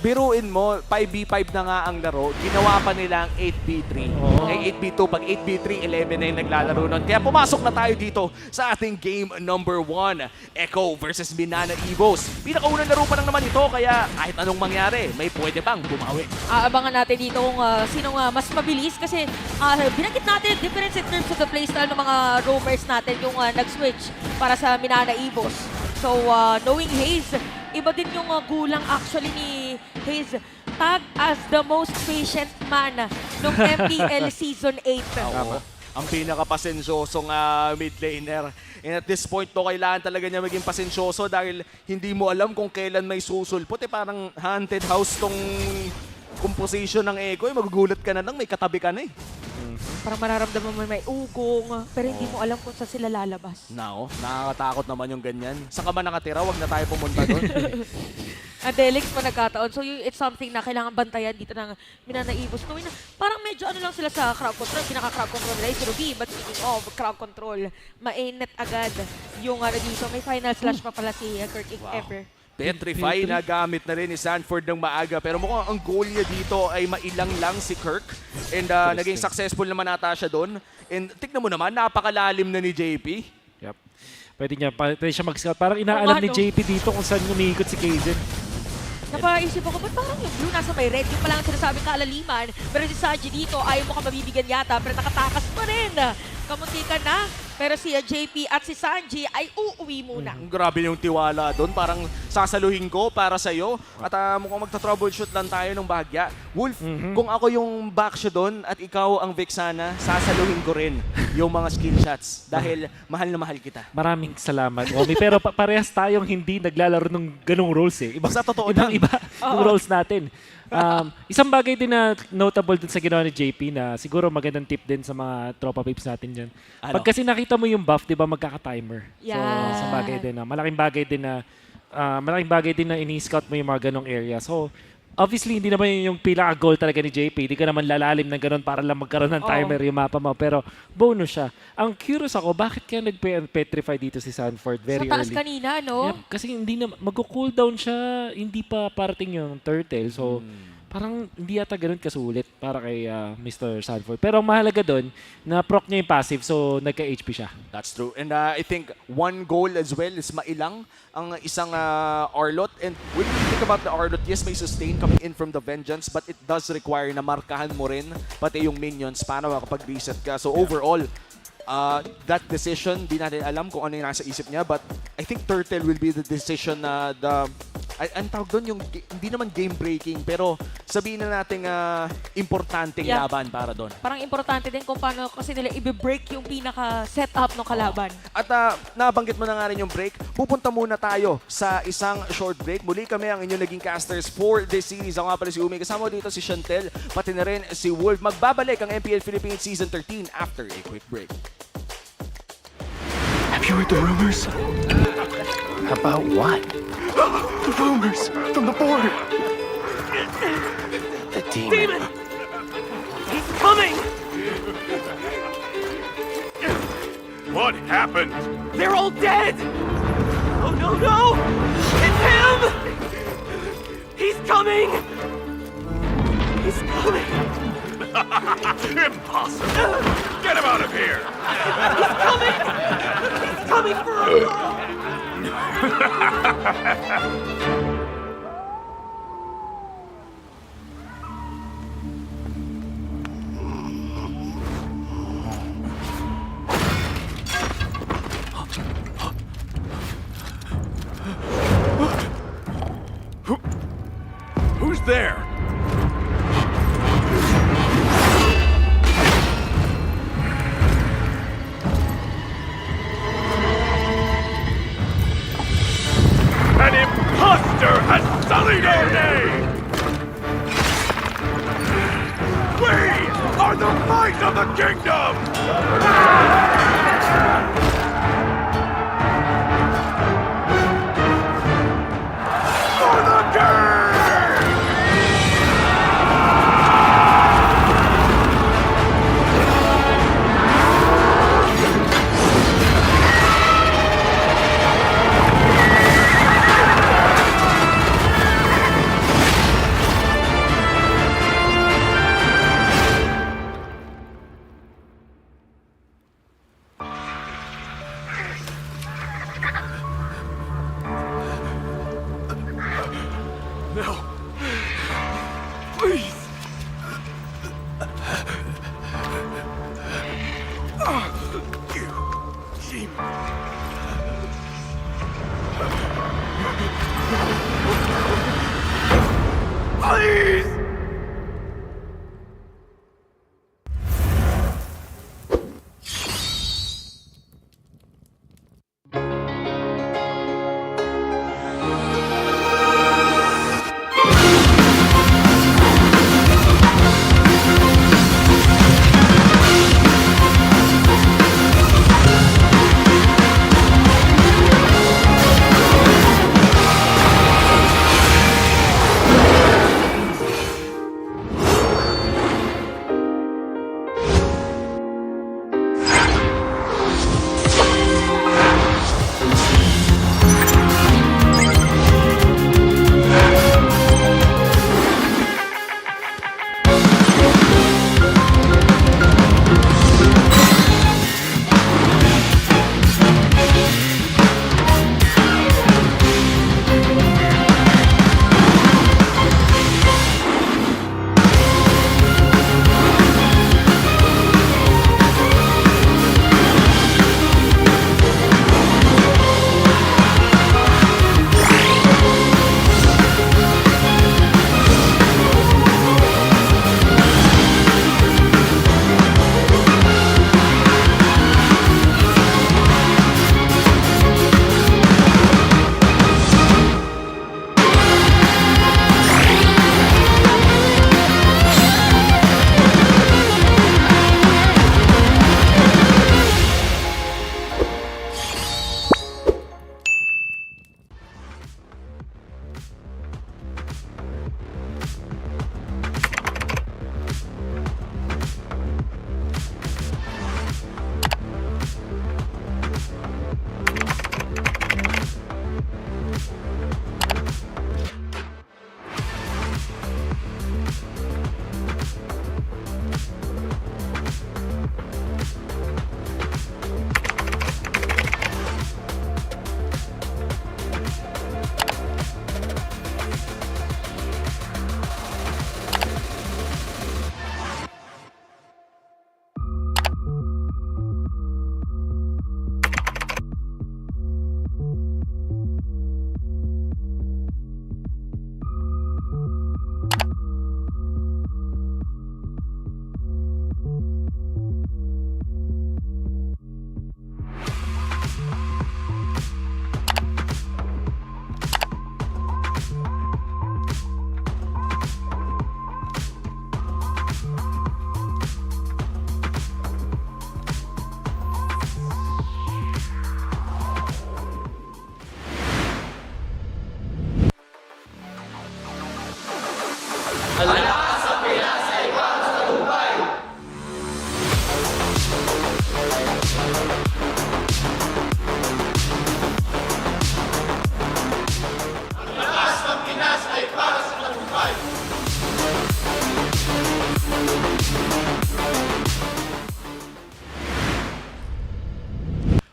biruin mo, 5v5 na nga ang laro, ginawa pa nila ang 8v3. Ay 8v2, pag 8v3, 11 na yung naglalaro nun. Kaya pumasok na tayo dito sa ating game number 1. Echo versus Minana Evos. Pinakaunang laro pa lang naman ito, kaya kahit anong mangyari, may pwede bang bumawi. Aabangan natin dito kung sinong mas mabilis kasi binanggit natin difference in terms of the playstyle ng mga roamers natin yung nag-switch para sa Minana Evos. So, knowing Haze, iba din yung gulang actually ni Haze. Tag as the most patient man nung MPL Season 8. Ang pinaka-pasensyosong mid laner. And at this point, kailangan talaga niya maging pasensyoso dahil hindi mo alam kung kailan may susulpot. Parang haunted house tong composition ng Echo. Magugulat ka na lang, may katabi ka na eh. Parang mararamdaman mo may ugong, pero hindi mo alam kung saan sila lalabas. Nakakatakot naman yung ganyan. Saan ka ba nakatira? Huwag na tayo pumunta doon. Adelix pa nagkataon. So it's something na kailangan bantayan dito ng Minana Evos. Knowing na parang medyo lang sila sa crowd control. Pinaka-crowd control nila is Ruby. But speaking of crowd control, mainit agad yung dito. May final slash pa pala si Kirk if ever. Petrify na gamit na rin ni Sanford ng maaga. Pero mukhang ang goal niya dito ay mailang lang si Kirk. And naging successful naman ata siya doon. And tignan mo naman, napakalalim na ni JP. Yep. Pwede siya mag-scout. Parang inaalam ni JP dito kung saan umiikot si Kazen. Napaisip ako, ba't parang yung blue nasa may red? Yung palang sinasabing kaalaliman. Pero si Sanji dito, ayaw mo ka mabibigyan yata. Pero nakatakas pa rin. Kamunti ka na. Pero si JP at si Sanji ay uuwi muna. Grabe yung tiwala doon. Parang sasaluhin ko para sa'yo. At mukhang magta-troubleshoot lang tayo ng bahagya. Wolf, kung ako yung backshoot doon at ikaw ang Vexana, sasaluhin ko rin yung mga skill shots. Dahil mahal na mahal kita. Maraming salamat, Omi. Pero parehas tayong hindi naglalaro ng ganong roles eh. Sa totoo Iba yung roles natin. Isang bagay din na notable dun sa ginawa ni JP na siguro magandang tip din sa mga tropa babes natin dyan. Pag kasi nakita mo yung buff, di ba magkaka-timer? So, isang bagay din na, malaking bagay din na ini-scout mo yung mga ganong area. So, obviously, hindi naman yun yung pinaka-goal talaga ni JP. Hindi ka naman lalalim ng ganun para lang magkaroon ng timer yung mapa mo. Pero bonus siya. Ang curious ako, bakit kaya nag-petrify dito si Sanford very Sa taas early? kanina, no? Yep, kasi hindi na, mag-cooldown siya, hindi pa parating yung turtle. So, parang hindi yata ganun kasulit para kay Mr. Sanford. Pero ang mahalaga doon, na-proc niya yung passive, so nagka-HP siya. That's true. And I think one goal as well is mailang ang isang Arlot. And when you think about the Arlot, yes, may sustain coming in from the Vengeance, but it does require na markahan mo rin pati yung minions para makapag-reset ka. So overall, that decision, di natin alam kung ano yung nasa isip niya, but I think Turtle will be the decision na ang tawag doon, yung hindi naman game-breaking, pero sabihin na natin importanteng laban para doon. Parang importante din kung paano kasi nila i-break yung pinaka-setup ng kalaban. At nabanggit mo na nga rin yung break, pupunta muna tayo sa isang short break. Muli kami ang inyong naging casters for this series. Ako nga pala si Umi, kasama dito si Chantel, pati na rin si Wolf. Magbabalik ang MPL Philippines Season 13 after a quick break. Have you heard the rumors? About what? The rumors from the board. The demon. He's coming! What happened? They're all dead! Oh no, no! It's him! He's coming! He's coming! Impossible! Get him out of here! He's coming! He's coming for us! Who's there? An imposter has sullied our name! We are the might of the kingdom! For the king! No. Please. You seem... Please!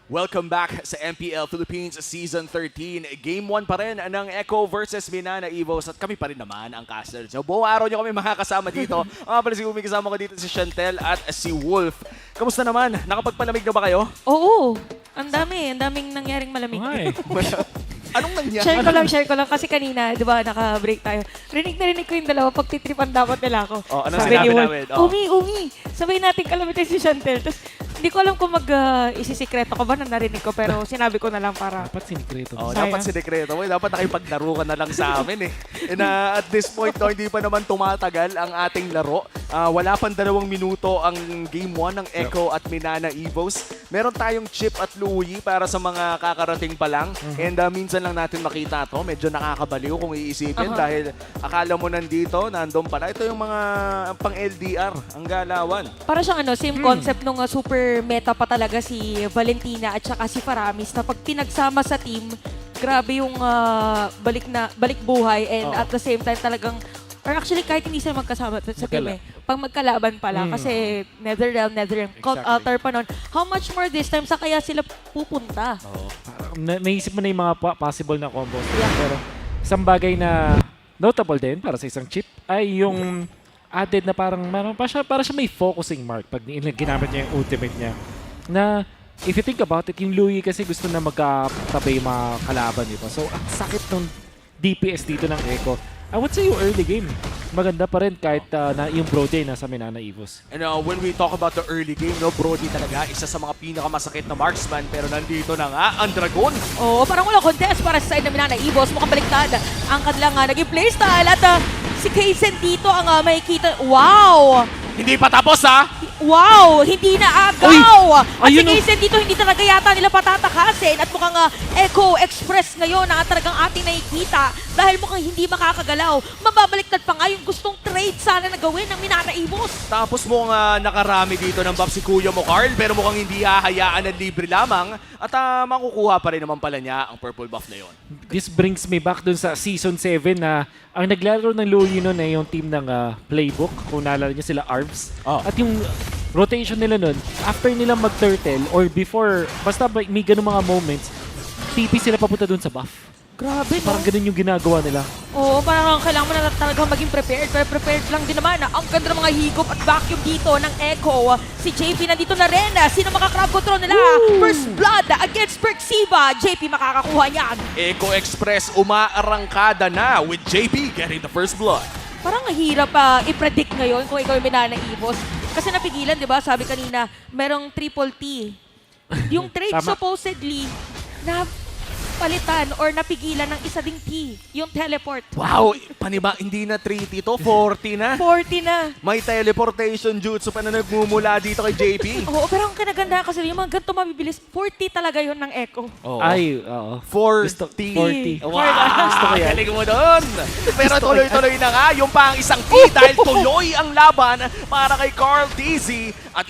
Welcome back sa MPL Philippines Season 13. Game 1 pa rin ng Echo versus Minana Evos at kami pa rin naman ang casters. So, buong araw nyo kami makakasama dito. Ang pala si Umi, kasama ko dito si Chantel at si Wolf. Kamusta naman? Nakapagpalamig na ba kayo? Oo. Ang daming nangyaring malamig. Anong nangyari? Share ko lang kasi kanina, di ba, naka-break tayo. Rinig ko yung dalawa, pagtitripan dapat nila ako. Oh, anong sinabi namin? Oh. Umi, sabay natin kalamitin si Chantel. Tapos, hindi ko alam kung isisikreto ko ba na narinig ko, pero sinabi ko na lang para... Dapat sinikreto. Oh, dapat sinikreto mo. Dapat nakipaglaro ka na lang sa amin eh. And at this point, no, hindi pa naman tumatagal ang ating laro. Wala pang 2 minuto ang Game 1 ng Echo at Minana Evos. Meron tayong Chip at Louie para sa mga kakarating pa lang. And minsan lang natin makita to. Medyo nakakabaliw kung iisipin dahil akala mo nandito, nandun pala. Ito yung mga pang-LDR, ang galawan. Para siyang same concept nung super meta pa talaga si Valentina at saka si Faramis na pag pinagsama sa team, grabe yung balik buhay and at the same time talagang, or actually kahit hindi sila magkasama sa team pag magkalaban pala kasi Netherrealm, Cult Altar pa nun. How much more this time sa kaya sila pupunta? Naisip mo na yung mga possible na combos. Pero isang bagay na notable din para sa isang chip ay yung added na parang para siya may focusing mark pag ginamit niya yung ultimate niya. Na if you think about it, yung Louie kasi gusto na magkatabi yung mga kalaban, di ba? So ang sakit ng DPS dito ng Echo. I would say yung early game, maganda pa rin kahit na yung Brody nasa Minana Evos. And when we talk about the early game, no, Brody talaga isa sa mga pinakamasakit na marksman, pero nandito na nga ang Dragon. Oo, parang walang contest para sa side ng Minana Evos. Mukhang baliktad ang kanilang naging playstyle at si Kaysen dito ang makikita. Wow! Hindi pa tapos ha? Wow! Hindi na agaw! At si Ayun, Kaysen dito hindi talaga yata nila patatakasin at mukhang Echo Express ngayon na talagang ating nakikita dahil mukhang hindi makakagalaw. Mababaliktad pa nga yung gustong trade sana na gawin ng Minana Evos. Tapos mukhang nakarami dito ng buff si Kuya mo, Carl, pero mukhang hindi hahayaan na libre lamang at makukuha pa rin naman pala niya ang purple buff na yon. This brings me back dun sa Season 7 na ang naglaro ng Louie nun ay yung team ng Playbook. Kung naalala niyo sila, Arvs. At yung rotation nila nun, after nila mag-turtle or before, basta may ganun mga moments, TP sila papunta dun sa buff. Grabe, no? Parang ganun yung ginagawa nila. Oo, parang kailangan mo na talaga maging prepared. Pero prepared lang din naman. Ang ganda ng mga higop at vacuum dito ng Echo. Si JP nandito na rin. Sino makakrab control nila? First blood against Perxiva. JP makakakuha niyan. Echo Express umaarangkada na with JP getting the first blood. Parang hirap i-predict ngayon kung ikaw yung Minana Evos. Kasi napigilan, di ba? Sabi kanina, merong triple T. Yung trade supposedly na palitan or napigilan ng isa ding T, yung teleport. Wow! Paniba, hindi na 3T to, 40 na. 40 na. May teleportation jutsu pa na nagmumula dito kay JP. Oo, pero ang kinagandahan kasi yung mga ganito mabibilis, 40 talaga yun ng Echo. Ay, oo. 40. 40. Wow! Gusto ko yan. Galing mo doon. Pero tuloy-tuloy na nga yung pang isang T dahil tuloy ang laban para kay Carl TZ at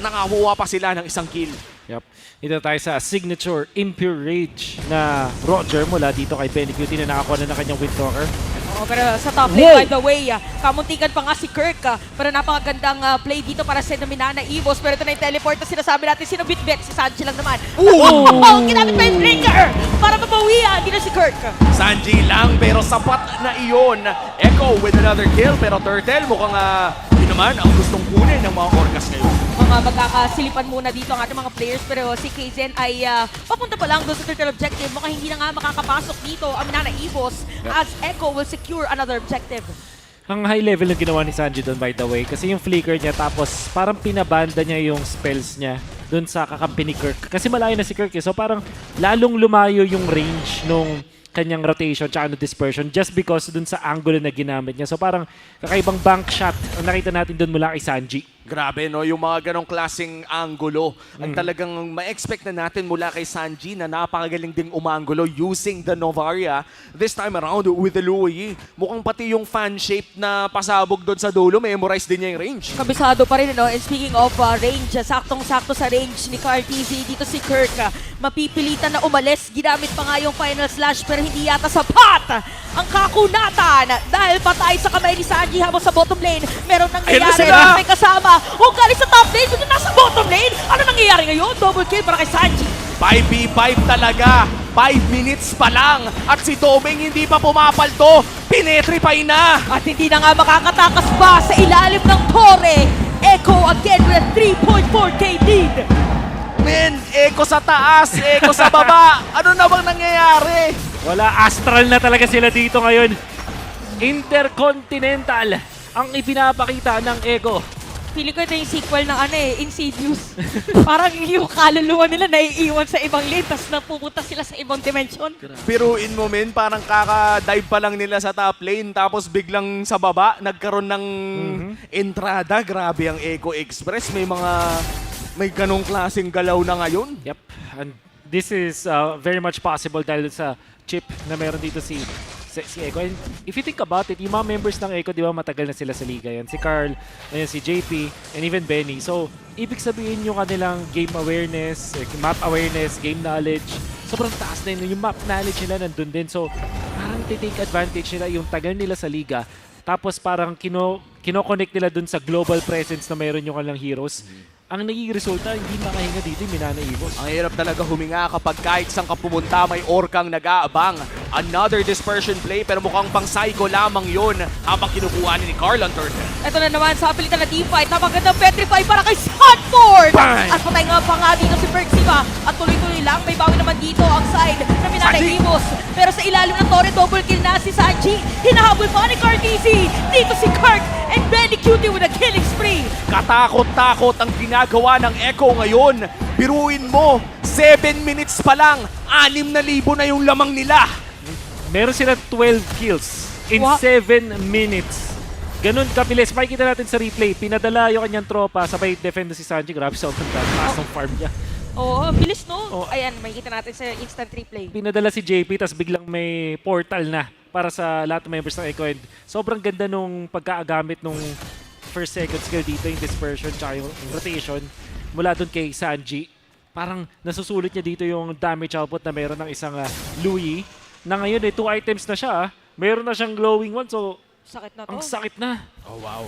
nakakuha pa sila ng isang kill. Yep. Ito tayo sa signature Impure Rage na Roger mula dito kay Benny Cutie na nakakuha na ng kanyang Windtalker. Oh, pero sa top lane, by the way, kamuntikan pa nga si Kirk. Pero napakagandang play dito para sa Minana Evos. Pero ito na yung teleport na sinasabi natin. Sino bitbit? Si Sanji lang naman. Ginamit pa yung breaker para mabawian. Hindi na si Kirk. Sanji lang pero sapat na iyon. Echo with another kill pero Turtle mukhang yun naman ang gustong kunin ng mga Orcas ngayon. Mga magkakasilipan muna dito ang ating mga players pero si Kaysen ay papunta pa lang doon sa turtle objective. Mukhang hindi na nga makakapasok dito ang Minana Evos as Echo will secure another objective. Ang high level na ginawa ni Sanji doon by the way kasi yung flicker niya tapos parang pinabanda niya yung spells niya doon sa kakampi ni Kirk. Kasi malayo na si Kirk so parang lalong lumayo yung range nung kanyang rotation tsaka dispersion just because dun sa angle na ginamit niya. So parang kakaibang bank shot ang nakita natin dun mula kay Sanji. Grabe, no? Yung mga ganong klaseng angulo. Ang talagang ma-expect na natin mula kay Sanji na napakagaling ding umangulo using the Novaria. This time around with the Louie. Mukhang pati yung fan-shaped na pasabog doon sa dulo, memorize din niya yung range. Kabisado pa rin, no? And speaking of range, saktong-sakto sa range ni Carl TZ, dito si Kirk. Mapipilitan na umalis. Ginamit pa nga yung final slash pero hindi yata sapat ang kakunatan dahil patay sa kamay ni Sanji habang sa bottom lane. Meron nangyayari na may kasama. Kung galing sa top lane, dito nasa bottom lane. Ano nangyayari ngayon? Double kill para kay Sanji. 5v5 talaga. 5 minutes pa lang. At si Doming hindi pa pumapalto. Pinetrify na. At hindi na nga makakatakas pa sa ilalim ng tore. Echo again with a 3.4k lead. Men, Echo sa taas, Echo sa baba. Ano na bang nangyayari? Wala, astral na talaga sila dito ngayon. Intercontinental ang ipinapakita ng Echo. Feeling ko ito yung sequel ng Insidious. Parang yung kaluluwa nila naiiwan sa ibang lane, tapos napupunta sila sa ibang dimension. Piruin mo men, parang kaka-dive pa lang nila sa top lane, tapos biglang sa baba, nagkaroon ng entrada. Grabe ang Echo Express. May ganong klaseng galaw na ngayon. Yep, and this is very much possible dahil sa chip na meron dito si Echo. And if you think about it, yung mga members ng Echo, di ba matagal na sila sa liga yan. Si Carl, si JP, and even Benny. So, ibig sabihin yung kanilang game awareness, map awareness, game knowledge, sobrang taas na yun. Yung map knowledge nila nandun din. So, parang take advantage nila yung tagal nila sa liga. Tapos parang kino-connect nila dun sa global presence na meron yung kanilang heroes. Ang naging resulta, hindi makahinga dito yung Minana Evos. Ang hirap talaga huminga kapag kahit saan ka pumunta, may orkang nag-aabang. Another dispersion play, pero mukhang pang psycho lamang yun habang kinukuha ni Carl ang turn. Ito na naman sa pilitan na teamfight. Napagandang petrify para kay Sanford! At patay nga pa nga dito si Bergsiva. At tuloy-tuloy lang, may bawi naman dito ang side na Minana Evos. Pero sa ilalim ng Torre, double kill na si Sanji. Hinahabol pa ni Cartesi. Dito si Kirk and Benny Cutie with a killing spree. Katakot-takot ang ginagawa ng Echo ngayon. Biruin mo, 7 minutes pa lang, 6,000 na yung lamang nila. Meron sila 12 kills in 7 minutes. Ganun kabilis. Makikita natin sa replay. Pinadala yung kanyang tropa, sabay defend si Sanji. Grabe sa taas ng farm niya. Oo, bilis no? Ayan, makikita natin sa instant replay. Pinadala si JP, tapos biglang may portal na para sa lahat ng members ng Echo. And sobrang ganda nung pagkaagamit nung first second skill dito, yung dispersion tsaka yung rotation mula dun kay Sanji. Parang nasusulit niya dito yung damage output na meron ng isang Louis na ngayon 2 items na siya. Meron na siyang glowing one, so sakit na to. ang sakit na. Oh wow.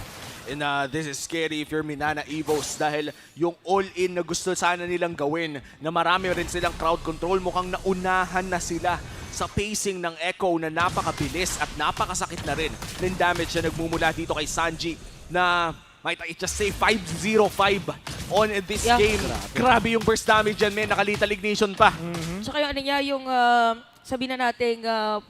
And this is scary if you're Minana Evos dahil yung all-in na gusto sana nilang gawin na marami rin silang crowd control, mukhang naunahan na sila sa pacing ng Echo na napakabilis at napakasakit na rin ng damage na nagmumula dito kay Sanji na might I just say 5-0-5 on this game. Grabe yung burst damage dyan, men. Nakalital ignition pa. Tsaka yung yung sabihin na natin,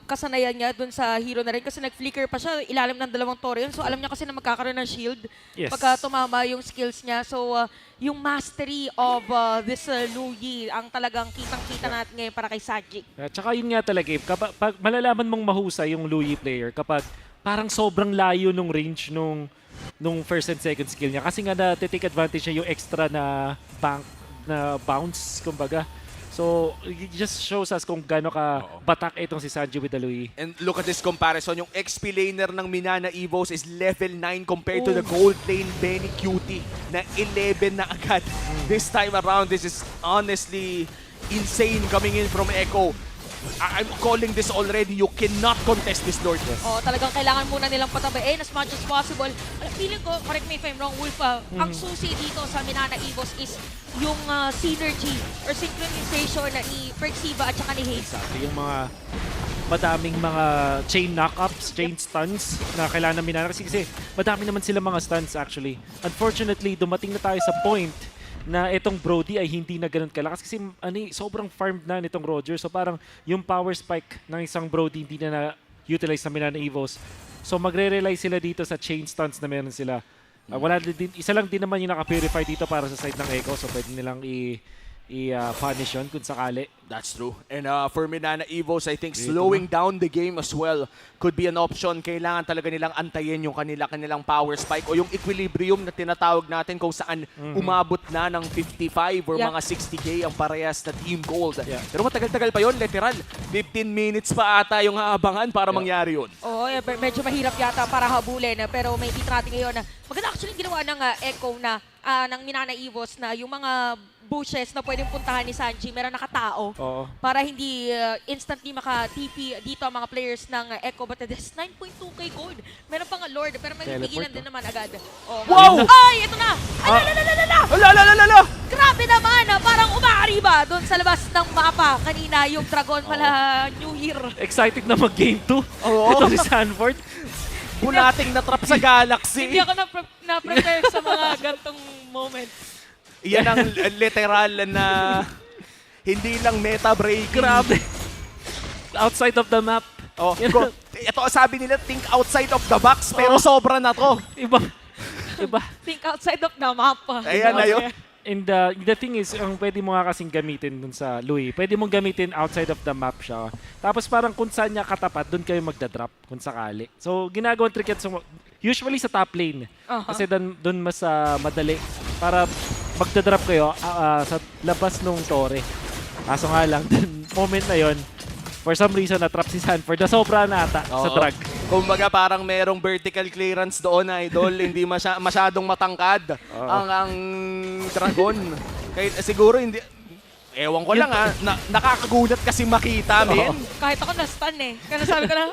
kasanayan niya dun sa hero na rin kasi nag-flicker pa siya, ilalim ng 2 tore yun. So alam niya kasi na magkakaroon ng shield pagka tumama yung skills niya. So yung mastery of this Louis ang talagang kitang-kita natin ngayon para kay Sanji. Tsaka yun nga talaga, kapag malalaman mong mahusay yung Louis player kapag parang sobrang layo nung range nung first and second skill niya. Kasi nga na-take advantage niya yung extra na bounce, kumbaga. So, it just shows us kung gaano ka batak itong si Sanji with the Louis. And look at this comparison. Yung XP laner ng Minana Evos is level 9 compared to the gold lane Benny Cutie na 11 na agad. This time around, this is honestly insane coming in from Echo. I'm calling this already. You cannot contest this, Lord. Talagang kailangan muna nilang patabain as much as possible. Feeling ko, correct me if I'm wrong, Wolf, ang susi dito sa Minana Evos is yung synergy or synchronization ni Perxiva at saka ni Hive. Yung mga madaming mga chain knockups, chain stuns na kailangan ng Minana. Kasi madami naman sila mga stuns actually. Unfortunately, dumating na tayo sa point na itong Brody ay hindi na ganun kalakas kasi sobrang farmed na nitong Roger. So parang yung power spike ng isang Brody hindi na na-utilize na Minana Evos. So magre-rely sila dito sa chain stunts na meron sila. Isa lang din naman yung naka-purify dito para sa side ng Echo. So pwede nilang i-punish yun kung sakali. That's true. And for Minana Evos, I think slowing down the game as well could be an option. Kailangan talaga nilang antayin yung kanilang power spike o yung equilibrium na tinatawag natin kung saan umabot na ng 55 or mga 60k ang parehas na team gold. Pero matagal-tagal pa yun, literal. 15 minutes pa ata yung aabangan para mangyari yun. Medyo mahirap yata para habulin. Pero may kita natin ngayon na maganda actually ginawa ng Echo na ng Minana Evos na yung mga bushes na pwedeng puntahan ni Sanji, meron nakatao para hindi instantly maka-TP dito ang mga players ng Echo. But this 9.2k gold. Meron pa nga Lord, pero may pigilan din naman agad. Wow! Ay, ito na! Grabe naman! Parang umaariba ba doon sa labas ng mapa kanina yung Dragon pala New Year? Excited na mag-game 2. Oo. Ito si Sanford. Bunating na trap sa Galaxy. Hindi ako na-prepare sa mga gantong moments. Yan ang literal na hindi lang meta breaking. Grabe. Outside of the map. Oh, ito sabi nila, think outside of the box, pero sobra na to. Iba. Think outside of the map. Ayan na yun. And the thing is, ang pwede mo nga kasing gamitin dun sa Louis, pwede mong gamitin outside of the map siya. Tapos parang kung saan niya katapat, dun kayo magdadrop kung sakali. So, ginagawang trick yan usually sa top lane. Kasi dun mas madali para magdadrop kayo sa labas nung tore. Kaso nga lang, moment na yon, for some reason, na-trap si Sanford na sobra na ata sa drag. Kumbaga parang merong vertical clearance doon, idol. Hindi masyadong matangkad ang Dragon. Kaya siguro hindi... Ewan ko lang nakakagulat kasi makita, men. Kahit ako na-stun eh. Kaya sabi ko lang,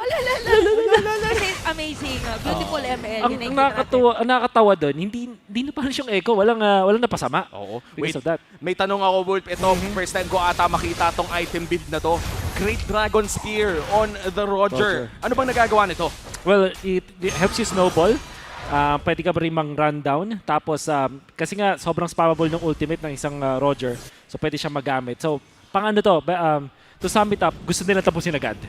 kasi amazing. Beautiful ML. Ang nakakatawa doon, hindi na parang siyang echo. Walang napasama. Oo. Because of that. May tanong ako, Wolf. Ito, first time ko ata makita tong item build na to. Great Dragon Spear on the Roger. Ano bang nagagawa nito? Well, it helps you snowball. Pwede ka rin mang-run down. Tapos, kasi nga sobrang spammable ng ultimate ng isang Roger. So, pwede siya magamit. So, pang ano to, to sum it up, gusto nila tapusin agad.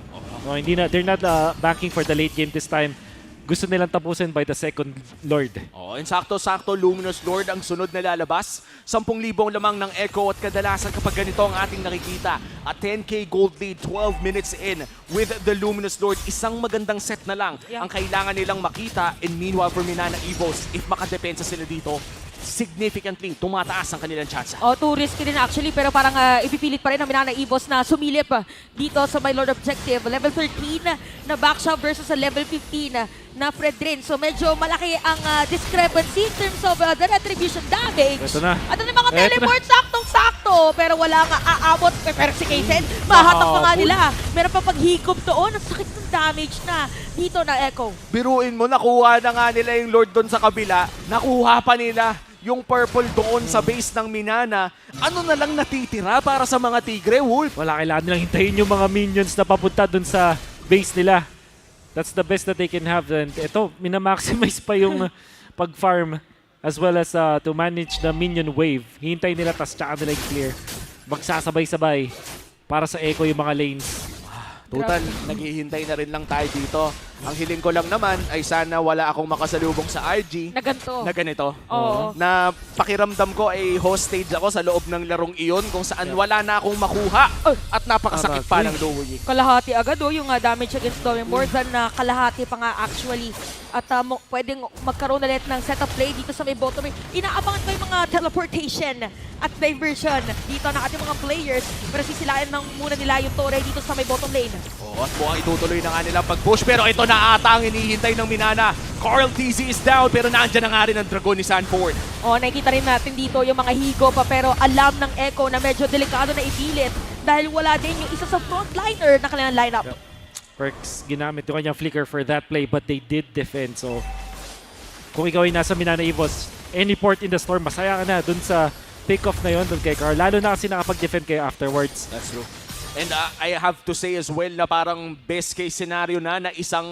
No, they're not banking for the late game this time. Gusto nilang tapusin by the second Lord. And sakto-sakto, Luminous Lord ang sunod na lalabas. 10,000 lamang ng Echo at kadalasan kapag ganito ang ating nakikita. At 10k gold lead, 12 minutes in with the Luminous Lord. Isang magandang set na lang ang kailangan nilang makita. And meanwhile for Minana Evos, if makadepensa sila dito, significantly tumataas ang kanilang chance. Too risky rin actually, pero parang ipipilit pa rin ang Minana Evos na sumilip dito sa My Lord Objective. Level 13 na backshot versus sa level 15 na Fredrin. So medyo malaki ang discrepancy in terms of the retribution damage. Ito na. At ang mga teleport saktong-sakto, pero wala nga aabot. Pero si Kaisen, mahatak pa nga nila. Meron pa paghikop doon. Ang sakit ng damage na dito na Echo. Biruin mo, nakuha na nga nila yung Lord doon sa kabila. Nakuha pa nila yung purple doon sa base ng Minana. Ano na lang natitira para sa mga Tigre, Wolf? Wala, kailangan nilang hintayin yung mga minions na papunta dun sa base nila. That's the best that they can have. And ito, minamaximize pa yung pag-farm as well as to manage the minion wave. Hintay nila, tas tsaka nila i-clear. Magsasabay-sabay para sa Echo yung mga lanes. Total, naghihintay na rin lang tayo dito. Ang hiling ko lang naman ay sana wala akong makasalubong sa RG. Na ganito. Na ganito. Oo. Na pakiramdam ko ay hostage ako sa loob ng larong iyon kung saan wala na akong makuha. At napakasakit pa ng Louis. Kalahati agad yung damage against Domi. More than kalahati pa nga actually. At pwedeng magkaroon ulit ng setup play dito sa may bottom. Inaabangan ko yung mga teleportation at diversion dito ng ating mga players. Pero sisilayan muna nila yung Torre dito sa may bottom lane. At mukhang itutuloy na nga nilang pag-push. Pero ito na ata ang hinihintay ng Minana. Carl TZ is down pero naandyan na nga rin ang Dragon ni Sanford. Nakikita rin natin dito yung mga higo pa pero alam ng Echo na medyo delikado na ipilit dahil wala din yung isa sa frontliner na kanilang lineup. Perks, ginamit yung kanyang flicker for that play but they did defend. So, kung ikaw ay nasa Minana Evos, any port in the storm, masaya ka na dun sa pick-off na yun dun kay Carl. Lalo na kasi nakapag-defend kayo afterwards. That's true. And I have to say as well na parang best case scenario na isang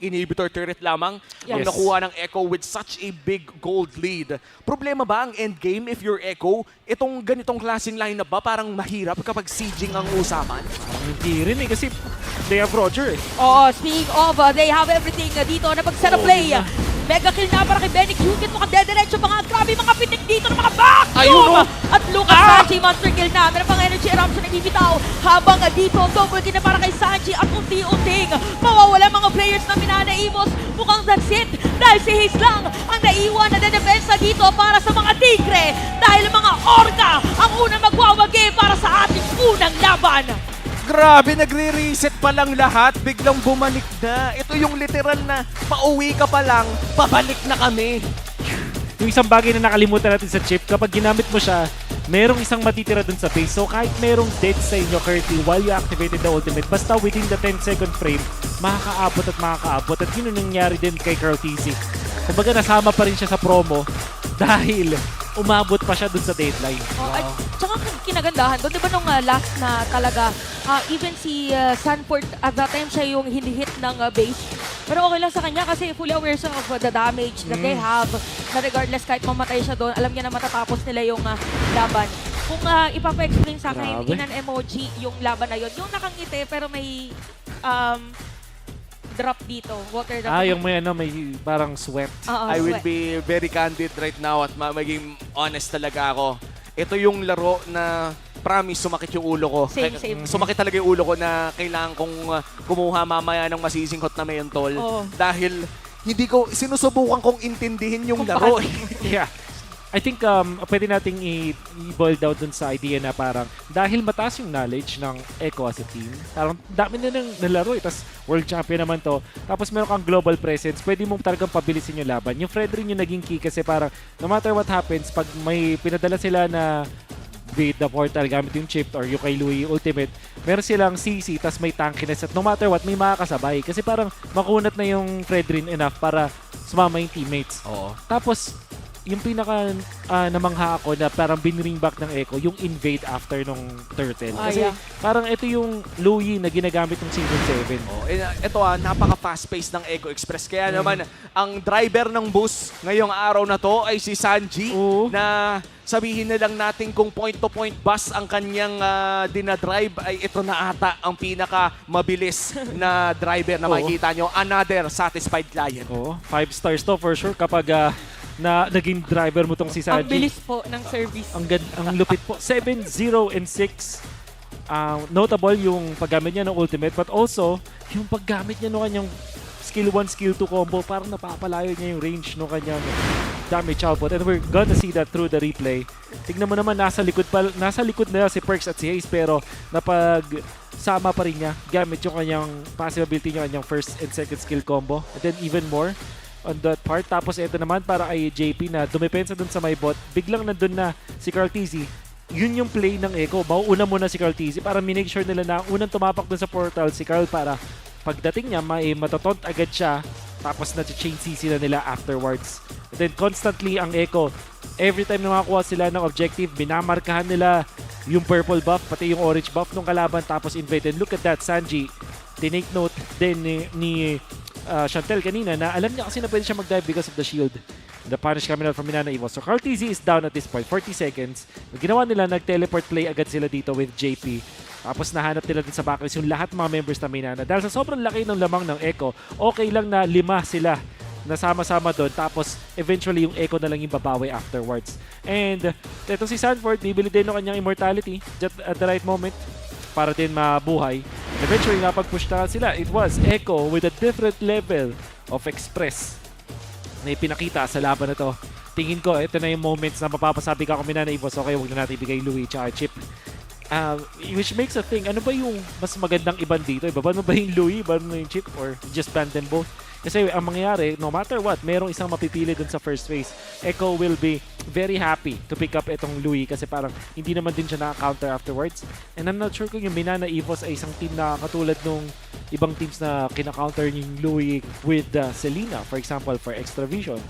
inhibitor turret lamang ang nakuha ng Echo with such a big gold lead. Problema ba ang endgame if you're Echo? Itong ganitong klaseng lineup ba parang mahirap kapag sieging ang usapan? Hindi rin kasi they have Roger Speaking of, they have everything dito na pag-set up play. Mega kill na para kay Benny Cupid. Mukhang dediretso mga grabe mga pitik dito ng mga back. At Lucas Sanji, monster kill na. Meron pang energy eruption na bibitaw. Habang dito, double kill na para kay Sanji. At unti-unting mawawala mga players ng Minana Evos. Mukhang that's it. Dahil si Hive lang ang naiwan na dedepensa dito para sa mga Tigre. Dahil mga Orca ang unang magwawagi para sa ating unang laban. Grabe, nagre-reset pa lang lahat, biglang bumalik na. Ito yung literal na pauwi ka pa lang, pabalik na kami. Yung isang bagay na nakalimutan natin sa chip, kapag ginamit mo siya, merong isang matitira dun sa base. So kahit merong dead sa inyo currently while you activated the ultimate, basta within the 10-second frame, makakaabot at makakaabot. At yun yung nangyari din kay Carl TZ. Kumbaga nasama pa rin siya sa promo dahil umabot pa siya dun sa deadline. At saka kinagandahan doon, di ba nung last na talaga, even si Sanford, at that time siya yung hinihit ng base. Pero okay lang sa kanya kasi fully aware siya of the damage that they have, na regardless kahit mamatay siya doon, alam niya na matatapos nila yung laban. Kung ipapa-explain sa akin in an emoji yung laban na yun, yung nakangiti pero may drop dito, water drop. Yung may parang sweat. I will be very candid right now at maging honest talaga ako. Ito yung laro na promise sumakit yung ulo ko. Same. Sumakit talaga yung ulo ko na kailangan kong kumuha mamaya ng masisingkot na mayuntol. Dahil hindi ko, sinusubukan kong intindihin yung laro. Yeah. I think pwede nating i-boil down dun sa idea na parang dahil mataas yung knowledge ng Echo as a team, parang dami na nang nalaro tapos world champion naman to, tapos meron kang global presence, pwede mong talagang pabilisin yung laban. Yung Fred rin yung naging key kasi parang no matter what happens, pag may pinadala sila na beat the portal gamit yung chip or yung kay Louie ultimate, meron silang CC tas may tankiness at no matter what may makakasabay kasi parang makunat na yung Fred rin enough para sumama yung teammates. Tapos yung pinaka namangha ako na parang binring back ng Echo, yung invade after nung turtle. Kasi parang ito yung Louie na ginagamit ng Season 7. Ito napaka-fast-paced ng Echo Express. Kaya naman, ang driver ng bus ngayong araw na to ay si Sanji na sabihin na lang natin kung point-to-point bus ang kanyang dinadrive ay ito na ata ang pinaka-mabilis na driver na makikita nyo. Another satisfied client. 5 stars to for sure kapag na naging driver mo tong si Sanji. Ang bilis po ng service. Ang lupit po. 7, 0, and 6. Notable yung paggamit niya ng ultimate but also yung paggamit niya ng kanyang skill 1, skill 2 combo. Parang napapalayo niya yung range ng kanyang damage output. And we're gonna see that through the replay. Tignan mo naman, nasa likod na si Perks at si Hayes pero sama pa rin niya gamit yung kanyang passive ability niya, kanyang first and second skill combo. And then even more on that part. Tapos ito naman para kay JP na dumepensa dun sa may bot. Biglang nandun na si Carl TZ. Yun yung play ng Echo. Mauuna muna si Carl TZ para minake sure nila na unang tumapak dun sa portal si Carl para pagdating niya matataunt agad siya. Tapos na-chain CC na nila afterwards. And then constantly ang Echo, every time na makakuha sila ng objective, binamarkahan nila yung purple buff, pati yung orange buff ng kalaban, tapos invade. And look at that, Sanji. Tinake note din ni Chantel kanina na alam niya kasi na pwede siya mag-dive because of the shield. The punish coming out from Minana Evo. So Carl TZ is down at this point, 40 seconds. Ginawa nila, nag-teleport play agad sila dito with JP. Tapos nahanap nila din sa backlist yung lahat mga members na Minana. Dahil sa sobrang laki ng lamang ng Echo, okay lang na 5 sila nasama-sama doon. Tapos eventually yung Echo na lang yung babawi afterwards. And ito si Sanford, bibili din ng kanyang immortality just at the right moment para din mabuhay. Eventually, napag-push na sila. It was Echo with a different level of express na ipinakita sa laban na to. Tingin ko, ito na yung moments na mapapasabi ka kung Minana Evos, okay, huwag na natin ibigay Louie tsaka Chip. Which makes a thing, ano ba yung mas magandang iban dito? Ibaban mo ba yung Louie, ibaban mo yung Chip, or just ban them both? Kasi ang mangyayari, no matter what, merong isang mapipili dun sa first phase. Echo will be very happy to pick up itong Louie kasi parang hindi naman din siya naka-counter afterwards. And I'm not sure kung yung Minana Evos ay isang team na katulad nung ibang teams na kina-counter yung Louie with Selena, for example, for extra vision.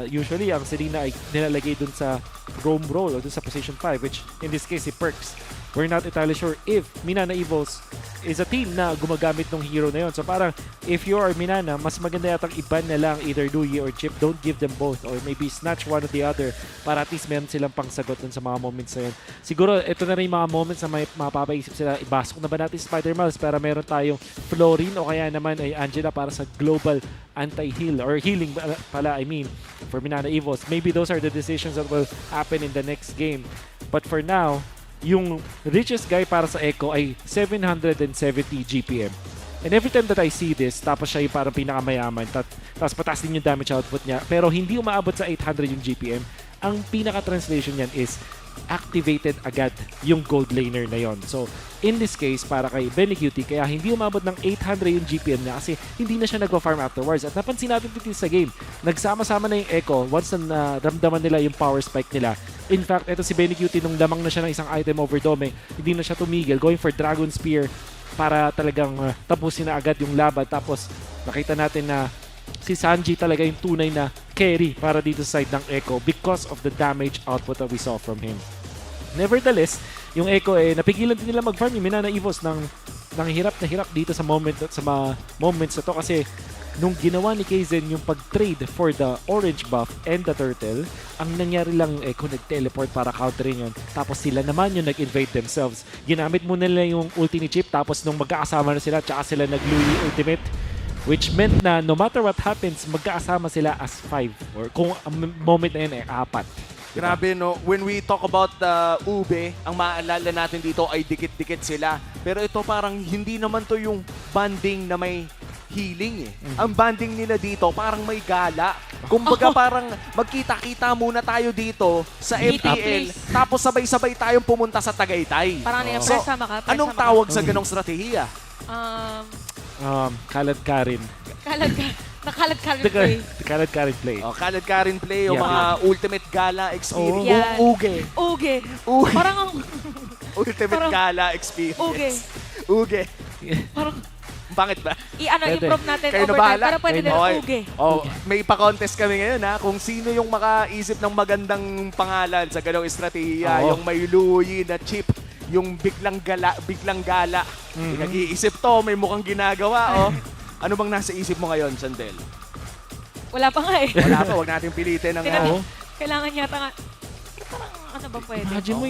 Usually, ang Selena ay nilalagay dun sa roam role o dun sa position 5, which in this case, si Perks. We're not entirely sure if Minana Evos is a team na gumagamit ng hero na yon. So parang, if you are Minana, mas maganda yatang iban na lang either Louie or Chip. Don't give them both or maybe snatch one or the other para at least meron silang pangsagot dun sa mga moments na yun. Siguro, ito na rin yung mga moments na may mapapaisip sila, ibasok na ba natin Spider-Miles para meron tayong Florine o kaya naman ay Angela para sa global anti-heal or healing pala, I mean, for Minana Evos. Maybe those are the decisions that will happen in the next game. But for now, yung richest guy para sa Echo ay 770 GPM. And every time that I see this, tapos siya yung parang pinakamayaman, tapos pataas din yung damage output niya, pero hindi umaabot sa 800 yung GPM, ang pinaka-translation niyan is activated agad yung gold laner na yon. So, in this case, para kay Benny Cutie, kaya hindi umabot ng 800 yung GPM niya kasi hindi na siya nag-farm afterwards. At napansin natin dito sa game, nagsama-sama na yung Echo once na naramdaman nila yung power spike nila. In fact, ito si Benny Cutie, nung lamang na siya ng isang item over Dome, hindi na siya tumigil, going for Dragon Spear para talagang tapusin na agad yung laban. Tapos, nakita natin na si Sanji talaga yung tunay na carry para dito sa side ng Echo because of the damage output that we saw from him. Nevertheless, yung Echo napigilan din nila mag-farm yung Minana Evos ng hirap na hirap dito sa mga moments na to kasi nung ginawa ni Kaizen yung pag-trade for the orange buff and the turtle, ang nangyari lang Echo nag-teleport para counterin yun. Tapos sila naman yung nag-invade themselves. Ginamit muna nila yung ulti ni Chip tapos nung magkakasama na sila tsaka sila nag-Louis ultimate, which meant na no matter what happens, magkakasama sila as 5 or kung ang moment na yun 4. Grabe, no? When we talk about the ube, ang maalala natin dito ay dikit-dikit sila. Pero ito parang hindi naman to yung banding na may healing Ang banding nila dito parang may gala. Kumbaga parang magkita-kita muna tayo dito sa MPL, tapos sabay-sabay tayong pumunta sa Tagaytay. Parang So, anong tawag sa ganong strategiya? Kalad-karin. Nakalad-karin play. Kalad-karin play. Kalad-karin play o mga ultimate gala experience. Yan. Uge. Parang ang... Ultimate gala experience. Uge. Parang... Bakit ba? I-improve natin Kayo na over time. bahala. Pero pwede din uge. May pa-contest kami ngayon kung sino yung makaisip ng magandang pangalan sa ganong estratehiya. Yung may Louis na Chip, yung biglang gala. Nag-iisip to, may mukhang ginagawa. Ano bang nasa isip mo ngayon, Sandel? Wala pa nga Wala pa, wag natin pilitin ng... Kailangan yata nga... Parang ano ba pwede? Imagine mo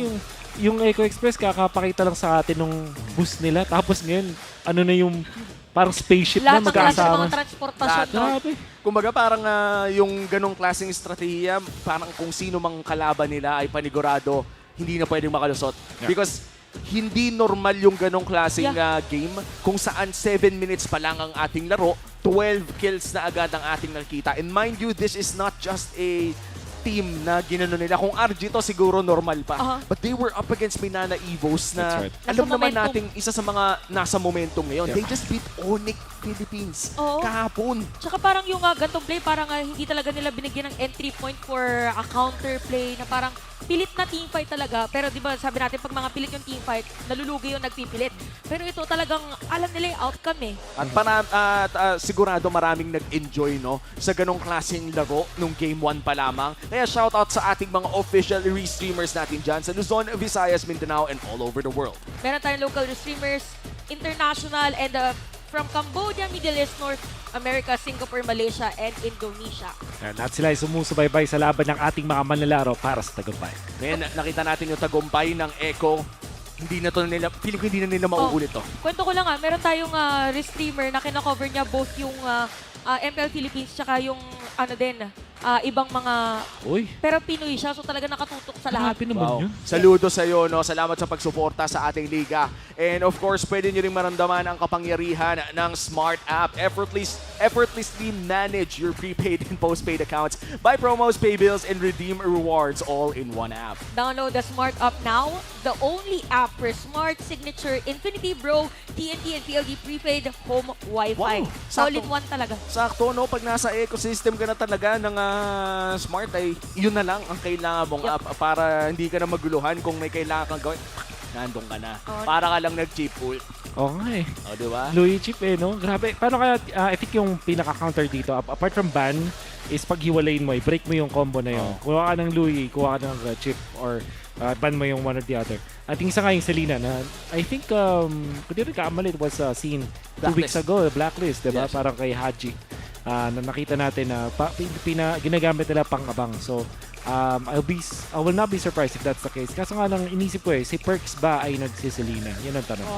yung Echo Express kakapakita lang sa atin nung boost nila. Tapos ngayon, ano na yung parang spaceship na magkasama. Lahat ng transportasyon. Grabe. Kumbaga parang yung ganong klaseng estratehiya, parang kung sino mang kalaban nila ay panigurado, hindi na pwedeng makalusot. Because hindi normal yung ganong klaseng game kung saan 7 minutes pa lang ang ating laro, 12 kills na agad ang ating nakikita. And mind you, this is not just a team na ginano nila. Kung RG to, siguro normal pa. But they were up against Minana Evos na alam naman nating isa sa mga nasa momentum ngayon. They just beat Onyx Philippines kahapon. Tsaka parang yung gantong play, parang hindi talaga nila binigyan ng entry point for a counter play na parang pilit na teamfight talaga. Pero di ba sabi natin, pag mga pilit yung teamfight, nalulugi yung nagpipilit. Pero ito talagang alam nila yung outcome At sigurado maraming nag-enjoy sa ganong klaseng laro nung Game 1 pa lamang. Kaya shoutout sa ating mga official restreamers natin dyan sa Luzon, Visayas, Mindanao, and all over the world. Meron tayong local restreamers, international, and from Cambodia, Middle East, North America, Singapore, Malaysia, and Indonesia. Lahat sila ay sumusubaybay sa laban ng ating mga manlalaro para sa tagumpay. Ngayon, nakita natin yung tagumpay ng Echo. Feeling ko hindi na nila mauulit to. Kwento ko lang meron tayong restreamer na kina-cover niya both yung MPL Philippines tsaka yung ibang mga... Pero Pinoy siya, so talaga nakatutok sa lahat. Wow. Saludo sa iyo, Salamat sa pagsuporta sa ating liga. And of course, pwede nyo rin maramdaman ang kapangyarihan ng Smart App. Effortlessly manage your prepaid and postpaid accounts, buy promos, pay bills, and redeem rewards all in one app. Download the Smart App now, the only app for Smart Signature, Infinity Bro, TNT, and PLD prepaid home Wi-Fi. Solid one talaga. Sakto, pag nasa ecosystem ka na talaga ng Smart, ay yun na lang ang kailangan mong app para hindi ka na maguluhan kung may kailangan kang gawin. Nandun ka na. Para ka lang nag-chip ult. Okay. Diba? Louis chip no? Grabe. Paano kaya, I think yung pinaka-counter dito, apart from ban, is paghiwalayin mo, break mo yung combo na yun. Kuha ka ng Louis, kuha ka ng chip, or ban mo yung one or the other. At yung isa nga yung Selena na, I think, kung di rin kaamali, it was seen 2 weeks ago, Blacklist, diba? Yes. Parang kay Haji. Na nakita natin na ginagamit nila pang-abang. So, I will not be surprised if that's the case. Kaso nga lang inisip ko si Perks ba ay nagsiselina? Yan ang tanong.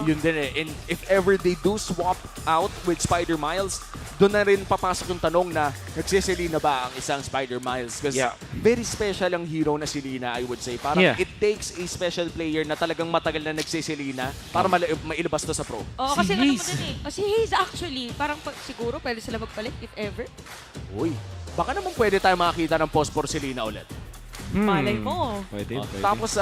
Yun din And if ever they do swap out with Spider Miles, doon na rin papasok yung tanong na nagsiselina ba ang isang Spider Miles? Because very special ang hero na si Lina, I would say. Parang it takes a special player na talagang matagal na nagsiselina para mailabas to sa pro. Kasi ano mo din si Hayes actually, parang siguro pwede sila magpalit if ever. Baka naman pwede tayo makakita ng post for Selena ulit. Malay mo. Pwede. Tapos,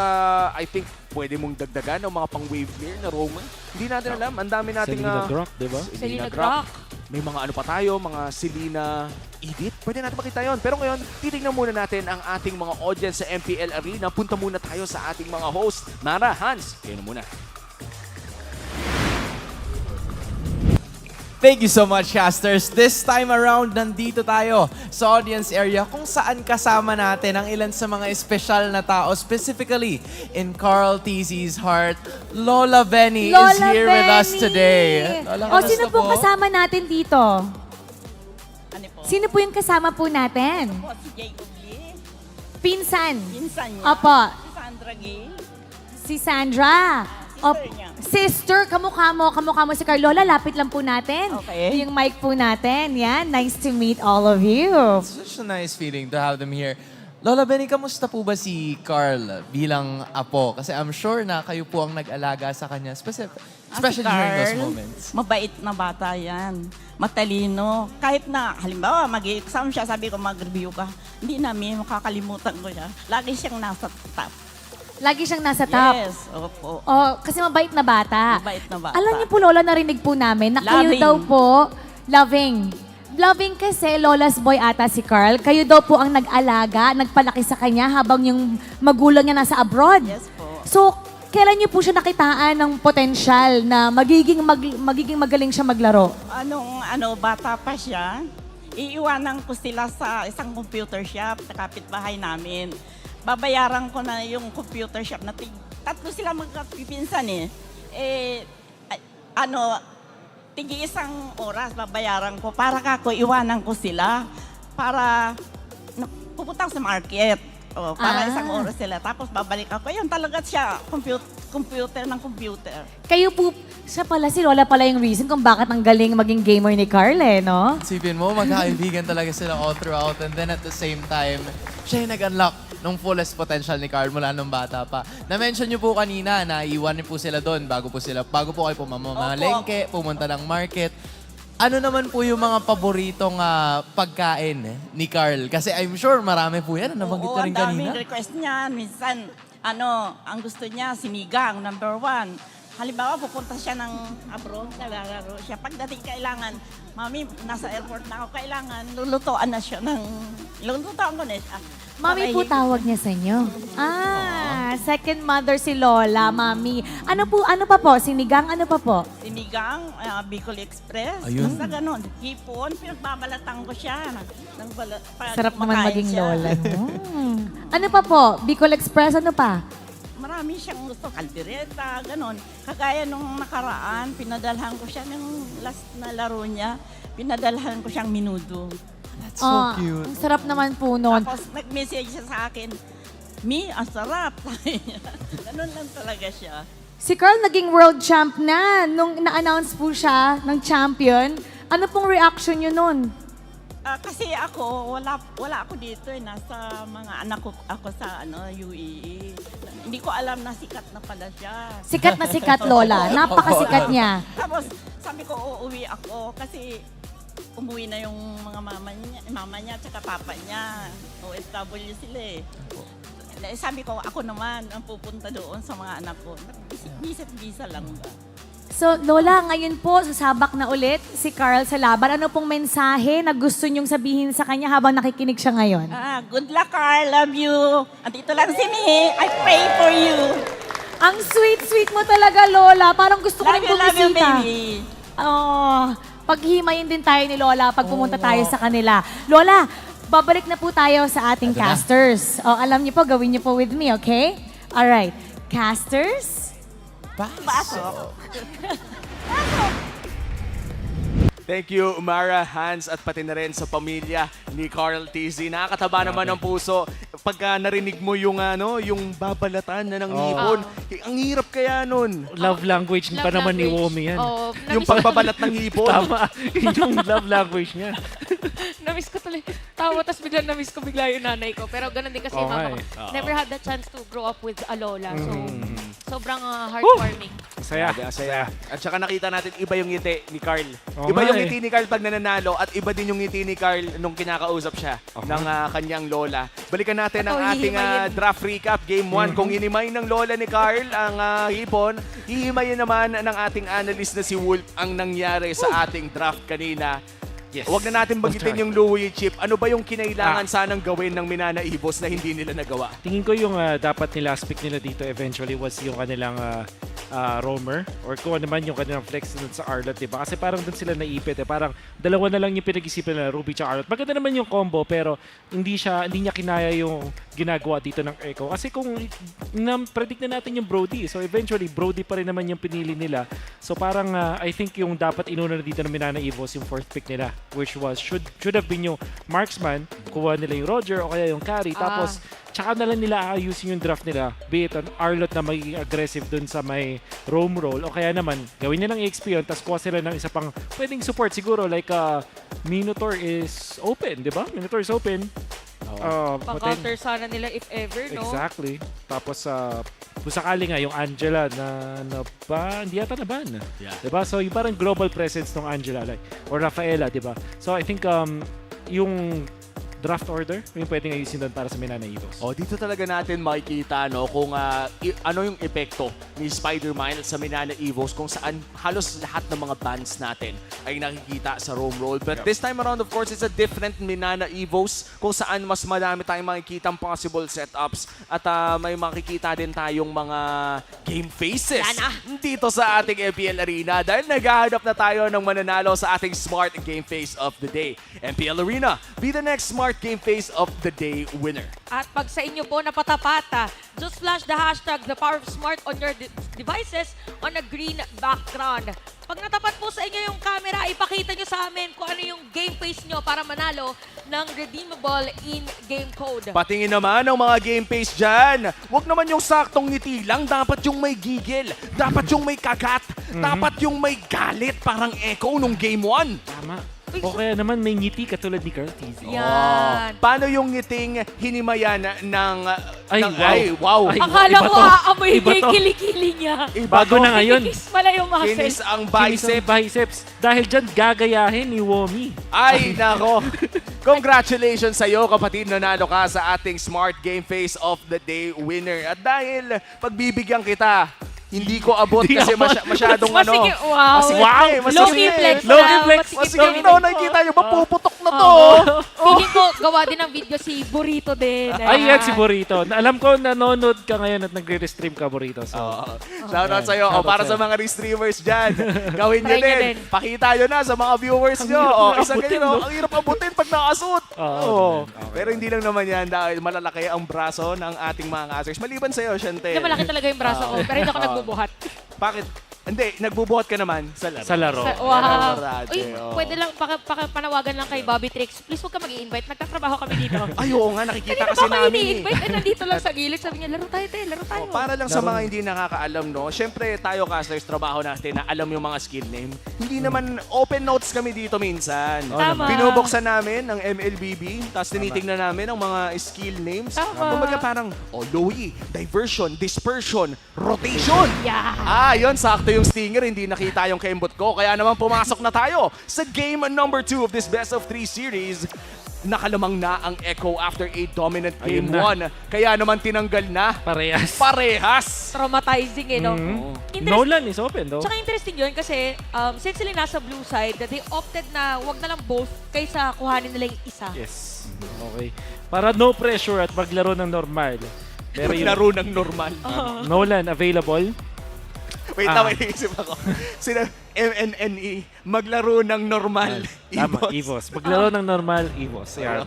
I think pwede mong dagdagan ng mga pang-wave clear na Roman. Hindi natin alam. Ang dami nating... Selena Grok, diba? Selena Grok. May mga ano pa tayo, mga Selena edit. Pwede natin makita yon. Pero ngayon, titignan muna natin ang ating mga audience sa MPL Arena. Punta muna tayo sa ating mga host. Nara, Hans, kayo na muna. Thank you so much, casters. This time around, nandito tayo sa audience area kung saan kasama natin ang ilan sa mga espesyal na tao. Specifically, in Carl TZ's heart, Lola Benny is here with us today. Lola, Sino kamusta po kasama natin dito? Sino po yung kasama po natin? Si Jacob Lee. Pinsan. Pinsan niya. Opo. Si Sandra Gay. Si Sandra. Sister, kamukha mo si Carl. Lola, lapit lang po natin. Okay. Yung mic po natin. Yan, nice to meet all of you. It's such a nice feeling to have them here. Lola Benny, kamusta po ba si Carl bilang apo? Kasi I'm sure na kayo po ang nag-alaga sa kanya, especially during those moments. Mabait na bata yan. Matalino. Kahit na, halimbawa, mag-exam siya, sabi ko mag-review ka. Hindi namin, makakalimutan ko siya. Lagi siyang nasa top. Lagi siyang nasa top. Yes, opo. Kasi mabait na bata. Mabait na bata. Alam niyo po, Lola, narinig po namin na kayo Loving. daw po, loving kasi Lola's boy ata si Carl. Kayo daw po ang nag-alaga, nagpalaki sa kanya habang yung magulang niya nasa abroad. Yes po. So, kailan niyo po siya nakitaan ng potensyal na magiging magaling siya maglaro? Bata pa siya, iiwanan ko sila sa isang computer shop sa kapitbahay namin. Babayaran ko na yung computer shop na tatlo sila magkapipinsan tigi isang oras babayaran ko para iwanan ko sila para pupunta sa market. Para isang oras sila. Tapos babalik ako. Yun talaga siya, computer ng computer. Kayo po, siya pala, si Lola pala yung reason kung bakit ang galing maging gamer ni Carl no? Isipin mo, magkakaibigan talaga sila all throughout and then at the same time, siya yung nag-unlock ng fullest potential ni Carl mula nung bata pa. Na-mention niyo po kanina na iwan niyo po sila doon bago po kayo pumamalengke, pumunta ng market. Ano naman po yung mga paboritong pagkain ni Carl? Kasi I'm sure marami po yan. Nabanggit na rin kanina. Ang daming request niya. Minsan, ang gusto niya, sinigang, number 1. Halimbawa, pupunta siya ng abroad, naglalaro siya. Pagdating kailangan, Mami, nasa airport na ako, kailangan, lulutuan ko na siya. Mami po tawag niya sa inyo. Second mother si Lola, Mami. Ano pa po? Sinigang, ano pa po? Sinigang, Bicol Express. Ayun. Basta ganun. Hipon, pinagbabalatan ko siya. Sarap naman maging Lola. Ano pa po? Bicol Express, ano pa? Marami siyang gusto, kaldereta, ganon. Kagaya nung nakaraan, pinadalhan ko siya ng last na laro niya, pinadalhan ko siyang minudo. That's so cute. Ang sarap naman po nun. Tapos nag-message siya sa akin, Mi, ang sarap. Ganon lang talaga siya. Si Carl naging world champ na. Nung na-announce po siya ng champion, ano pong reaction niyo nun? Kasi ako, wala ako dito nasa mga anak ko ako sa UAE. Hindi ko alam na sikat na pala siya. Sikat na sikat, Lola. Napakasikat niya. Tapos sabi ko, uuwi ako kasi umuwi na yung mga mama niya at saka papa niya. OFW sila Sabi ko, ako naman ang pupunta doon sa mga anak ko. Bisa lang ba? So, Lola, ngayon po, sasabak na ulit si Carl sa laban. Ano pong mensahe na gusto niyong sabihin sa kanya habang nakikinig siya ngayon? Good luck, Carl. Love you. Andito lang si Mi. I pray for you. Ang sweet-sweet mo talaga, Lola. Parang gusto ko rin bumisita. Love you, baby. Paghimayin din tayo ni Lola pag pumunta tayo sa kanila. Lola, babalik na po tayo sa ating casters. Alam niyo po, gawin niyo po with me, okay? Alright. Casters? Pasok. Thank you, Umara, Hans, at pati na rin sa pamilya ni Carl TZ. Nakakataba naman ng puso pagka narinig mo yung babalatan na ng hipon. Ang hirap kaya nun. Love language pa naman ni Womi yan. Yung pagbabalat ng hipon. Tama. Yung love language niya. Namiss ko tuloy. Tawa, tapos namiss ko bigla yung nanay ko. Pero ganun din kasi yung mama ko. Never had the chance to grow up with a lola. So, sobrang heartwarming. Saya. At saka nakita natin iba yung ngiti ni Carl. Iba yung ngiti ni Carl pag nananalo at iba din yung ngiti ni Carl nung kinakausap siya ng kanyang lola. Balikan natin ang ating draft recap. Game 1, kung hinimay ng lola ni Carl ang hipon, hihimayin naman ng ating analyst na si Wolf ang nangyari sa ating draft kanina. Yes. Huwag na natin banggitin yung Louie Chip. Ano ba yung kinailangan sanang gawin ng Minana Ibos na hindi nila nagawa? Tingin ko yung dapat nila pick nila dito eventually was yung kanilang roamer or kung ano man yung kanilang flex dun sa Arlot, diba? Kasi parang dun sila naipit Parang dalawa na lang yung pinag-isipan nila, Ruby tsaka Arlot. Maganda naman yung combo pero hindi niya kinaya yung ginagawa dito ng Echo. Kasi kung predict na natin yung Brody, so eventually Brody pa rin naman yung pinili nila. So parang I think yung dapat inuna na dito ng Minana Evos yung 4th pick nila, which was should have been yung marksman, kuha nila yung Roger o kaya yung carry. Tapos tsaka na lang nila aayusin yung draft nila, be it an Arlot na magiging aggressive dun sa may roam role o kaya naman gawin nilang XP yun tapos kuha sila ng isa pang pwedeng support siguro like Minotaur is open, di ba? Minotaur is open. Pang-counter sana nila if ever, no? Exactly. Tapos kung sakali nga yung Angela na ba, hindi yata na ban. Yeah. Diba? So yung parang global presence ng Angela like, or Rafaela, diba? So I think yung draft order, yung pwedeng ayusin doon para sa Minana Evos. Dito talaga natin makikita kung ano yung epekto ni Spider-Man sa Minana Evos kung saan halos lahat ng mga bans natin ay nakikita sa roam roll. But this time around, of course, it's a different Minana Evos kung saan mas madami tayong makikita possible setups at may makikita din tayong mga game faces dito sa ating MPL Arena dahil naghahanap na tayo ng mananalo sa ating Smart Game Face of the Day. MPL Arena, be the next Smart Game Face of the Day winner. At pag sa inyo po napatapata, just flash the hashtag the power of smart on your devices on a green background. Pag natapat po sa inyo yung camera, ipakita nyo sa amin kung ano yung game face nyo para manalo ng redeemable in-game code. Patingin naman ang mga game face dyan. Huwag naman yung saktong ngiti lang. Dapat yung may gigil. Dapat yung may kagat. Dapat yung may galit. Parang Echo nung game 1. Tama. O kaya naman may ngiti katulad ni Curtis. Yan. Paano yung ngiting hinimayan ng... wow. Akala ko aamoy yung kilikili niya. Bago na ngayon. Kinis pala yung muscle. Kinis ang biceps. Dahil dyan gagayahin ni Womi. Ay, nako. Congratulations sa'yo, kapatid. Nanalo ka sa ating Smart Game Face of the Day winner. At dahil pagbibigyan kita, hindi ko abot kasi masyadong Wow. Low-key flex. Masigit na nakikita nyo, mapuputok na to. Feeling ko, gawa din ng video si Burrito din. Ay, yan si Burrito. Alam ko nanonood ka ngayon at nagre-restream ka, Burrito. So, shoutout sa'yo. Para sa mga restreamers dyan, gawin nyo din. Pakita nyo na sa mga viewers nyo. Isang ganyan, ang hirap abutin pag nakasuot. Pero hindi lang naman yan dahil malalaki ang braso ng ating mga casters. Maliban sa'yo, Shante. Hindi, malaki talaga yung braso ko. Pero hindi ako nagbubuhat. Bakit? Hindi, nagbubuhat ka naman sa laro. Sa laro. Wow. Uy, pwede lang, panawagan lang kay Bobby Tricks. Please huwag ka mag-i-invite. Nagtatrabaho kami dito. Ay, oo nga, nakikita kasi namin. Hindi namin. ini-invite. Nandito lang sa gilid. Sabi niya, laro tayo. Para lang sa mga hindi nakakaalam, no? Siyempre, tayo casters, trabaho natin na alam yung mga skill name. Hindi naman open notes kami dito minsan. Tama. Binubuksan namin ng MLBB, tapos tinitingnan namin ang mga skill names. Kumbaga parang, lowy, diversion, dispersion, rotation. Yeah. Yun, sakto yung stinger, hindi nakita yung kembot ko. Kaya naman pumasok na tayo sa game number 2 of this best of 3 series. Nakalamang na ang Echo after a dominant game 1. Kaya naman tinanggal na. Parehas. Traumatizing no? Nolan is open though. Tsaka interesting yun kasi since sila nasa blue side, they opted na wag na lang both kaysa kuhanin nila yung isa. Yes. Okay. Para no pressure at maglaro ng normal. Pero maglaro ng normal. Nolan available. Wait na, may naisip ako. Sina MNNE, maglaro ng normal. Tama, Evos. Maglaro ng normal, Evos. Yan.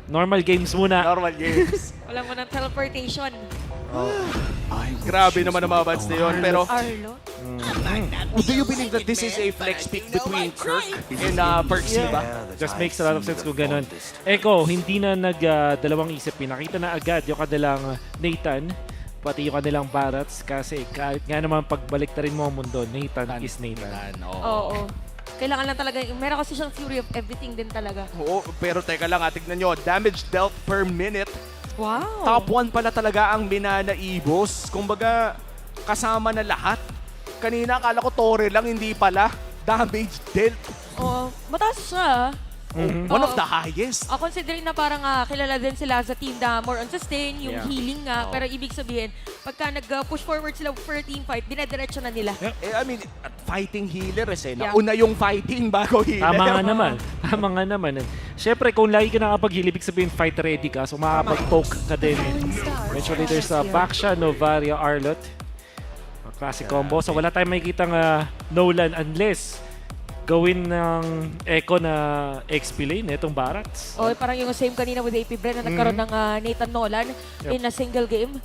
Normal games muna. Normal games. Wala mo ng teleportation. Ay, grabe naman ang mga bats na yun. Pero, Arlo? Do you believe that this is a flex pick between Kirk and Perksy ba? Just makes a lot of sense kung ganun. Echo, hindi na nagdalawang isip. Pinakita na agad yung kanilang Nathan, pati yung kanilang Barats kasi kahit nga naman pagbalik na rin mo ang mundo, Nathan is Nathan. Oo. Kailangan lang talaga, meron kasi siyang Fury of Everything din talaga. Oo, pero teka lang, tignan nyo, damage dealt per minute. Wow. Top 1 pala talaga ang Minana Evos. Kumbaga, kasama na lahat. Kanina, akala ko Torre lang, hindi pala. Damage dealt. Mataas siya. One of the highest. Considering na parang kilala din sila sa team na more on sustain, yung healing nga. Pero ibig sabihin, pagka nag-push forward sila for a team fight, dinediretso na nila. I mean, fighting healer nauna yung fighting bago healer. Tama nga naman. Siyempre, kung lagi ka nakapag-heal, ibig sabihin fight ready ka, so makapag-poke ka din. Eventually, there's Baksha, Novaria, Arlot. classic combo. So wala tayong makikitang Nolan unless gawin ng Echo na XP lane itong Barats. Oh, parang yung same kanina with AP Bren na nagkaroon ng Nathan Nolan in a single game.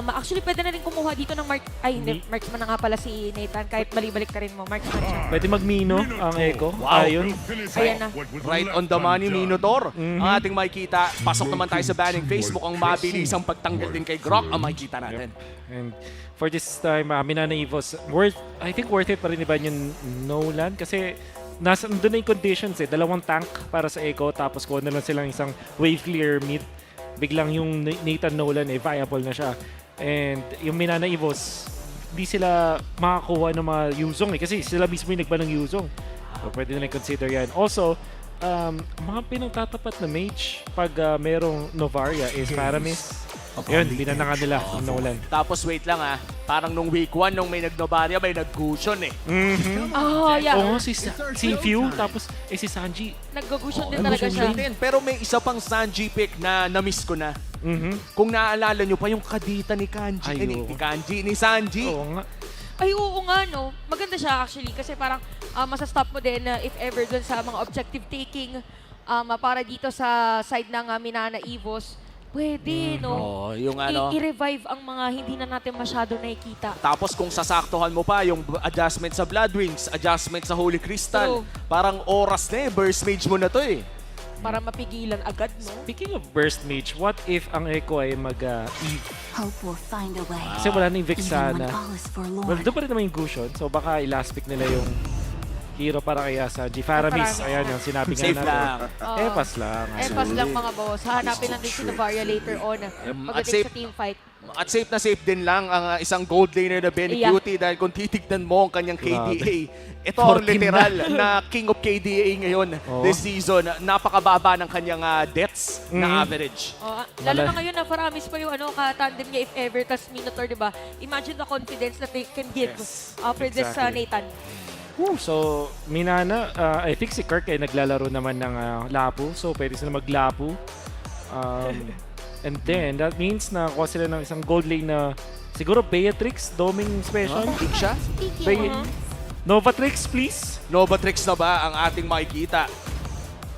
Actually, pwede na rin kumuha dito ng hindi, marksman na nga pala si Nathan. Kahit balik ka rin mo, marksman siya. Pwede mag-Mino ang Echo. Wow. Ayun. Ayan na. Right on the money, Minotaur. Ang ating makikita, pasok naman tayo sa banning phase. Mukhang mabilis ang pagtanggal din kay Grok ang makikita natin. And for this time, Minana Evos, I think worth it pa rin iba yung Nolan kasi nandun na yung conditions eh. 2 tank para sa Echo tapos kuha na lang silang isang wave clear mid. Biglang yung Nathan Nolan viable na siya. And yung Minana Evos, hindi sila makakuha ng mga Yuzong kasi sila mismo yung nagba ng Yuzong. So pwede na consider yan. Also, mga pinagtatapat na mage pag merong Novaria is Paramis. Yun, binanangan nila ng Nolan. Tapos wait lang parang nung week 1 nung may nag-Novaria, may nag-Gusion eh. Yeah. Oo, si Few, tapos si Sanji. Nag-Gusion din talaga siya. Pero may isa pang Sanji pick na na-miss ko na. Kung naaalala nyo pa yung kadita ni Kanji, ni Sanji. Oo nga. Ay, oo nga, no? Maganda siya actually kasi parang masastop mo din if ever dun sa mga objective taking para dito sa side ng Minana Evos. Pwede, no? Yung I-revive ang mga hindi na natin masyado nakikita. Tapos kung sasaktuhan mo pa yung adjustment sa Blood Wings, adjustment sa Holy Crystal, parang oras na burst mage mo na to eh. Para mapigilan agad, no? Speaking of burst mage, what if ang Echo ay mag-Eve? Hope will find a way. Kasi wala na yung Vexana. Even when all is forlorn. Well, doon pa rin naman yung Gusion. So baka i-last pick nila yung hero para kaya sa Faramis. Ayan yung sinabi nga Safe natin. lang. Epas lang. Epas lang mga boss. Hanapin lang din si Novaria later on. Pagdating sa team fight. At safe din lang ang isang gold laner na Benecutie dahil kung titignan mo ang kanyang KDA, ito ang literal na king of KDA ngayon this season. Napakababa ng kanyang deaths na average. Lalo na ngayon na Faramis pa yung ka-tandem niya if ever, tas Minotaur, diba? Imagine the confidence that they can give for this Nathan. So, Minana, I think si Kirk ay naglalaro naman ng Lapu. So, pwede sila maglapu. And then, that means na kuha sila ng isang gold lane na siguro Beatrix, Doming Special. Pick siya? Novatrix, please. Novatrix na ba ang ating makikita?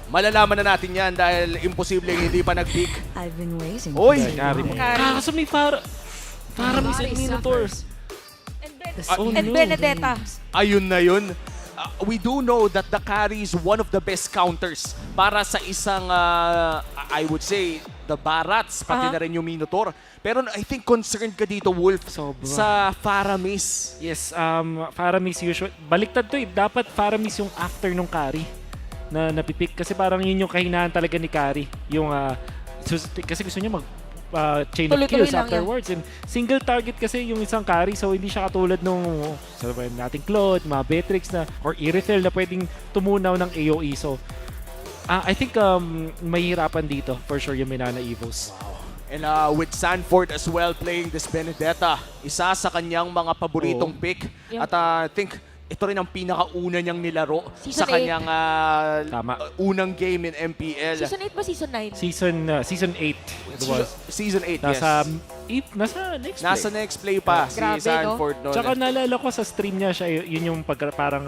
Malalaman na natin yan dahil imposible hindi pa nag-pick. I've been waiting. Oy! Kaso may Faramis and Minotaurs. And Benedetta. Ayun na yun. We do know that the carry is one of the best counters para sa isang, I would say, the Barats, pati na rin yung Minotaur. Pero I think concerned ka dito, Wolf, sa Faramis. Yes, Faramis usually. Baliktad to eh. Dapat Faramis yung after nung carry na napipick. Kasi parang yun yung kahinaan talaga ni carry. Yung, kasi gusto niya chain of kills afterwards. And single target kasi yung isang carry, so hindi siya katulad nung nating Claude, mga Beatrix na, or Irithel na pwedeng tumunaw ng AoE. So, I think mahihirapan dito for sure yung Minana Evos. And with Sanford as well playing this Benedetta, isa sa kanyang mga paboritong pick. At I think ito rin ang pinakauna niyang nilaro sa kanyang unang game in MPL. Season 8 ba Season 9? Season 8. Season 8, nasa yes. Nasa next play. Nasa next play pa si Sanford. No? Tsaka naalala ko sa stream niya, yun yung parang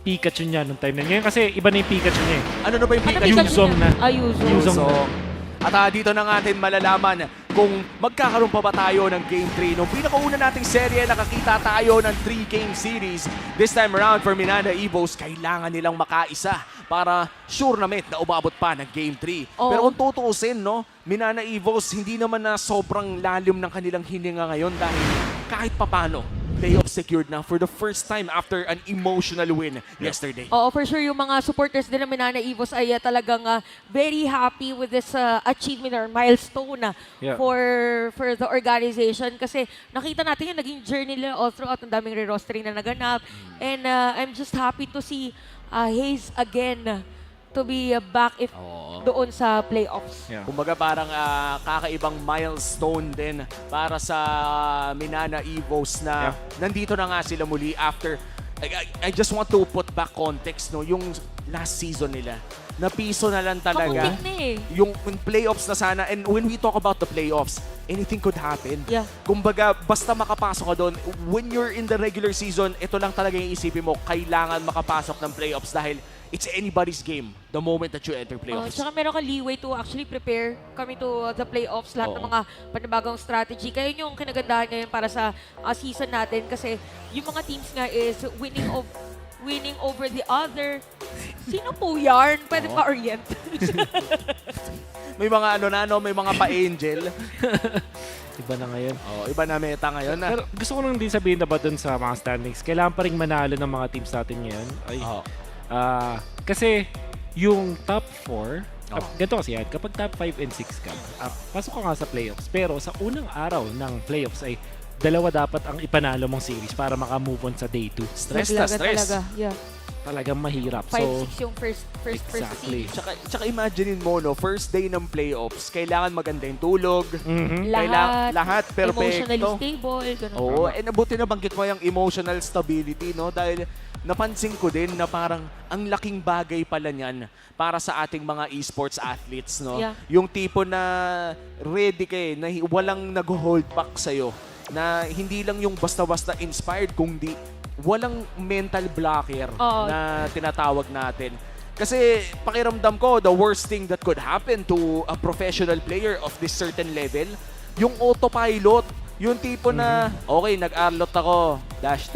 Pikachu niya nung time na ngayon. Kasi iba na yung Pikachu niya eh. Ano na ba yung Pikachu? Yuzong na. Yuzong na. At dito na natin malalaman kung magkakaroon pa ba tayo ng Game 3. Nung pinakauna nating serye, nakakita tayo ng 3-game series. This time around for Minana Evos, kailangan nilang makaisa para sure na na umabot pa ng Game 3. Pero kung tutuusin, no, Minana Evos, hindi naman na sobrang lalim ng kanilang hininga ngayon dahil kahit papano, playoff secured na for the first time after an emotional win yesterday. Oo, for sure yung mga supporters din ng Minana Evos ay talagang very happy with this achievement or milestone for the organization kasi nakita natin yung naging journey nila all throughout, ang daming re-rostering na naganap. And I'm just happy to see Hayes again to be back doon sa playoffs. Kumbaga parang kakaibang milestone din para sa Minana Evos na nandito na nga sila muli after I just want to put back context, no, yung last season nila. Na piso na lang talaga. Kamutik na eh. Yung playoffs na sana. And when we talk about the playoffs, anything could happen. Yeah. Kumbaga, basta makapasok ka doon, when you're in the regular season, ito lang talaga yung isipin mo, kailangan makapasok ng playoffs dahil it's anybody's game the moment that you enter playoffs. Tsaka meron kang leeway to actually prepare kami to the playoffs, lahat ng mga panibagong strategy. Kaya yung kinagandahan ngayon para sa season natin kasi yung mga teams nga is winning over the other. Sino po yarn? Pwede pa orient. May mga may mga pa-angel. Iba na ngayon. Iba na meta ngayon. Pero gusto ko lang din sabihin na ba dun sa mga standings, kailangan pa rin manalo ng mga teams natin ngayon. Kasi yung top 4, ganito kasi yan, kapag top 5 and 6 ka, pasok ka nga sa playoffs. Pero sa unang araw ng playoffs ay dalawa dapat ang ipanalo mong series para maka-move on sa day 2. Stress na stress. Talaga, yeah. Talagang mahirap. 5-6 yung first exactly. series. Tsaka imaginein mo, no, first day ng playoffs, kailangan maganda yung tulog. Lahat perfecto. Emotionally stable. Ganun. Oo, nabuti na banggit mo yung emotional stability, no? Dahil napansin ko din na parang ang laking bagay pala niyan para sa ating mga esports athletes, no? Yeah. Yung tipo na ready ka na walang nag-hold back sa'yo. Na hindi lang yung basta-basta inspired, kundi walang mental blocker na tinatawag natin. Kasi pakiramdam ko, the worst thing that could happen to a professional player of this certain level, yung autopilot, yung tipo na, okay, nag-arlot ako, dash.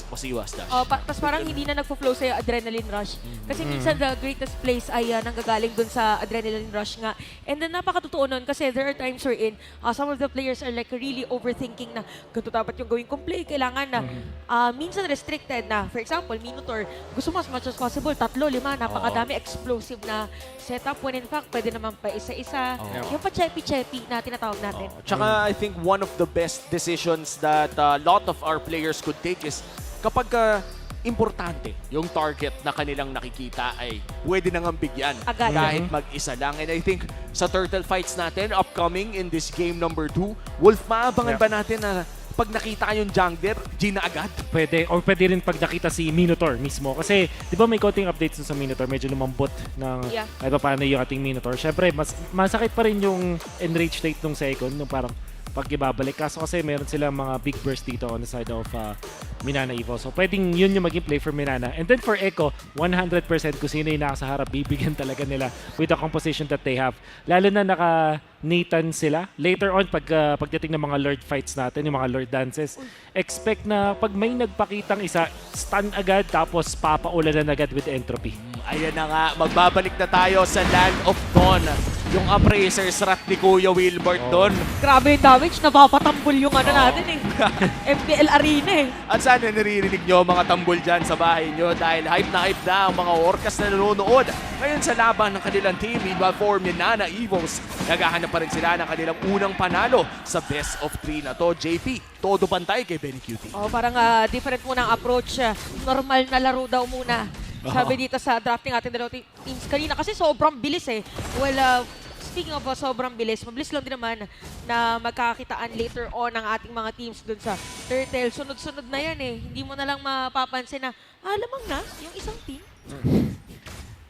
Pasiwas, dash. Tapos parang hindi na nagpo-flow sa'yo adrenaline rush. Kasi minsan the greatest place ay nanggagaling dun sa adrenaline rush nga. And then napakatotoo nun kasi there are times wherein some of the players are like really overthinking na ganito dapat yung gawin kong play. Kailangan na minsan restricted na. For example, Minotaur, gusto mo as much as possible, 3, 5, napakadami explosive na setup when in fact pwede naman pa isa-isa. Yung pa cheppy-cheppy na tinatawag natin. Tsaka I think one of the best decisions that a lot of our players could take is kapag importante yung target na kanilang nakikita ay pwede nang bigyan kahit mag-isa lang. And I think sa turtle fights natin, upcoming in this game number 2, Wolf, maabangan ba natin na pag nakita yung jungler, Gina agad? Pwede, or pwede rin pag nakita si Minotaur mismo. Kasi, di ba may konting updates sa Minotaur, medyo lumambot ng paano yung ating Minotaur. Siyempre, masakit pa rin yung enrage rate ng second, nung parang pag ibabalik. Kaso kasi meron silang mga big burst dito on the side of Minana Evo. So pwedeng yun yung maging play for Minana. And then for Echo, 100% kung sino yung nasa harap, bibigyan talaga nila with the composition that they have. Lalo na naka-Nathan sila. Later on, pagdating ng mga Lord fights natin, yung mga Lord dances, expect na pag may nagpakitang isa, stun agad, tapos papaulanan agad with entropy. Ayan na nga, magbabalik na tayo sa Land of Dawn. Yung appraisers rat ni Kuya Wilbert doon. Grabe yung damage, napapatambol yung natin eh. MPL Arena eh. At sana naririnig nyo mga tambol dyan sa bahay nyo dahil hype na ang mga Orcas na nanonood. Ngayon sa laban ng kanilang team, meanwhile for Minana Evos, naghahanap pa rin sila ng kanilang unang panalo sa best of 3 na to. JP, todo bantay kay Benny Cutie. Parang different muna ang approach. Normal na laro daw muna. Sabi dito sa drafting ating dalawang teams kanina kasi sobrang bilis eh. Well, speaking of sobrang bilis, mabilis lang din naman na magkakakitaan later on ang ating mga teams dun sa Turtle. Sunod-sunod na yan eh. Hindi mo na lang mapapansin na, lamang na yung isang team.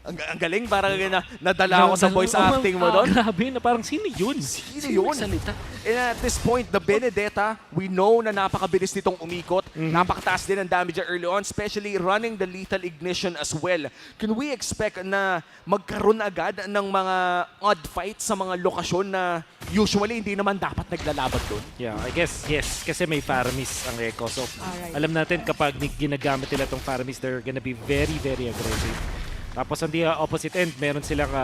Ang galing, parang nadala ako sa voice acting mo doon. Grabe, na parang sino yun? Sino yun? Salita? And at this point, the Benedetta, we know na napakabilis nitong umikot. Napakataas din ang damage early on, especially running the lethal ignition as well. Can we expect na magkaroon agad ng mga odd fights sa mga lokasyon na usually hindi naman dapat naglalaban doon? Yeah, I guess, yes. Kasi may Faramis ang Echo. So, alam natin kapag ginagamit nila itong Faramis, they're gonna be very, very aggressive. Tapos on the opposite end, meron silang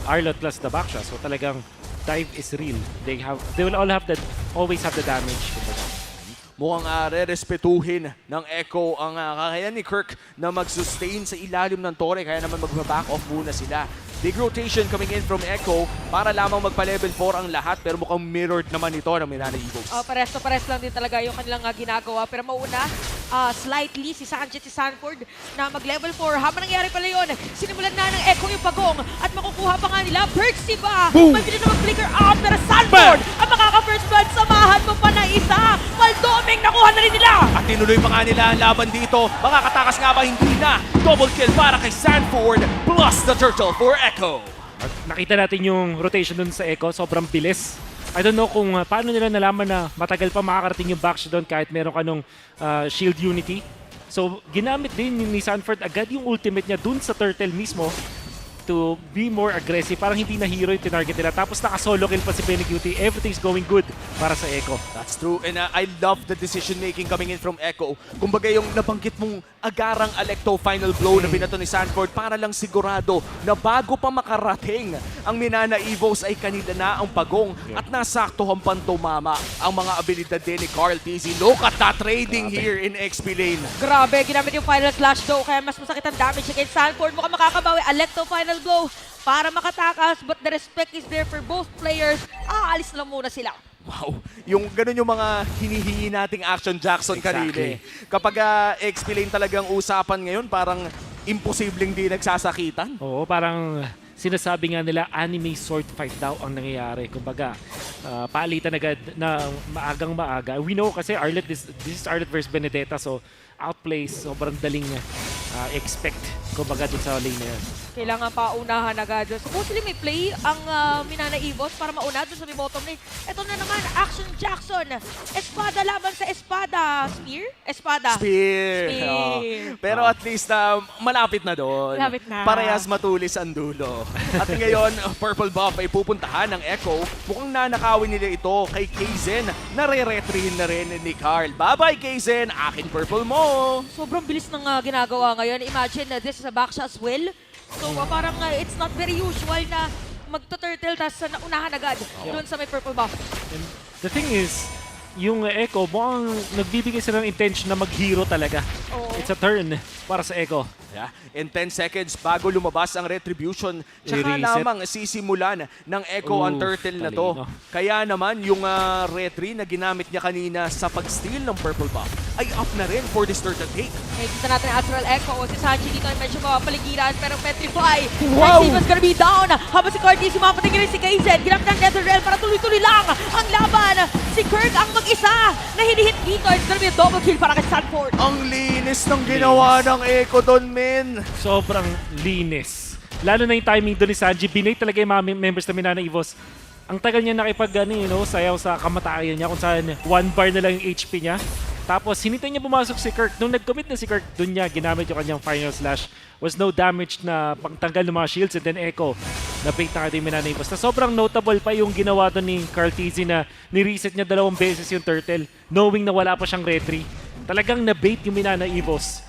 Arlot plus the Baksha. So talagang dive is real. They will always have the damage. Mukhang re-respetuhin ng Echo ang kakayahan ni Kirk na mag-sustain sa ilalim ng tore. Kaya naman mag-back off muna sila. Big rotation coming in from Echo para lamang magpa-level 4 ang lahat. Pero mukhang mirrored naman ito ng Minana Evos. Pares lang din talaga yung kanilang ginagawa. Pero mauna, slightly si Sanchez, si Sanford na mag-level 4. Habang nangyari pala yun, sinimulan na ng Echo yung Bagong at makukuha pa nga nila. Perksy ba? May bilhin na mag-flicker up. Pero Sanford ang makaka-first blood. Samahan mo pa na isa. Maldoming nakuha na rin nila. At Tinuloy pa nga nila ang laban dito. Makakatakas nga ba? Hindi na. Double kill para kay Sanford plus the turtle for Echo. At nakita natin yung rotation dun sa Echo, sobrang bilis. I don't know kung paano nila nalaman na matagal pa makakarating yung backshot doon kahit meron ka nung shield unity. So ginamit din ni Sanford agad yung ultimate niya dun sa turtle mismo to be more aggressive. Parang hindi na hero yung tinarget nila. Tapos naka-solo kill pa si Beneguti. Everything's going good para sa Echo. That's true. And I love the decision-making coming in from Echo. Kumbaga yung nabanggit mong agarang Alecto final blow na binato ni Sanford para lang sigurado na bago pa makarating ang Minana Evos ay kanila na ang pagong at nasaktuhan pang tumama ang mga abilidad din ni Carl TZ. Look at that trading here in XP lane. Grabe, ginamit yung final slash though, kaya mas masakit ang damage against Sanford. Mukhang makakabawi. Alecto final blow para makatakas, but the respect is there for both players. Aalis na lang muna sila. Wow, yung ganun yung mga hinihingi nating action Jackson kanina. Kapag XP lane talagang usapan ngayon, parang imposibleng di nagsasakitan. Oo, parang sinasabi nga nila anime sword fight daw ang nangyayari. Kumbaga, paalitan agad na maagang maaga. We know kasi Arlet, this is Arlet versus Benedetta, so outplays, sobrang daling expect kumbaga dun sa lane na yan. Kailangan paunahan agad. Supposedly may play ang Minana Evos para mauna dun sa may bottom lane. Ito na naman, Action Jackson. Espada laban sa espada. Spear? Espada. Spear. Pero at least malapit na doon. Malapit na. Parehas matulis ang dulo. At ngayon, purple buff ay pupuntahan ng Echo. Mukhang nanakawin nila ito kay Kaizen. Nare-retrihin na rin ni Carl. Bye-bye Kaizen, akin purple mo. Sobrang bilis ng ginagawa ngayon. Imagine this is a backshot as well. So parang it's not very usual na magto-turtle tapos naunahan agad doon sa may purple buff. And the thing is, yung Echo, mukhang nagbibigay sila ng intention na mag-hero talaga. It's a turn para sa Echo. Yeah. In 10 seconds bago lumabas ang retribution, tsaka lamang sisimulan ng Echo ang turtle na to. Kaya naman yung retry na ginamit niya kanina sa pag-steal ng purple buff ay up na rin for this turtle take. Kita natin Astral Echo. Si Sanji dito ay medyo mapapaligiran pero petrify. Wow! Steven's gonna be down. Habang si Curtis sumapating rin si Kaizen. Ginamit ng Netherrealm para tuloy-tuloy lang ang laban. Si Kirk ang mag-isa na hinihit dito. It's gonna be a double kill para kay Sanford. Ang linis ng ginawa ng Echo doon, men. Sobrang linis. Lalo na yung timing doon ni Sanji. Binate talaga yung mga members na Minana Evos. Ang tagal niya sayaw sa kamatayan niya kung saan 1 bar na lang yung HP niya. Tapos hinintay niya pumasok si Kirk. Nung nag-commit na si Kirk, doon niya ginamit yung kanyang final slash. Was no damage na pangtanggal ng mga shields and then Echo. Na-bait na yung Minana Evos. Na sobrang notable pa yung ginawa doon ni Carl TZ na ni-reset niya 2 beses yung turtle knowing na wala pa siyang retry. Talagang na-bait yung Minana Evos.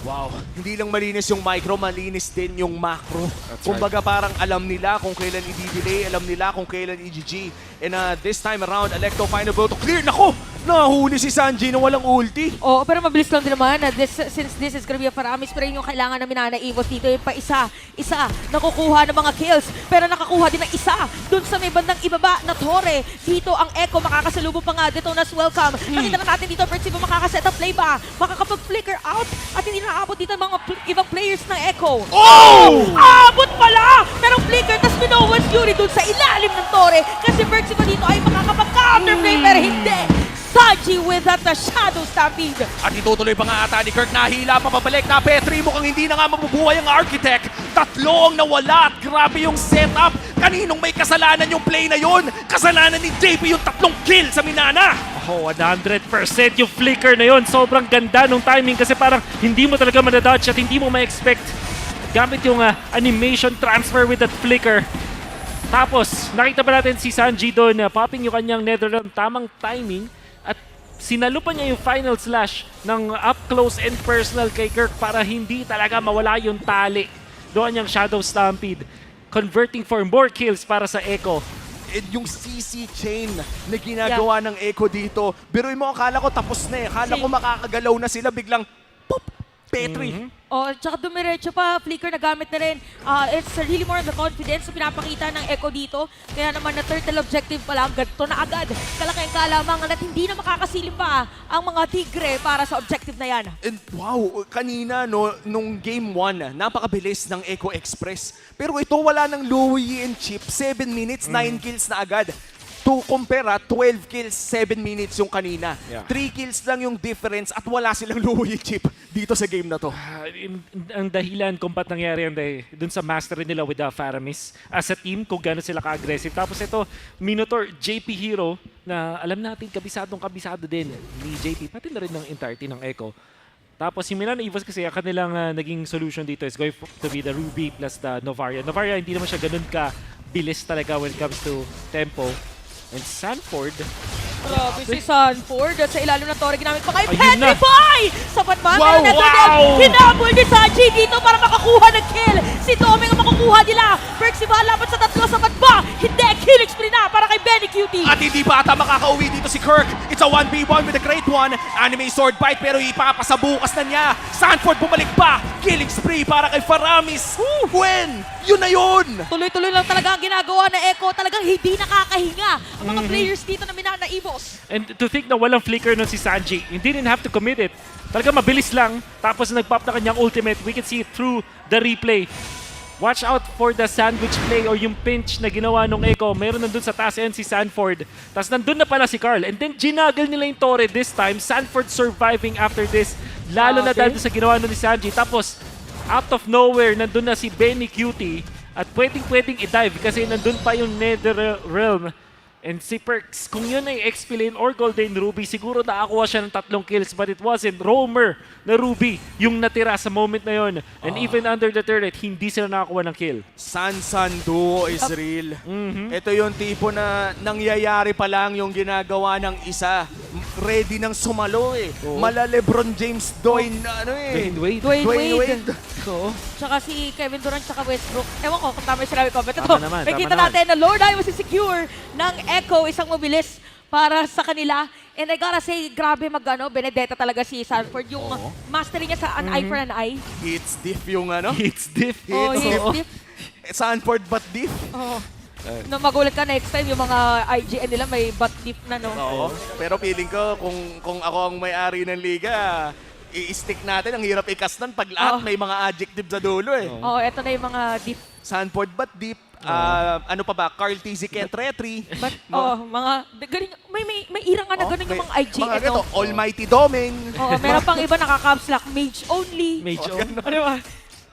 Wow, hindi lang malinis yung micro, malinis din yung macro. Kumbaga parang alam nila kung kailan i-delay, alam nila kung kailan i-GG. And this time around, Alecto final blow to clear. Nako! Nahuli si Sanji na walang ulti. Oo, pero mabilis lang din naman. Since this is gonna be a Faramis, pero yung kailangan ng Minana Evos dito yung pa isa nakukuha ng mga kills. Pero nakakuha din ng isa dun sa may bandang ibaba na Torre. Dito ang Echo makakasalubong pa nga. Detonas welcome. Nakita na natin dito, Percibo makakaset up play ba? Makakapag-flicker out at hindi nakaabot dito ang mga ibang players ng Echo. Oh! Abot pala! Merong flicker, tas Minowan's Fury dun sa ilalim ng Torre. Kasi Percibo dito ay makakapag-counterplay pero hindi. Sanji with that shadow stampede. At itutuloy pa nga ata ni Kirk, nahila pa pabalik na Petri, mukhang hindi na nga mabubuhay ang Architect. 3 ang nawala at grabe yung setup. Kaninong may kasalanan yung play na yun? Kasalanan ni JP yung 3 kill sa Minana. Oh, 100% yung flicker na yun. Sobrang ganda nung timing kasi parang hindi mo talaga madadodge at hindi mo ma-expect. Gamit yung animation transfer with that flicker. Tapos, nakita pa natin si Sanji doon popping yung kanyang Netherrealm. Tamang timing. At sinalupan niya yung final slash ng up close and personal kay Kirk para hindi talaga mawala yung tali. Doon niyang Shadow Stampede. Converting for more kills para sa Echo. And yung CC chain na ginagawa ng Echo dito, biruin mo, akala ko tapos na eh. Akala ko makakagalaw na sila, biglang pop! Petri! Oh, tsaka dumiretso pa, flicker na gamit na rin. It's really more on the confidence na pinapakita ng Echo dito. Kaya naman na turtle objective pa lang, ganito na agad. Kalaki ang kalamangan at hindi na makakasilip pa ang mga Tigre para sa objective na yan. And wow, kanina nung game 1, napakabilis ng Echo Express. Pero ito wala ng Louie and Chip, 7 minutes, 9 kills na agad. To compare, 12 kills, 7 minutes yung kanina. Yeah. 3 kills lang yung difference at wala silang luwi chip dito sa game na to. Ang dahilan kung ba't nangyari yan dun sa mastery nila with the Faramis as a team, kung gano'n sila ka-aggressive. Tapos ito, Minotaur, JP Hero, na alam natin, kabisado din ni JP, pati na rin ng entirety ng Echo. Tapos yung Milan Evos kasi ang kanilang naging solution dito is going to be the Ruby plus the Novaria. Novaria hindi naman siya ganun ka-bilis talaga when it comes to tempo. And Sanford, Grabe si Sanford at sa ilalim ng tore ginamit pa kay Ayun na. Henry Boy! Sapat ba? Wow, Meron na ito wow! din. Hinabol ni Sanji dito para makakuha ng kill. Si Doming ang makukuha nila. Perks si laban sa tatlo. Sapat ba? Hindi. Kill spree na para kay Benny Cutie. At hindi pa ata makakauwi dito si Kirk. It's a 1v1 with a great one. Anime sword bite pero ipapasabukas na niya. Sanford bumalik pa. Killing spree para kay Faramis. Gwen! Yun na yun! Tuloy-tuloy lang talaga ang ginagawa na Echo. Talagang hindi nakakahinga ang mga players dito na Minana Evos. and to think na walang flicker nun si Sanji, he didn't have to commit it. Talaga mabilis lang, tapos nag-pop na kanyang ultimate. We can see it through the replay. Watch out for the sandwich play or yung pinch na ginawa nung Echo. Meron nandun sa taas end si Sanford. Tapos nandun na pala si Carl. And then ginaggle nila yung Torre this time. Sanford surviving after this. Lalo na dahil sa ginawa nun ni Sanji. Tapos out of nowhere, nandun na si Benny Cutie. At pwedeng i-dive kasi nandun pa yung Nether Realm. And si Perks, kung yun ay XP lane or Golden Ruby, siguro nakakuha siya ng 3 kills, but it wasn't. Roamer na Ruby yung natira sa moment na yun. And even under the turret, hindi sila nakakuha ng kill. San duo is real. Ito yung tipo na nangyayari pa lang yung ginagawa ng isa. Ready nang sumalo eh. Mala LeBron James, Dwayne Dwayne Wade. So, Tsaka si Kevin Durant tsaka Westbrook. Ewan ko kung tama yung sinabi ko. But ito, naman, makikita tama natin na Lord I was secure ng Echo, isang mabilis para sa kanila. And I gotta say, grabe Benedetta talaga si Sanford. Yung mastery niya sa an eye for an eye. Hits diff yung ano? Hits diff. Hits diff. Sanford but diff. Na magulat ka next time, yung mga IGN nila may butt diff na, no? Oo. Pero feeling ko, kung ako ang may-ari ng liga, i-stick natin, ang hirap i-cast nun pag lahat may mga adjective sa dulo eh. Eto na yung mga diff. Sanford but deep. Ano pa ba? Carl TZ Kent Retry. But, mga, galing, may irang nga na ganun yung mga IGN. Mga gato, Almighty Doming. Meron pang iba nakaka-capslack, Mage Only. Mage Only. Ano ba?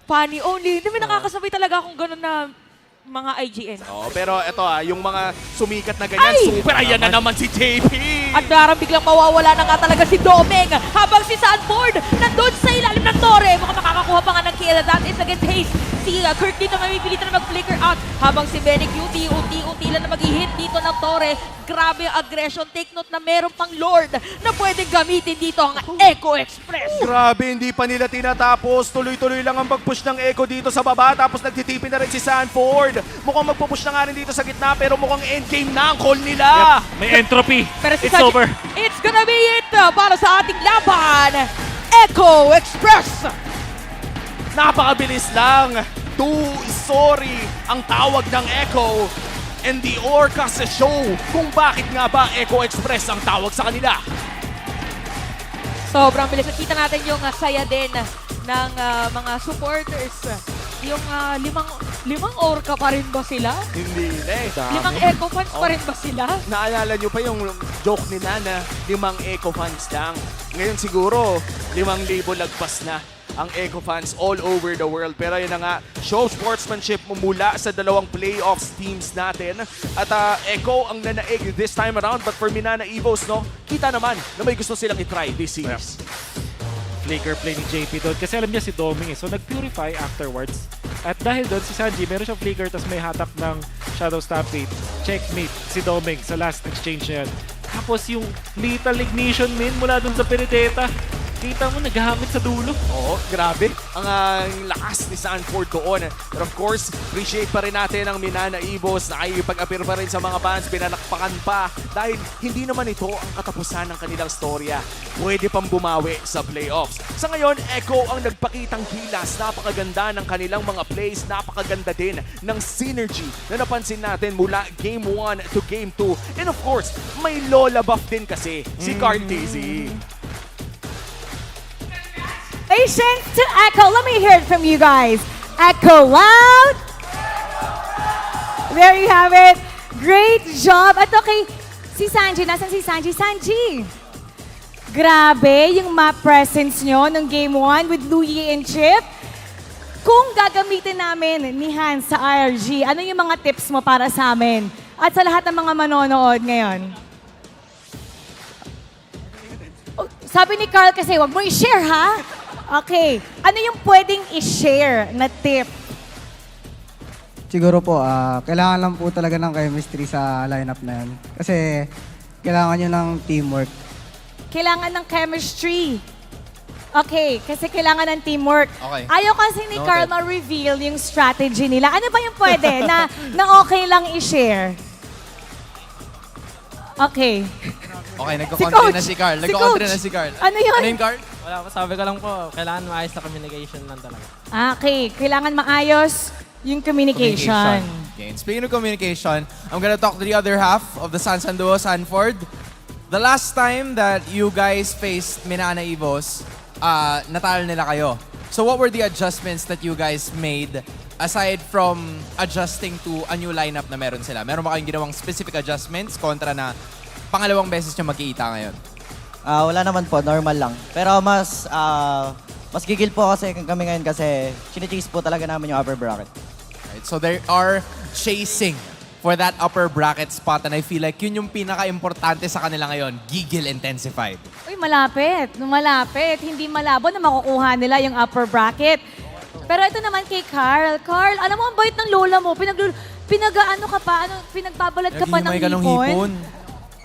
Funny Only. Hindi, may nakakasabay talaga kung ganun na mga IGN. Pero ito yung mga sumikat na ganyan, super ayan na naman si JP! At parang biglang mawawala na nga talaga si Doming habang si Sanford nandun sa ilalim ng tore. Mukhang makakakuha pa nga ng kill. That is against Haze. Si Kirk dito mamipilitan na mag-flicker out habang si Benny Cutie unti-unti lang na mag-hit dito ng tore. Grabe ang aggression. Take note na meron pang Lord na pwedeng gamitin dito ang Echo Express. Grabe, hindi pa nila tinatapos. Tuloy-tuloy lang ang pag-push ng Echo dito sa baba. Tapos nagtitipin na rin si Sanford. Mukhang magpupush na nga rin dito sa gitna pero mukhang endgame na ang call nila. Yep. May entropy. Pero si It's Sanji, over. It's gonna be it para sa ating laban. Echo Express. Napakabilis lang. Sorry ang tawag ng Echo. And the Orcas show kung bakit nga ba Echo Express ang tawag sa kanila. Sobrang bilis. Nakita natin yung saya din ng mga supporters. Yung limang Orca pa rin ba sila? Hindi na eh. Limang Echo fans pa rin ba sila? Naalala nyo pa yung joke nila na 5 Echo fans lang. Ngayon siguro 5,000 lagpas na ang Echo fans all over the world. Pero yun na nga, show sportsmanship mula sa dalawang playoffs teams natin. At Echo ang nanaig this time around. But for Minana Evos, no, kita naman na may gusto silang itry this series. Flicker play ni JP doon kasi alam niya si Doming so nag-purify afterwards. At dahil doon si Sanji, meron siyang flicker tapos may hatak ng Shadow Stampede. Checkmate si Doming sa last exchange niya yan. Tapos yung lethal ignition min mula doon sa Benedetta. Kita mo, naghahamit sa dulo. Oo, grabe. Ang lakas ni Sanford doon. But of course, appreciate pa rin natin ang Minana Evos na ay pag-appear pa rin sa mga fans, pinalakpakan pa. Dahil hindi naman ito ang katapusan ng kanilang storya. Pwede pang bumawi sa playoffs. Sa ngayon, Echo ang nagpakitang gilas. Napakaganda ng kanilang mga plays. Napakaganda din ng synergy na napansin natin mula Game 1 to Game 2. And of course, may Lola buff din kasi si Carl TZ. Congratulations to Echo. Let me hear it from you guys. Echo loud. There you have it. Great job! At okay, si Sanji, nasan si Sanji? Sanji! Grabe, yung map presence nyo nung Game 1 with Louie and Chip. Kung gagamitin namin ni Hans sa IRG, ano yung mga tips mo para sa amin? At sa lahat ng mga manonood ngayon? Oh, sabi ni Carl kasi, wag mo i-share ha? Okay. Ano yung pwedeng i-share na tip? Siguro po, kailangan lang po talaga ng chemistry sa lineup na yan. Kasi kailangan nyo ng teamwork. Kailangan ng chemistry. Okay, kasi kailangan ng teamwork. Okay. Ayaw kasi ni Carl ma-reveal yung strategy nila. Ano ba yung pwede na okay lang i-share? Okay. Okay, nagko-country na si Carl. Nagko-country na si Carl. Ano yun? Ano yung Carl? Wala, sabi ko lang po, kailangan maayos na communication lang talaga. Okay, kailangan maayos yung communication. Okay, and speaking of communication, I'm gonna talk to the other half of the Sansan duo, Sanford. The last time that you guys faced Minana Evos, natalo nila kayo. So what were the adjustments that you guys made aside from adjusting to a new lineup na meron sila? Meron ba kayong ginawang specific adjustments kontra na pangalawang beses nyo magkikita ngayon? Wala naman po, normal lang. Pero mas gigil po kasi kami ngayon kasi chine-chase po talaga namin yung upper bracket. Right, so they are chasing for that upper bracket spot and I feel like yun yung pinaka-importante sa kanila ngayon, gigil intensified. Uy, malapit. Malapit. Hindi malabo na makukuha nila yung upper bracket. Pero ito naman kay Carl. Carl, alam mo ang bait ng lola mo. Pinag-ano ka pa? Pinagbabalat ka pa ng hipon?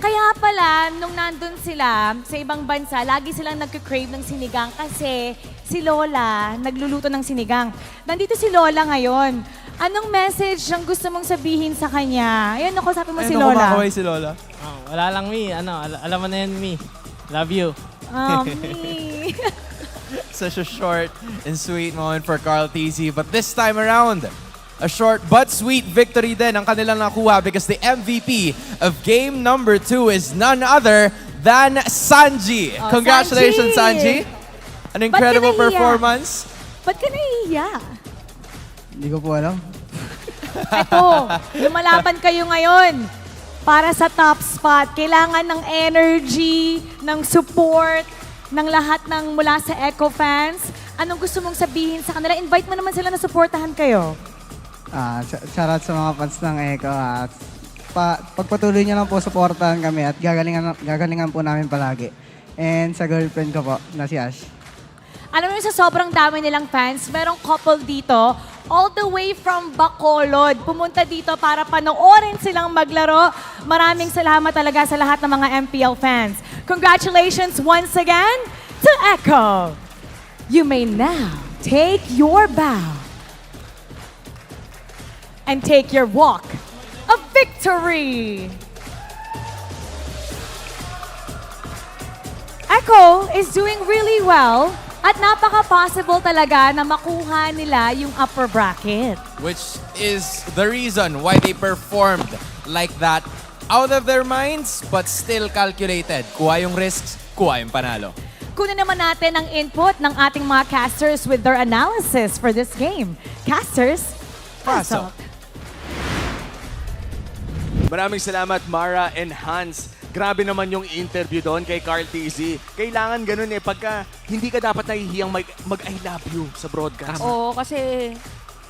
Kaya pala, nung nandun sila sa ibang bansa, lagi silang nagka-crave ng sinigang kasi si Lola nagluluto ng sinigang. Nandito si Lola ngayon. Anong message ang gusto mong sabihin sa kanya? Ayan, ako, sabi mo si Lola. Kumakaway si Lola. Wala lang, Mi. Alam mo na yan, Mi. Love you. Mi. Such a short and sweet moment for Carl TZ. But this time around, a short but sweet victory din ang kanilang nakuha because the MVP of game number 2 is none other than Sanji. Oh, Congratulations, Sanji. An incredible performance. Ba't ka nahihiya? Hindi ko po alam. Ito, lumalaban kayo ngayon para sa top spot. Kailangan ng energy, ng support, ng lahat ng mula sa Echo fans. Anong gusto mong sabihin sa kanila? Invite mo naman sila na supportahan kayo. Shoutout sa mga fans ng Echo. At pagpatuloy niyo lang po supportahan kami at gagalingan po namin palagi. And sa girlfriend ko po, na si Ash. Alam mo sa sobrang dami nilang fans, merong couple dito, all the way from Bacolod, pumunta dito para panoorin silang maglaro. Maraming salamat talaga sa lahat ng mga MPL fans. Congratulations once again to Echo. You may now take your bow and take your walk of victory. Echo is doing really well. At napaka-possible talaga na makuha nila yung upper bracket. Which is the reason why they performed like that out of their minds but still calculated. Kuha yung risks, kuha yung panalo. Kunin naman natin ang input ng ating mga casters with their analysis for this game. Casters, pasok. Maraming salamat Mara and Hans. Grabe naman yung interview doon kay Carl TZ. Kailangan ganun pagka hindi ka dapat nahihiyang mag-I love you sa broadcast. Oo, kasi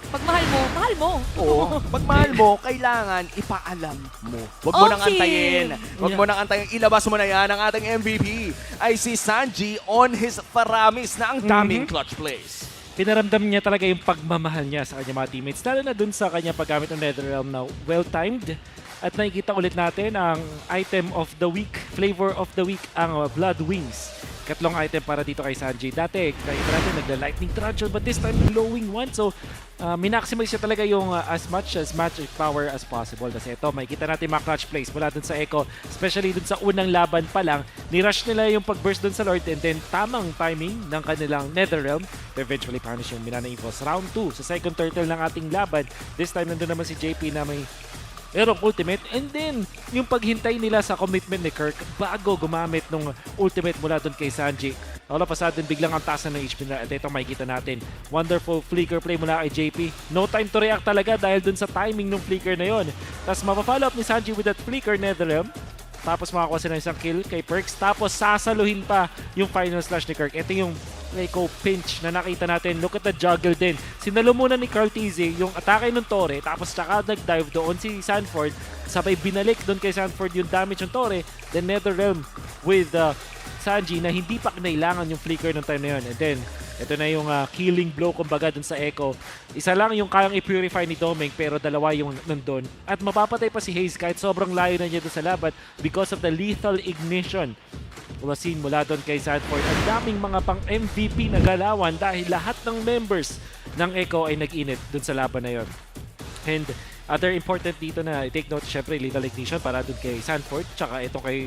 pag mahal mo, mahal mo. Oo, pag mahal mo, kailangan ipaalam mo. Huwag mo nang antayin. Huwag mo nang antayin. Ilabas mo na yan ang ating MVP. Ay si Sanji on his paramis na ang daming clutch plays. Pinaramdam niya talaga yung pagmamahal niya sa kanyang mga teammates, lalo na dun sa kanyang paggamit ng NetherRealm na well-timed. At nakikita ulit natin ang item of the week, flavor of the week, ang Blood Wings. Katlong item para dito kay Sanji. Dati, nakita natin nagla-lightning truncheon, but this time glowing one. So, minaximize siya talaga yung as much magic power as possible. Kasi ito, makikita natin mga clutch plays mula dun sa Echo, especially dun sa unang laban pa lang. Ni-rush nila yung pag-burst dun sa Lord and then tamang timing ng kanilang NetherRealm to eventually punish yung Minana Evos. Round 2 sa second turtle ng ating laban. This time, nandun naman si JP na may merong ultimate, and then yung paghintay nila sa commitment ni Kirk bago gumamit ng ultimate mula doon kay Sanji. All of a sudden, biglang ang taas na ng HP nila. At ito makikita natin. Wonderful flicker play mula kay JP. No time to react talaga dahil dun sa timing ng flicker na yon. Tapos mapafollow up ni Sanji with that flicker Netherrealm. Tapos makakuha sila ng isang kill kay Perks. Tapos sasaluhin pa yung final slash ni Kirk. Ito yung Reiko pinch na nakita natin. Look at the juggle din. Sinalo muna ni Carl TZ yung atake ng Torre. Tapos tsaka nag-dive doon si Sanford. Sabay binalik doon kay Sanford yung damage ng Torre. Then Netherrealm with Sanji na hindi pa kinailangan yung flicker ng time na yun. And then, ito na yung killing blow kumbaga dun sa Echo. Isa lang yung kayang i-purify ni Domeng pero dalawa yung nandun. At mapapatay pa si Hayes kahit sobrang layo na niya dun sa laban because of the lethal ignition. Ulasin mula doon kay Sanford. Ang daming mga pang MVP na galawan dahil lahat ng members ng Echo ay nag-init dun sa laban na yun. And other important dito na take note, syempre lethal ignition para dun kay Sanford tsaka ito kay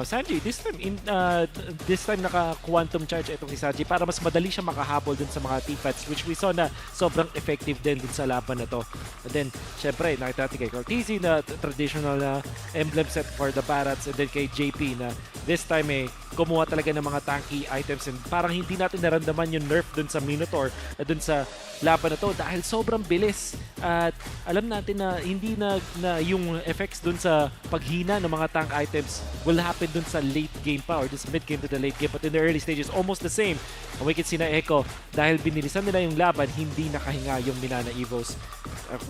Sanji. This time naka quantum charge itong si Sanji para mas madali siya makahabol dun sa mga teamfights, which we saw na sobrang effective din dun sa laban na to. And then syempre nakita natin kay Cortese na traditional na emblem set for the Barats, and then kay JP na this time kumuha talaga ng mga tanky items, and parang hindi natin naramdaman yung nerf dun sa Minotaur dun sa laban na to dahil sobrang bilis. At alam natin na hindi na yung effects dun sa paghina ng mga tank items will happen dun sa late game pa or dun sa mid game to the late game, but in the early stages almost the same. And we can see na Echo dahil binilisan nila yung laban, hindi nakahinga yung Minana Evos.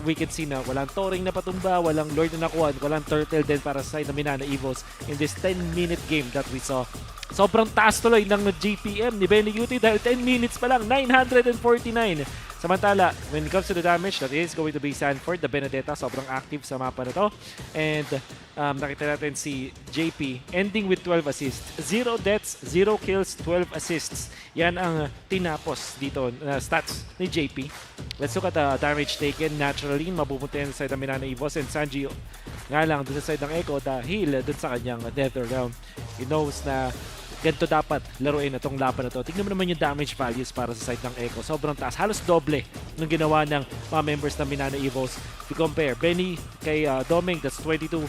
We can see na walang Toring na patumba, walang Lord na nakuha, walang Turtle din para sa side ng Minana Evos in this 10-minute game that we saw. Sobrang taas tuloy ng GPM ni Benny Yuti dahil 10 minutes pa lang, 949. Samantala, when it comes to the damage, that is going to be Sanford, the Benedetta, sobrang active sa mapa na to. And nakita natin si JP ending with 12 assists. 0 deaths, 0 kills, 12 assists. Yan ang tinapos dito na stats ni JP. Let's look at the damage taken. Naturally, mapupunta yan sa side ng Minana Evos, and Sanji nga lang dun sa side ng Echo dahil dun sa kanyang Netherrealm. He knows na ganito dapat laruin itong laban na to. Tignan mo naman yung damage values para sa side ng Echo. Sobrang taas. Halos doble ng ginawa ng mga members ng Minana Evos. If you compare Benny kay Domeng, that's 22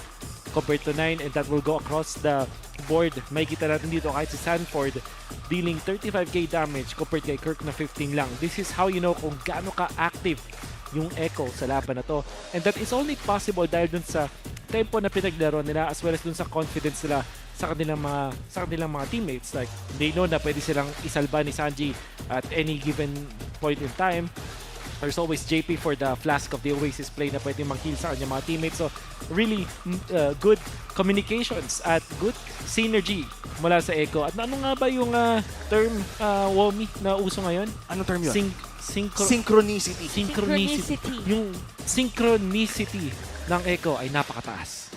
compared to 9, and that will go across the board. May kita natin dito kahit si Sanford dealing 35k damage compared kay Kirk na 15 lang. This is how you know kung gaano ka-active yung Echo sa laban na to. And that is only possible dahil dun sa tempo na pinaglaro nila as well as dun sa confidence nila sa kanilang mga teammates. Like, they know na pwede silang isalba ni Sanji at any given point in time. There's always JP for the flask of the Oasis play na pwede mag-heal sa kanyang mga teammates. So, really good communications at good synergy mula sa Echo. At ano nga ba yung term, Womi, na uso ngayon? Anong term yun? Synchronicity. Yung synchronicity ng Echo ay napakataas.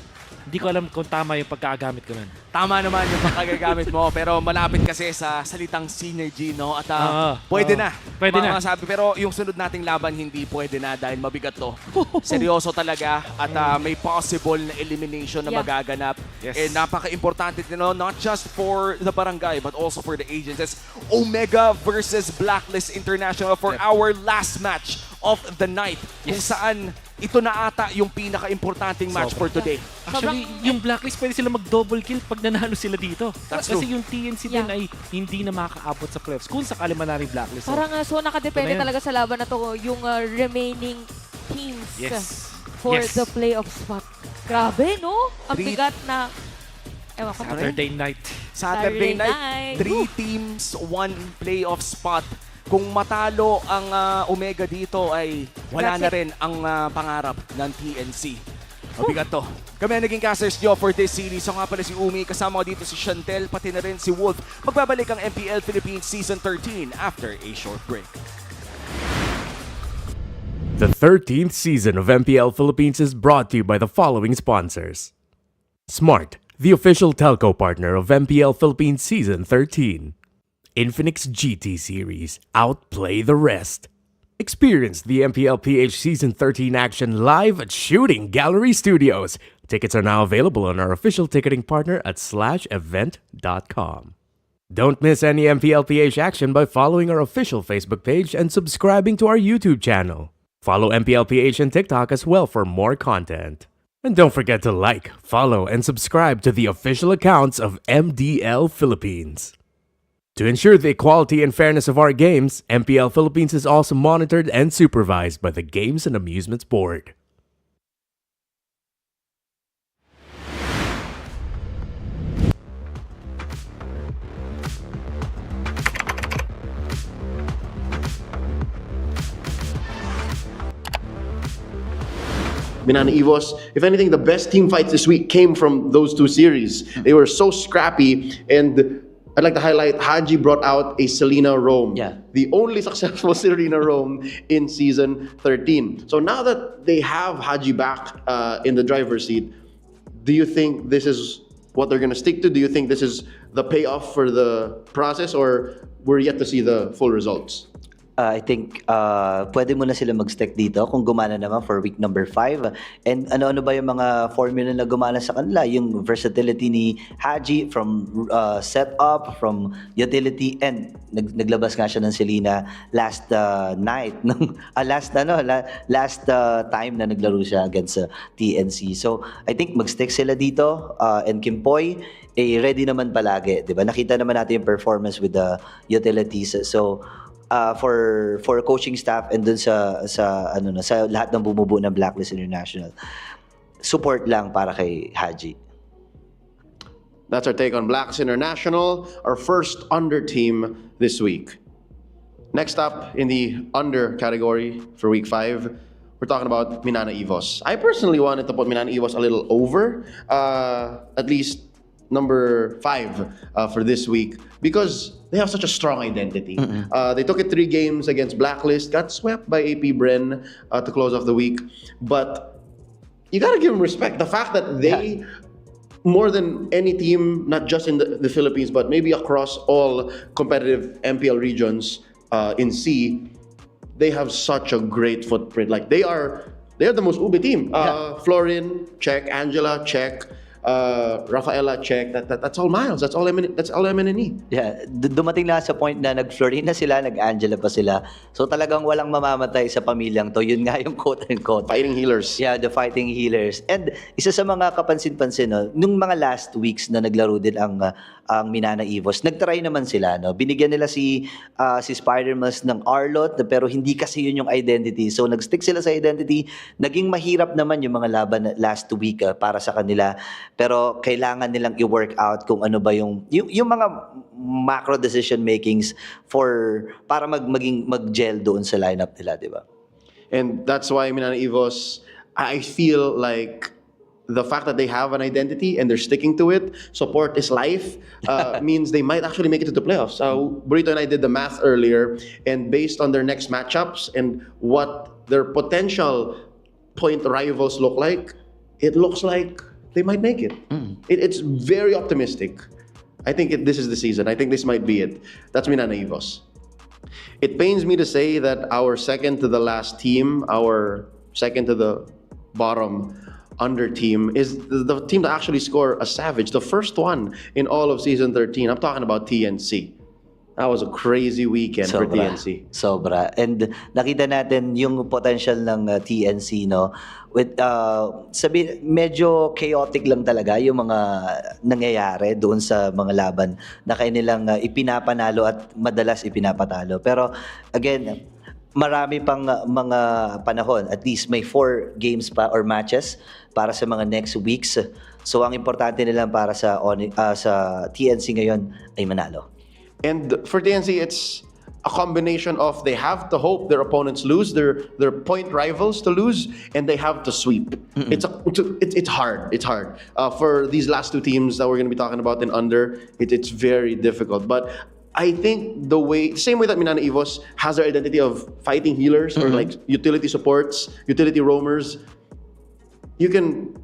Hindi ko alam kung tama yung pagkakagamit ko nun. Tama naman yung pagkagagamit mo, pero malapit kasi sa salitang synergy, no? At pwede na. Pwede na. Sabi, pero yung sunod nating laban, hindi pwede na dahil mabigat to. Seryoso talaga at may possible na elimination na magaganap. Yes. And napaka-importante din, no? Not just for the barangay, but also for the agents. It's Omega versus Blacklist International for our last match of the night. Kung saan ito na ata yung pinaka-importanting match for today. Actually, yung Blacklist pwede sila mag-double kill pag nanalo sila dito. Kasi yung TNC din ay hindi na makakaabot sa playoffs kung sakali manalo yung Blacklist. Parang so nakadepende talaga sa laban na to yung remaining teams for the playoff spot. Grabe, no? Ang bigat na... Saturday night. Saturday night. 3 teams, 1 playoff spot. Kung matalo ang Omega dito ay wala na rin ang pangarap ng TNC. Mabigat to. Kami ang naging casters nyo for this series. So nga pala si Umi, kasama ko dito si Chantel, pati na rin si Wolf. Magbabalik ang MPL Philippines Season 13 after a short break. The 13th season of MPL Philippines is brought to you by the following sponsors. Smart, the official telco partner of MPL Philippines Season 13. Infinix GT Series, outplay the rest. Experience the MPL PH Season 13 action live at Shooting Gallery Studios. Tickets are now available on our official ticketing partner at /event.com. Don't miss any MPL PH action by following our official Facebook page and subscribing to our YouTube channel. Follow MPL PH and TikTok as well for more content. And don't forget to like, follow, and subscribe to the official accounts of MDL Philippines. To ensure the equality and fairness of our games, MPL Philippines is also monitored and supervised by the Games and Amusements Board. Minana Evos, if anything, the best team fights this week came from those two series. They were so scrappy, and I'd like to highlight Haji brought out a Selena Rome. Yeah. The only successful Selena Rome in season 13. So now that they have Haji back in the driver's seat, do you think this is what they're going to stick to? Do you think this is the payoff for the process, or we're yet to see the full results? I think pwede mo na sila mag-stick dito kung gumana naman for week number 5. And ano-ano ba yung mga formula na gumana sa kanila? Yung versatility ni Haji from setup, from utility, and naglabas nga siya ng Selena last night, last time na naglaro siya against TNC. So I think mag-stick sila dito, and Kimpoy, ready naman palagi, 'di ba? Nakita naman natin yung performance with the utilities. So for coaching staff and dun sa lahat ng bumubuo ng Blacklist International, support lang para kay Haji. That's our take on Blacklist International, our first under team this week. Next up in the under category for week 5, we're talking about Minana Evos. I personally wanted to put Minana Evos a little over, at least number 5 for this week, because they have such a strong identity. They took it 3 games against Blacklist, got swept by AP Bren to close off the week. But you gotta give them respect. The fact that they, more than any team, not just in the Philippines, but maybe across all competitive MPL regions in C, they have such a great footprint. Like they're the most ube team. Florin, check. Angela, check. Rafaela, check. That's all Miles. That's all MNE. Yeah, dumating lang sa point na nag-Florin na sila, nag-Angela pa sila. So talagang walang mamamatay sa pamilyang to. Yun nga yung quote-unquote. Fighting healers. Yeah, the fighting healers. And isa sa mga kapansin-pansin, no, nung mga last weeks na naglaro din ang Minana Evos, nagtry naman sila. No? Binigyan nila si Spider-Mas ng Arlot, pero hindi kasi yun yung identity. So nag-stick sila sa identity. Naging mahirap naman yung mga laban last week para sa kanila. Pero kailangan nilang i-work out kung ano ba yung mga macro decision makings para mag-gel doon sa lineup nila, di ba? And that's why Minana Evos, I feel like the fact that they have an identity and they're sticking to it, support is life, means they might actually make it to the playoffs. Burrito and I did the math earlier, and based on their next matchups and what their potential point rivals look like, it looks like they might make it. It's very optimistic. I think this is the season. I think this might be it. That's Minana Evos. It pains me to say that our second to the last team, our second to the bottom under team, is the team that actually scored a savage, the first one in all of season 13. I'm talking about TNC. That was a crazy weekend for TNC. Sobra. And nakita natin yung potential ng TNC, no? With medyo chaotic lang talaga yung mga nangyayari doon sa mga laban na kanilang ipinapanalo at madalas ipinapatalo. Pero again, marami pang mga panahon. At least may 4 games pa or matches para sa mga next weeks. So ang importante nilang para sa TNC ngayon ay manalo. And for TNC, it's a combination of they have to hope their opponents lose, their point rivals to lose, and they have to sweep. It's hard. It's hard. For these last 2 teams that we're going to be talking about in under, it's very difficult. But I think same way that Minana Evos has their identity of fighting healers or like utility supports, utility roamers, you can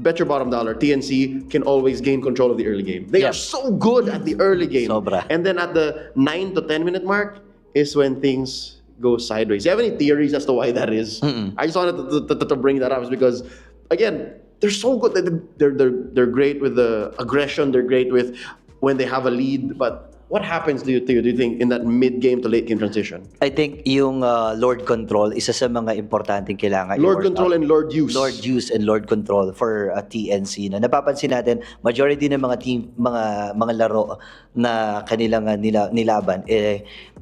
bet your bottom dollar TNC can always gain control of the early game. They are so good at the early game. Sobra. And then at the 9 to 10 minute mark is when things go sideways. Do you have any theories as to why that is? I just wanted to bring that up because, again, they're so good. They're great with the aggression. They're great with when they have a lead. But what happens do you think in that mid-game to late-game transition? I think yung Lord Control, isa sa mga importanteng kailangan. Lord Control and Lord Use. Lord Use and Lord Control for TNC. No? Napapansin natin, majority ng mga team, mga laro na kanilang nilaban,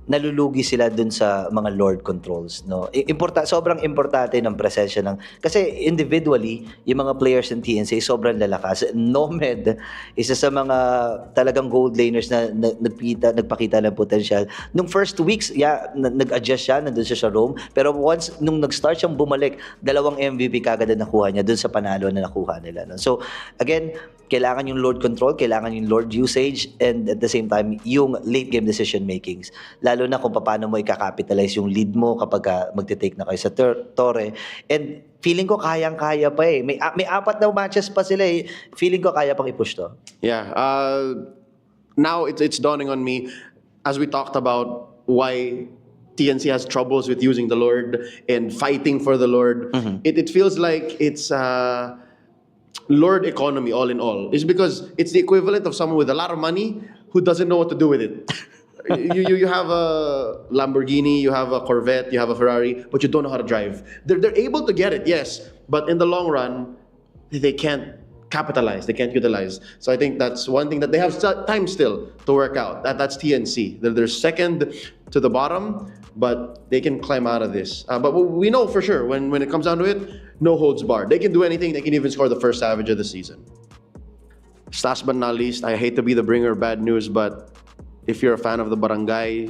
nalulugi sila dun sa mga Lord Controls. No? Sobrang importante ng presensya ng... Kasi individually, yung mga players ng TNC sobrang lalakas. Nomad, isa sa mga talagang gold laners na nagpakita ng potential. Nung first weeks, nag-adjust siya, nandun siya sa Rome. Pero once, nung nag-start siyang bumalik, 2 MVP kagad na nakuha niya dun sa panalo na nakuha nila. No? So, again, kailangan yung Lord Control, kailangan yung Lord Usage, and at the same time, yung late game decision makings. Lalo na kung paano mo i-capitalize yung lead mo kapag magte-take na kayo sa Torre. And feeling ko kayang-kaya pa eh. May 4 na matches pa sila eh. Feeling ko kaya pang i-push to. Yeah. Now it's dawning on me, as we talked about why TNC has troubles with using the Lord and fighting for the Lord. It feels like it's Lord economy all in all. It's because it's the equivalent of someone with a lot of money who doesn't know what to do with it. You have a Lamborghini, you have a Corvette, you have a Ferrari, but you don't know how to drive. They're able to get it, yes, but in the long run, they can't capitalize, they can't utilize. So I think that's one thing that they have time still to work out. That's TNC. They're second to the bottom, but they can climb out of this. But we know for sure, when it comes down to it, no holds barred. They can do anything. They can even score the first savage of the season. Last but not least, I hate to be the bringer of bad news, but if you're a fan of the Barangay,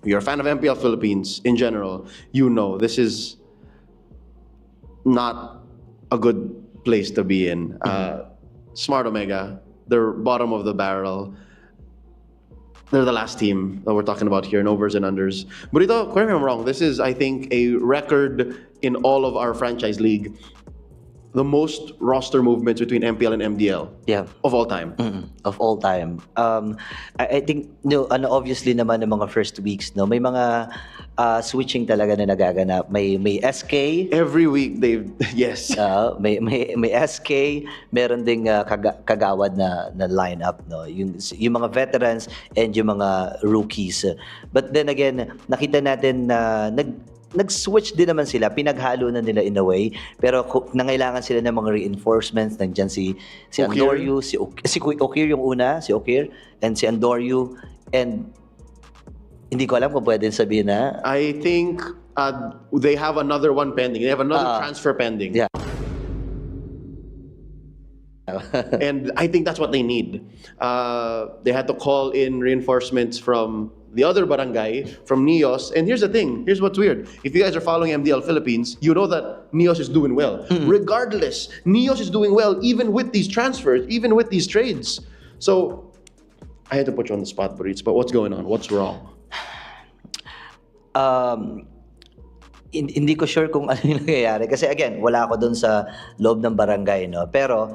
you're a fan of MPL Philippines in general, you know this is not a good place to be in. Smart Omega, they're bottom of the barrel. They're the last team that we're talking about here in overs and unders. But correct me if I'm wrong, this is, I think, a record in all of our franchise league. The most roster movements between MPL and MDL of all time. Of all time. I think, obviously naman ng mga first weeks, no, may mga switching talaga na nagaganap. May SK. Every week, yes. May SK, meron ding kagawad na lineup, no? Yung mga veterans and yung mga rookies. But then again, nakita natin na nag-switch din naman sila, pinaghalo na nila in a way, pero nangailangan sila ng mga reinforcements. Nandiyan si Andoryu, si Okir yung una, si Okir, and si Andoryu, and hindi ko alam kung pwedeng sabihin na. I think they have another one pending. They have another transfer pending. Yeah. And I think that's what they need. They had to call in reinforcements from the other barangay, from Neos. And here's the thing. Here's what's weird. If you guys are following MDL Philippines, you know that Neos is doing well. Regardless, Neos is doing well even with these transfers, even with these trades. So, I had to put you on the spot, Burits, but what's going on? What's wrong? Hindi ko sure kung ano yung nangyayari. Kasi again, wala ako doon sa loob ng barangay, no? Pero,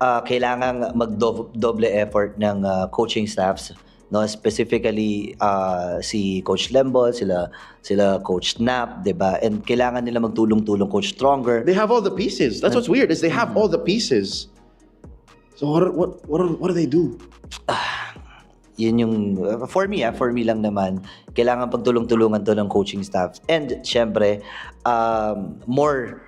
kailangang mag-double effort ng coaching staffs, no, specifically si Coach Lembol, sila Coach Nap, 'di ba? And kailangan nila magtulong-tulong, Coach Stronger. They have all the pieces. That's what's weird, is they have all the pieces. So what do they do? Yun yung for me lang naman, kailangan pagtulong-tulungan to ng coaching staff. And syempre, more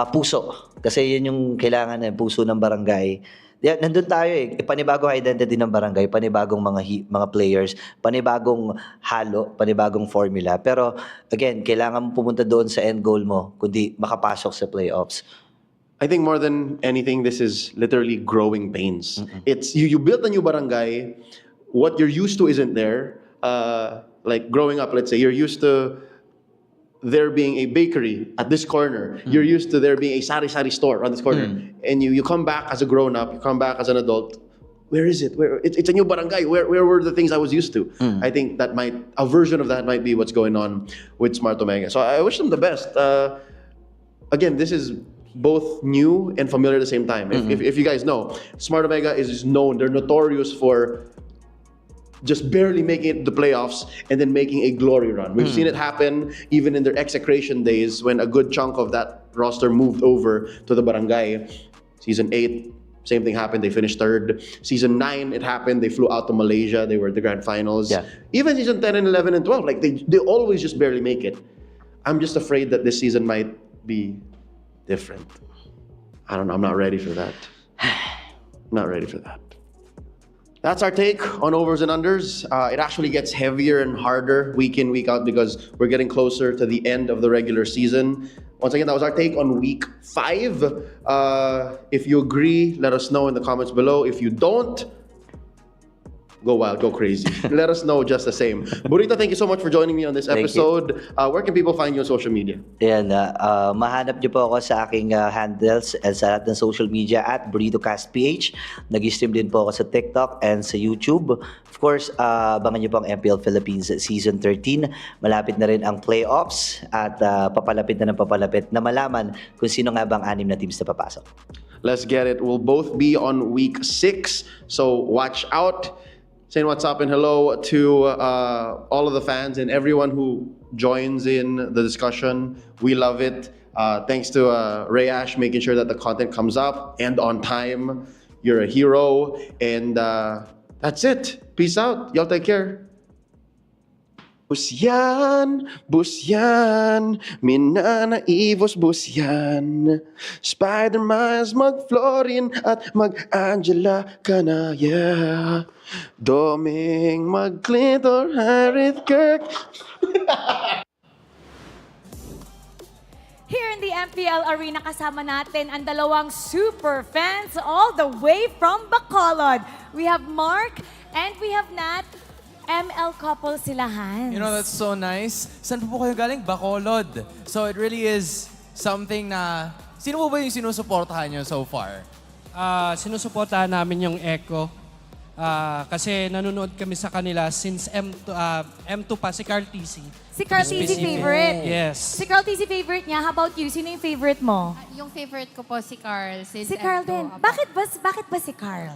puso, kasi yun yung kailangan ng puso ng barangay. Nandun tayo panibagong identity ng barangay, panibagong mga players, panibagong halo, panibagong formula. Pero again, kailangan pumunta doon sa end goal mo, kundi makapasok sa playoffs. I think more than anything, this is literally growing pains. It's you built a new barangay, what you're used to isn't there. Like growing up, let's say, you're used to there being a bakery at this corner. You're used to there being a sari-sari store on this corner. And you come back as a grown-up, you come back as an adult. Where is it? It's a new barangay. Where were the things I was used to? I think that a version of that might be what's going on with Smart Omega. So I wish them the best. Again, this is both new and familiar at the same time. If you guys know, Smart Omega is known, they're notorious for just barely making it to the playoffs and then making a glory run. We've seen it happen even in their execration days when a good chunk of that roster moved over to the barangay. Season 8, Same thing happened. They finished third. Season 9, it happened. They flew out to Malaysia. They were at the grand finals. Yeah. Even season 10 and 11 and 12, like they always just barely make it. I'm just afraid that this season might be different. I don't know. I'm not ready for that. I'm not ready for that. That's our take on overs and unders. It actually gets heavier and harder week in, week out because we're getting closer to the end of the regular season. Once again, that was our take on week 5. If you agree, let us know in the comments below. If you don't, go wild, go crazy. Let us know just the same. Burrito, thank you so much for joining me on this episode. Where can people find you on social media? Ayan, mahanap niyo po ako sa aking handles sa lahat ng social media at BurritoCastPH. Nag-stream din po ako sa TikTok and sa YouTube. Of course, abangan niyo po ang MPL Philippines Season 13. Malapit na rin ang playoffs at papalapit na malaman kung sino nga bang 6 na teams na papasok. Let's get it. We'll both be on week 6, so watch out. Saying what's up and hello to all of the fans and everyone who joins in the discussion. We love it. Thanks to Rayash making sure that the content comes up and on time. You're a hero. And that's it. Peace out. Y'all take care. Busyan, minanaivos busyan. Spider-Miles, mag-Florin at mag-Angela ka na, yeah. Doming, mag-Clinton, Harith Kirk. Here in the MPL Arena, kasama natin ang dalawang super fans all the way from Bacolod. We have Mark and we have Nat. ML couple sila, Hans. You know, that's so nice. Saan po kayo galing? Bacolod. So it really is something na... Sino po ba yung sinusuportahan nyo so far? Sinusuportahan namin yung Echo. Kasi nanonood kami sa kanila since M2 pa, si Carl TC. Si Carl TC favorite? Yes. Si Carl TC favorite niya. How about you? Sino yung favorite mo? Yung favorite ko po si Carl. Si Carl din. Bakit ba si Carl?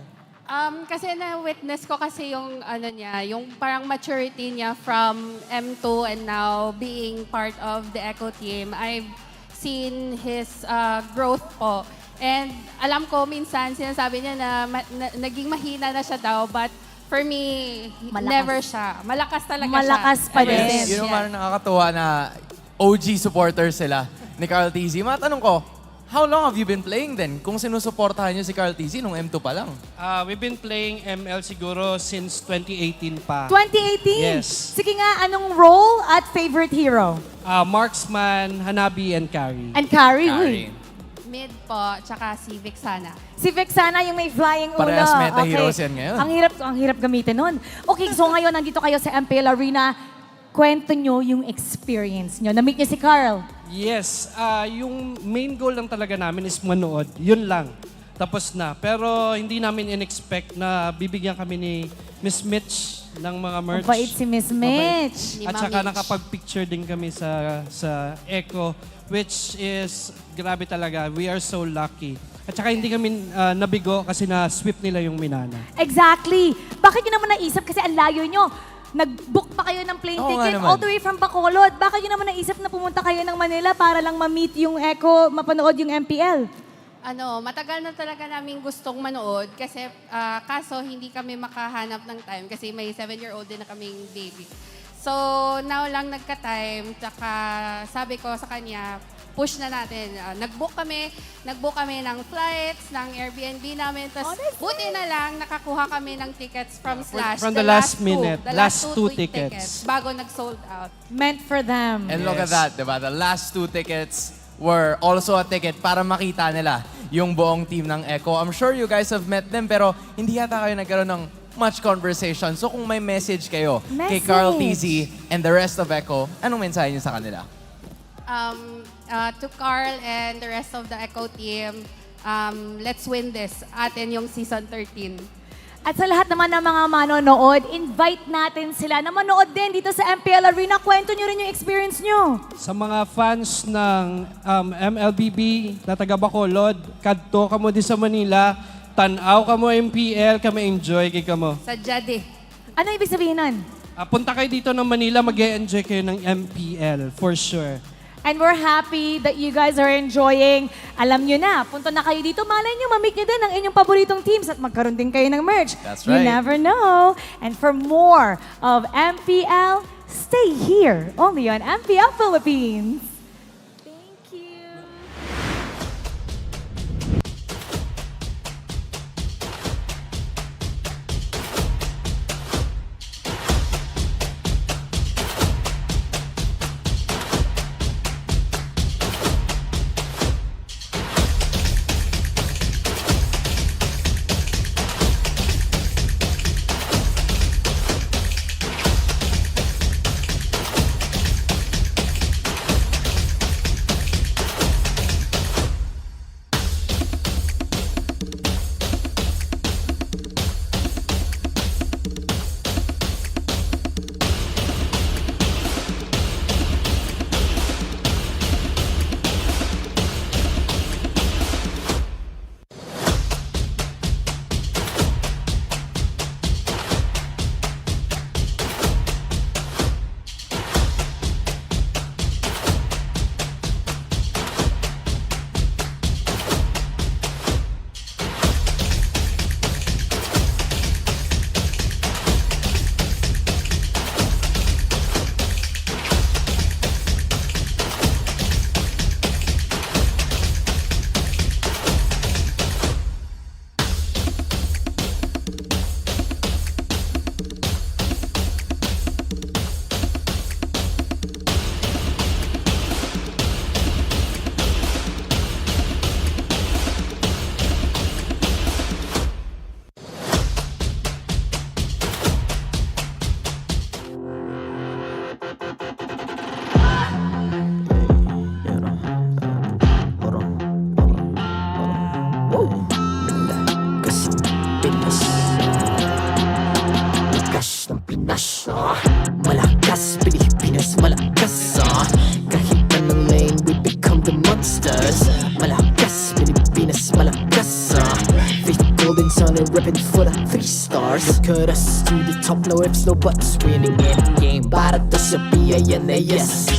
Kasi na-witness ko kasi yung niya, yung parang maturity niya from M2 and now being part of the Echo team. I've seen his growth po. And alam ko minsan sinasabi niya na naging mahina na siya daw, but for me, never siya. Malakas talaga siya. Malakas pa din. Yun yung parang nakakatuwa na OG supporters sila ni Carl TZ. Matanong ko, how long have you been playing then? Kung sinusuportahan niyo si Carl TZ nung M2 pa lang. We've been playing ML siguro since 2018 pa. 2018? Yes. Sige nga, anong role at favorite hero? Marksman, Hanabi, and Carry. And Carry, uy. Mid po, tsaka si Vixana. Si Vixana yung may flying ulo. Parehas meta heroes yan ngayon. Ang hirap gamitin nun. Okay, so ngayon nandito kayo sa MPL Arena. Kwento nyo yung experience nyo. Na-meet niyo si Carl. Yes. Yung main goal lang talaga namin is manood. Yun lang. Tapos na. Pero hindi namin in-expect na bibigyan kami ni Miss Mitch ng mga merch. Mabait si Miss Mitch. At saka nakapag-picture din kami sa Echo, which is grabe talaga. We are so lucky. At saka hindi kami nabigo kasi na-sweep nila yung Minana. Exactly. Bakit nyo naman naisip? Kasi ang layo nyo. Nag-book pa kayo ng plane ticket all the way from Bacolod. Bakit nyo naman naisip na pumunta kayo ng Manila para lang ma-meet yung Echo, mapanood yung MPL? Matagal na talaga namin gustong manood kasi kaso hindi kami makahanap ng time kasi may 7-year-old din na kaming baby. So, now lang nagka-time, tsaka sabi ko sa kanya, push na natin. Nag-book kami ng flights, ng Airbnb namin. Tapos buti na lang, nakakuha kami ng tickets from Slash. From the last minute. The last two tickets. Bago nag-sold out. Meant for them. And look at that, diba? The last 2 tickets were also a ticket para makita nila yung buong team ng Echo. I'm sure you guys have met them, pero hindi yata kayo nagkaroon ng much conversation. So kung may message kayo kay Carl TZ and the rest of Echo, anong mensahe niyo sa kanila? To Carl and the rest of the Echo team, let's win this. Atin yung season 13. At sa lahat naman ng mga manonood, invite natin sila na manood din dito sa MPL Arena. Kwento nyo rin yung experience nyo. Sa mga fans ng MLBB na taga Bacolod, kadto ka mo di sa Manila, tanaw ka mo MPL, kami enjoy kay kamo. Sa Jade. Ano ibig sabihin nun? Punta kayo dito ng Manila, mag-enjoy kayo ng MPL, for sure. And we're happy that you guys are enjoying. Alam nyo na, punta na kayo dito. Malay nyo, mamit nyo din ang inyong paboritong teams at magkaroon din kayo ng merch. That's You right. never know. And for more of MPL, stay here only on MPL Philippines. Malakas, Pilipinas, malakas Kahit anong lane, we become the monsters Malakas, Pilipinas, malakas Faith golden sun and ribbon for the 3 stars Look at us to the top, no ifs, no buts Winning any game, para to sa PINAS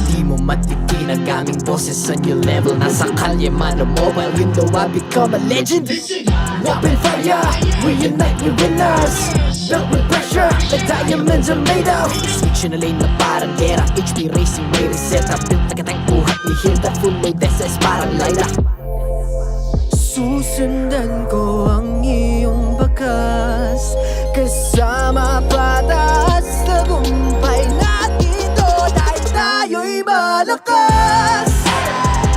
Di mo matikin ang aming boses on your level Nasa kalye man o mobile, you know I become a legend Open fire, reunite, we winners Built with pressure, the diamonds are made of Switch in a lane na parang gera HP racing, may reset up Built agad ang buhat ni Hilda Full load SS parang Lyra Susundan ko ang iyong bakas Kasama pataas Tagumpay natin to Dahil tayo'y malakas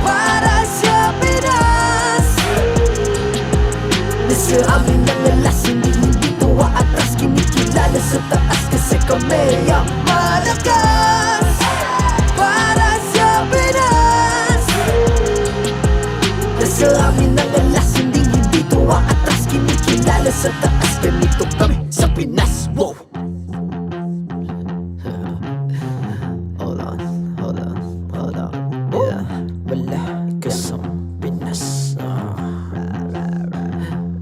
Para sa Pinas Nasa amin ang alas Hindi tuwa atras Kinikilala sa taas Kasi kami ang malakas Para sa Pinas Nasa amin ang alas Hindi tuwa atras Kinikilala sa taas Ganito kami sa Pinas Wow! Hold on Yeah, malakas ang Pinas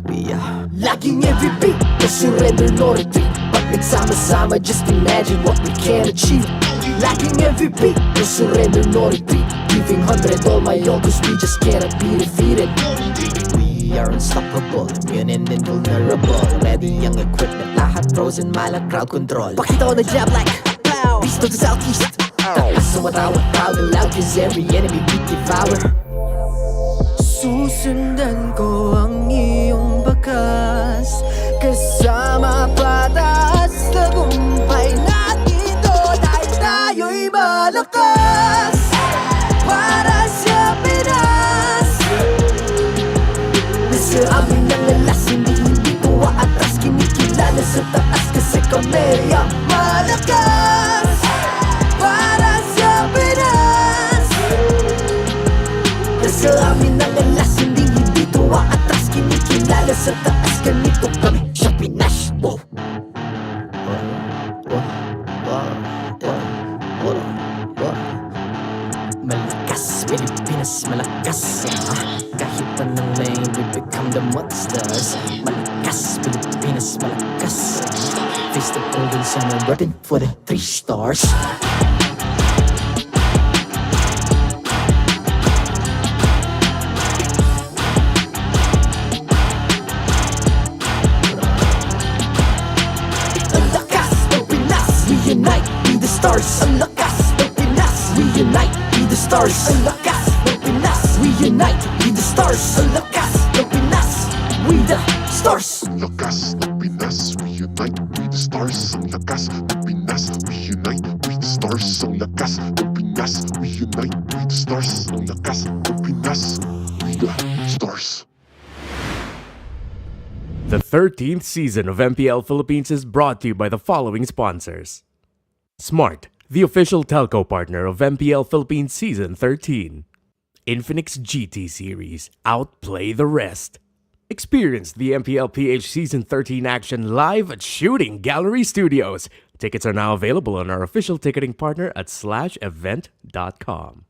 We are Laging MVP No surrender, no retreat Pag nagsama-sama Just imagine what we can achieve Laging MVP No surrender, no retreat Giving 100 all my all Cause we just cannot be defeated We are unstoppable Immune and invulnerable Ready ang equipment Lahat frozen Malang crowd control Pakita ko na jab like Beast of the southeast Takas sa matawat proud and loud Cause every enemy we devour Susundan ko ang iyong bakas Kasama pataas Tagumpay natin to Dahil tayo'y malakas Para sa Pinas Nasa amin ang alas Hindi tuwa atras Kinikilala sa taas Kasi kami ang malakas Para sa Pinas Nasa amin ang alas Hindi tuwa atras Kinikilala sa taas Ganito kami sa Pinas Wow! Malakas, Pilipinas, malakas Kahit anong lane, we become the monsters Malakas, Pilipinas, malakas Face the golden sun and weapon for the 3 stars stars. Ang lakas ng Pinas, we unite, be the stars. Ang lakas ng Pinas, we unite, be the stars. Ang lakas ng Pinas, we the stars. Ang lakas ng Pinas, we unite, we the stars. Ang lakas ng Pinas, we unite, we the stars. Ang lakas ng Pinas, we unite, we the stars. Ang lakas ng Pinas, we the stars. The 13th season of MPL Philippines is brought to you by the following sponsors. Smart, the official telco partner of MPL Philippines Season 13. Infinix GT Series, outplay the rest. Experience the MPL PH Season 13 action live at Shooting Gallery Studios. Tickets are now available on our official ticketing partner at /event.com.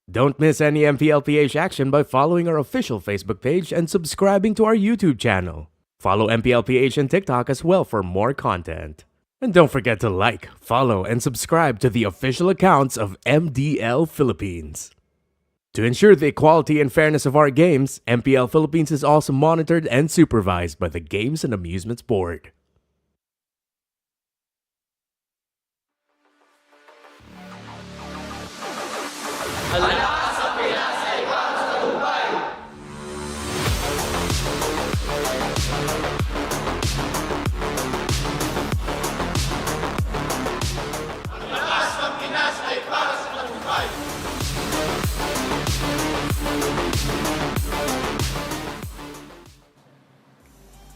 Don't miss any MPL PH action by following our official Facebook page and subscribing to our YouTube channel. Follow MPL PH on TikTok as well for more content. And don't forget to like, follow, and subscribe to the official accounts of MDL Philippines. To ensure the equality and fairness of our games, MPL Philippines is also monitored and supervised by the Games and Amusements Board.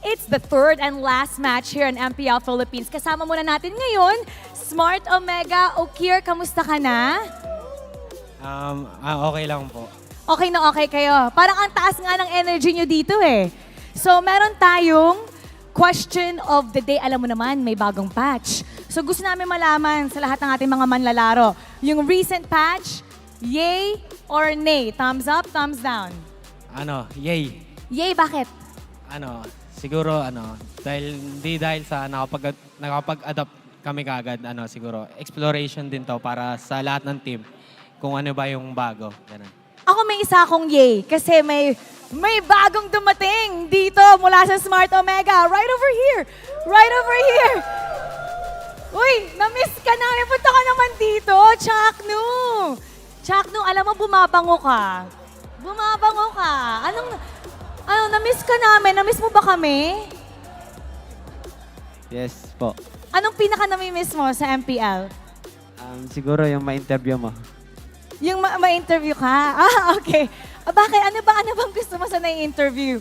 It's the third and last match here in MPL Philippines. Kasama muna natin ngayon, Smart Omega. Okir, kamusta ka na? Okay lang po. Okay na okay kayo. Parang ang taas nga ng energy nyo dito eh. So meron tayong question of the day. Alam mo naman, may bagong patch. So gusto namin malaman sa lahat ng ating mga manlalaro. Yung recent patch, yay or nay? Thumbs up, thumbs down? Yay. Yay, bakit? Siguro dahil sa nakapag-adapt kami kagad, siguro exploration din to para sa lahat ng team kung ano ba yung bago. Ganun. Ako may isa akong yay kasi may bagong dumating dito mula sa Smart Omega. Right over here. Right over here. Uy, na-miss ka namin. Punta ka naman dito, Chaknu. Chaknu, alam mo, bumabango ka. Bumabango ka. Na-miss ka namin. Na-miss mo ba kami? Yes po. Anong pinaka-nami-miss mo sa MPL? Siguro yung ma-interview mo. Yung ma-interview ka? Ah, okay. Bakit? Ano bang gusto mo sa na-interview?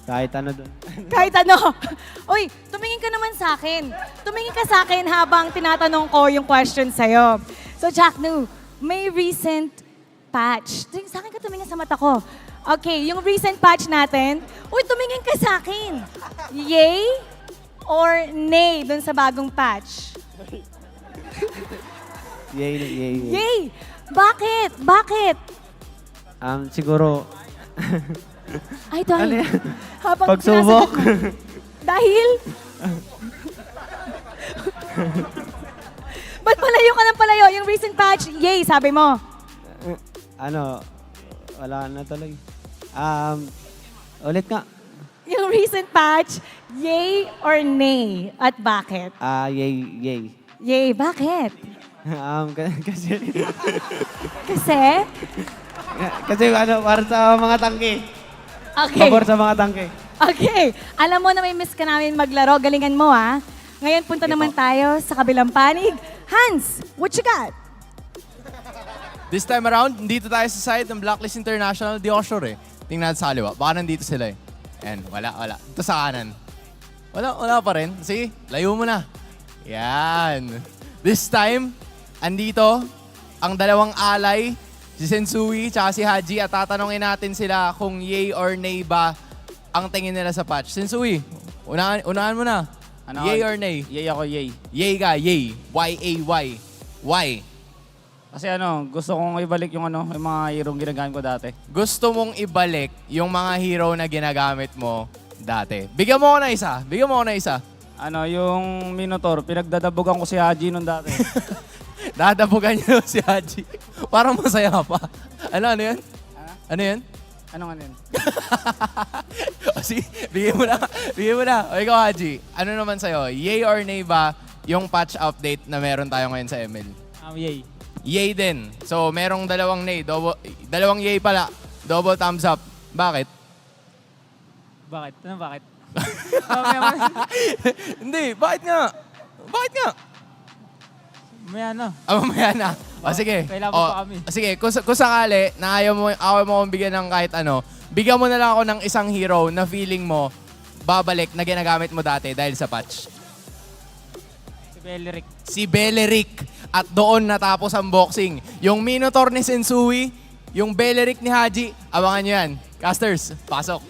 Kahit ano doon. Kahit ano. Uy, tumingin ka naman sa akin. Tumingin ka sa akin habang tinatanong ko yung question sa'yo. So, Chaknu, may recent patch. Sa akin ka tumingin sa mata ko. Okay, yung recent patch natin. Uy, tumingin ka sa akin. Yay or nay dun sa bagong patch? Yay. Yay! Bakit? Bakit? Siguro... Ay, dahil. Habang pagsubok. sinasagot mo. Dahil? Ba't palayo ka ng palayo? Yung recent patch, yay, sabi mo. Wala na tuloy. Ulit nga. Yung recent patch, yay or nay? At bakit? Yay. Yay, bakit? Kasi... Kasi? Para sa mga tangke. Okay. Pabor sa mga tangke. Okay. Alam mo na may miss ka namin maglaro. Galingan mo, ha? Ngayon, punta naman tayo sa kabilang panig. Hans, what you got? This time around, dito tayo sa side ng Blacklist International. Di ako sure eh. Tingnan natin sa kaliwa. Baka nandito sila eh. And wala. Ito sa kanan. Wala pa rin. Sige, layo mo na. Yan. This time, andito ang dalawang alay, si Sensui tsaka si Haji, at tatanungin natin sila kung yay or nay ba ang tingin nila sa patch. Sensui, unahan mo na. Yay or nay? Yay ako, yay. Yay ka, yay. Y-A-Y. Why? Kasi gusto kong ibalik yung mga hero ginagamit ko dati. Gusto mong ibalik yung mga hero na ginagamit mo dati. Bigyan mo ko na isa. Yung Minotaur, pinagdadabugan ko si Haji nung dati. Dadabugan niyo si Haji. Parang masaya pa. Ano yan? Ano yan? Anong ano yun? O sige, bigyan mo na. Bigyan mo na. O ikaw, Haji, ano naman sa'yo? Yay or nay ba yung patch update na meron tayo ngayon sa ML? Yay. Yay din. So, merong dalawang nay. Dalawang yay pala. Double thumbs up. Bakit? Bakit? Ano bakit? Hindi, bakit nga? Bakit nga? May ano. Mamaya na. O sige. Kailangan pa kami. Sige, kung sakali na ayaw mo akong bigyan ng kahit ano, bigyan mo na lang ako ng isang hero na feeling mo babalik na ginagamit mo dati dahil sa patch. Si Beleric. Si Beleric. At doon natapos ang boxing. Yung Minotaur ni Sensui, yung Beleric ni Haji, abangan nyo yan. Casters, pasok.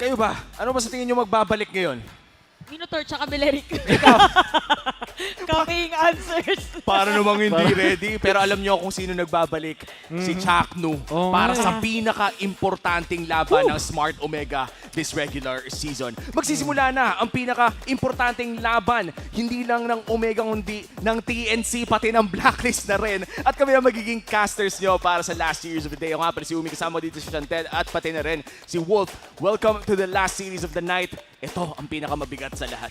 Kayo ba? Ano ba sa tingin nyo magbabalik ngayon? Minotaur tsaka Beleric. Copying answers. Para namang hindi ready. Pero alam nyo kung sino nagbabalik. Si Chaknu. Para sa pinaka-importanting laban ng Smart Omega this regular season. Magsisimula na ang pinaka-importanting laban. Hindi lang ng Omega, kundi ng TNC, pati ng Blacklist na rin. At kami ang magiging casters nyo para sa last series of the day. Ako nga pala si Umi, kasama dito si Chantel at pati na rin si Wolf. Welcome to the last series of the night. Ito ang pinakamabigat sa lahat.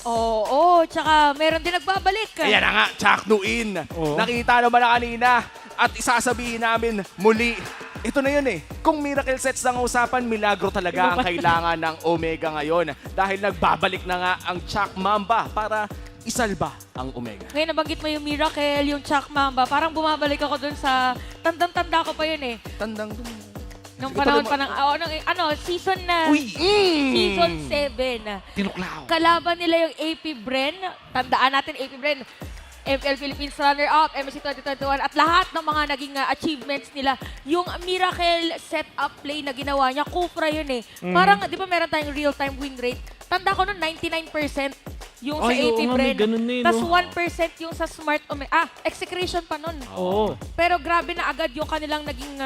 Oo, tsaka meron din nagbabalik. Ayan na nga, Chaknu in. Nakita naman na kanina at isasabihin namin muli. Ito na yun eh. Kung miracle sets ang usapan, milagro talaga ang kailangan ng Omega ngayon. Dahil nagbabalik na nga ang Chak Mamba para isalba ang Omega. Ngayon nabanggit mo yung Miracle, yung Chak Mamba. Parang bumabalik ako dun sa tandang-tanda ko pa yun eh. Tandang Nung panahon pa ng, season na, season 7. Tinuklaw. Kalaban nila yung AP Bren. Tandaan natin, AP Bren, MPL Philippines runner-up, MSC 2021, at lahat ng mga naging achievements nila. Yung Miracle setup play na ginawa niya, Kufra yun eh. Parang, di ba meron tayong real-time win rate? Tanda ko nun, 99% yung sa AP Bren. Tapos 1% yung sa Smart Omega. Execration pa nun. Oo. Pero grabe na agad yung kanilang naging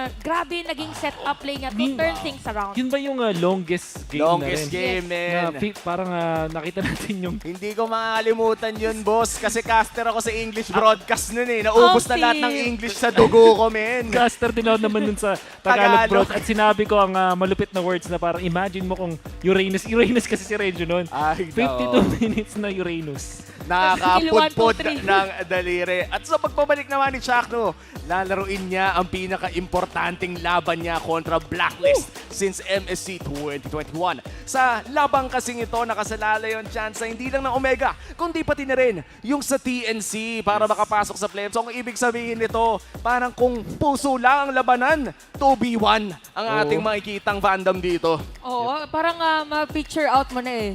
setup play niya to turn things around. Yun ba yung longest game Longest na rin? game, man. Parang nakita natin yung... Hindi ko makakalimutan yun, boss. Kasi caster ako sa English broadcast nun eh. Naubos na lahat ng English sa dugo ko, men. Caster din ako naman dun sa Tagalog broadcast. At sinabi ko ang malupit na words na parang imagine mo kung Uranus kasi si Regio nun. 52 minutes na Uranus. Nakakapudpod ng daliri. At sa pagpabalik naman ni Chaknu, lalaruin niya ang pinaka-importanting laban niya kontra Blacklist since MSC 2021. Sa labang kasing ito, nakasalala yung chance na hindi lang ng Omega, kundi pati na rin yung sa TNC para makapasok sa playoffs. So, ang ibig sabihin nito, parang kung puso lang ang labanan, 2v1 ang ating makikitang fandom dito. Oo, parang ma-picture out mo na eh.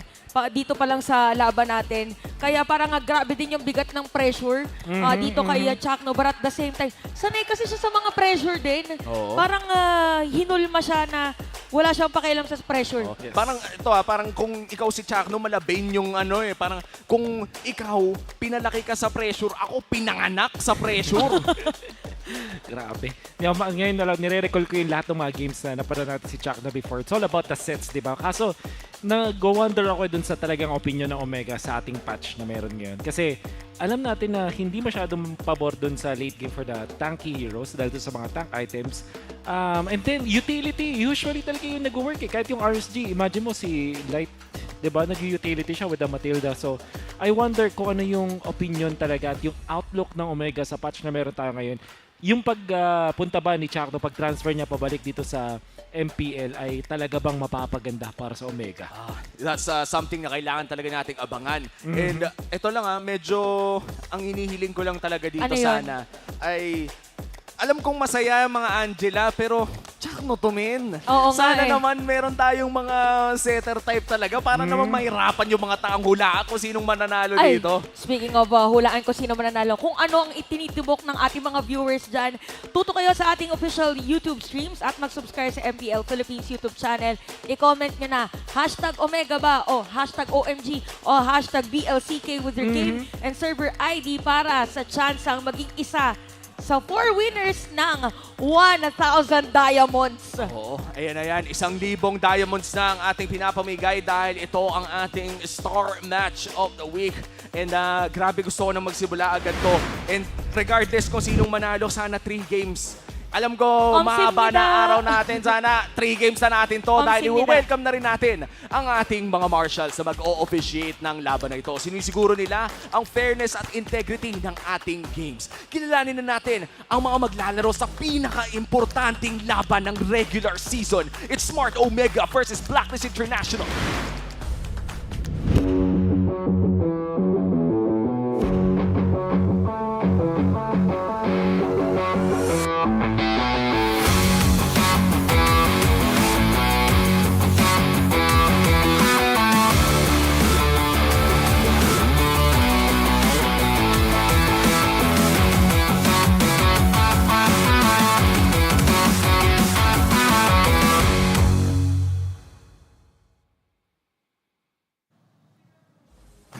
Dito pa lang sa laban natin. Kaya parang grabe din yung bigat ng pressure dito kay Chaknu. But at the same time, sanay kasi siya sa mga pressure din. Parang hinulma siya na wala siyang pakialam sa pressure. Parang ito parang kung ikaw si Chaknu, malabane yung parang kung ikaw pinalaki ka sa pressure, ako pinanganak sa pressure. Grabe. Ngayon na lang, nire-recall ko yung lahat ng mga games na napanood natin si Chaknu before. It's all about the sets, di ba? Kaso, nag-wonder ako dun sa talagang opinion ng Omega sa ating patch na meron ngayon. Kasi, alam natin na hindi masyadong pabor dun sa late game for the tanky heroes dahil dun sa mga tank items. And then, utility, usually talaga yung nag-work eh. Kahit yung RSG, imagine mo si Light, diba? Nag-utility siya with the Matilda. So, I wonder kung ano yung opinion talaga at yung outlook ng Omega sa patch na meron tayo ngayon. Yung pagpunta ba ni Chaknu, pag-transfer niya pabalik dito sa MPL ay talaga bang mapapaganda para sa Omega? That's something na kailangan talaga nating abangan. And ito lang medyo ang hinihiling ko lang talaga dito sana ay alam kong masaya yung mga Angela, pero Chaknu to, men. Sana naman meron tayong mga setter type talaga para naman mahirapan yung mga taong hulaan kung sinong mananalo dito. Speaking of hulaan kung sino mananalo, kung ano ang itinitibok ng ating mga viewers dyan, tutok kayo sa ating official YouTube streams at mag-subscribe sa MPL Philippines YouTube channel. I-comment nyo na, #Omega ba, o #OMG, o #BLCK with your game and server ID para sa chance ang maging isa sa 4 winners ng 1,000 diamonds. Oo, ayan na yan. 1,000 diamonds na ang ating pinapamigay dahil ito ang ating star match of the week. And grabe gusto ko na magsimula agad to. And regardless kung sinong manalo, sana 3 games Alam ko, mahaba na araw natin. Sana 3 games na natin to dahil i-welcome na rin natin ang ating mga marshals na mag-o-officiate ng laban na ito. Sinisiguro nila ang fairness at integrity ng ating games. Kilalanin na natin ang mga maglalaro sa pinaka-importanting laban ng regular season. It's Smart Omega versus Blacklist International.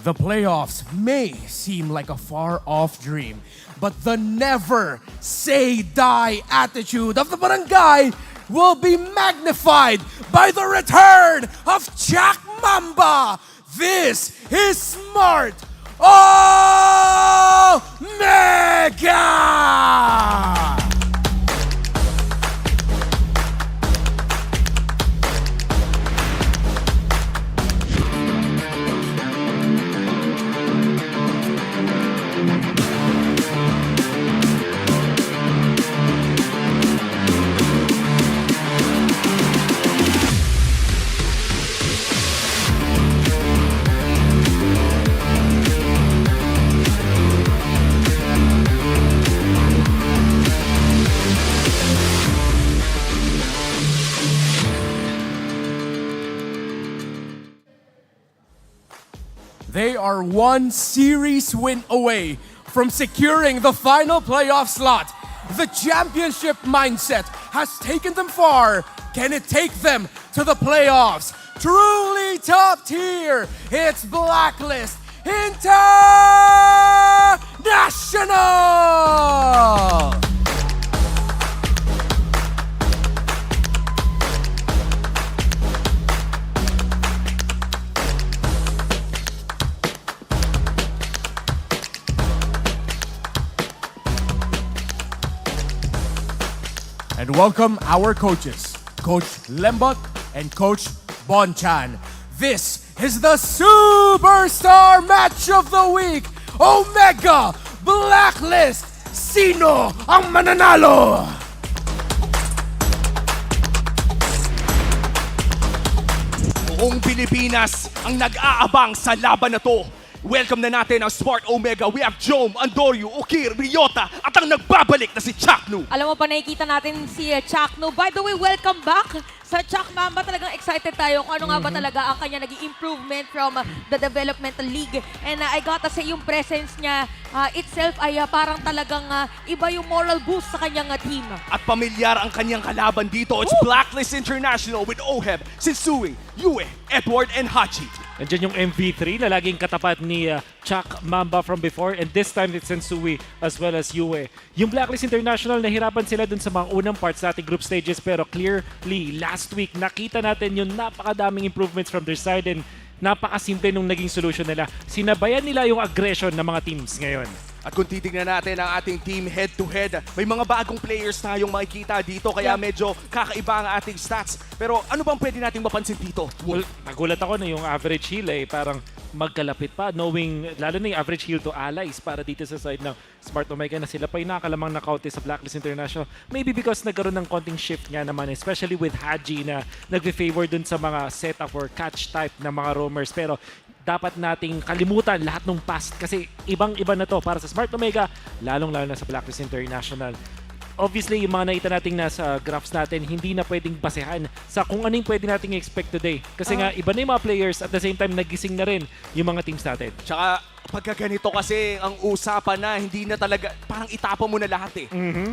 The playoffs may seem like a far-off dream, but the never-say-die attitude of the barangay will be magnified by the return of Jack Mamba. This is Smart Omega! They are one series win away from securing the final playoff slot. The championship mindset has taken them far. Can it take them to the playoffs? Truly top tier. It's Blacklist International! And welcome our coaches, Coach Lembot and Coach Bonchan. This is the Superstar Match of the Week, Omega Blacklist. Sino ang mananalo? Buong Pilipinas ang nag-aabang sa laban na to. Welcome na natin ang Smart Omega. We have Jome, Andorio, Ukir, Riota at ang nagbabalik na si Chaknu. Alam mo pa, nakikita natin si Chaknu. By the way, welcome back sa Chak Mamba. Talagang excited tayo kung ano nga ba talaga ang kanya naging improvement from the developmental league. And I gotta say, yung presence niya itself ay parang talagang iba yung moral boost sa kanyang team. At pamilyar ang kanyang kalaban dito. It's Blacklist International with Oheb, Sensui, Yue, Edward, and Hachi. Nandiyan yung MV3 na laging katapat ni Chuck Mamba from before, and this time it's Sensui as well as Yue. Yung Blacklist International, nahirapan sila dun sa mga unang parts sa ating group stages, pero clearly last week nakita natin yung napakadaming improvements from their side, and napakasimple nung naging solution nila. Sinabayan nila yung aggression ng mga teams ngayon. At kung titignan natin ang ating team head-to-head, may mga bagong players tayong makikita dito, kaya medyo kakaiba ang ating stats. Pero ano bang pwede nating mapansin dito? Well, nagulat ako na yung average heal parang magkalapit pa, knowing lalo na yung average heal to allies para dito sa side ng Smart Omega na sila pa yung nakalamang nakaute sa Blacklist International. Maybe because nagkaroon ng konting shift nga naman, especially with Haji na nag-favor dun sa mga setup or catch type ng mga roamers. Pero dapat nating kalimutan lahat ng past kasi ibang-iba na to para sa Smart Omega, lalong-lalo na sa Blacklist International. Obviously, yung mga nakita nating nasa graphs natin, hindi na pwedeng basehan sa kung anong pwede nating expect today. Kasi nga, iba na yung mga players at the same time, nagising na rin yung mga teams natin. Tsaka, pagka ganito kasi ang usapan na, hindi na talaga, parang itapa mo na lahat eh.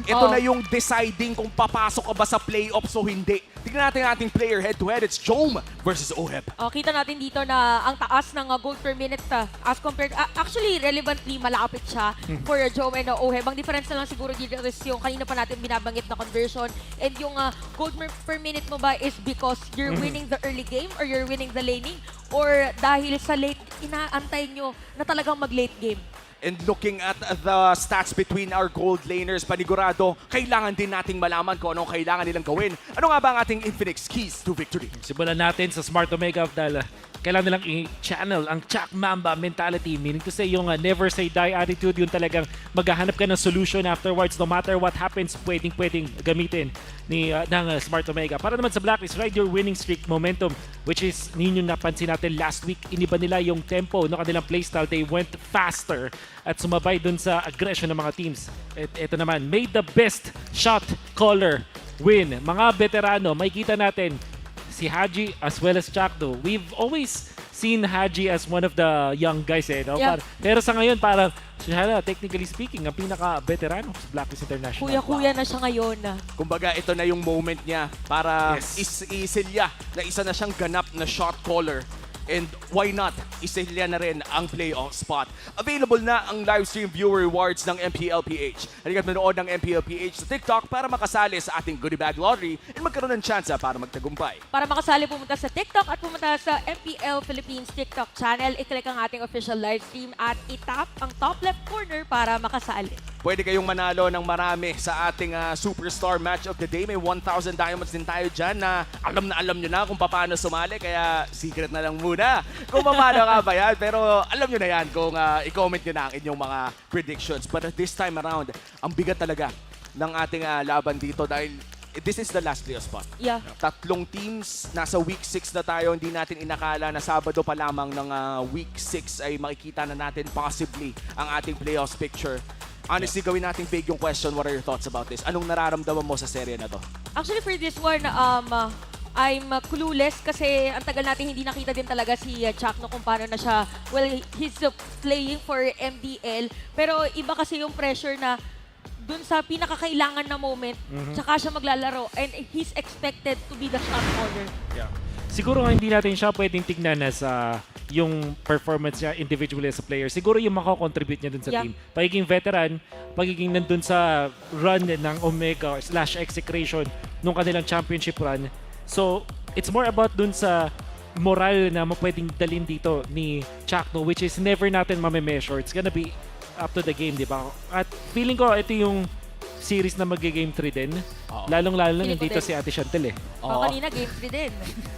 Ito na yung deciding kung papasok ka ba sa playoffs o hindi. Tignan natin ang ating player head-to-head. It's Jome versus Oheb. Kita natin dito na ang taas ng gold per minute as compared, actually, relevantly, malapit siya for Jome and Oheb. Ang difference na lang siguro dito is yung kanina pa natin binabanggit na conversion, and yung gold per minute mo ba is because you're winning the early game or you're winning the laning, or dahil sa late, inaantay nyo na talagang mag-late game? And looking at the stats between our gold laners, panigurado, kailangan din nating malaman kung anong kailangan nilang gawin. Ano nga ba ang ating Infinix keys to victory? Simulan natin sa Smart Omega dahil kailangan nilang i-channel ang Chak Mamba mentality. Meaning to say, yung never say die attitude, yung talagang maghahanap ka ng solution afterwards. No matter what happens, pwedeng gamitin ng Smart Omega. Para naman sa Blacklist, ride your winning streak momentum, which is ninyo napansin natin last week. Iniba nila yung tempo ng kanilang playstyle. They went faster at sumabay dun sa aggression ng mga teams. Ito naman, made the best shot caller win. Mga veterano, makikita natin si Haji as well as Chakdo. We've always seen Haji as one of the young guys, no? Yeah. Pero sa ngayon, parang siya, technically speaking, ang pinaka-veterano sa Blacklist International. Kuya-kuya na siya ngayon. Kumbaga, ito na yung moment niya para isilya na isa na siyang ganap na shot caller. And why not, isilya na rin ang playoff spot. Available na ang live stream viewer rewards ng MPL PH. Halika't manood ng MPL PH sa TikTok para makasali sa ating goodie bag lottery and magkaroon ng tsansa para magtagumpay. Para makasali, pumunta sa TikTok at pumunta sa MPL Philippines TikTok channel. I-click ang ating official live stream at itap ang top left corner para makasali. Pwede kayong manalo ng marami sa ating Superstar Match of the Day. May 1,000 diamonds din tayo dyan na alam nyo na kung paano sumali. Kaya secret na lang muna kung paano nga ba yan. Pero alam nyo na yan kung i-comment nyo na ang inyong mga predictions. But this time around, ang bigat talaga ng ating laban dito dahil this is the last playoff spot. Yeah. 3 teams, nasa week 6 na tayo. Hindi natin inakala na Sabado pa lamang ng week 6 ay makikita na natin possibly ang ating playoffs picture. Honestly, gawin natin big yung question. What are your thoughts about this? Anong nararamdaman mo sa serye na to? Actually, for this one, I'm clueless kasi ang tagal natin hindi nakita din talaga si Chakno kung paano na siya, well, he's playing for MDL. Pero iba kasi yung pressure na dun sa pinakakailangan na moment, tsaka siya maglalaro. And he's expected to be the shot caller. Yeah. Siguro hindi natin siya pwedeng tignan as yung performance niya individually as a player. Siguro yung makakontribute niya dun sa team. Pagiging veteran, pagiging nandun sa run ng Omega / execration nung kanilang championship run. So, it's more about dun sa moral na pwedeng dalhin dito ni Chakno, which is never natin mame-measure. It's gonna be up to the game, di ba? At feeling ko, ito yung series na mag-game 3 din. Lalong-lalo na dito si Ate Chantel Kanina, game 3 din.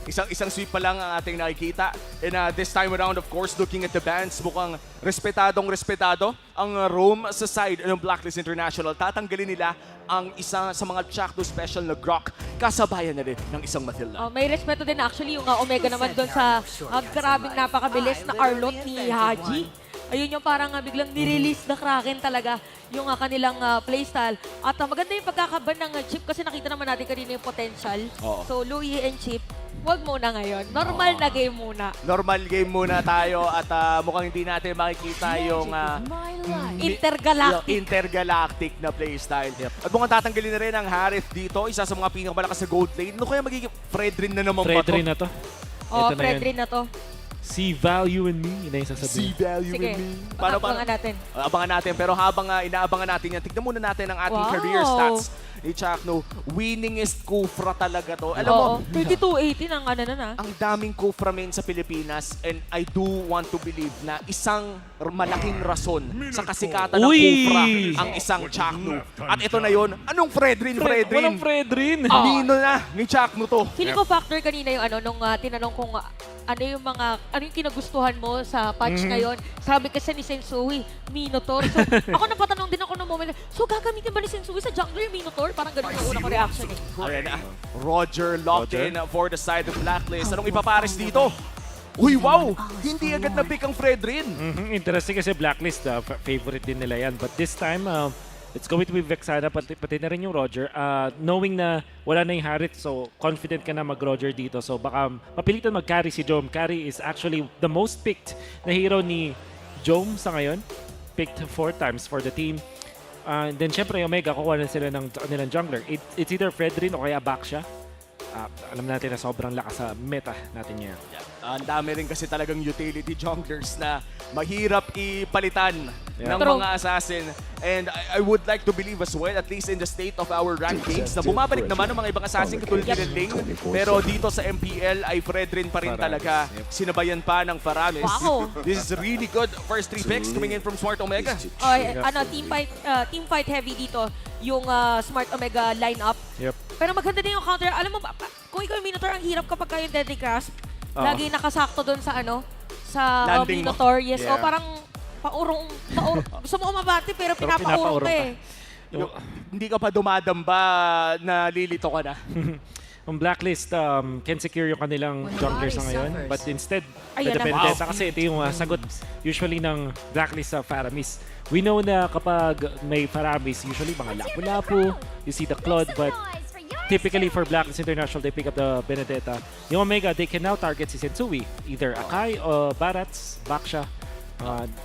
Isang sweep pa lang ang ating nakikita. And this time around, of course, looking at the bands, mukhang respetado ang Rome sa side ng Blacklist International. Tatanggalin nila ang isa sa mga Chakdo special na Grok. Kasabayan na rin ng isang Matilda. May respeto din actually yung Omega naman doon sa grabing napakabilis na Arlot ni Haji. Ayun yung parang biglang nirelease na Kraken talaga yung kanilang playstyle. At maganda yung pagkakaban ng Chip kasi nakita naman natin kanina yung potential. So, Louie and Chip, huwag muna ngayon. Normal na game muna. Normal game muna tayo at mukhang hindi natin makikita yung intergalactic na playstyle. At mukhang tatanggalin na rin ang Harith dito, isa sa mga pinakamalakas sa gold lane. Ano kaya magiging Fredrin na naman ba to? Fredrin na to. Fredrin na to. See value in me, yun na yung sasabihin. See value in me. Abangan natin. Abangan natin. Pero habang inaabangan natin yan, tignan muna natin ang ating career stats ni Chakno. Winningest Kufra talaga to. Alam mo, 32-18 ang ang daming Kufra men sa Pilipinas and I do want to believe na isang malaking rason sa kasikatan ng Kufra ang isang Chakno. At ito na yun, anong Fredrin? Walang Fredrin. Nino na ni Chakno to. Feeling ko factor kanina yung nung tinanong kong ano yung kinagustuhan mo sa patch ngayon. Sabi kasi ni Sensui, Minotaur. So, ako napatanong din ako ng moment, so gagamitin ba ni Sensui sa jungler Minotaur? Parang ganun yung una ko reaction Ayan na. Roger locked in for the side of Blacklist. Anong ipapares dito? Uy, wow! Hindi agad na-pick ang Fredrin. Interesting kasi Blacklist, favorite din nila yan. But this time, it's going to be Vexana, pati na rin yung Roger. Knowing na wala na yung Harith, so confident ka na mag-Roger dito. So baka mapilitan mag-carry si Jom. Carry is actually the most picked na hero ni Jom sa ngayon. Picked 4 times for the team. And then syempre Omega, kukuha na sila ng nilang jungler. It's either Fredrin o kaya Baksha. Alam natin na sobrang lakas sa meta natin ngayon. Ang dami rin kasi talagang utility junglers na mahirap ipalitan ng True. mga assassin. And I would like to believe as well, at least in the state of our ranked games, na bumabalik naman ng mga ibang assassin katulad ni Ling. Pero dito sa MPL ay Fred rin pa rin talaga. Sinabayan pa ng Faramis. Wow. This is really good. First 3 picks coming in from Smart Omega. Team fight heavy dito yung Smart Omega lineup. Yep. Pero maganda din yung counter. Alam mo, kung ikaw yung Minotaur, ang hirap kapag kayo Deadly Grasp. Lagi nakasakto doon sa sa Landing mo. Minotaur. Yes, Yeah. o parang paurong. Gusto mo umabati pero pinapaurong ka eh. Hindi ka pa dumadamba na lilito ka na. Ang Blacklist can secure yung kanilang junglers na ngayon. But instead, Ayan the na. Vendetta, kasi ito yung sagot usually ng Blacklist sa Faramis. We know na kapag may Faramis, usually mga lapu-lapu, you see the Claude, but typically for Blacklist International, they pick up the Benedetta. Yung Omega, they can now target si Sensui, either Akai o Barats, Baksha,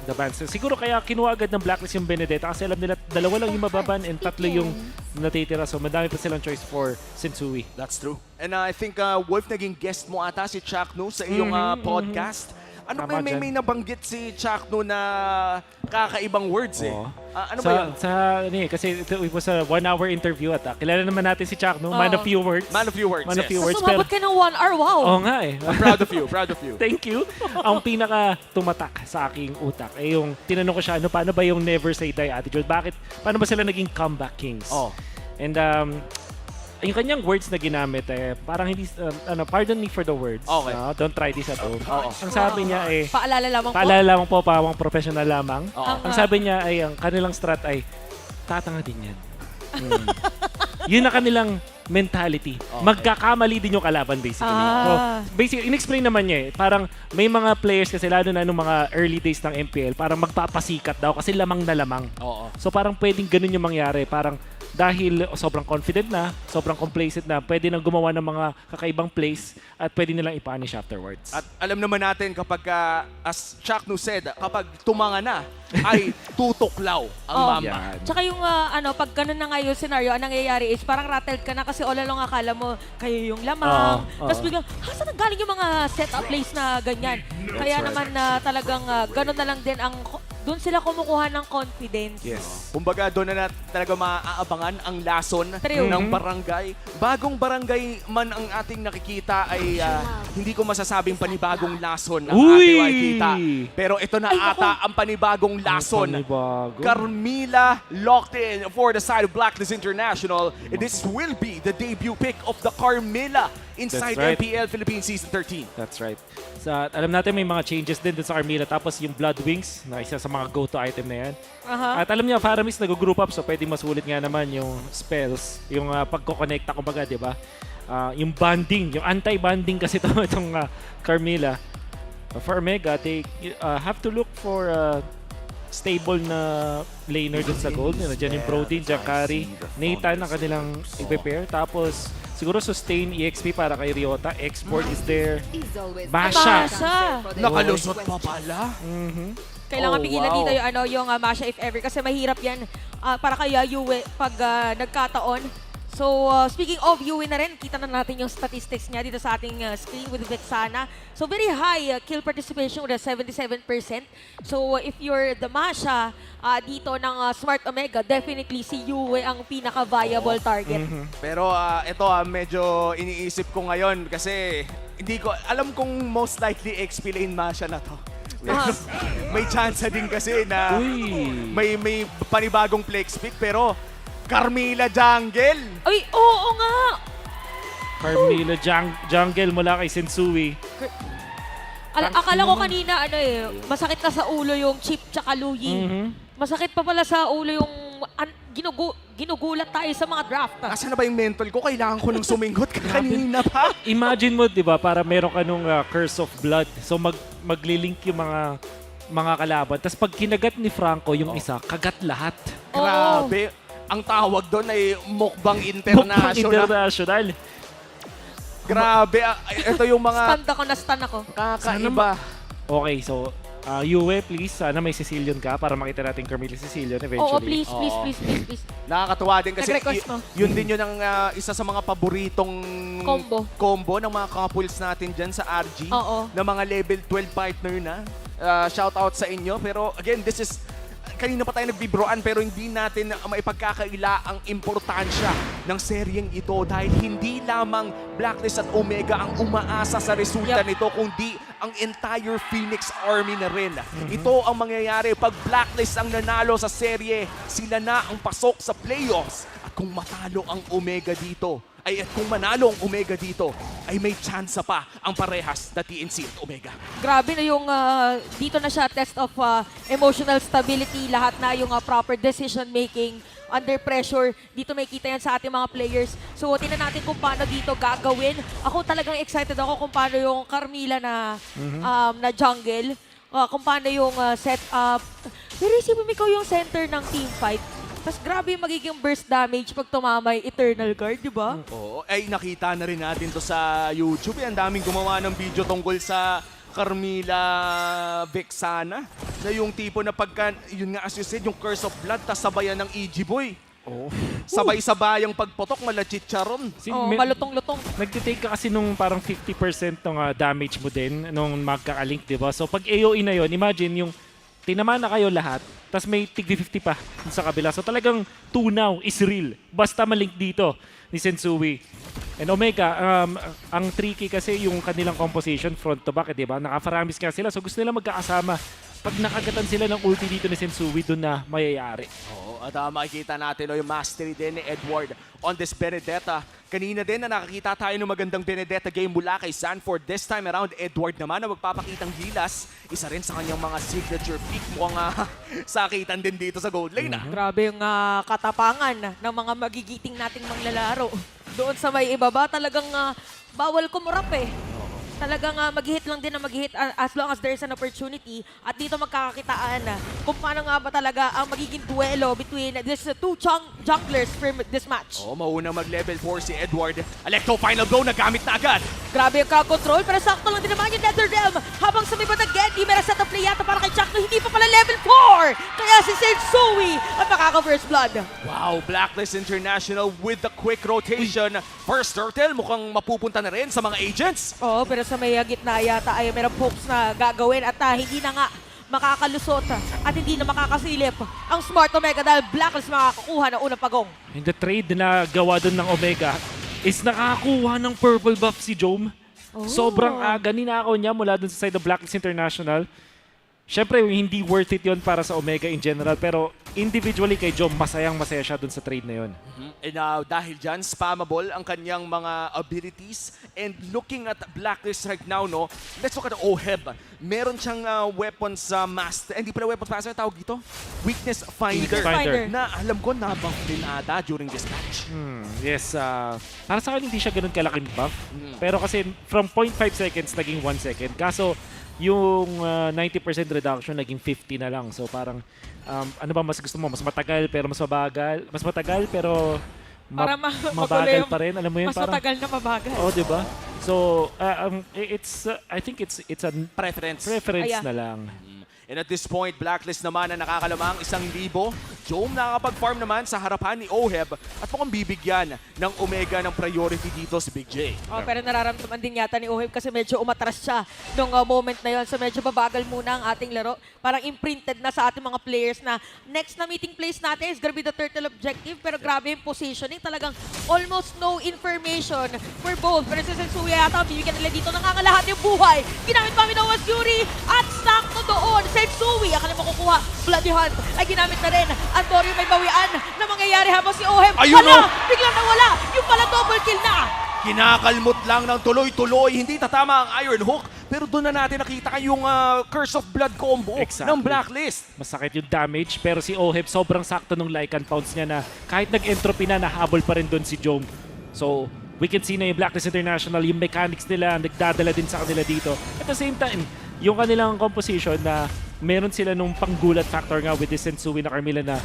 the bands. Siguro kaya kinuha agad ng Blacklist yung Benedetta kasi alam nila dalawa lang yung mababan and tatlo yung natitira. So madami pa silang choice for Sensui. That's true. And I think, Wolf, naging guest mo ata si Chakno sa iyong podcast. Ano Tama may nabanggit si Chakno na kakaibang words eh? Ano ba yun? Kasi it was a 1-hour interview at kilala naman natin si Chakno, man of few words. Man of few words, Man of few yes. words. Sumabot ka ng 1 hour, wow! Oo nga eh. I'm proud of you, proud of you. Thank you. Ang pinaka tumatak sa aking utak ay yung tinanong ko siya, paano ba yung never say die attitude? Paano ba sila naging comeback kings? And yung kanyang words na ginamit parang hindi, pardon me for the words. Okay. Don't try this at home. Ang sabi niya Paalala lamang po. paalala lamang po, pawang professional lamang. Ang Ang, sabi niya ay, ang kanilang strat ay, tatanga din yan. Yun na kanilang mentality. Magkakamali din yung kalaban basically. So, basically, in-explain naman niya parang may mga players kasi lalo na nung mga early days ng MPL, parang magpapasikat daw kasi lamang na lamang. So parang pwedeng ganun yung mangyari. Parang dahil sobrang confident na, sobrang complacent na, pwede nang gumawa ng mga kakaibang plays at pwede nilang i-punish afterwards. At alam naman natin kapag, as Chakno said, kapag tumanga na, ay tutuklaw ang mama. Tsaka yung pag ganun na nga yung scenario, ang nangyayari is parang rattled ka na kasi all along akala mo kayo yung lamang. Tapos biglang, saan nanggaling yung mga setup plays na ganyan? Kaya naman talagang ganun na lang din ang doon sila kumukuha ng confidence. Yes. Kumbaga, doon na talaga maaabangan ang lason True. ng barangay. Bagong barangay man ang ating nakikita ay hindi ko masasabing panibagong lason ang ating makikita. Pero ito na ata ang panibagong lason. Carmilla locked in for the side of Blacklist International. And this will be the debut pick of the Carmilla inside MPL Philippines Season 13. That's right. Alam natin may mga changes din sa Carmilla. Tapos yung Blood Wings, na isa sa mga go-to item na yan. At alam niya, Faramis nag-group up, so pwedeng masulit nga naman yung spells, yung pagko-connecta, kumbaga, di ba? Yung bonding, yung anti-bonding kasi itong Carmilla. For Omega, they have to look for stable na laner dun sa gold. Diyan yung Brody, Jakari, Nathan ang kanilang i-prepare. Tapos, siguro sustain EXP para kay Ryota. Export is there. Masha! Nakalusot pa pala. Kailangan pigilan dito yung Masha if ever kasi mahirap yan para kay Yue pag nagkataon. So, speaking of Yue na rin, kita na natin yung statistics niya dito sa ating screen with Vexana. So, very high kill participation with a 77%. So, if you're the Masha dito ng Smart Omega, definitely si Yue ang pinaka-viable target. Pero ito medyo iniisip ko ngayon kasi hindi ko, alam kong most likely XP lane Masha na to. May chance din kasi na may panibagong flex pick pero Carmilla Jungle! Ay, oo nga! Carmilla Jungle mula kay Sensui. Akala ko kanina, masakit na sa ulo yung Chip tsaka Luyi. Masakit pa pala sa ulo yung ginugulat tayo sa mga draft. Asan na ba yung mental ko? Kailangan ko nung sumingot kanina pa. Imagine mo, di ba, para meron ka nung curse of blood. So maglilink yung mga kalaban. Tapos pag kinagat ni Franco yung isa, kagat lahat. Grabe. Ang tawag doon ay Mukbang International. Grabe. Ito yung mga... Stand ako. Kakaiba. Okay, so Yue, please, sana may Sicilian ka para makita natin Carmela Sicilian eventually. Oo, please, please, please, please, please. Nakakatuwa din kasi Nag-request mo. yun din yun ang isa sa mga paboritong combo ng mga couples natin dyan sa RG. Oo. Na mga level 12 partner na. Shout out sa inyo. Pero again, this is kanina pa tayo nagbibroan pero hindi natin maipagkakaila ang importansya ng seryeng ito dahil hindi lamang Blacklist at Omega ang umaasa sa resulta nito kundi ang entire Phoenix Army na rin. Ito ang mangyayari pag Blacklist ang nanalo sa serye, sila na ang pasok sa playoffs. At kung matalo ang Omega dito, at kung manalo ang Omega dito, ay may chance pa ang parehas na TNC at Omega. Grabe na yung dito na siya test of emotional stability, lahat na yung proper decision making under pressure. Dito may kita yan sa ating mga players. So tingnan natin kung paano dito gagawin. Ako talagang excited ako kung paano yung Carmela na na jungle, kung paano yung setup. Pero isipin mo ikaw yung center ng team fight. Tapos grabe yung magiging burst damage pag tumamay Eternal Guard, di ba? Oo. Ay, nakita na rin natin to sa YouTube. Ang daming gumawa ng video tungkol sa Carmela Vexana. Na yung tipo na pagka, yun nga as you said, yung Curse of Blood, tas sabayan ng EG Boy. Sabay-sabayang pagpotok, malachicharon. Malutong-lutong. Nagtitake ka kasi nung parang 50% ng damage mo din nung magkakalink, di ba? So pag AOE na yon, imagine yung tinamaan na kayo lahat, tapos may tig-50 pa sa kabila. So talagang tunaw is real. Basta malink dito ni Sensui. And Omega, ang tricky kasi yung kanilang composition front to back, di ba? Nakafaramis nga sila, so gusto nila magkakasama. Pag nakagatan sila ng ulti dito ni Sensui, doon na mayayari. Oo, at makikita natin yung mastery din ni Edward on this Benedetta. Kanina din na nakakita tayo ng magandang Benedetta game mula kay Sanford. This time around, Edward naman na magpapakitang gilas. Isa rin sa kanyang mga signature pick. Mukhang sakitan din dito sa gold lane. Grabe yung katapangan ng mga magigiting nating manglalaro. Doon sa may ibaba, talagang bawal kumurap eh. Talagang mag-hit lang din na mag-hit as long as there's an opportunity. At dito magkakakitaan kung paano nga ba talaga ang magiging duelo between these two junglers for this match. Maunang mag-level 4 si Edward. Electro Final Blow na gamit na agad. Grabe yung control pero sakto lang din naman yung Nether Realm. Habang sa may batang Gendy, may set of play yata para kay Chuck na hindi pa pala level 4. Kaya si Sensui ang makaka-first blood. Wow, Blacklist International with the quick rotation. First turtle, mukhang mapupunta na rin sa mga agents. Oo, pero sa may gitna yata ay mayroong pokes na gagawin at hindi na nga makakalusot at hindi na makakasilip ang Smart Omega dahil Blacklist makakakuha ng unang pagong. And the trade na gawa doon ng Omega is nakakuha ng purple buff si Jome. Sobrang aga, ninakaw niya mula doon sa side of Blacklist International. Siyempre, hindi worth it yon para sa Omega in general, pero individually kay Jome, masayang-masaya siya dun sa trade na yon. And dahil dyan, spammable ang kanyang mga abilities. And looking at Blacklist right now, no, let's look at Oheb. Meron siyang weapons master, hindi pala weapons master, tawag dito? Weakness Finder. Na alam ko, nabang din ata during this match. Yes, para sa akin hindi siya ganun kalaking buff. Pero kasi from 0.5 seconds, naging 1 second. Kaso, yung 90% reduction naging 50 na lang. So parang ano ba mas gusto mo? Mas matagal pero mas mabagal. Mas matagal pero mabagal pa rin. Alam mo yun? Mas matagal na mabagal. Oh, di ba? So I think it's a preference na lang. And at this point, Blacklist naman na nakakalamang 1,000. Jome nakakapag-farm naman sa harapan ni Oheb at mukhang bibigyan ng Omega ng priority dito si Big J. Pero nararamdaman din yata ni Oheb kasi medyo umatras siya nung moment na yon. So medyo babagal muna ang ating laro. Parang imprinted na sa ating mga players na next na meeting place natin is gonna be the turtle objective. Pero grabe yung positioning. Talagang almost no information for both. Pero si Sensui yata, bibigyan nila dito nangangalahat yung buhay. Ginamit pa Minowa's Fury at sakto doon. Sensui, akala mo kukuha. Bloody Hunt ay ginamit na rin. Antonio may bawian na mangyayari habang si Oheb. Biglang nawala. Yung pala double kill na. Kinakalmot lang ng tuloy-tuloy. Hindi tatama ang Iron Hook. Pero doon na natin nakita yung Curse of Blood combo ng Blacklist. Masakit yung damage pero si Oheb sobrang sakto nung Lycan pounce niya na kahit nag-entropy na, nahabol pa rin doon si Jome. So, we can see na yung Blacklist International, yung mechanics nila, nagdadala din sa kanila dito. At the same time, yung kanilang composition na meron sila nung panggulat factor nga with the Sensui na Carmela na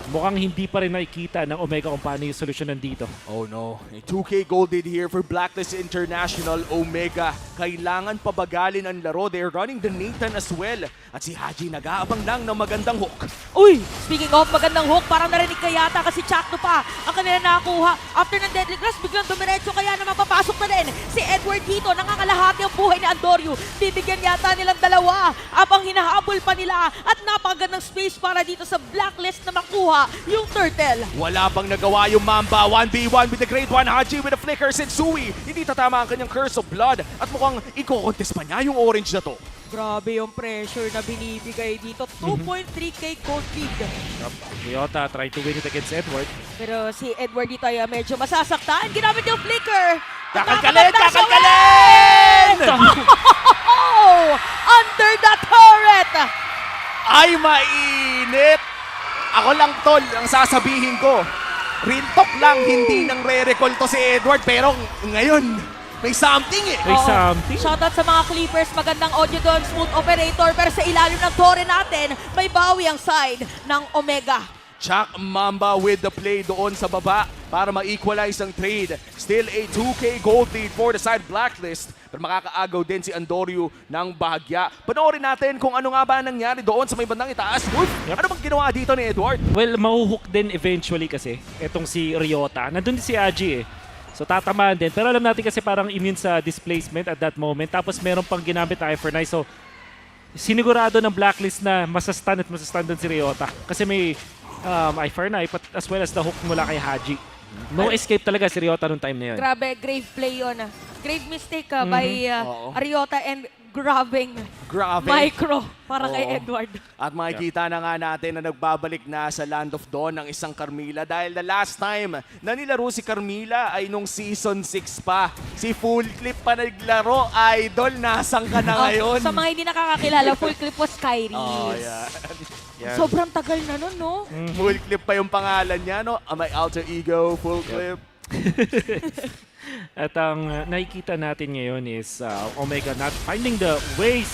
mukhang hindi pa rin nakikita ng Omega kung paano yung solusyonan dito. Oh no, a 2K gold lead here for Blacklist International. Omega, kailangan pabagalin ang laro. They're running the Nathan as well. At si Haji nag-aabang lang ng magandang hook. Uy! Speaking of magandang hook, parang narinig ka yata kasi Chakno pa ang kanila nakakuha. After ng Deadly Grass, biglang dumiretso kaya naman papasok na rin si Edward dito. Nangangalahati ang buhay ni Andoryu. Bibigyan yata nilang dalawa. Abang hinahabol pa nila at napakagandang space para dito sa Blacklist na makuha yung turtle. Wala bang nagawa yung Mamba. 1v1 with the Grade 1 Haji with a flicker. Sensui, hindi tatama ang kanyang Curse of Blood at mukhang iko-contest pa niya yung orange na to. Grabe yung pressure na binibigay dito. 2.3k gold lead. Ryota trying to win it against Edward. Pero si Edward dito ay medyo masasaktan. Ginamit yung flicker. Kakalkalin! Kakalkalin! Under the turret! Ay, mainit! Ako lang, tol, ang sasabihin ko. Real talk lang, hindi nang re-recall to si Edward. Pero ngayon, may something eh. May something. Shoutout sa mga Clippers. Magandang audio doon. Smooth operator. Pero sa ilalim ng tore natin, may bawi ang side ng Omega. Chak Mamba with the play doon sa baba para ma-equalize ang trade. Still a 2K gold lead for the side Blacklist. Pero makakaagaw din si Andoryu ng bahagya. Panoorin natin kung ano nga ba nangyari doon sa may bandang itaas. Ano bang ginawa dito ni Edward? Well, mahuhook din eventually kasi itong si Ryota. Nandun din si Aji eh. So tatamaan din. Pero alam natin kasi parang immune sa displacement at that moment. Tapos meron pang ginamit na Ifer Nice. So sinigurado ng Blacklist na masastun at masastun din si Ryota. Kasi may Ifer Nice as well as the hook mula kay Haji. No escape talaga si Ryota nung time na yun. Grabe, grave play yun. Grave mistake by Ryota and grabbing micro para kay Edward. At makikita na nga natin na nagbabalik na sa Land of Dawn ang isang Carmilla dahil the last time na nilaro si Carmilla ay nung Season 6 pa. Si Full Clip pa naglaro, idol, nasan ka na ngayon? Sa mga hindi nakakakilala, Full Clip was Kyrie. Yan. Sobrang tagal na nun, no? Full Clip pa yung pangalan niya, no? My alter ego, Full Clip. At ang nakikita natin ngayon is Omega not finding the ways.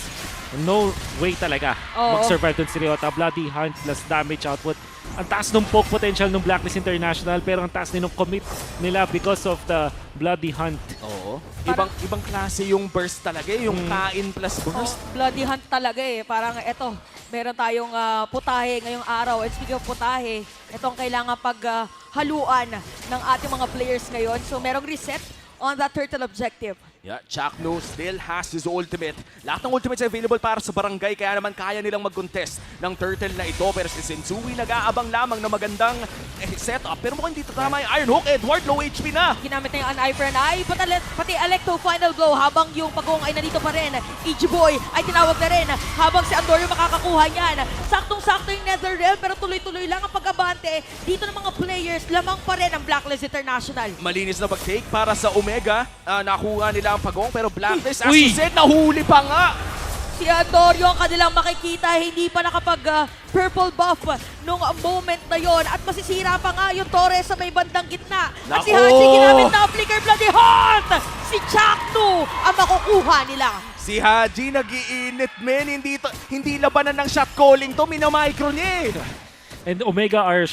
No way talaga mag-survive dun si Ryota. Bloody Hunt plus damage output. Ang taas ng poke potential ng Blacklist International pero ang taas din ng commit nila because of the Bloody Hunt. Oo. Ibang klase yung burst talaga, yung kain plus burst. Bloody Hunt talaga eh. Parang eto, meron tayong putahe ngayong araw. And speaking of putahe, itong kailangan paghaluan ng ating mga players ngayon. So merong reset on that turtle objective. Yeah, Chakno still has his ultimate. Lahat ng ultimates ay available para sa barangay, kaya naman kaya nilang mag-contest ng turtle na ito. Pero si Sensui nag-aabang lamang na magandang setup. Pero mukhang hindi tatama yung Iron Hook. Edward, low HP na. Ginamit na yung eye for an eye. Pati Electo final blow habang yung Bagong ay nandito pa rin. Boy ay tinawag na rin habang si Andoryu makakakuha niyan. Saktong-sakto yung Netherrealm pero tuloy-tuloy lang ang pag-abante. Dito ng mga players, lamang pa rin ang Blacklist International. Malinis na pag-take para sa Omega. Nakuha nila ang Pagong pero Blacklist, as you said, nahuli pa nga. Si Andoryu ang kanilang makikita, hindi pa nakapag-purple buff nung moment na yon at masisira pa nga yung Torres sa may bandang gitna. At si Haji ginamit na flicker Bloody Heart! Si Chakno ang makukuha nila. Si Haji nag-iinit, men. Hindi labanan ng shot calling to, minamicro niya eh. And Omega are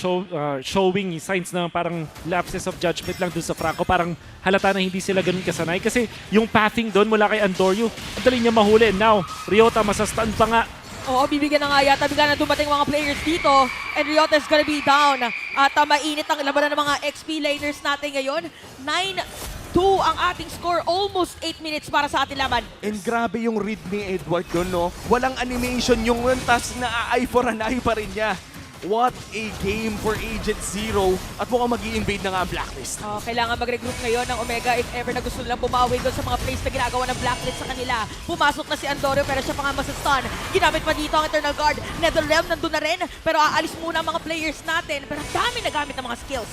showing signs na parang lapses of judgment lang dun sa Franco. Parang halata na hindi sila ganun kasanay. Kasi yung pathing doon mula kay Andoryu, ang dali niya mahuli. Now, Ryota masastan pa nga. Oo, bibigyan na nga yata. Bigla na dumating mga players dito. And Ryota is gonna be down. At mainit ang labanan ng mga XP laners natin ngayon. 9-2 ang ating score. Almost 8 minutes para sa ating laban. And grabe yung read ni Edward doon, no? Walang animation yung tas na eye for an eye pa rin niya. What a game for Agent Zero at mukhang mag-i-invade na nga ang Blacklist. Kailangan mag-regroup ngayon ng Omega if ever na gusto nilang bumawi doon sa mga plays na ginagawa ng Blacklist sa kanila. Pumasok na si Andoryu pero siya pa nga masastun. Ginamit pa dito ang Eternal Guard. Netherrealm nandun na rin pero aalis muna ang mga players natin. Pero dami nagamit ng mga skills.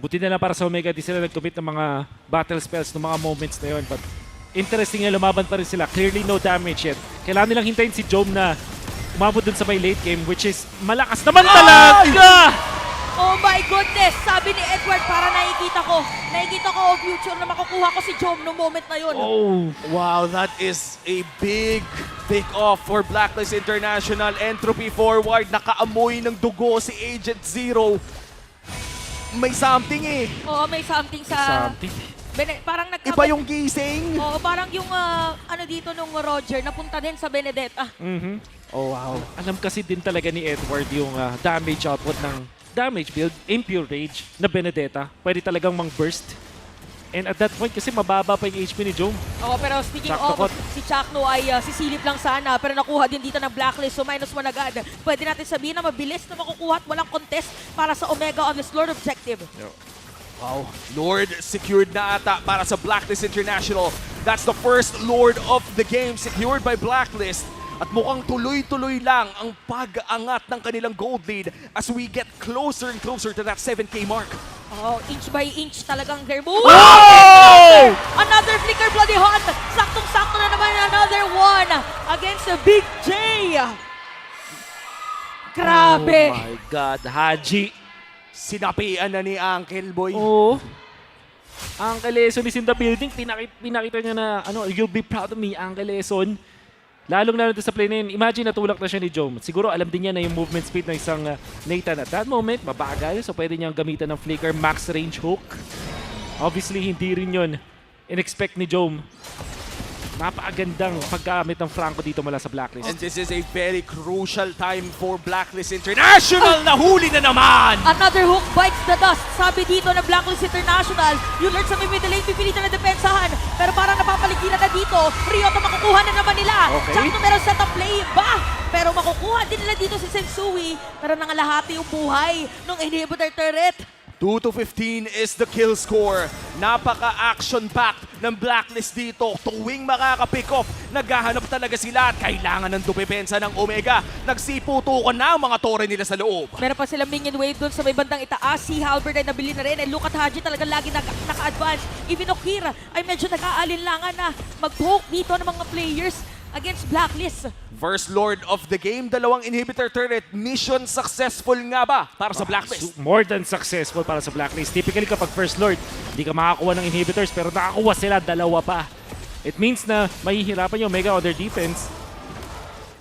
Buti na lang para sa Omega, di sila nag-commit ng mga battle spells ng mga moments na yun. But interesting nga, lumaban pa rin sila. Clearly no damage yet. Kailangan nilang hintayin si Jome na umabot dun sa may late game, which is malakas naman talaga! Oh my goodness! Sabi ni Edward, para nakikita ko ang future na makukuha ko si Jom no moment na yun. Oh, wow, that is a big pick-off for Blacklist International. Entropy forward, nakaamoy ng dugo si Agent Zero. May something eh. Oo, may something sa... parang Iba yung gising. Oo, parang yung dito nung Roger, napunta din sa Benedetta. Oh, wow. Alam kasi din talaga ni Edward yung damage output ng damage build, Impure Rage na Benedetta. Pwede talagang mang-burst. And at that point kasi mababa pa yung HP ni Jom. Oo, pero speaking of, si Chakno ay sisilip lang sana pero nakuha din dito ng Blacklist, so -1 agad. Pwede natin sabihin na mabilis na makukuha at walang contest para sa Omega on this Lord objective. Wow, Lord secured na ata para sa Blacklist International. That's the first Lord of the game secured by Blacklist. At mukhang tuloy-tuloy lang ang pag-angat ng kanilang gold lead as we get closer and closer to that 7K mark. Oh, inch by inch talagang their move. Oh! Another flicker, Bloody Hunt. Saktong-sakto na naman another one against the Big J. Grabe. Oh my God, Haji. Sinapian na ni Uncle Boy. Oo. Uncle Eson is in the building. Pinakita niya na, you'll be proud of me, Uncle Eson. Lalong-lalo sa play na yun, imagine natulak na siya ni Jom. Siguro alam din niya na yung movement speed ng isang Nathan at that moment, mabagal. So pwede niyang gamitan ng flicker, max range hook. Obviously, hindi rin yun in-expect ni Jom. Napakagandang paggamit ng Franco dito mula sa Blacklist. And this is a very crucial time for Blacklist International. Nahuli na naman! Another hook bites the dust. Sabi dito na Blacklist International, yung Lord sa middle lane, pipilitan na depensahan. Pero parang napapaligiran na dito. Ryoto makukuha na naman nila. Okay. Chakno meron set up play ba? Pero makukuha din nila dito si Sensui. Pero nangalahati yung buhay ng inhibitor turret. 2-15 is the kill score. Napaka-action-packed ng Blacklist dito. Tuwing makaka-pick off, naghahanap talaga sila at kailangan ng dupepensa ng Omega. Nagsiputukan na ang mga tore nila sa loob. Meron pa silang minion wave doon sa may bandang itaas. Si Halberd ay nabili na rin. And look at Haji talaga lagi naka-advance. Even Okira ay medyo nag-aalinlangan na mag-poke dito ng mga players against Blacklist. First Lord of the game, dalawang inhibitor turret. Mission successful nga ba para sa Blacklist? More than successful para sa Blacklist. Typically kapag first Lord, hindi ka makakuha ng inhibitors pero nakakuha sila dalawa pa. It means na mahihirapan yung Omega on their defense.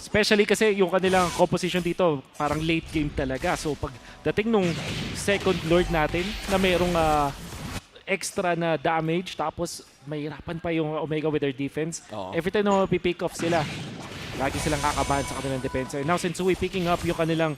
Especially kasi yung kanilang composition dito, parang late game talaga. So pagdating nung second Lord natin na mayroong extra na damage tapos mahirapan pa yung Omega with their defense. Every time na pick off sila, lagi silang kakabahan sa kanilang defense. And now Sensui picking up yung kanilang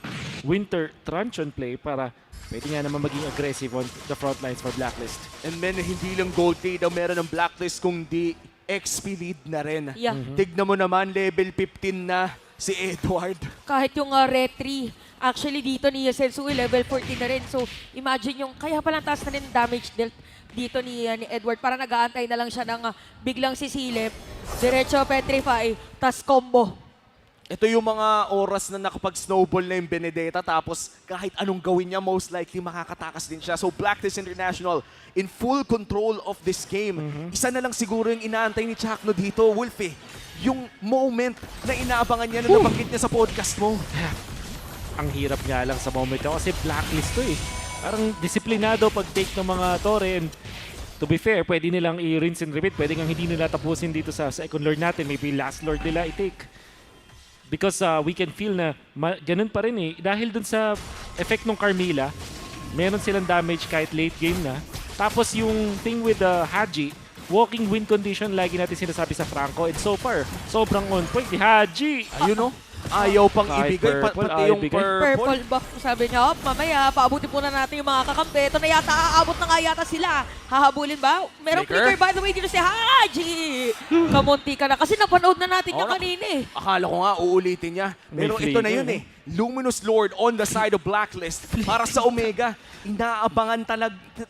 winter truncheon play para pwede nga naman maging aggressive on the front lines for Blacklist. And men, hindi lang gold lead ang meron ng Blacklist kundi XP lead na rin. Yeah. Tignan mo naman, level 15 na si Edward. Kahit yung retry, actually dito ni Sensui level 14 na rin. So imagine yung, kaya palang taas na rin damage dealt dito ni Edward. Para nag-aantay na lang siya ng biglang sisilip. Diretso petrify, tas combo. Ito yung mga oras na nakapag-snowball na yung Benedetta tapos kahit anong gawin niya, most likely makakatakas din siya. So Blacklist International in full control of this game. Isa na lang siguro yung inaantay ni Chakno dito, Wolfie. Yung moment na inaabangan niya na nabanggit niya sa podcast mo. Ang hirap nga lang sa moment na kasi Blacklist to eh. Parang disiplinado pag-take ng mga tore and to be fair, pwede nilang i-rinse and repeat. Pwede ngang hindi nila tapusin dito sa second Lord natin. Maybe last Lord nila i-take. Because we can feel na ganun pa rin eh. Dahil dun sa effect ng Carmilla, meron silang damage kahit late game na. Tapos yung thing with Haji, walking win condition, lagi natin sinasabi sa Franco. And so far, sobrang on point ni Haji. Ayun o. Ayaw pang Kahit ibigay, purple, pati yung Purple buff, sabi niya, mamaya, paabutin po na natin yung mga kakampi. Ito na yata, aabot na nga yata sila. Hahabulin ba? Merong flicker, by the way, dito si Haji. Kamunti ka na, kasi napanood na natin yung kanina eh. Akala ko nga, uulitin niya. Pero ito na yun eh. Luminous Lord on the side of Blacklist. Para sa Omega, inaabangan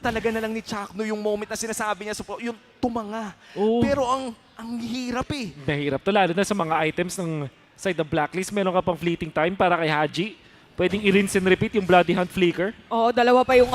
talaga na lang ni Chakno yung moment na sinasabi niya, yung tumanga. Pero ang hirap eh. Mahirap to, lalo na sa mga items ng side ng Blacklist. Meron ka pang fleeting time para kay Haji. pwedeng i-rinse and repeat yung Bloody Hunt Flicker. Oo, dalawa pa yung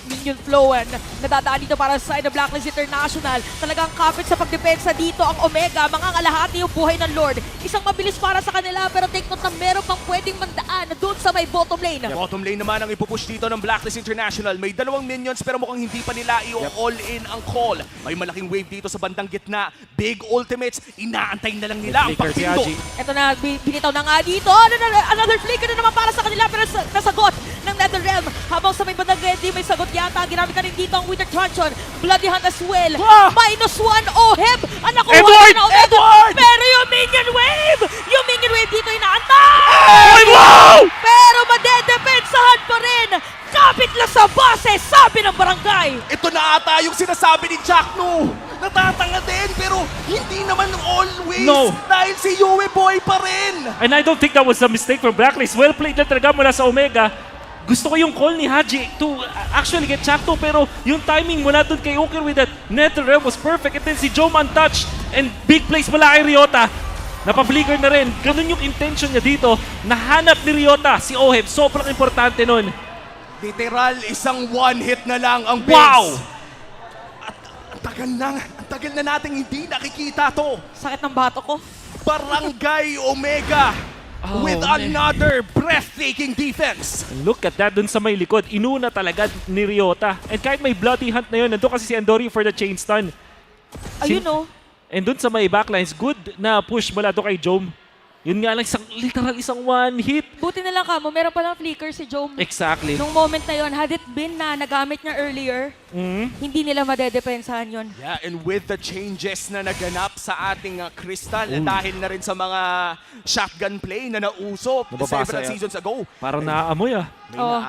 minion flow nadadaan dito para sa side ng Blacklist International. Talagang kapit sa pagdepensa dito ang Omega. Mangangalahati yung buhay ng Lord. Isang mabilis para sa kanila pero take note na meron pang pwedeng mandaan doon sa may bottom lane. Bottom lane naman ang ipupush dito ng Blacklist International. May 2 minions pero mukhang hindi pa nila i-all in ang call. May malaking wave dito sa bandang gitna. Big ultimates. Inaantay na lang nila ang pagpindot. Ito na, binitaw na nga dito. Another flicker na naman para sa kanila pero nasagot ng Netherrealm. Habang sa may bandang ready, may sagot yata. Ginamit ka rin dito ang Wither Truncheon. Bloody Hunt as well. -1 Oheb. Ang nakuha na Omega. Pero yung minion wave! Yung minion wave dito inaantay! Pero madedepensahan pa rin. Kapit lang sa base, sabi ng barangay. Ito na ata yung sinasabi ni Jack, no? Natatanga din, pero hindi naman always. No. Dahil si Yue Boy pa rin. And I don't think that was a mistake for Blacklist. Well played na talaga mula sa Omega. Gusto ko yung call ni Haji to actually get Chakto, pero yung timing mula dun kay Ukir with that Netherrealm was perfect. And then si Jom untouched and big plays mula kay Ryota. Napaflicker na rin. Ganun yung intention niya dito. Nahanap ni Ryota si Oheb. Sobrang importante nun. Literal, isang one hit na lang ang base. Wow! At ang tagal na nating hindi nakikita to. Sakit ng bato ko. Barangay Omega with another breathtaking defense. Look at that dun sa may likod. Inuna talaga ni Ryota. And kahit may bloody hunt na yun, nandun kasi si Andorio for the chain stun. Ayun o. And dun sa may backlines, good na push mula doon kay Jom. Yun nga lang, literal isang one hit. Buti na lang kamo, meron palang flicker si Jom. Exactly. Nung moment na yon, had it been na nagamit niya earlier, hindi nila madedepensahan yon. Yeah, and with the changes na naganap sa ating Crystal, dahil na rin sa mga shotgun play na nauso several seasons ago. Parang naaamoy ah.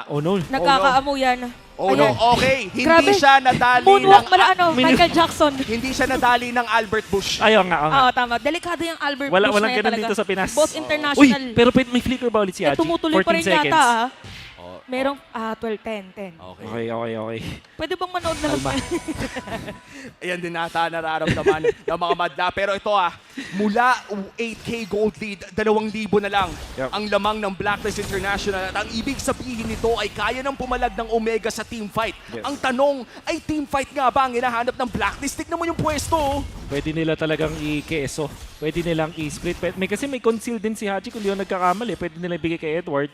Oh no. Nagkakaamoy yan. Oh no, okay. Hindi Grabe. siya nadali Moonwalk ng... Michael Jackson. Hindi siya nadali ng Albert Bush. Ayaw nga. Oo, tama. Delikado yung Albert Bush Walang na yan ganun talaga. dito sa Pinas. Both international. Uy, pero may flicker ba ulit si Haji? Tumutuloy pa rin 14 seconds. yata Merong 12, 10. Okay. Pwede bang manood na lang? Ayan din nata nararamdaman ng mga madla. Pero ito mula 8K gold lead, 2,000 na lang ang lamang ng Blacklist International. At ang ibig sabihin nito ay kaya ng pumalag ng Omega sa team fight. Ang tanong ay team fight nga ba ang hinahanap ng Blacklist? Tignan mo yung pwesto. Pwede nila talagang i-keso. Pwede nilang i-split. Kasi may conceal din si Haji kung di yung nagkakamali. Pwede nilang ibigay kay Edward.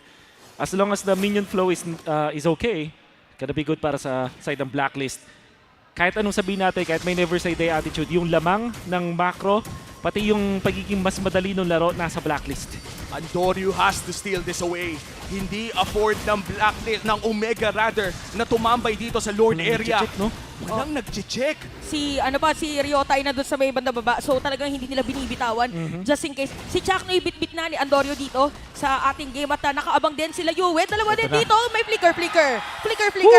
As long as the minion flow is okay, gonna be good para sa side ng Blacklist. Kahit anong sabihin natin, kahit may never say die attitude, yung lamang ng macro, pati yung pagiging mas madali ng laro, nasa Blacklist. Andorio has to steal this away. Hindi afford ng Blacklist, ng Omega rather, na tumambay dito sa Lord area. Walang nag-check. Si Ryota ay nandun sa may banda baba. So talagang hindi nila binibitawan. Just in case. Si Chuck na ibit-bit na ni Andorio dito sa ating game. At nakaabang din sila Yue. Dalawa din dito. May flicker.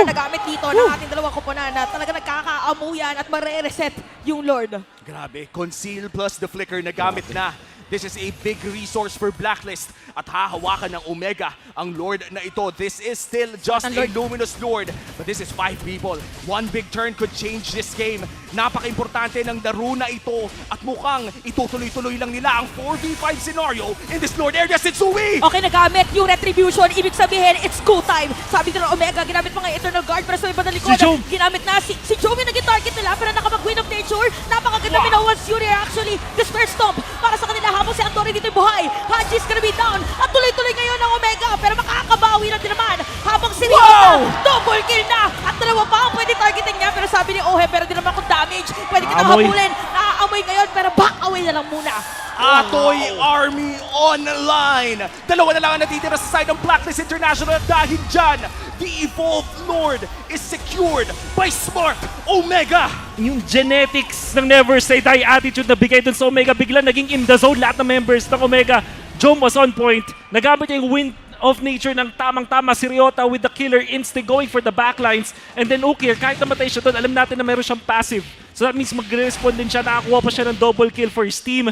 Nagamit dito ng ating dalawang koponan na talaga nagkakaamuyan at mare-reset yung Lord. Grabe. Conceal plus the flicker nagamit na. This is a big resource for Blacklist at hahawakan ng Omega ang Lord na ito. This is still just a luminous Lord, but this is 5 people. One big turn could change this game. Napaka-importante ng laro na ito at mukhang itutuloy-tuloy lang nila ang 4v5 scenario in this Lord area. Sitsui! Okay, nagamit yung retribution. Ibig sabihin, it's go time. Sabi ng Omega, ginamit pa nga Eternal Guard para sa iba na likod. Ginamit na si Joe yung naging target nila pero nakapag-win of nature. Napakaganda Minowan Fury actually. Despair Stomp para sa kanila. Habang si Andorio dito yung buhay. Haji's gonna be down. At tuloy-tuloy ngayon ng Omega. Pero makakabawi na din naman. Habang si Ryota, double kill na. At dalawa pa ang pwede targetin niya. Pero sabi ni Ohe, pero di naman kung damage. Pwede kitang habulin. Naaamoy ngayon pero back away na lang muna. Atoy Army online. Dalawa na lang ang natitira sa side ng Blacklist International dahil dyan, the Evolved Lord is secured by Smart Omega. Yung genetics ng never say die attitude na bigay dun sa Omega, bigla naging in the zone lahat ng members ng Omega. Jom was on point. Nagamit niya yung wind of nature ng tamang-tama si Ryota with the killer instinct going for the backlines. And then Ukir, kahit namatay siya doon, alam natin na meron siyang passive. So that means magre-respond din siya. Nakakuha pa siya ng double kill for his team.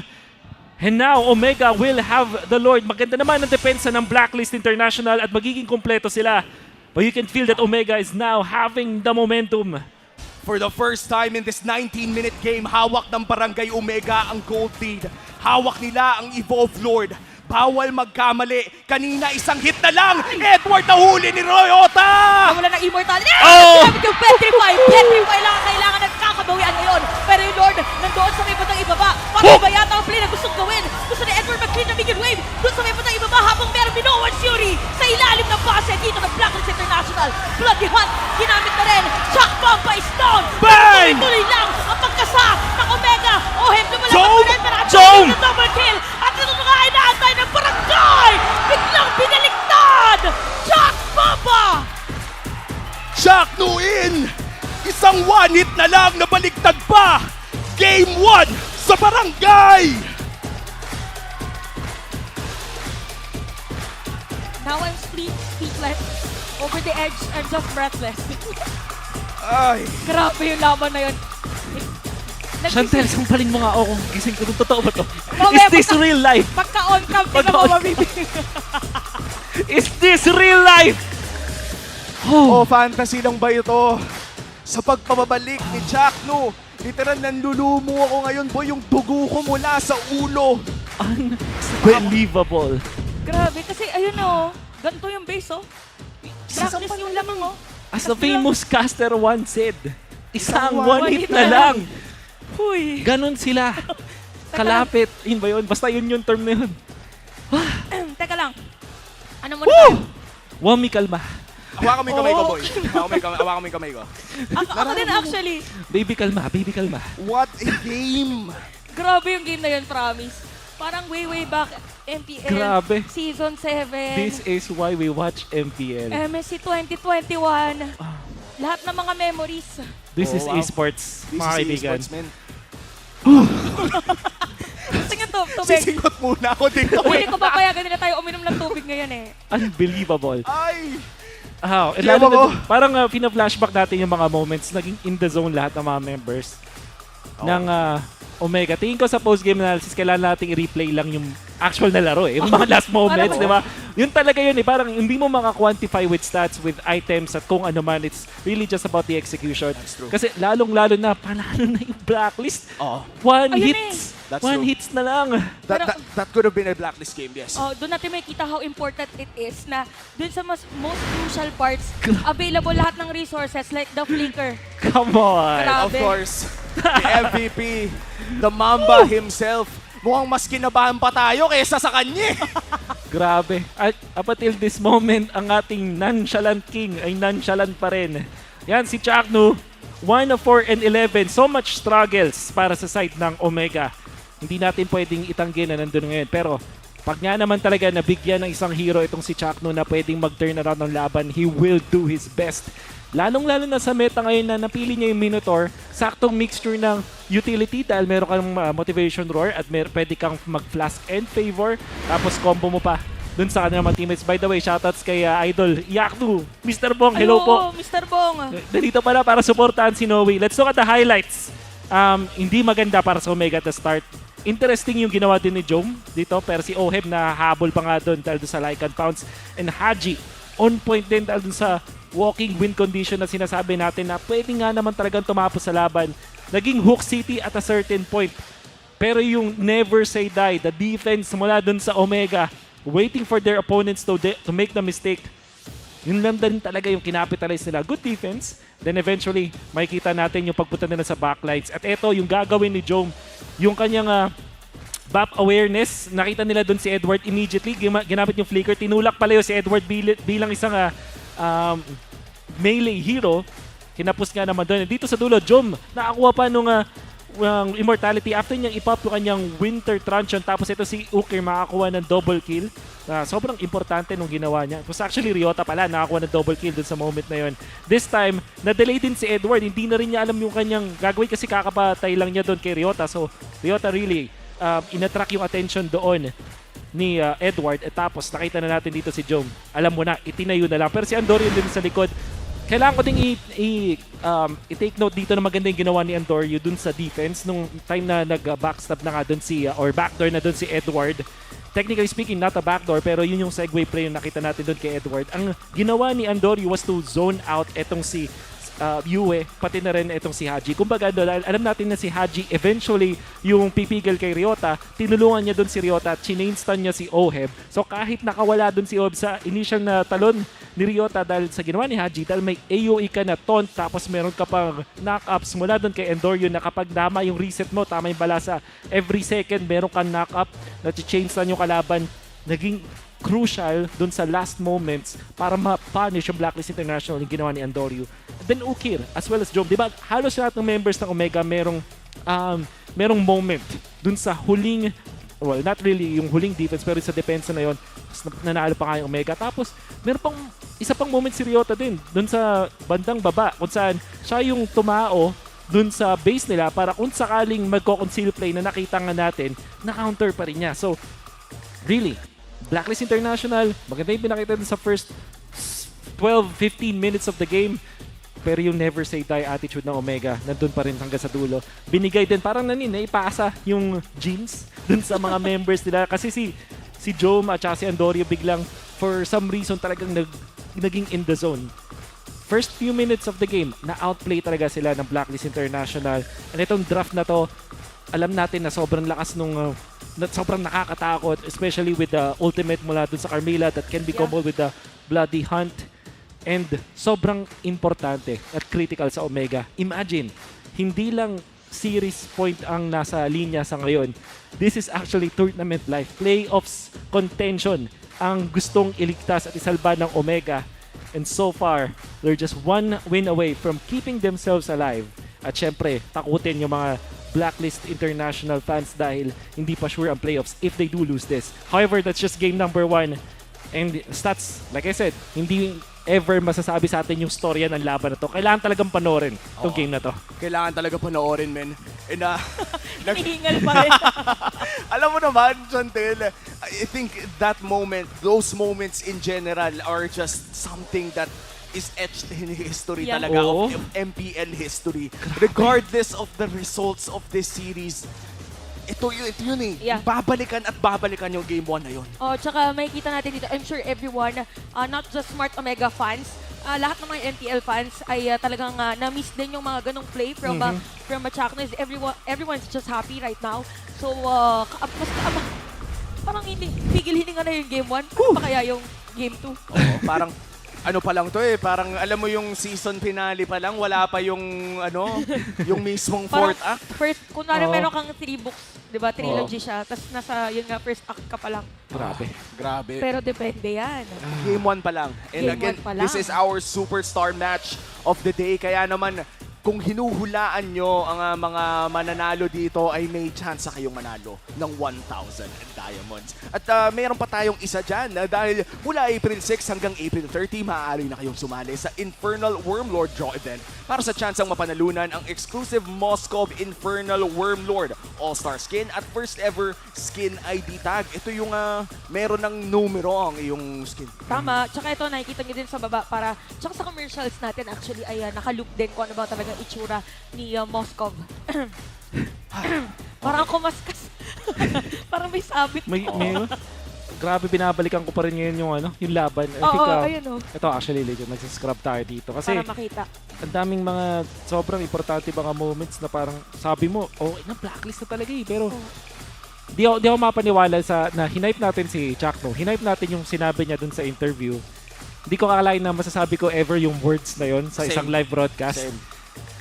And now, Omega will have the Lord. Maganda naman ang depensa ng Blacklist International at magiging kompleto sila. But you can feel that Omega is now having the momentum. For the first time in this 19-minute game, hawak ng Barangay Omega ang gold lead. Hawak nila ang Evolved Lord. Bawal magkamali. Kanina isang hit na lang. Edward nahuli ni Royota! Wala ng immortality. Oh! Grabe yung petrify. Petrify lang ang kailangan nagkakabawian ngayon. Pero yung Lord, nandoon sa may batang ibaba. Pag-iba yata ang play na gustong gawin. Gusto ni Edward mag-clean na minion wave. Doon sa may batang ibaba habang meron Minoan Fury sa ilalim ng base dito ng Blacklist International. Bloody Hunt, ginamit na rin. Shock Bomb pa is down. Bang! Tuloy lang ang pagkasa ng Omega. Ohem, lumalaban Jom! pa rin. Pero at Jom! ng double kill. At ito na nga ay naantay ng barangay. Biglang binaliktad. Shock Bomba! Shock in! Isang one hit na lang na baliktad pa! Game 1 sa barangay! Now I'm speechless. Over the edge, I'm just breathless. Ay! Grabe yung laban na yun. Chantel, sampalin mo nga ako. Gising ko, totoo ba to? Mamaya, Is this real life? Pagka-on cam, tingnan mo mabibig. Is this real life? Oh, fantasy lang ba ito? Sa pagpababalik ni Chakno, literal nanlulumo ako ngayon, boy, yung dugo ko mula sa ulo. Unbelievable. Grabe, kasi ayun o, ganito yung base o. Practice yung lamang o. As a famous caster once said, isang one hit na lang. Huy. Ganon sila. Kalapit. Yun ba yun? Basta yun yung term na yun. Teka lang. Ano mo na? Wami, kalma. Hawakan mo yung kamay ko, boy. Hawakan mo yung kamay ko. Ako din actually. Baby, kalma. Baby, kalma. What a game! Grabe yung game na yun, promise. Parang way back MPL Grabe. Season 7. This is why we watch MPL. MSC 2021. Lahat ng mga memories. This is esports, This mga is kaibigan. esports, man. Sige, tubig. Sisingot muna ako dito. Hindi ko papayagan nila tayo uminom ng tubig ngayon eh. Unbelievable. Ay! Lalo na, parang pina-flashback natin yung mga moments, naging in the zone lahat ng mga members ng Omega. Tingin ko sa post-game analysis, kailangan natin i-replay lang yung actual na laro eh. Yung mga last moments, di ba? Yun talaga yun eh. Parang hindi mo maka-quantify with stats, with items, at kung ano man. It's really just about the execution. That's true. Kasi lalong-lalo na, panalo na yung Blacklist. One hits. That's One true. hits na lang. That could have been a Blacklist game, yes. Oh, doon natin makikita how important it is na doon sa most crucial parts, available lahat ng resources like the flicker. Come on. Of course, the MVP, the Mamba himself. Mukhang mas kinabahan pa tayo kaysa sa kanya. Grabe. At up until this moment, ang ating nonchalant king ay nonchalant pa rin. Yan, si Chakno, 1 of 4 and 11. So much struggles para sa side ng Omega. Hindi natin pwedeng itanggi na nandun ngayon. Pero pag nga naman talaga nabigyan ng isang hero itong si Chakno na pwedeng mag-turn around ng laban, he will do his best. Lalong-lalo na sa meta ngayon na napili niya yung Minotaur, saktong mixture ng utility dahil meron kang motivation roar at pwede kang mag-flask and favor, tapos combo mo pa dun sa kanilang mga teammates. By the way, shoutouts kay Idol Yaktu, Mr. Bong, hello po. Mr. Bong. Nandito pala para supportahan si Noe. Let's look at the highlights. Hindi maganda para sa Omega at the start. Interesting yung ginawa din ni Jom dito, pero si Oheb na habol pa nga doon dahil sa Lycan Pounce, and Haji on point din dahil dun sa walking win condition na sinasabi natin na pwede nga naman talagang tumapos sa laban. Naging Hook City at a certain point. Pero yung never say die, the defense mula dun sa Omega, waiting for their opponents to make the mistake, yun lang din talaga yung kinapitalize nila. Good defense. Then eventually, makikita natin yung pagpunta nila sa backlines. At eto, yung gagawin ni Jom, yung kanyang BAP awareness, nakita nila dun si Edward immediately, ginamit yung flicker, tinulak pala yun si Edward bilang isang melee hero, kinapos nga naman doon. Dito sa dulo, Jom, nakakuha pa nung immortality after niyang ipop yung kanyang winter truncheon, tapos ito si Uker makakuha ng double kill. Sobrang importante nung ginawa niya. It was actually Ryota pala, nakakuha ng double kill dun sa moment na yun. This time, na-delay din si Edward, hindi na rin niya alam yung kanyang gagawin kasi kakapatay lang niya doon kay Ryota. So, Ryota really inattract yung attention doon ni Edward, at tapos nakita na natin dito si Jom. Alam mo na, itinayo na lang. Pero si Andorian din sa likod. Kailangan ko ding i-take note dito na maganda yung ginawa ni Andorio dun sa defense nung time na nag-backstab na nga dun si, or backdoor na dun si Edward. Technically speaking, not a backdoor, pero yun yung segue play yung nakita natin dun kay Edward. Ang ginawa ni Andorio was to zone out etong si Yue, pati na rin itong si Haji. Kumbaga doon, alam natin na si Haji eventually yung pipigil kay Ryota, tinulungan niya doon si Ryota at chinainstan niya si Oheb. So kahit nakawala doon si Oheb sa initial na talon ni Ryota dahil sa ginawa ni Haji, dahil may AOE ka na taunt, tapos meron ka pang knock-ups mula doon kay Endoryo na kapag tama yung reset mo, tama yung balasa, every second meron kang knock-up na chainstan yung kalaban, naging crucial dun sa last moments para ma-punish yung Blacklist International yung ginawa ni Andoryu. Then Ukir, as well as Jom. Diba, halos lahat ng members ng Omega merong moment dun sa huling, well, not really yung huling defense, pero sa depensa na yon, nanalo pa kayong Omega. Tapos, meron pang isa pang moment si Ryota din dun sa bandang baba kung saan siya yung tumao dun sa base nila para kung sakaling magko-conceal play na nakita nga natin, na-counter pa rin niya. So, really, Blacklist International, maganda yung pinakita din sa first 12-15 minutes of the game. Pero yung never say die attitude ng Omega, nandun pa rin hanggang sa dulo. Binigay din, parang naipasa yung genes dun sa mga members nila. Kasi si Jom at saka si Andoryo biglang, for some reason talagang naging in the zone. First few minutes of the game, na-outplay talaga sila ng Blacklist International. And itong draft na to, alam natin na sobrang lakas nung sobrang nakakatakot, especially with the ultimate mula dun sa Carmilla that can be comboed with the Bloody Hunt. And sobrang importante at critical sa Omega. Imagine, hindi lang series point ang nasa linya sa ngayon. This is actually tournament life. Playoffs contention ang gustong iligtas at isalba ng Omega. And so far, they're just one win away from keeping themselves alive. At syempre, takutin yung mga Blacklist International fans dahil hindi pa sure ang playoffs if they do lose this. However, that's just game number 1. And stats, like I said, hindi ever masasabi sa atin yung storya ng laban na to. Kailangan talagang panoorin itong game na to. Kailangan talaga panoorin, men. And Hinihingal pa rin. alam mo naman, Chantel, I think that moment, those moments in general are just something that is etched in history talaga of MPL history. Regardless of the results of this series, ito yun eh. Yeah. Babalikan at babalikan yung game 1 na yun. Oh, tsaka makikita natin dito, I'm sure everyone, not just Smart Omega fans, lahat ng mga MPL fans ay talagang na-miss din yung mga ganong play from Machaknos. Everyone's just happy right now. So, parang hindi, pigil-hininga na yung game 1. Ano pa kaya yung game 2? Oo, parang ano pa lang to eh, parang alam mo yung season finale pa lang, wala pa yung yung mismong fourth act. First, kunwari meron kang 3 books, di ba? Trilogy siya, tapos nasa yun nga, first act ka pa lang. Grabe. Pero depende yan. Game 1 pa lang. And again, this is our superstar match of the day. Kaya naman, kung hinuhulaan nyo ang mga mananalo dito ay may chance kayong manalo ng 1,000 diamonds. At mayroon pa tayong isa dyan dahil mula April 6 hanggang April 30, maaari na kayong sumali sa Infernal Wormlord Draw Event para sa chance ang mapanalunan ang exclusive Moscow Infernal Wormlord All-Star Skin at first ever Skin ID Tag. Ito yung meron ng numero ang iyong skin. Tama. Tsaka ito, nakikita nyo din sa baba para, tsaka sa commercials natin actually ay nakaloop din kung ano ba talaga itsura ni Moscow. Parang kumaskas. Parang may sabit. Grabe, binabalikan ko pa rin ngayon yung laban. Ayun Ito actually legit, nagsascrub tayo dito. Kasi para makita. Ang daming mga sobrang importante mga moments na parang sabi mo, na blacklist na talaga eh. Pero di ako mapaniwala na hinipe natin si Chakno. Hinipe natin yung sinabi niya dun sa interview. Hindi ko kakalain na masasabi ko ever yung words na yon sa isang live broadcast.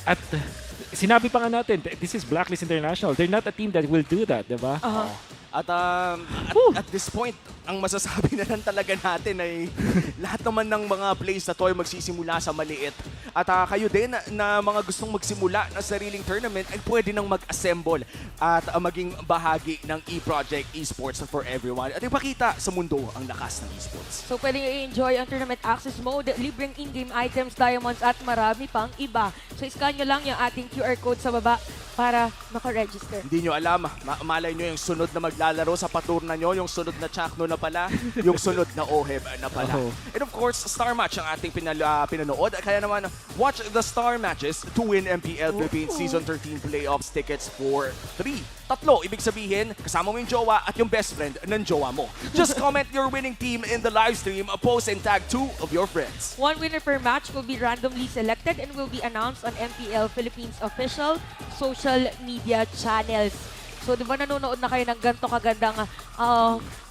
At sinabi pa nga natin, this is Blacklist International. They're not a team that will do that, diba? At this point, ang masasabi na lang talaga natin ay lahat naman ng mga plays na to ay magsisimula sa maliit. At kayo din na mga gustong magsimula ng sariling tournament ay pwede nang mag-assemble at maging bahagi ng e-project esports for everyone. At ipakita sa mundo ang lakas ng esports. So pwede i-enjoy ang tournament access mode, libreng in-game items, diamonds at marami pang iba. So scan nyo lang yung ating QR code sa baba para maka-register. Hindi nyo alam, malay nyo yung sunod na maglalaro sa paturna nyo, yung sunod na Chakno na pala, yung sunod na Oheb na pala. And of course, star match ang ating pinanood. Kaya naman, Watch the star matches to win MPL Philippines Season 13 playoffs tickets for 3. Tatlo, ibig sabihin, kasama mo yung jowa at yung best friend ng jowa mo. Just comment your winning team in the live stream, post and tag 2 of your friends. One winner per match will be randomly selected and will be announced on MPL Philippines official social media channels. So, di ba nanonood na kayo ng ganito kagandang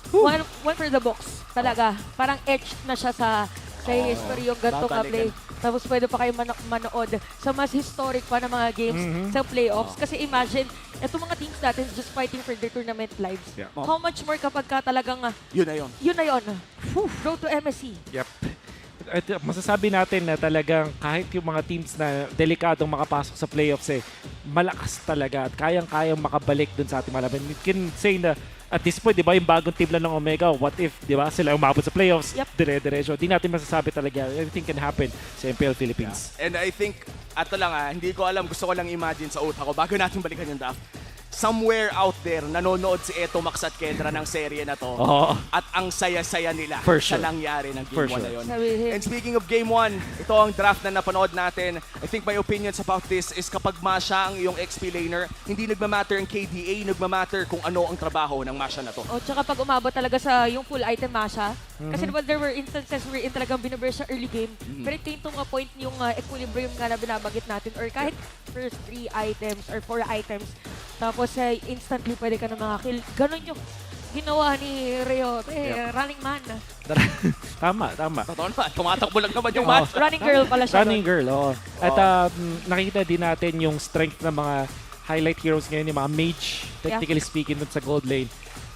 one for the books talaga. Parang etched na siya sa history yung ganito ka-play. Tapos pwede pa kayo manood sa mas historic pa na mga games sa playoffs. Kasi imagine, itong mga teams natin just fighting for their tournament lives. Yeah. How much more kapag ka talagang yun na yun. Yun na yun. Road to MSC. Yep. At masasabi natin na talagang kahit yung mga teams na delikadong makapasok sa playoffs malakas talaga at kayang-kayang makabalik dun sa ating malaban. We can say na at this point, di ba, yung bagong team lang ng Omega, what if, di ba, sila umabot sa playoffs, dire-diretso. Di natin masasabi talaga, everything can happen sa MPL Philippines. Yeah. And I think, ato lang hindi ko alam, gusto ko lang imagine sa utak ko, bago natin balikan yung draft, somewhere out there, nanonood si Eto, Max at Kendra ng serye na to. At ang saya-saya nila sa nangyari ng Game 1 na yun. And speaking of Game 1, ito ang draft na napanood natin. I think my opinions about this is kapag Masha ang iyong XP laner, hindi nagmamatter ang KDA, nagmamatter kung ano ang trabaho ng Masha na to. O, tsaka pag umabot talaga sa yung full item Masha, kasi diba there were instances wherein talagang binaburst sa early game, pero it came to a point yung equilibrium nga na binabanggit natin, or kahit first 3 items or 4 items, tapos instantly pwede ka na makakill. Ganon yung ginawa ni Rio. Running man. Tama. Totoo naman, tumatakbo lang naman yung match. Running girl pala siya. Running girl, oo. At nakikita din natin yung strength ng mga highlight heroes ngayon, yung mga mage, technically speaking, dun sa gold lane.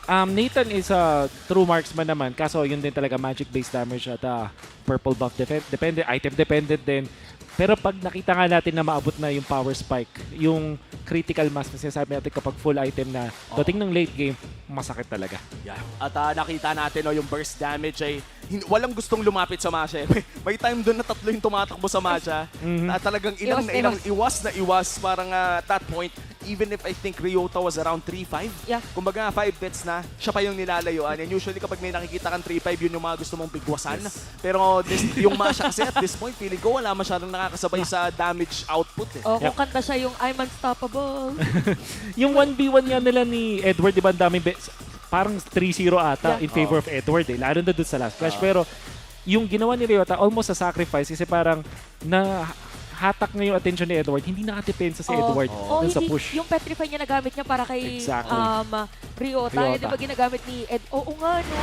Nathan is a true marksman naman, kaso yun din talaga magic-based damage at purple buff dependent, item dependent din. Pero pag nakita nga natin na maabot na yung power spike, yung critical mass na sinasabi natin kapag full item na dating ng late game, masakit talaga. Yeah. At nakita natin yung burst damage ay walang gustong lumapit sa Masha. May time doon na 3 yung tumatakbo sa Masha. Na talagang ilang iwas. Parang at that point, even if I think Ryota was around 3-5, kumbaga 5 bets na, siya pa yung nilalayuan. And usually kapag may nakikita kang 3-5, yun yung mga gusto mong bigwasan. Pero yung Masha kasi at this point, feeling ko wala masyadong nakakasabay sa damage output. Kung kanta siya yung I'm unstoppable. Yung 1v1 nga nila ni Edward, di ba, ang daming bets, parang 3-0 ata in favor of Edward lalo na dun sa last flash. Pero yung ginawa ni Ryota, almost a sacrifice kasi parang hatak na yung attention ni Edward, hindi nakadepensa si Edward dun sa push. Yung petrify niya nagamit niya para kay Ryota. Di ba ginagamit ni Ed? Oo nga, no?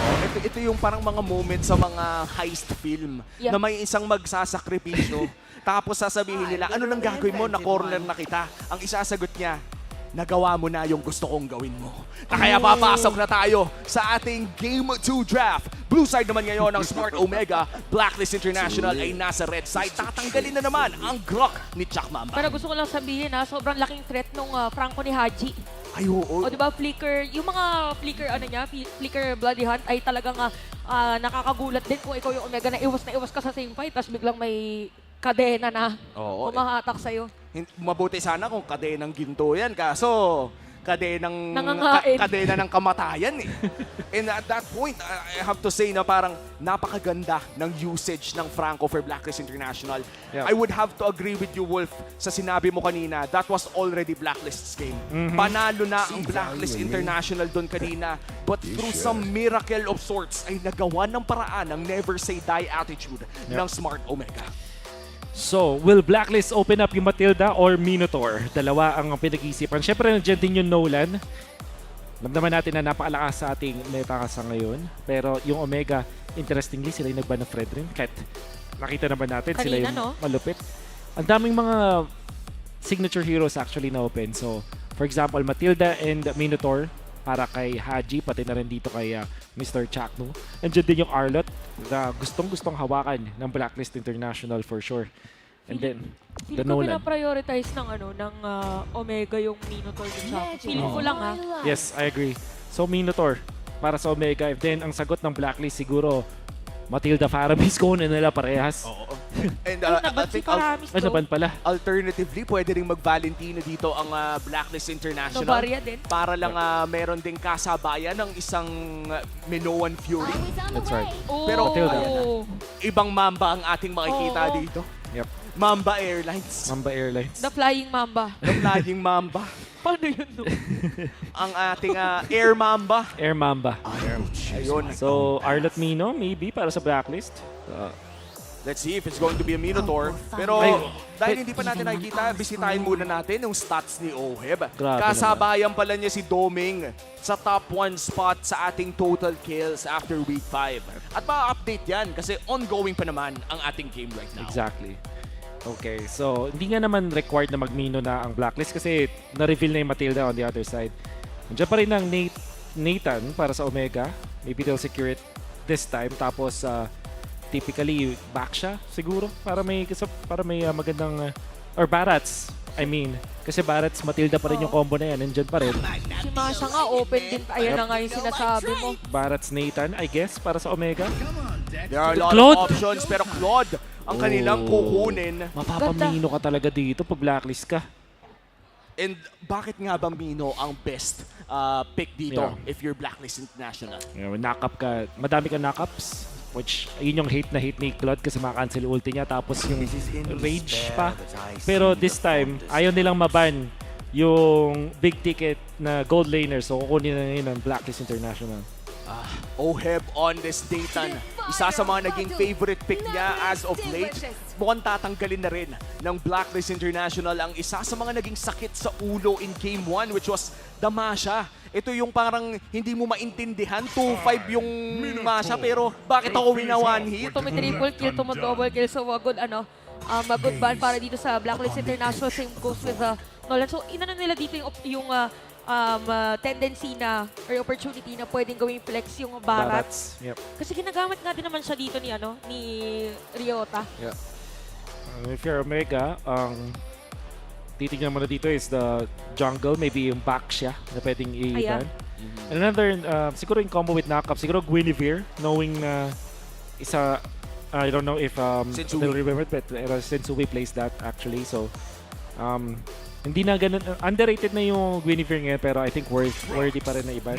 Ito yung parang mga moments sa mga heist film na may isang magsasakripisyo. Tapos sasabihin nila, ano nang gagawin mo? Na-corner na kita. Ang isasagot niya, nagawa mo na yung gusto kong gawin mo. Kaya papasok na tayo sa ating Game 2 draft. Blue side naman ngayon ng Smart Omega. Blacklist International ay nasa red side. Tatanggalin na naman ang Grok ni Chuck Mamba. Pero gusto ko lang sabihin sobrang laking threat nung Franco ni Haji. Ay, oo. O diba, Flicker, yung mga Flicker Bloody Hunt ay talagang nakakagulat din kung ikaw yung Omega na iwas ka sa same fight, tapos biglang may kadena na humahatak sa'yo. Mabuti sana kung kadenang ginto yan, kaso kadena ng kamatayan And at that point, I have to say na parang napakaganda ng usage ng Franco for Blacklist International. I would have to agree with you, Wolf, sa sinabi mo kanina, that was already Blacklist's game. Panalo na ang Blacklist International doon kanina, but through some miracle of sorts ay nagawa ng paraan ng never say die attitude ng Smart Omega. So, will Blacklist open up yung Matilda or Minotaur? Dalawa ang pinag-iisipan. Siyempre, nandiyan din yung Nolan. Namdaman natin na napakalakas sa ating meta sa ngayon. Pero yung Omega, interestingly, sila yung nagban ng Fredrin. Kahit nakita naman natin, sila yung malupit. Ang daming mga signature heroes actually na open. So, for example, Matilda and Minotaur para kay Haji, pati na rin dito kay Mr. Chakno. Andiyan din yung Arlot na gustong-gustong hawakan ng Blacklist International for sure. And then, the Nolan. Feeling ko pina-prioritize ng Omega yung Minotaur ni Chakno. Feeling ko lang Yes, I agree. So, Minotaur para sa Omega. And then, ang sagot ng Blacklist siguro, Matilda Faramis ko na nila parehas. And I think alternatively, pwede rin mag-Valentino dito ang Blacklist International. Para lang meron ding kasabayan ng isang Minoan Fury. That's right. Pero ibang Mamba ang ating makikita dito. Yep. Mamba Airlines. Mamba Airlines. The Flying Mamba. The Flying Mamba. Paano yun doon? Ang ating Air Mamba. Air Mamba. Ayun. So, Arlot Mino, maybe, para sa Blacklist. Let's see if it's going to be a Minotaur. Pero dahil hindi pa natin nakikita, bisitahin muna natin yung stats ni Oheb. Grabe Kasabayan pala niya si Doming sa top 1 spot sa ating total kills after week 5. At ma-update yan kasi ongoing pa naman ang ating game right now. Exactly. Okay, so hindi nga naman required na mag-Mino na ang Blacklist kasi na-reveal na yung Matilda on the other side. Nandiyan pa rin ang Nathan para sa Omega. Maybe they'll secure it this time. Tapos, typically back siya siguro para may magandang or Barats, I mean, kasi Barats Matilda pa rin yung combo na yan, nandiyan pa rin. Si Masha nga open din, ayan na nga yung sinasabi mo. Barats Nathan, I guess, para sa Omega. There are a lot of options pero Claude ang kanilang kukunin. Mapapamino ka talaga dito pag blacklist ka. And bakit nga ba Mino ang best pick dito if you're Blacklist International? Knock-up ka, madami ka knock-ups. Which, yun yung hate ni Claude kasi maka-cancel ulti niya. Tapos yung rage pa. Pero this time, ayaw nilang maban yung big ticket na gold laner. So, kukunin na ngayon ng Blacklist International. Oheb on this Dayton. Isa sa mga naging favorite pick niya as of late. Mukhang tatanggalin na rin ng Blacklist International ang isa sa mga naging sakit sa ulo in Game 1 which was the Masha. Ito yung parang hindi mo maintindihan. 2-5 yung Masha pero bakit ako wina one hit? Ito may triple kill, ito may double kill. So, good good ban para dito sa Blacklist International. Same goes with Nolan. So, inano nila dito yung tendency na or opportunity na pwedeng gawing flex yung Barats. Yep. Kasi ginagamit nga din naman siya dito ni Ryota. Yeah. If you're Omega, titignan mo na dito is the jungle, maybe yung back siya na pwedeng i-ban. And another, siguro in combo with knock-up, siguro Guinevere, knowing na isa, I don't know if they'll remember it, but Sensui plays that actually. So, hindi na ganun, underrated na yung Guinevere ngayon pero I think worthy pa rin na iban.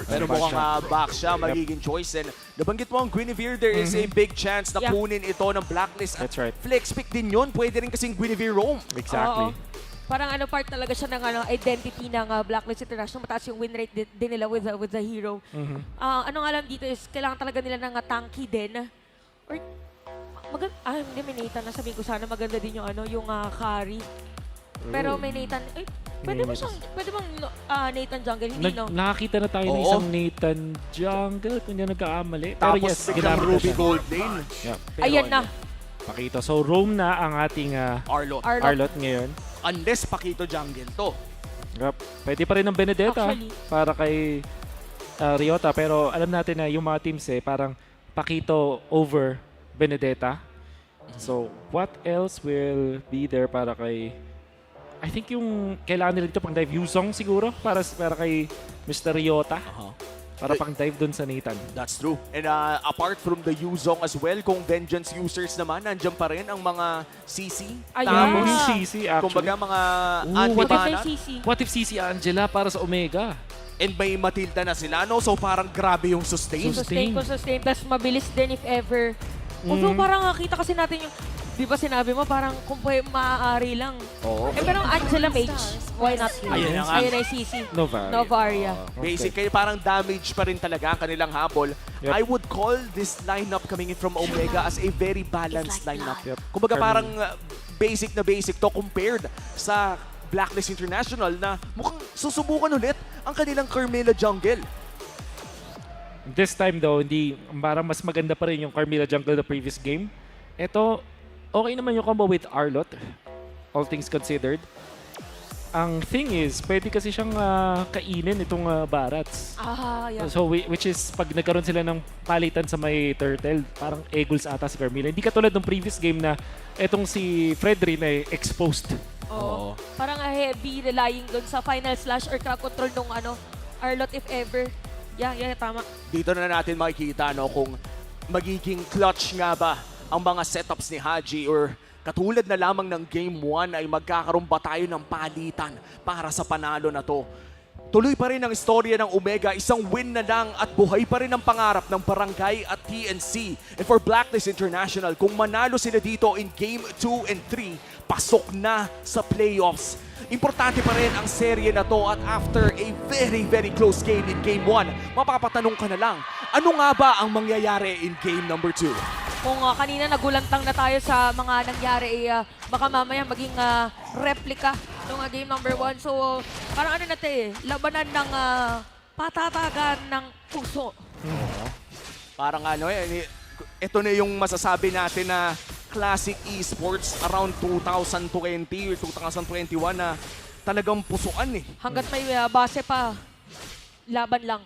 Pero mukhang back siya, magiging choice. And nabanggit mo ang Guinevere, there is a big chance na kunin ito ng Blacklist. That's right. Flex pick din yun, pwede rin kasing Guinevere roam. Exactly. Parang part talaga siya ng identity ng Blacklist International. Mataas yung win rate din nila with the hero. Ano nga lang dito is kailangan talaga nila ng tanky din. Or, hindi, may Nathan na sabihin ko sana maganda din yung carry. Pero may Nathan, pwede bang Nathan jungle? Hindi, no? Nakakita na tayo ng isang Nathan jungle kung hindi nagkakamali. Pero Tapos yes, biglang Ruby Gold Lane. Yeah. Ayan na. Pakito. So, roam na ang ating Arlot ngayon. Unless Pakito jungle to. Yep. Pwede pa rin ng Benedetta para kay Ryota. Pero alam natin na yung mga teams parang Pakito over Benedetta. So, what else will be there para kay... I think yung kailangan nila dito pang dive Yuzong siguro para kay Mr. Ryota. Para pang dive dun sa Nathan. That's true. And apart from the Yuzong as well, kung Vengeance users naman, nandiyan pa rin ang mga CC. Tapos CC actually. Kumbaga mga anti-banat. What if CC Angela para sa Omega? And may Matilda na sila, no? So parang grabe yung sustain. Sustain. Plus mabilis din if ever. Although parang kita kasi natin yung di ba sinabi mo parang kung maaari lang. Oo. Pero Angela Mage, why not? Ayun na Ayun ay CC. Novaria. Novaria. Basically, parang damage pa rin talaga ang kanilang habol. Yep. I would call this lineup coming in from Omega as a very balanced lineup. Kumbaga parang basic na basic to compared sa Blacklist International na mukhang susubukan ulit ang kanilang Carmilla jungle. This time though, parang mas maganda pa rin yung Carmilla jungle the previous game. Ito, okay naman yung combo with Arlot, all things considered. Ang thing is, pwede kasi siyang kainin itong Barats. Yeah. So, which is, pag nagkaroon sila ng palitan sa may turtle, parang Eagles ata si Carmilla. Hindi katulad ng previous game na etong si Fredrin ay exposed. Oo. Parang heavy relying doon sa final slash or crowd control nung Arlot if ever. Yeah, tama. Dito na natin makikita kung magiging clutch nga ba ang mga setups ni Haji or katulad na lamang ng Game 1 ay magkakaroon ba tayo ng palitan para sa panalo na to. Tuloy pa rin ang istorya ng Omega, isang win na lang at buhay pa rin ang pangarap ng Barangay at TNC. And for Blacklist International, kung manalo sila dito in Game 2 and 3, pasok na sa playoffs. Importante pa rin ang serye na to at after a very, very close game in Game 1, mapapatanong ka na lang, ano nga ba ang mangyayari in Game number 2? Kung kanina nagulantang na tayo sa mga nangyari, baka mamaya maging replica nung Game number 1. So, parang ano natin labanan ng patatagan ng puso. Parang ano ito na yung masasabi natin na classic esports around 2020 or 2021 na talagang pusuan Hanggat may base pa, laban lang.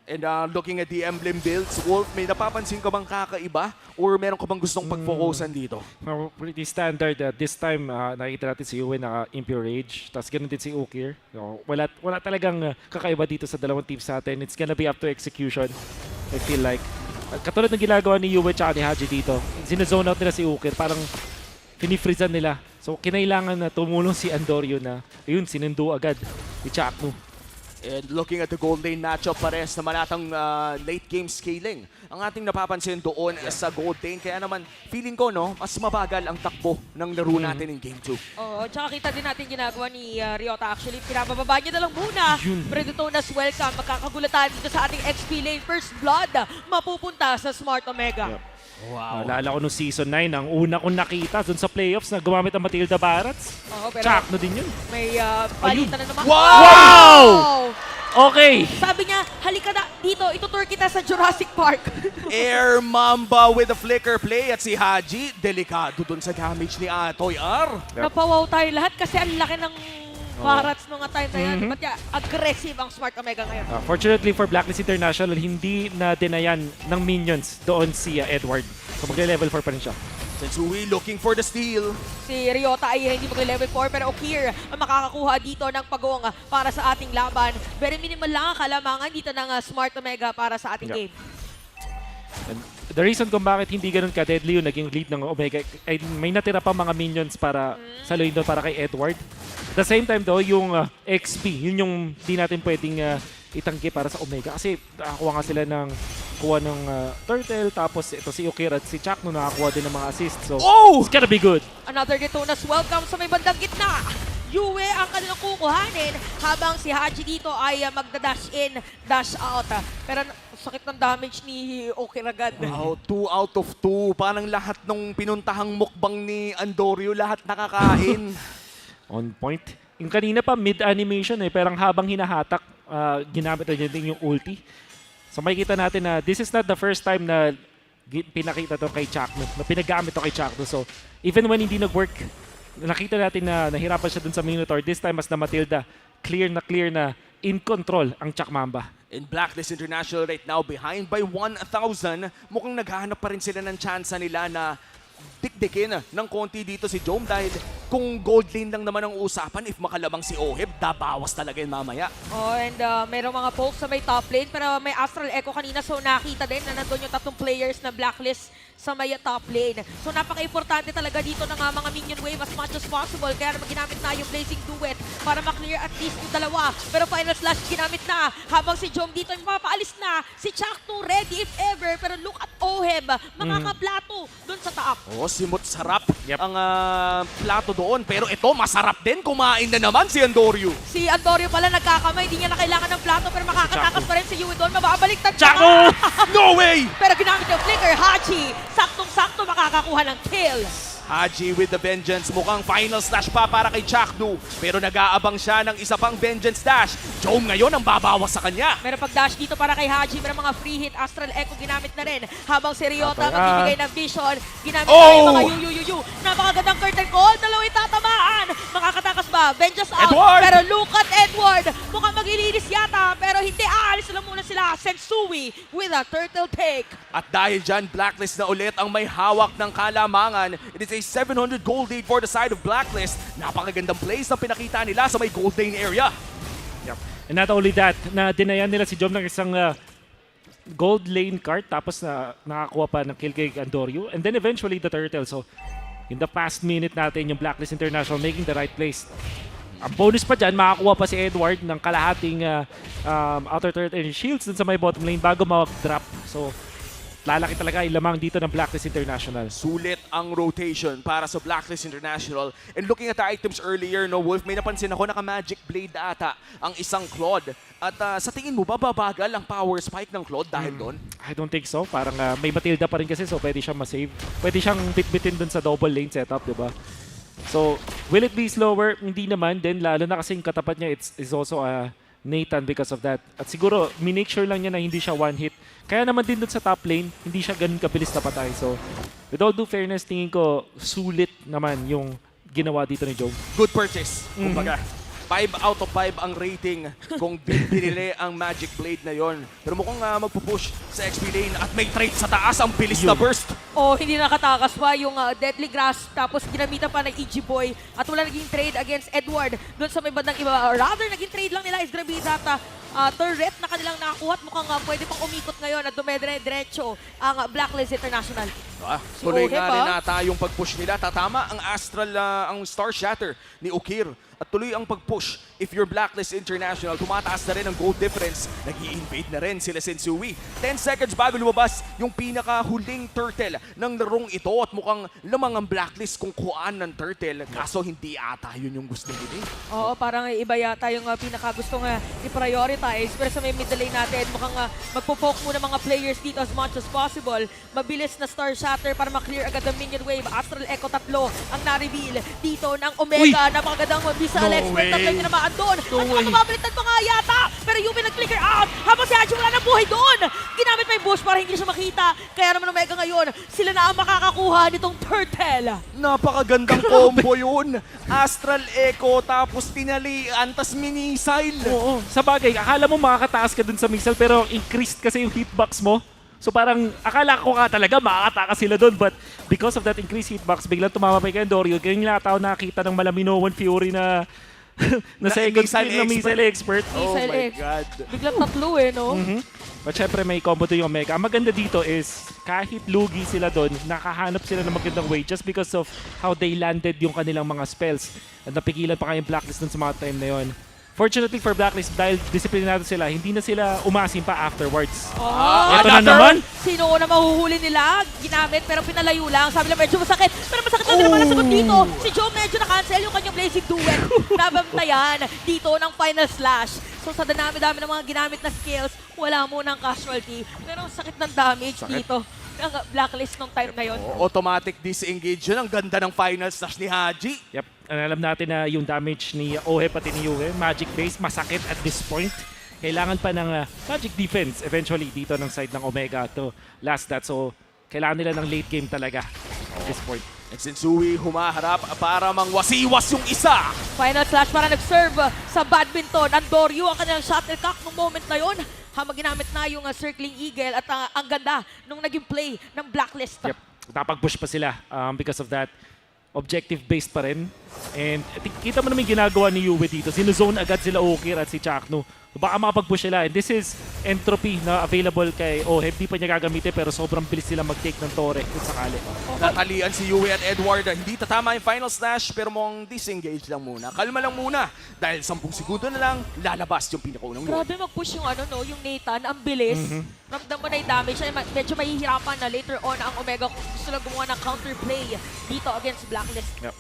And looking at the emblem builds, Wolf, may napapansin ka bang kakaiba? Or meron ka bang gustong pag-focusan dito? Pretty standard. This time, nakita natin si Uwe na Impure Rage. Tapos ganun din si Ukir. Wala talagang kakaiba dito sa dalawang teams natin. It's gonna be up to execution, I feel like. Katulad ng ginagawa ni Uwe at ni Haji dito, sinozone out nila si Ukir. Parang pinifrizan nila. So, kinailangan na tumulong si Andorio na, ayun, sinundo agad ni Chaknu. And looking at the gold lane matchup, pares naman atang late game scaling. Ang ating napapansin doon sa gold lane. Kaya naman, feeling ko, mas mabagal ang takbo ng laro natin in Game 2. Oo, tsaka kita din natin ginagawa ni Ryota. Actually, pinabababa niya na lang muna. Predatonas welcome. Magkakagulatan dito sa ating XP lane. First blood, mapupunta sa Smart Omega. Wow. Naalala ko nung season 9, ang una kong nakita dun sa playoffs na gumamit ang Matilda Barats. Pero Chakno din yun. May palitan na naman. Wow! Okay. Sabi niya, halika na dito, itutur kita sa Jurassic Park. Air Mamba with a flicker play at si Haji, delikado dun sa damage ni Atoy R. Napawaw tayo lahat kasi ang laki ng Barats nung time na yan. Ba't aggressive ang Smart Omega ngayon? Fortunately for Blacklist International, hindi na dinayan ng minions doon si Edward. So magle-level 4 pa rin siya. Sensui looking for the steal. Si Ryota ay hindi mag-level 4 pero Okir ang makakakuha dito ng pagong para sa ating laban. Very minimal lang ang kalamangan dito ng Smart Omega para sa ating game. And the reason kung bakit hindi ganun ka-deadly yung naging lead ng Omega, ay may natira pa mga minions para saluhin doon para kay Edward. At the same time though, yung XP, yun yung di natin pwedeng itanggi para sa Omega. Kasi nakakuha nga sila ng kuha ng turtle, tapos ito si Ukir at si Chakno nakakuha din ng mga assists. So, it's gonna be good. Another Detonas welcome sa may bandang gitna. Yue ang kanilang kukuhanin habang si Haji dito ay magda-dash in, dash out. Pero sakit ng damage ni Okir agad. Wow, 2 out of 2. Parang lahat ng pinuntahang mukbang ni Andorio, lahat nakakain. On point. Yung kanina pa mid-animation pero habang hinahatak, ginamit na din yung ulti. So makikita natin na this is not the first time na pinakita to kay Chakno, na pinagamit to kay Chakno. So even when hindi nag-work, nakita natin na nahirapan siya dun sa Minotaur. This time as na Matilda, clear na in control ang Chakmamba. In Blacklist International right now, behind by 1,000, mukhang naghahanap pa rin sila ng tsansa nila na dikdikin ng konti dito si Jome dahil kung gold lane lang naman ang usapan, if makalabang si Ohib, dabawas talaga yun mamaya. And mayroong mga pokes sa may top lane pero may Astral Echo kanina so nakita din na nandun yung 3 players na Blacklist sa may top lane. So napaka-importante talaga dito ng mga minion wave as much as possible kaya naman ginamit na yung Blazing Duet para maklear at least yung dalawa. Pero final slash ginamit na habang si Jome dito yung mapaalis na. Si Chakno ready if ever pero look at Ohib, makakaplato dun sa taap. Simot sarap ang plato doon. Pero ito, masarap din. Kumain na naman si Andorio. Si Andorio pala nagkakamay. Hindi niya na kailangan ng plato pero makakatakas pa rin si Yui doon. Mababaliktad Chako! No way! Pero ginamit yung flicker. Haji, saktong-sakto makakakuha ng kill. Haji with the vengeance. Mukhang final slash pa para kay Chaknu. Pero nag-aabang siya ng isa pang vengeance dash. Jome ngayon ang babawas sa kanya. Meron pag-dash dito para kay Haji. Meron mga free hit. Astral Echo ginamit na rin. Habang si Ryota magbibigay ng vision. Ginamit na yung mga yu. Napakagandang curtain call. Dalawa itatamaan. Makakatakas ba? Vengeance out. Edward! Pero look at Edward. Mukhang mag-ilinis yata. Pero hindi. Aalis na muna sila. Sensui with a turtle take. At dahil dyan, Blacklist na ulit ang may hawak ng kalamangan. It is a 700 gold lead for the side of Blacklist. Napakagandang place na pinakita nila sa may gold lane area. Yep. And not only that, na dinayan nila si Jome ng isang gold lane cart tapos nakakuha pa ng kill kay Andorio. And then eventually the turtle. So in the past minute natin yung Blacklist International making the right place. Ang bonus pa dyan, makakuha pa si Edward ng kalahating outer turret and shields dun sa may bottom lane bago mag-drop. So, lalaki talaga yung lamang dito ng Blacklist International. Sulit ang rotation para sa Blacklist International. And looking at the items earlier, no, Wolf, may napansin ako, naka-magic blade ata ang isang Claude. At sa tingin mo ba, babagal ang power spike ng Claude dahil doon? I don't think so. Parang may Matilda pa rin kasi, so pwede siyang ma-save. Pwede siyang bitbitin dun sa double lane setup, di ba? So, will it be slower? Hindi naman. Then, lalo na kasi yung katapat niya, is also Nathan because of that. At siguro, minake sure lang niya na hindi siya one hit. Kaya naman din dun sa top lane, hindi siya ganun kabilis na patay. So, with all due fairness, tingin ko, sulit naman yung ginawa dito ni Joe. Good purchase, kumbaga. 5 out of 5 ang rating kung binili ang Magic Blade na yon. Pero mukhang magpupush sa XP lane at may trade sa taas ang bilis na burst. Oh, hindi nakatakas pa yung Deadly Grasp tapos ginamitan pa ng EG Boy at wala naging trade against Edward doon sa may bandang iba. Rather, naging trade lang nila is gonna be that turret na kanilang nakakuha at mukhang pwede pang umikot ngayon at dumedire-diretso ang Blacklist International. Tuloy nga rin nata yung pag-push nila. Tatama ang Astral, ang Star Shatter ni Ukir. At tuloy ang pag-push. If you're Blacklist International, tumataas na rin ang gold difference. Nag-i-invade na rin sila Sensui. 10 seconds bago lumabas yung pinaka-huling turtle ng larong ito. At mukhang lamang ang Blacklist kung kuhaan ng turtle. Kaso hindi ata yun yung gusto nila. Oo, parang iba yata yung pinaka-gustong i-prioritize. Pero sa may middle lane natin, mukhang magpo-poke muna mga players dito as much as possible. Mabilis na Star Shatter para ma-clear agad ang minion wave. Astral Echo 3 ang na-reveal dito ng Omega. Napakagandang missile expert na play naman doon. At mababalitan pa nga yata. Pero Yubi nag-clicker out. Habang si Haji wala ng buhay doon. Ginamit pa yung bush para hindi siya makita. Kaya naman Omega ngayon, sila na ang makakakuha nitong turtle. Napakagandang combo yun. Astral Echo tapos tinalian tas minisile. Oo, sa bagay, akala mo makakataas ka dun sa missile pero increased kasi yung hitbox mo. So parang akala ko ka talaga makakatakas sila doon, but because of that increased hitbox, biglang tumama pa kay Dorio. Ganyan lang tao nakita ng Malaminoan Fury na na second skill na missile expert. Oh my God. Biglang tatlo no? But syempre may combo to yung Omega. Ang maganda dito is kahit lugi sila doon, nakahanap sila ng magandang way just because of how they landed yung kanilang mga spells. At napigilan pa kayong Blacklist dun sa mga time na yon. Fortunately for Blacklist, dahil disiplinado sila, hindi na sila umasim pa afterwards. Ito na naman! Sino na mahuhuli nila? Ginamit pero pinalayo lang. Sabi lang medyo masakit. Pero masakit na naman nasagot dito. Si Joe medyo na-cancel yung kanyang Blazing Duet. Nabantayan dito ng Final Slash. So sa dami-dami ng mga ginamit na skills, wala mo ng casualty. Pero sakit ng damage dito. Ang Blacklist nung time na yun. Automatic disengage yun. Ang ganda ng Final Slash ni Haji. Yep. Alam natin na yung damage ni Ohe pati ni Yue, magic base, masakit at this point. Kailangan pa ng magic defense eventually dito ng side ng Omega to last that. So, kailangan nila ng late game talaga at this point. And Sensui humaharap para mangwasiwas yung isa. Final Slash para nag-serve sa badminton. Andorio ang kanilang shuttlecock nung moment na yun. Habang ginamit na yung Circling Eagle at ang ganda nung naging play ng Blacklist. Yep. Napag-push pa sila because of that. Objective-based pa rin. And kita mo naman yung ginagawa ni Yue dito. Sinuzone agad sila Okir at si Chakno. Baka makapag-push sila. And this is entropy na available kay Oheb. Di pa niya gagamitin pero sobrang bilis sila mag-take ng Torre kung sakali. Natalian si Yue at Edward. Hindi tatama yung Final Slash pero mong disengage lang muna. Kalma lang muna. Dahil 10 segundo na lang, lalabas yung pinakaunang yun. Grabe mag-push yung yung Nathan. Ang bilis. Ramdam mo na yung damage. Medyo mahihirapan na later on ang Omega kung gusto lang gumawa ng counterplay dito against Blacklist. Yep.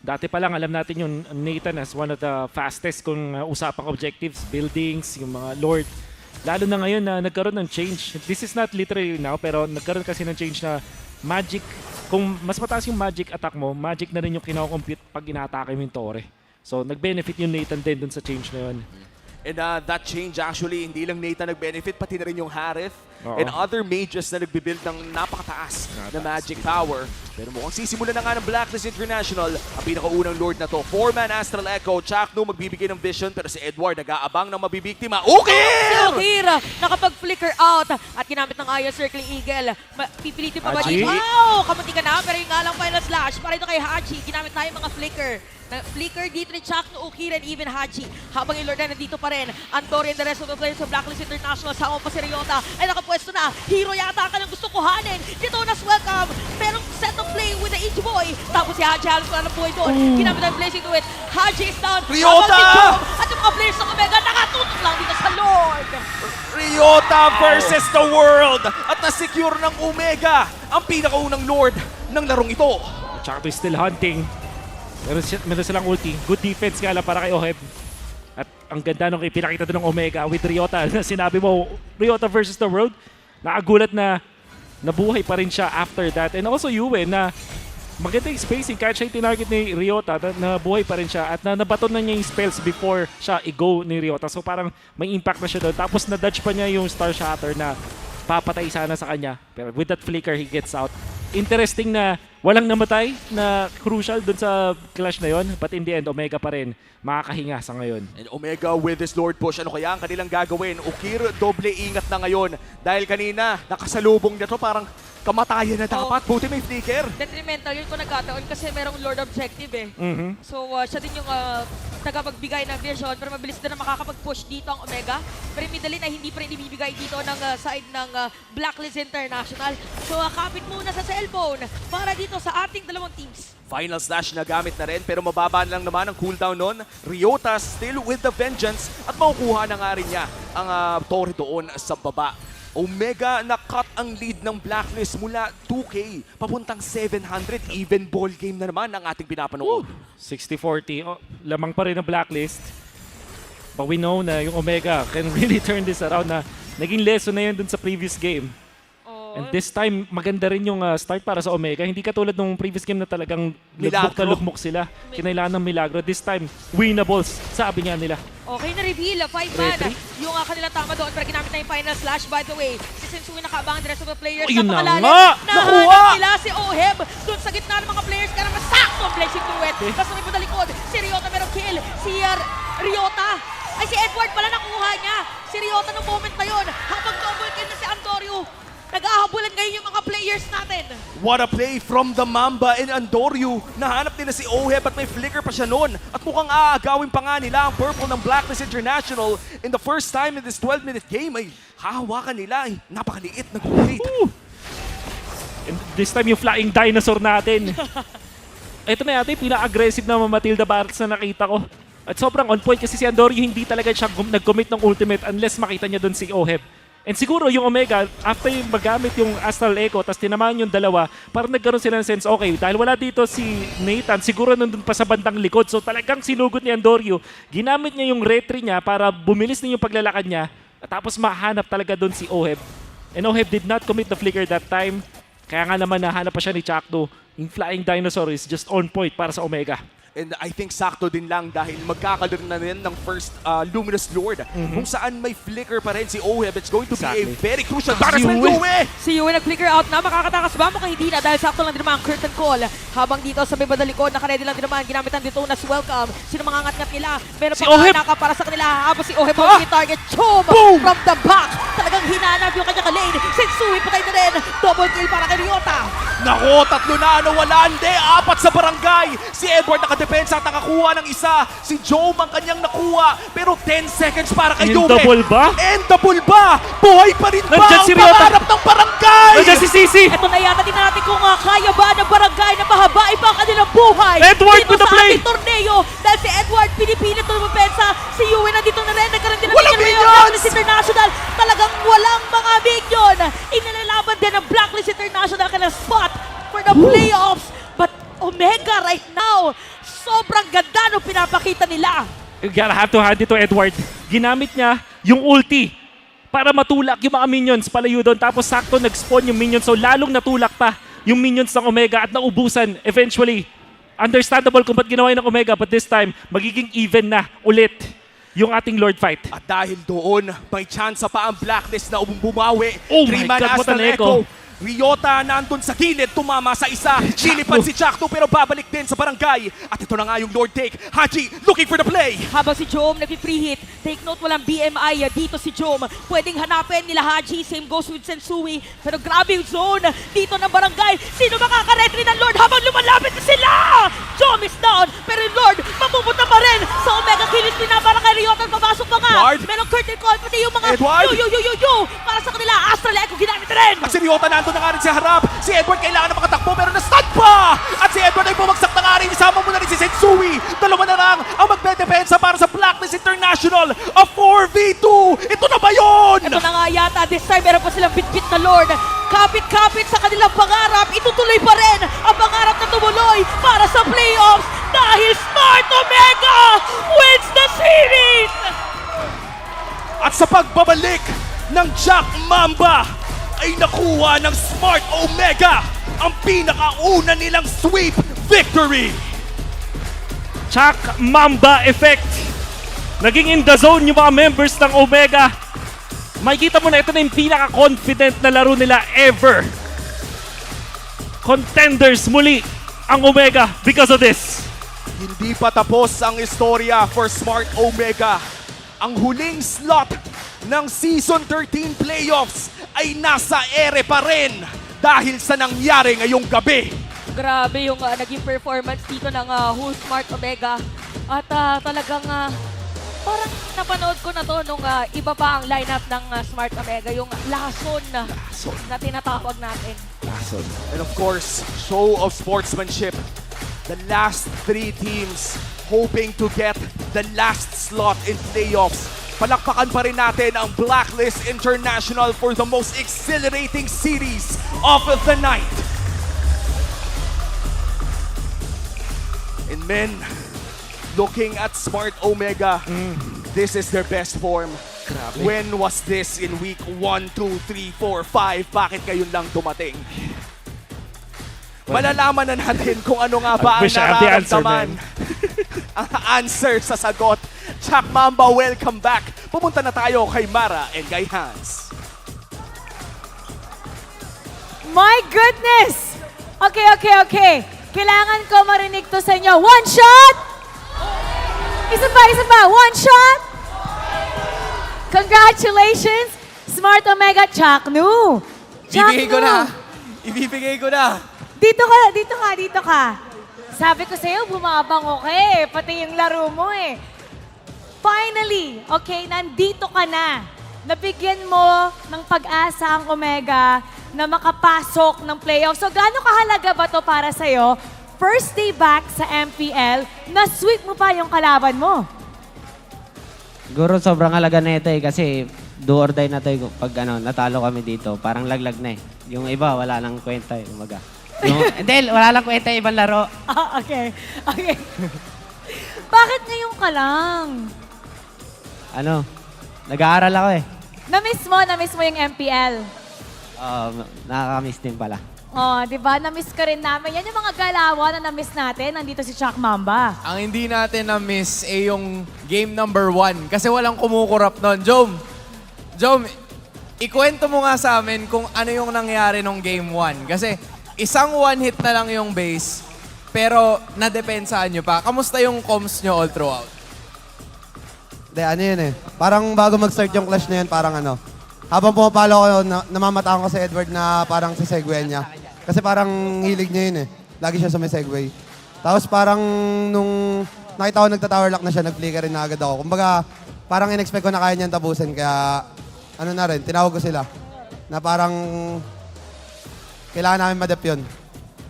Dati pa lang alam natin yung Nathan as one of the fastest kung usapang objectives, buildings, yung mga lord. Lalo na ngayon na nagkaroon ng change. This is not literally now pero nagkaroon kasi ng change na magic. Kung mas mataas yung magic attack mo, magic na rin yung kinakompute pag inaatake mo yung Torre. So nag-benefit yung Nathan din dun sa change na yun. And that change actually, hindi lang Nathan nag-benefit, pati na rin yung Harith and other mages na nagbibuild ng napakataas na magic power. Pero mukhang sisimulan na nga ng Blacklist International ang pinakaunang lord na to. 4-man Astral Echo, Chakno magbibigay ng vision pero si Edward nag-aabang ng mabibiktima. Si Ukir nakapag-flicker out at ginamit ng Aya Circling Eagle. Pipilitin pa ba dito? Wow! Kamunti ka na pero yung nga lang Final Slash para ito kay Haji. Ginamit tayo mga flicker. Flicker dito ni Chakno, Ukir, and even Haji. Habang yung Lord na nandito pa rin. Antori and the rest of the players sa Blacklist International. Sama pa si Ryota ay nakapwesto na. Hero yata ka ng gusto kuhanin. Dito na welcome. Pero set of play with the H-Boy. Tapos si si Haji halos wala ng buhay doon. Ginamit ang blessing to it. Haji is down. Ryota! Habang si Joe at yung mga players ng Omega nakatutok lang dito sa Lord. Ryota versus the world! At na-secure ng Omega ang pinakaunang Lord ng larong ito. Tsaka to still hunting. Meron silang ulti. Good defense nga lang para kay Oheb. At ang ganda nung pinakita doon ng Omega with Ryota. Sinabi mo, Ryota versus the world. Nakagulat na nabuhay pa rin siya after that. And also Yue na maganda yung spacing. Kahit siya yung tinarget ni Ryota, nabuhay pa rin siya. At nabaton na niya yung spells before siya i-go ni Ryota. So parang may impact na siya doon. Tapos na-dodge pa niya yung Star Shatter na papatay sana sa kanya. Pero with that flicker, he gets out. Interesting na walang namatay na crucial dun sa clash na yon, but in the end, Omega pa rin makakahinga sa ngayon. And Omega with his Lord Push, ano kaya ang kanilang gagawin? Ukir, doble ingat na ngayon. Dahil kanina, nakasalubong na to, parang kamatayan na dapat. Buti may flicker. Detrimental yun kung nagkataon kasi merong Lord Objective eh. So siya din yung tagapagbigay ng vision pero mabilis din na makakapag-push dito ang Omega. Pero immediately na hindi pa rin ibibigay dito ng side ng Blacklist International. So kapit muna sa cellphone para dito sa ating dalawang teams. Final slash na gamit na rin pero mababa lang naman ang cooldown nun. Ryota still with the vengeance at makukuha na nga rin niya ang torre doon sa baba. Omega na-cut ang lead ng Blacklist mula 2K papuntang 700. Even ball game na naman ang ating pinapanood. 60-40. Oh, lamang pa rin ang Blacklist. But we know na yung Omega can really turn this around na naging lesson na yun dun sa previous game. And this time, maganda rin yung start para sa Omega. Hindi katulad nung previous game na talagang lugmok na lugmok sila. Kinailangan ng milagro. This time, winnables, sabi nga nila. Okay na reveal, 5-man. Yung kanilang tama doon pero ginamit na yung final slash. By the way, si Sensui nakaabangan the rest of the players. Ayun na nga! Nahanap nila si Oheb doon sa gitna ng mga players. Kaya naman sakto ang blessing to it. Basta may padalikod. Si Ryota merong kill. Si Ryota. Ay, si Edward pala nakuha niya. Si Ryota nung moment na yun. Habang double kill na si Andorio. Nag-ahabulan ngayon yung mga players natin. What a play from the Mamba and Andoryu. Nahanap nila si Oheb at may flicker pa siya noon. At mukhang aagawin pa nga nila ang purple ng Blacklist International. In the first time in this 12-minute game ay hahawakan nila. Ay, napakaliit na gumit. And this time yung flying dinosaur natin. Ito na yata yung pinaka-aggressive na Matilda Barracks na nakita ko. At sobrang on point kasi si Andoryu hindi talaga siya nag-commit ng ultimate unless makita niya doon si Oheb. And siguro yung Omega, after yung magamit yung Astral Echo, tapos tinamaan yung dalawa, parang nagkaroon sila ng sense, okay, dahil wala dito si Nathan, siguro nandun pa sa bandang likod. So talagang sinugot ni Andoryu. Ginamit niya yung retry niya para bumilis din yung paglalakad niya, tapos mahanap talaga doon si Oheb. And Oheb did not commit the flicker that time. Kaya nga naman nahanap pa siya ni Chakdo. Yung Flying Dinosaur is just on point para sa Omega. And I think sakto din lang dahil magkakaroon na rin ng first Luminous Lord kung saan may flicker pa rin si Oheb. It's going to be a very crucial dark as well. Si Yue nag-flicker out na. Makakatakas ba? Mukhang hindi na dahil sakto lang din naman ang curtain call. Habang dito sa may badalikod, nakaredy lang din naman. Ginamit ang dito na welcome. Sino mga angat-ngat nila? Meron si pang naka para sa kanila. Habang si Oheb ang target. Choom! From the back. Talagang hinanap yung kanyang lane. Sensui patay na rin. Double kill para kay Ryota. Nako, tatlo na wala. Hindi, 4 sa barangay. Si Edward nakadepensa at nakakuha ng isa. Si Joe ang kanyang nakuha. Pero 10 seconds para kay Yume. Endable ba? Endable ba? Buhay pa rin ba Nandiyan ang si Ryota. pangarap ng barangay? Nandiyan si Sisi. Ito na yata, tingnan natin kung kaya ba ng barangay na mahabain pa ang kanilang buhay. Edward dito with the sa play. ating torneo. Dahil si Edward pinipilit na mapensa. Si Yue nandito na rin. Nagkaroon din ng Walang minions! International. Talagang walang mga minion. Inilalaban din ng Blacklist International kanilang spot for the playoffs. But Omega right now, sobrang ganda nung pinapakita nila. You gotta have to hand it to Edward. Ginamit niya yung ulti para matulak yung mga minions palayo doon. Tapos sakto nag-spawn yung minions. So lalong natulak pa yung minions ng Omega at naubusan eventually. Understandable kung ba't ginawa ng Omega, but this time, magiging even na ulit yung ating Lord fight. At dahil doon, may chance pa ang Blacklist na bumawi. Oh my 3-man God, what an Astral echo. Ryota nandun sa gilid, tumama sa isa. Silipad si Chakto pero babalik din sa barangay. At ito na nga yung Lord Take. Haji looking for the play. Habang si Jom nag-free hit, take note walang BMI dito si Jom. Pwedeng hanapin nila Haji, same goes with Sensui. Pero grabe yung zone dito ng barangay. Sino makaka-retry ng Lord habang lumalapit na sila? Jom is down, pero yung Lord mapupunta pa rin sa Omega Killis. Pinabara kay Ryota at papasok pa nga. Edward. Merong curtain call, pati yung mga Edward. yo para sa kanila. Astral Echo ginamit na rin. At si Ryota nandun na nga rin sa harap. Si Edward kailangan na makatakbo pero na-stun pa! At si Edward ay bumagsak na Isama mo na rin si Sensui. Dalawa na lang ang magbe-depensa para sa Blacklist International. A 4v2. Ito na ba yun? Ito na nga yata. This time, meron pa silang bit-bit na Lord. Kapit-kapit sa kanilang pangarap. Itutuloy pa rin ang pangarap na tumuloy para sa playoffs dahil Smart Omega wins the series! At sa pagbabalik ng Jack Mamba ay nakuha ng Smart Omega ang pinakauna nilang sweep victory. Chuck Mamba effect. Naging in the zone yung mga members ng Omega. Makikita mo na ito na yung pinaka-confident na laro nila ever. Contenders muli ang Omega because of this. Hindi pa tapos ang istorya for Smart Omega. Ang huling slot ng Season 13 playoffs ay nasa ere pa rin dahil sa nangyari ngayong gabi. Grabe yung naging performance dito ng whole Smart Omega. At talagang parang napanood ko na to nung iba pa ang lineup ng Smart Omega. Yung lason na tinatawag natin. And of course, show of sportsmanship. The last 3 teams hoping to get the last slot in playoffs. Palakpakan pa rin natin ang Blacklist International for the most exhilarating series of the night. And men, looking at Smart Omega, this is their best form. Grabe. When was this? In week 1, 2, 3, 4, 5? Bakit ngayon lang dumating? Malalaman na natin kung ano nga ba ang nararamdaman. Ang answer sa sagot. Jack Mamba, welcome back. Pumunta na tayo kay Mara and kay Hans. My goodness! Okay. Kailangan ko marinig to sa inyo. One shot! Isa pa. One shot! Congratulations, Smart Omega Chaknu. Ibibigay ko na. Dito ka. Sabi ko sa'yo, bumabango ka eh. Pati yung laro mo eh. Finally, okay, nandito ka na. Nabigyan mo ng pag-asa ang Omega na makapasok ng playoff. So, gaano kahalaga ba to para sa'yo? First day back sa MPL, na-sweep mo pa yung kalaban mo. Siguro sobrang halaga na ito eh kasi do or die na tayo pag natalo kami dito. Parang laglag na eh. Yung iba, wala nang kwenta eh. Hindi, wala lang kwenta ibang laro. Okay. Bakit ngayon ka lang? Nag-aaral ako eh. Na-miss mo yung MPL. Nakakamiss din pala. Di ba? Na-miss ka rin namin. Yan yung mga galawan na na-miss natin. Nandito si Chuck Mamba. Ang hindi natin na-miss ay yung game number 1 kasi walang kumukurap nun. Jom, ikwento mo nga sa amin kung ano yung nangyari nung game 1. Kasi isang one hit na lang yung base, pero nadepensahan nyo pa. Kamusta yung comms nyo all throughout? Parang bago mag-start yung clash na yun, parang habang pumapalo ko, namamataan ko si Edward na parang si Segway niya. Kasi parang hilig niya yun eh. Lagi siya sa may Segway. Tapos parang nung nakita ko nagta-tower lock na siya, nag-flicker rin na agad ako. Kumbaga, parang in-expect ko na kaya niyan tapusin. Kaya tinawag ko sila. Na parang kailangan namin madep yun.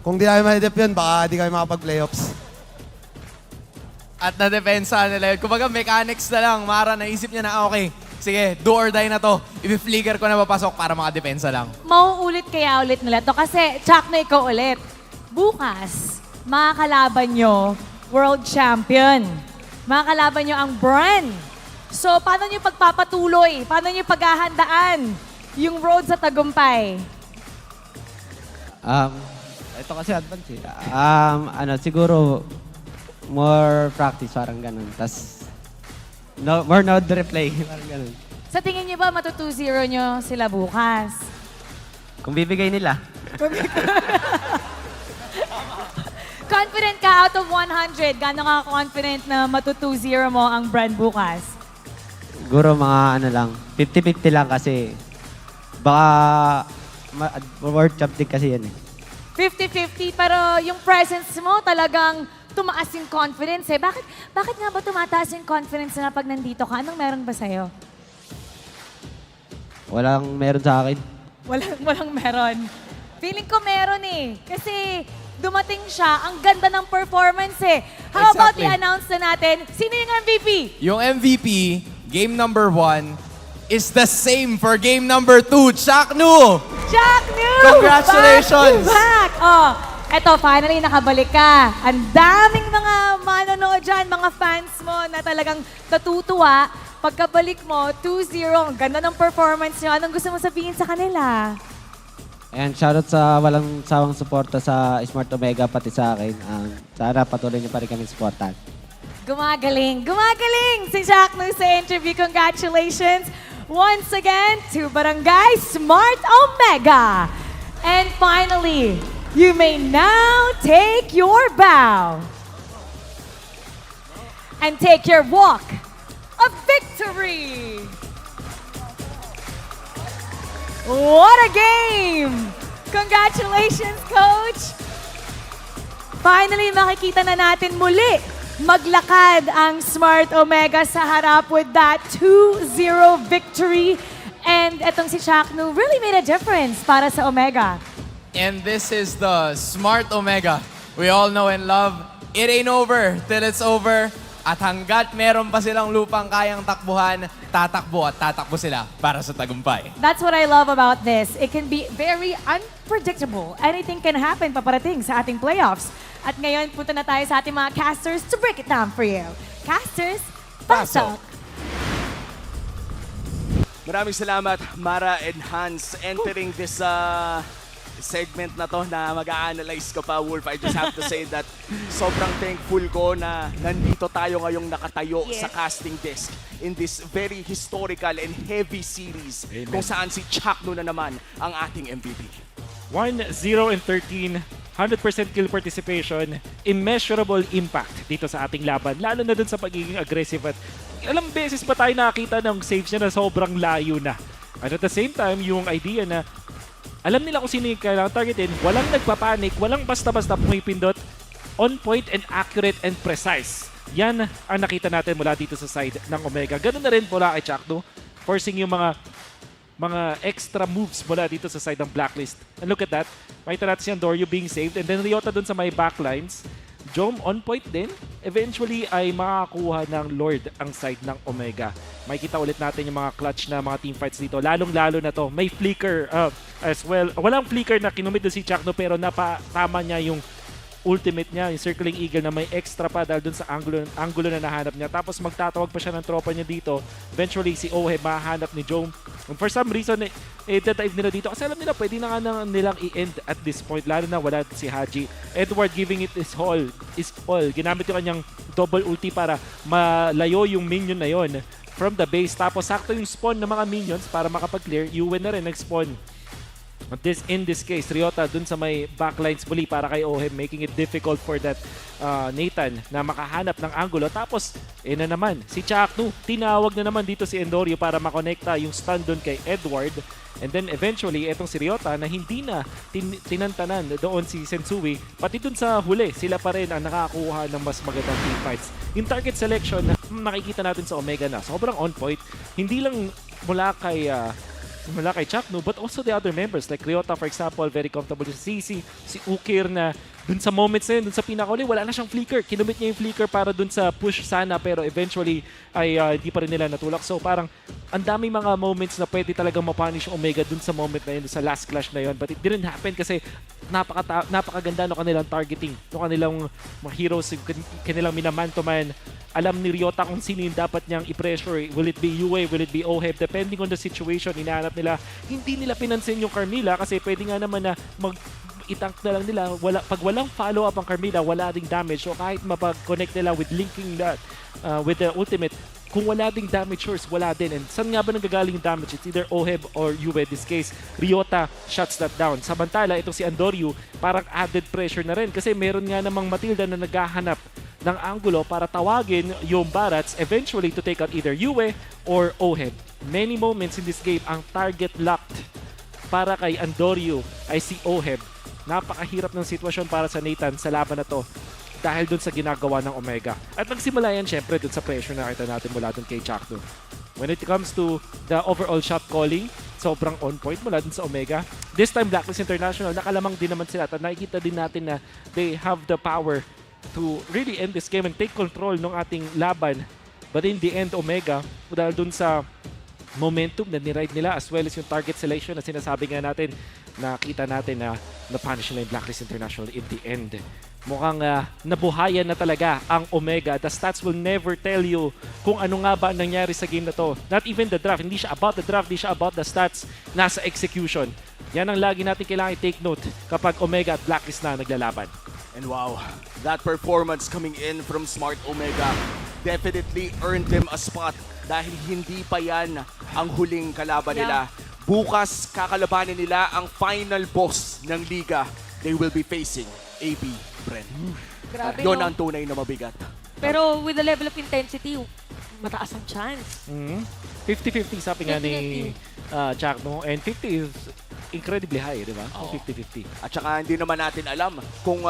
Kung di namin madep yun, baka di kami makapag-playoffs. At na-depensa nila yun. Kumbaga, mechanics na lang. Mara, naisip niya na, okay, sige, do or die na to. I-flicker ko na papasok para makadepensa lang. Mauulit kaya ulit nila to kasi Chuck na ikaw ulit. Bukas, makakalaban nyo world champion. Makakalaban nyo ang brand. So, paano nyo pagpapatuloy? Paano nyo paghahandaan yung road sa tagumpay? Ito kasi advance eh. Siguro more practice, parang ganun. Tas, more node replay, parang ganun. Sa tingin nyo ba matu 2-0 nyo sila bukas? Kung bibigay nila. Confident ka out of 100? Gano'n ka confident na matu 2-0 mo ang brand bukas? Siguro mga 50-50 lang kasi baka world champ din kasi yan eh. 50-50, pero yung presence mo talagang tumaas yung confidence eh. Bakit nga ba tumataas yung confidence na pag nandito ka? Anong meron ba sa'yo? Walang meron sa akin. Walang meron. Feeling ko meron eh. Kasi dumating siya, ang ganda ng performance eh. How about Exactly. i-announce na natin, sino yung MVP? Yung MVP, game number 1, is the same for game number 2, Chaknu! Chaknu! Congratulations! Back to back! Oh, eto, finally nakabalik ka. Ang daming mga manonood dyan, mga fans mo na talagang natutuwa. Pagkabalik mo, 2-0, ang ganda ng performance nyo. Anong gusto mo sabihin sa kanila? Ayan, shoutout sa walang sawang suporta sa Smart Omega, pati sa akin. Sana patuloy niyo pa rin kami suportahan. Gumagaling, gumagaling si Chaknu sa interview. Congratulations once again to Barangay Smart Omega. And finally, you may now take your bow and take your walk of victory. What a game! Congratulations, Coach! Finally, makikita na natin muli maglakad ang Smart Omega sa harap with that 2-0 victory. And etong si Chaknu really made a difference para sa Omega. And this is the Smart Omega we all know and love. It ain't over till it's over. At hanggat meron pa silang lupang kayang takbuhan, tatakbo at tatakbo sila para sa tagumpay. That's what I love about this. It can be very unpredictable. Anything can happen paparating sa ating playoffs. At ngayon, punta na tayo sa ating mga casters to break it down for you. Casters, pasok! Maraming salamat, Mara and Hans, entering this segment na to na mag-a-analyze ko pa, Wolf. I just have to say that sobrang thankful ko na nandito tayo ngayong nakatayo sa casting desk in this very historical and heavy series. Amen. Kung saan si Chaknu na naman ang ating MVP. 1-0 and 13, 100% kill participation, immeasurable impact dito sa ating laban, lalo na dun sa pagiging aggressive at ilang beses pa tayo nakakita ng saves niya na sobrang layo na. And at the same time, yung idea na alam nila kung sino yung kailangan targetin, walang nagpapanik, walang basta-basta pumipindot, on point and accurate and precise. Yan ang nakita natin mula dito sa side ng Omega. Ganun na rin mula kay Chaknu, forcing yung mga extra moves mula dito sa side ng Blacklist. And look at that. Makita natin si Andorio being saved. And then Ryota dun sa may backlines. Jom on point din. Eventually ay makakuha ng Lord ang side ng Omega. Makikita ulit natin yung mga clutch na mga teamfights dito. Lalong-lalo na to. May flicker as well. Walang flicker na kinumit doon si Chaknu pero napatama niya yung ultimate niya, yung Circling Eagle na may extra pa dahil dun sa angulo na nahanap niya. Tapos magtatawag pa siya ng tropa niya dito. Eventually, si Ohe mahanap ni Jom. And for some reason, dadive nila dito. Kasi alam nila, pwede na nga nilang i-end at this point. Lalo na wala si Haji. Edward giving it his all. Ginamit yung kanyang double ulti para malayo yung minion na yon from the base. Tapos sakto yung spawn ng mga minions para makapag-clear. Yuwen na rin nag-spawn. In this case, Ryota dun sa may backlines muli para kay Ohem, making it difficult for that Nathan na makahanap ng angulo. Tapos, na naman, si Chaknu, tinawag na naman dito si Endorio para makonekta yung stun dun kay Edward. And then eventually, etong si Ryota na hindi na tinantanan doon si Sensui, pati dun sa huli, sila pa rin ang nakakuha ng mas magandang teamfights. Yung target selection na nakikita natin sa Omega na sobrang on point, hindi lang mula kay Chaknu, but also the other members. Like Ryota, for example, very comfortable si Sisi, si Ukir na dun sa moments na yun, dun sa pinakauli, wala na siyang flicker. Kinumit niya yung flicker para dun sa push sana, pero eventually ay di pa rin nila natulak. So parang ang daming mga moments na pwede talagang mapunish yung Omega dun sa moment na yun, dun sa last clash na yun. But it didn't happen kasi napakaganda no kanilang targeting, no kanilang mga heroes, kanilang minaman-to-man. Alam ni Ryota kung sino yung dapat niyang i-pressure. Will it be Yue? Will it be Oheb? Depending on the situation, inaanap nila. Hindi nila pinansin yung Carmilla kasi pwede nga naman na itank na lang nila. Pag walang follow-up ang Carmilla, wala ding damage. So kahit mapag-connect nila with linking that, with the ultimate, kung wala ding damage source, wala din. And saan nga ba nanggagaling yung damage? It's either Oheb or Yue. This case, Ryota shuts that down. Samantala, itong si Andoryu, parang added pressure na rin kasi meron nga namang Matilda na naghahanap ng angulo para tawagin yung Barats eventually to take out either Yue or Oheb. Many moments in this game, ang target locked para kay Andoryu ay si Oheb. Napakahirap ng sitwasyon para sa Nathan sa laban na to dahil dun sa ginagawa ng Omega. At nagsimula yan syempre dun sa pressure na nakita natin mula dun kay Chaknu. When it comes to the overall shot calling, sobrang on point mula dun sa Omega. This time, Blacklist International, nakalamang din naman sila. At nakikita din natin na they have the power to really end this game and take control ng ating laban. But in the end, Omega, dahil dun sa momentum na niride nila as well as yung target selection na sinasabi nga natin, nakita natin na na-punish nila yung Blacklist International in the end. Mukhang nabuhayan na talaga ang Omega. The stats will never tell you kung ano nga ba ang nangyari sa game na to. Not even the draft. Hindi siya about the draft, hindi siya about the stats. Nasa execution. Yan ang lagi natin kailangan i-take note kapag Omega at Blacklist na naglalaban. And wow, that performance coming in from Smart Omega definitely earned them a spot dahil hindi pa yan ang huling kalaban nila. Bukas, kakalabanin nila ang final boss ng liga. They will be facing AB Bren. Grabe, Yun no? ang tunay na mabigat. Pero with the level of intensity, mataas ang chance. 50-50 sabi nga ni Jack, no? And 50 is incredibly high, di ba? 50-50. At saka hindi naman natin alam kung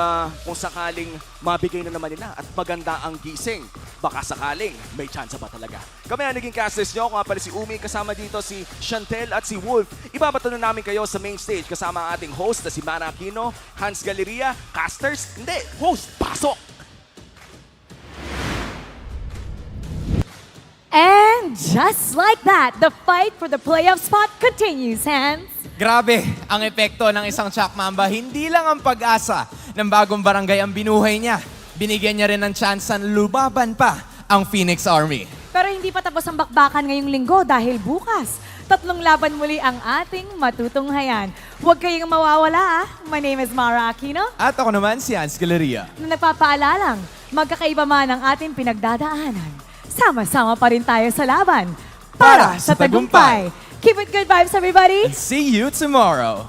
sakaling mabigay na naman nila at maganda ang gising. Baka sakaling may chance ba talaga. Kami ang naging casters nyo. Kung nga pala si Umi, kasama dito si Chantel at si Wolf. Ibabato na namin kayo sa main stage kasama ang ating host na si Mara Aquino, Hans Galeria, casters, hindi, host, pasok! And just like that, the fight for the playoff spot continues, Hans. Grabe ang epekto ng isang Chak Mamba. Hindi lang ang pag-asa ng Bagong Barangay ang binuhay niya. Binigyan niya rin ng chance na lumaban pa ang Phoenix Army. Pero hindi pa tapos ang bakbakan ngayong linggo dahil bukas, 3 laban muli ang ating matutunghayan. Huwag kayong mawawala. My name is Mara Aquino. At ako naman si Hans Galeria. Na nagpapaalalang, magkakaiba man ang ating pinagdadaanan. Sama-sama pa rin tayo sa laban para sa tagumpay. Keep it good vibes, everybody. And see you tomorrow.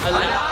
Ala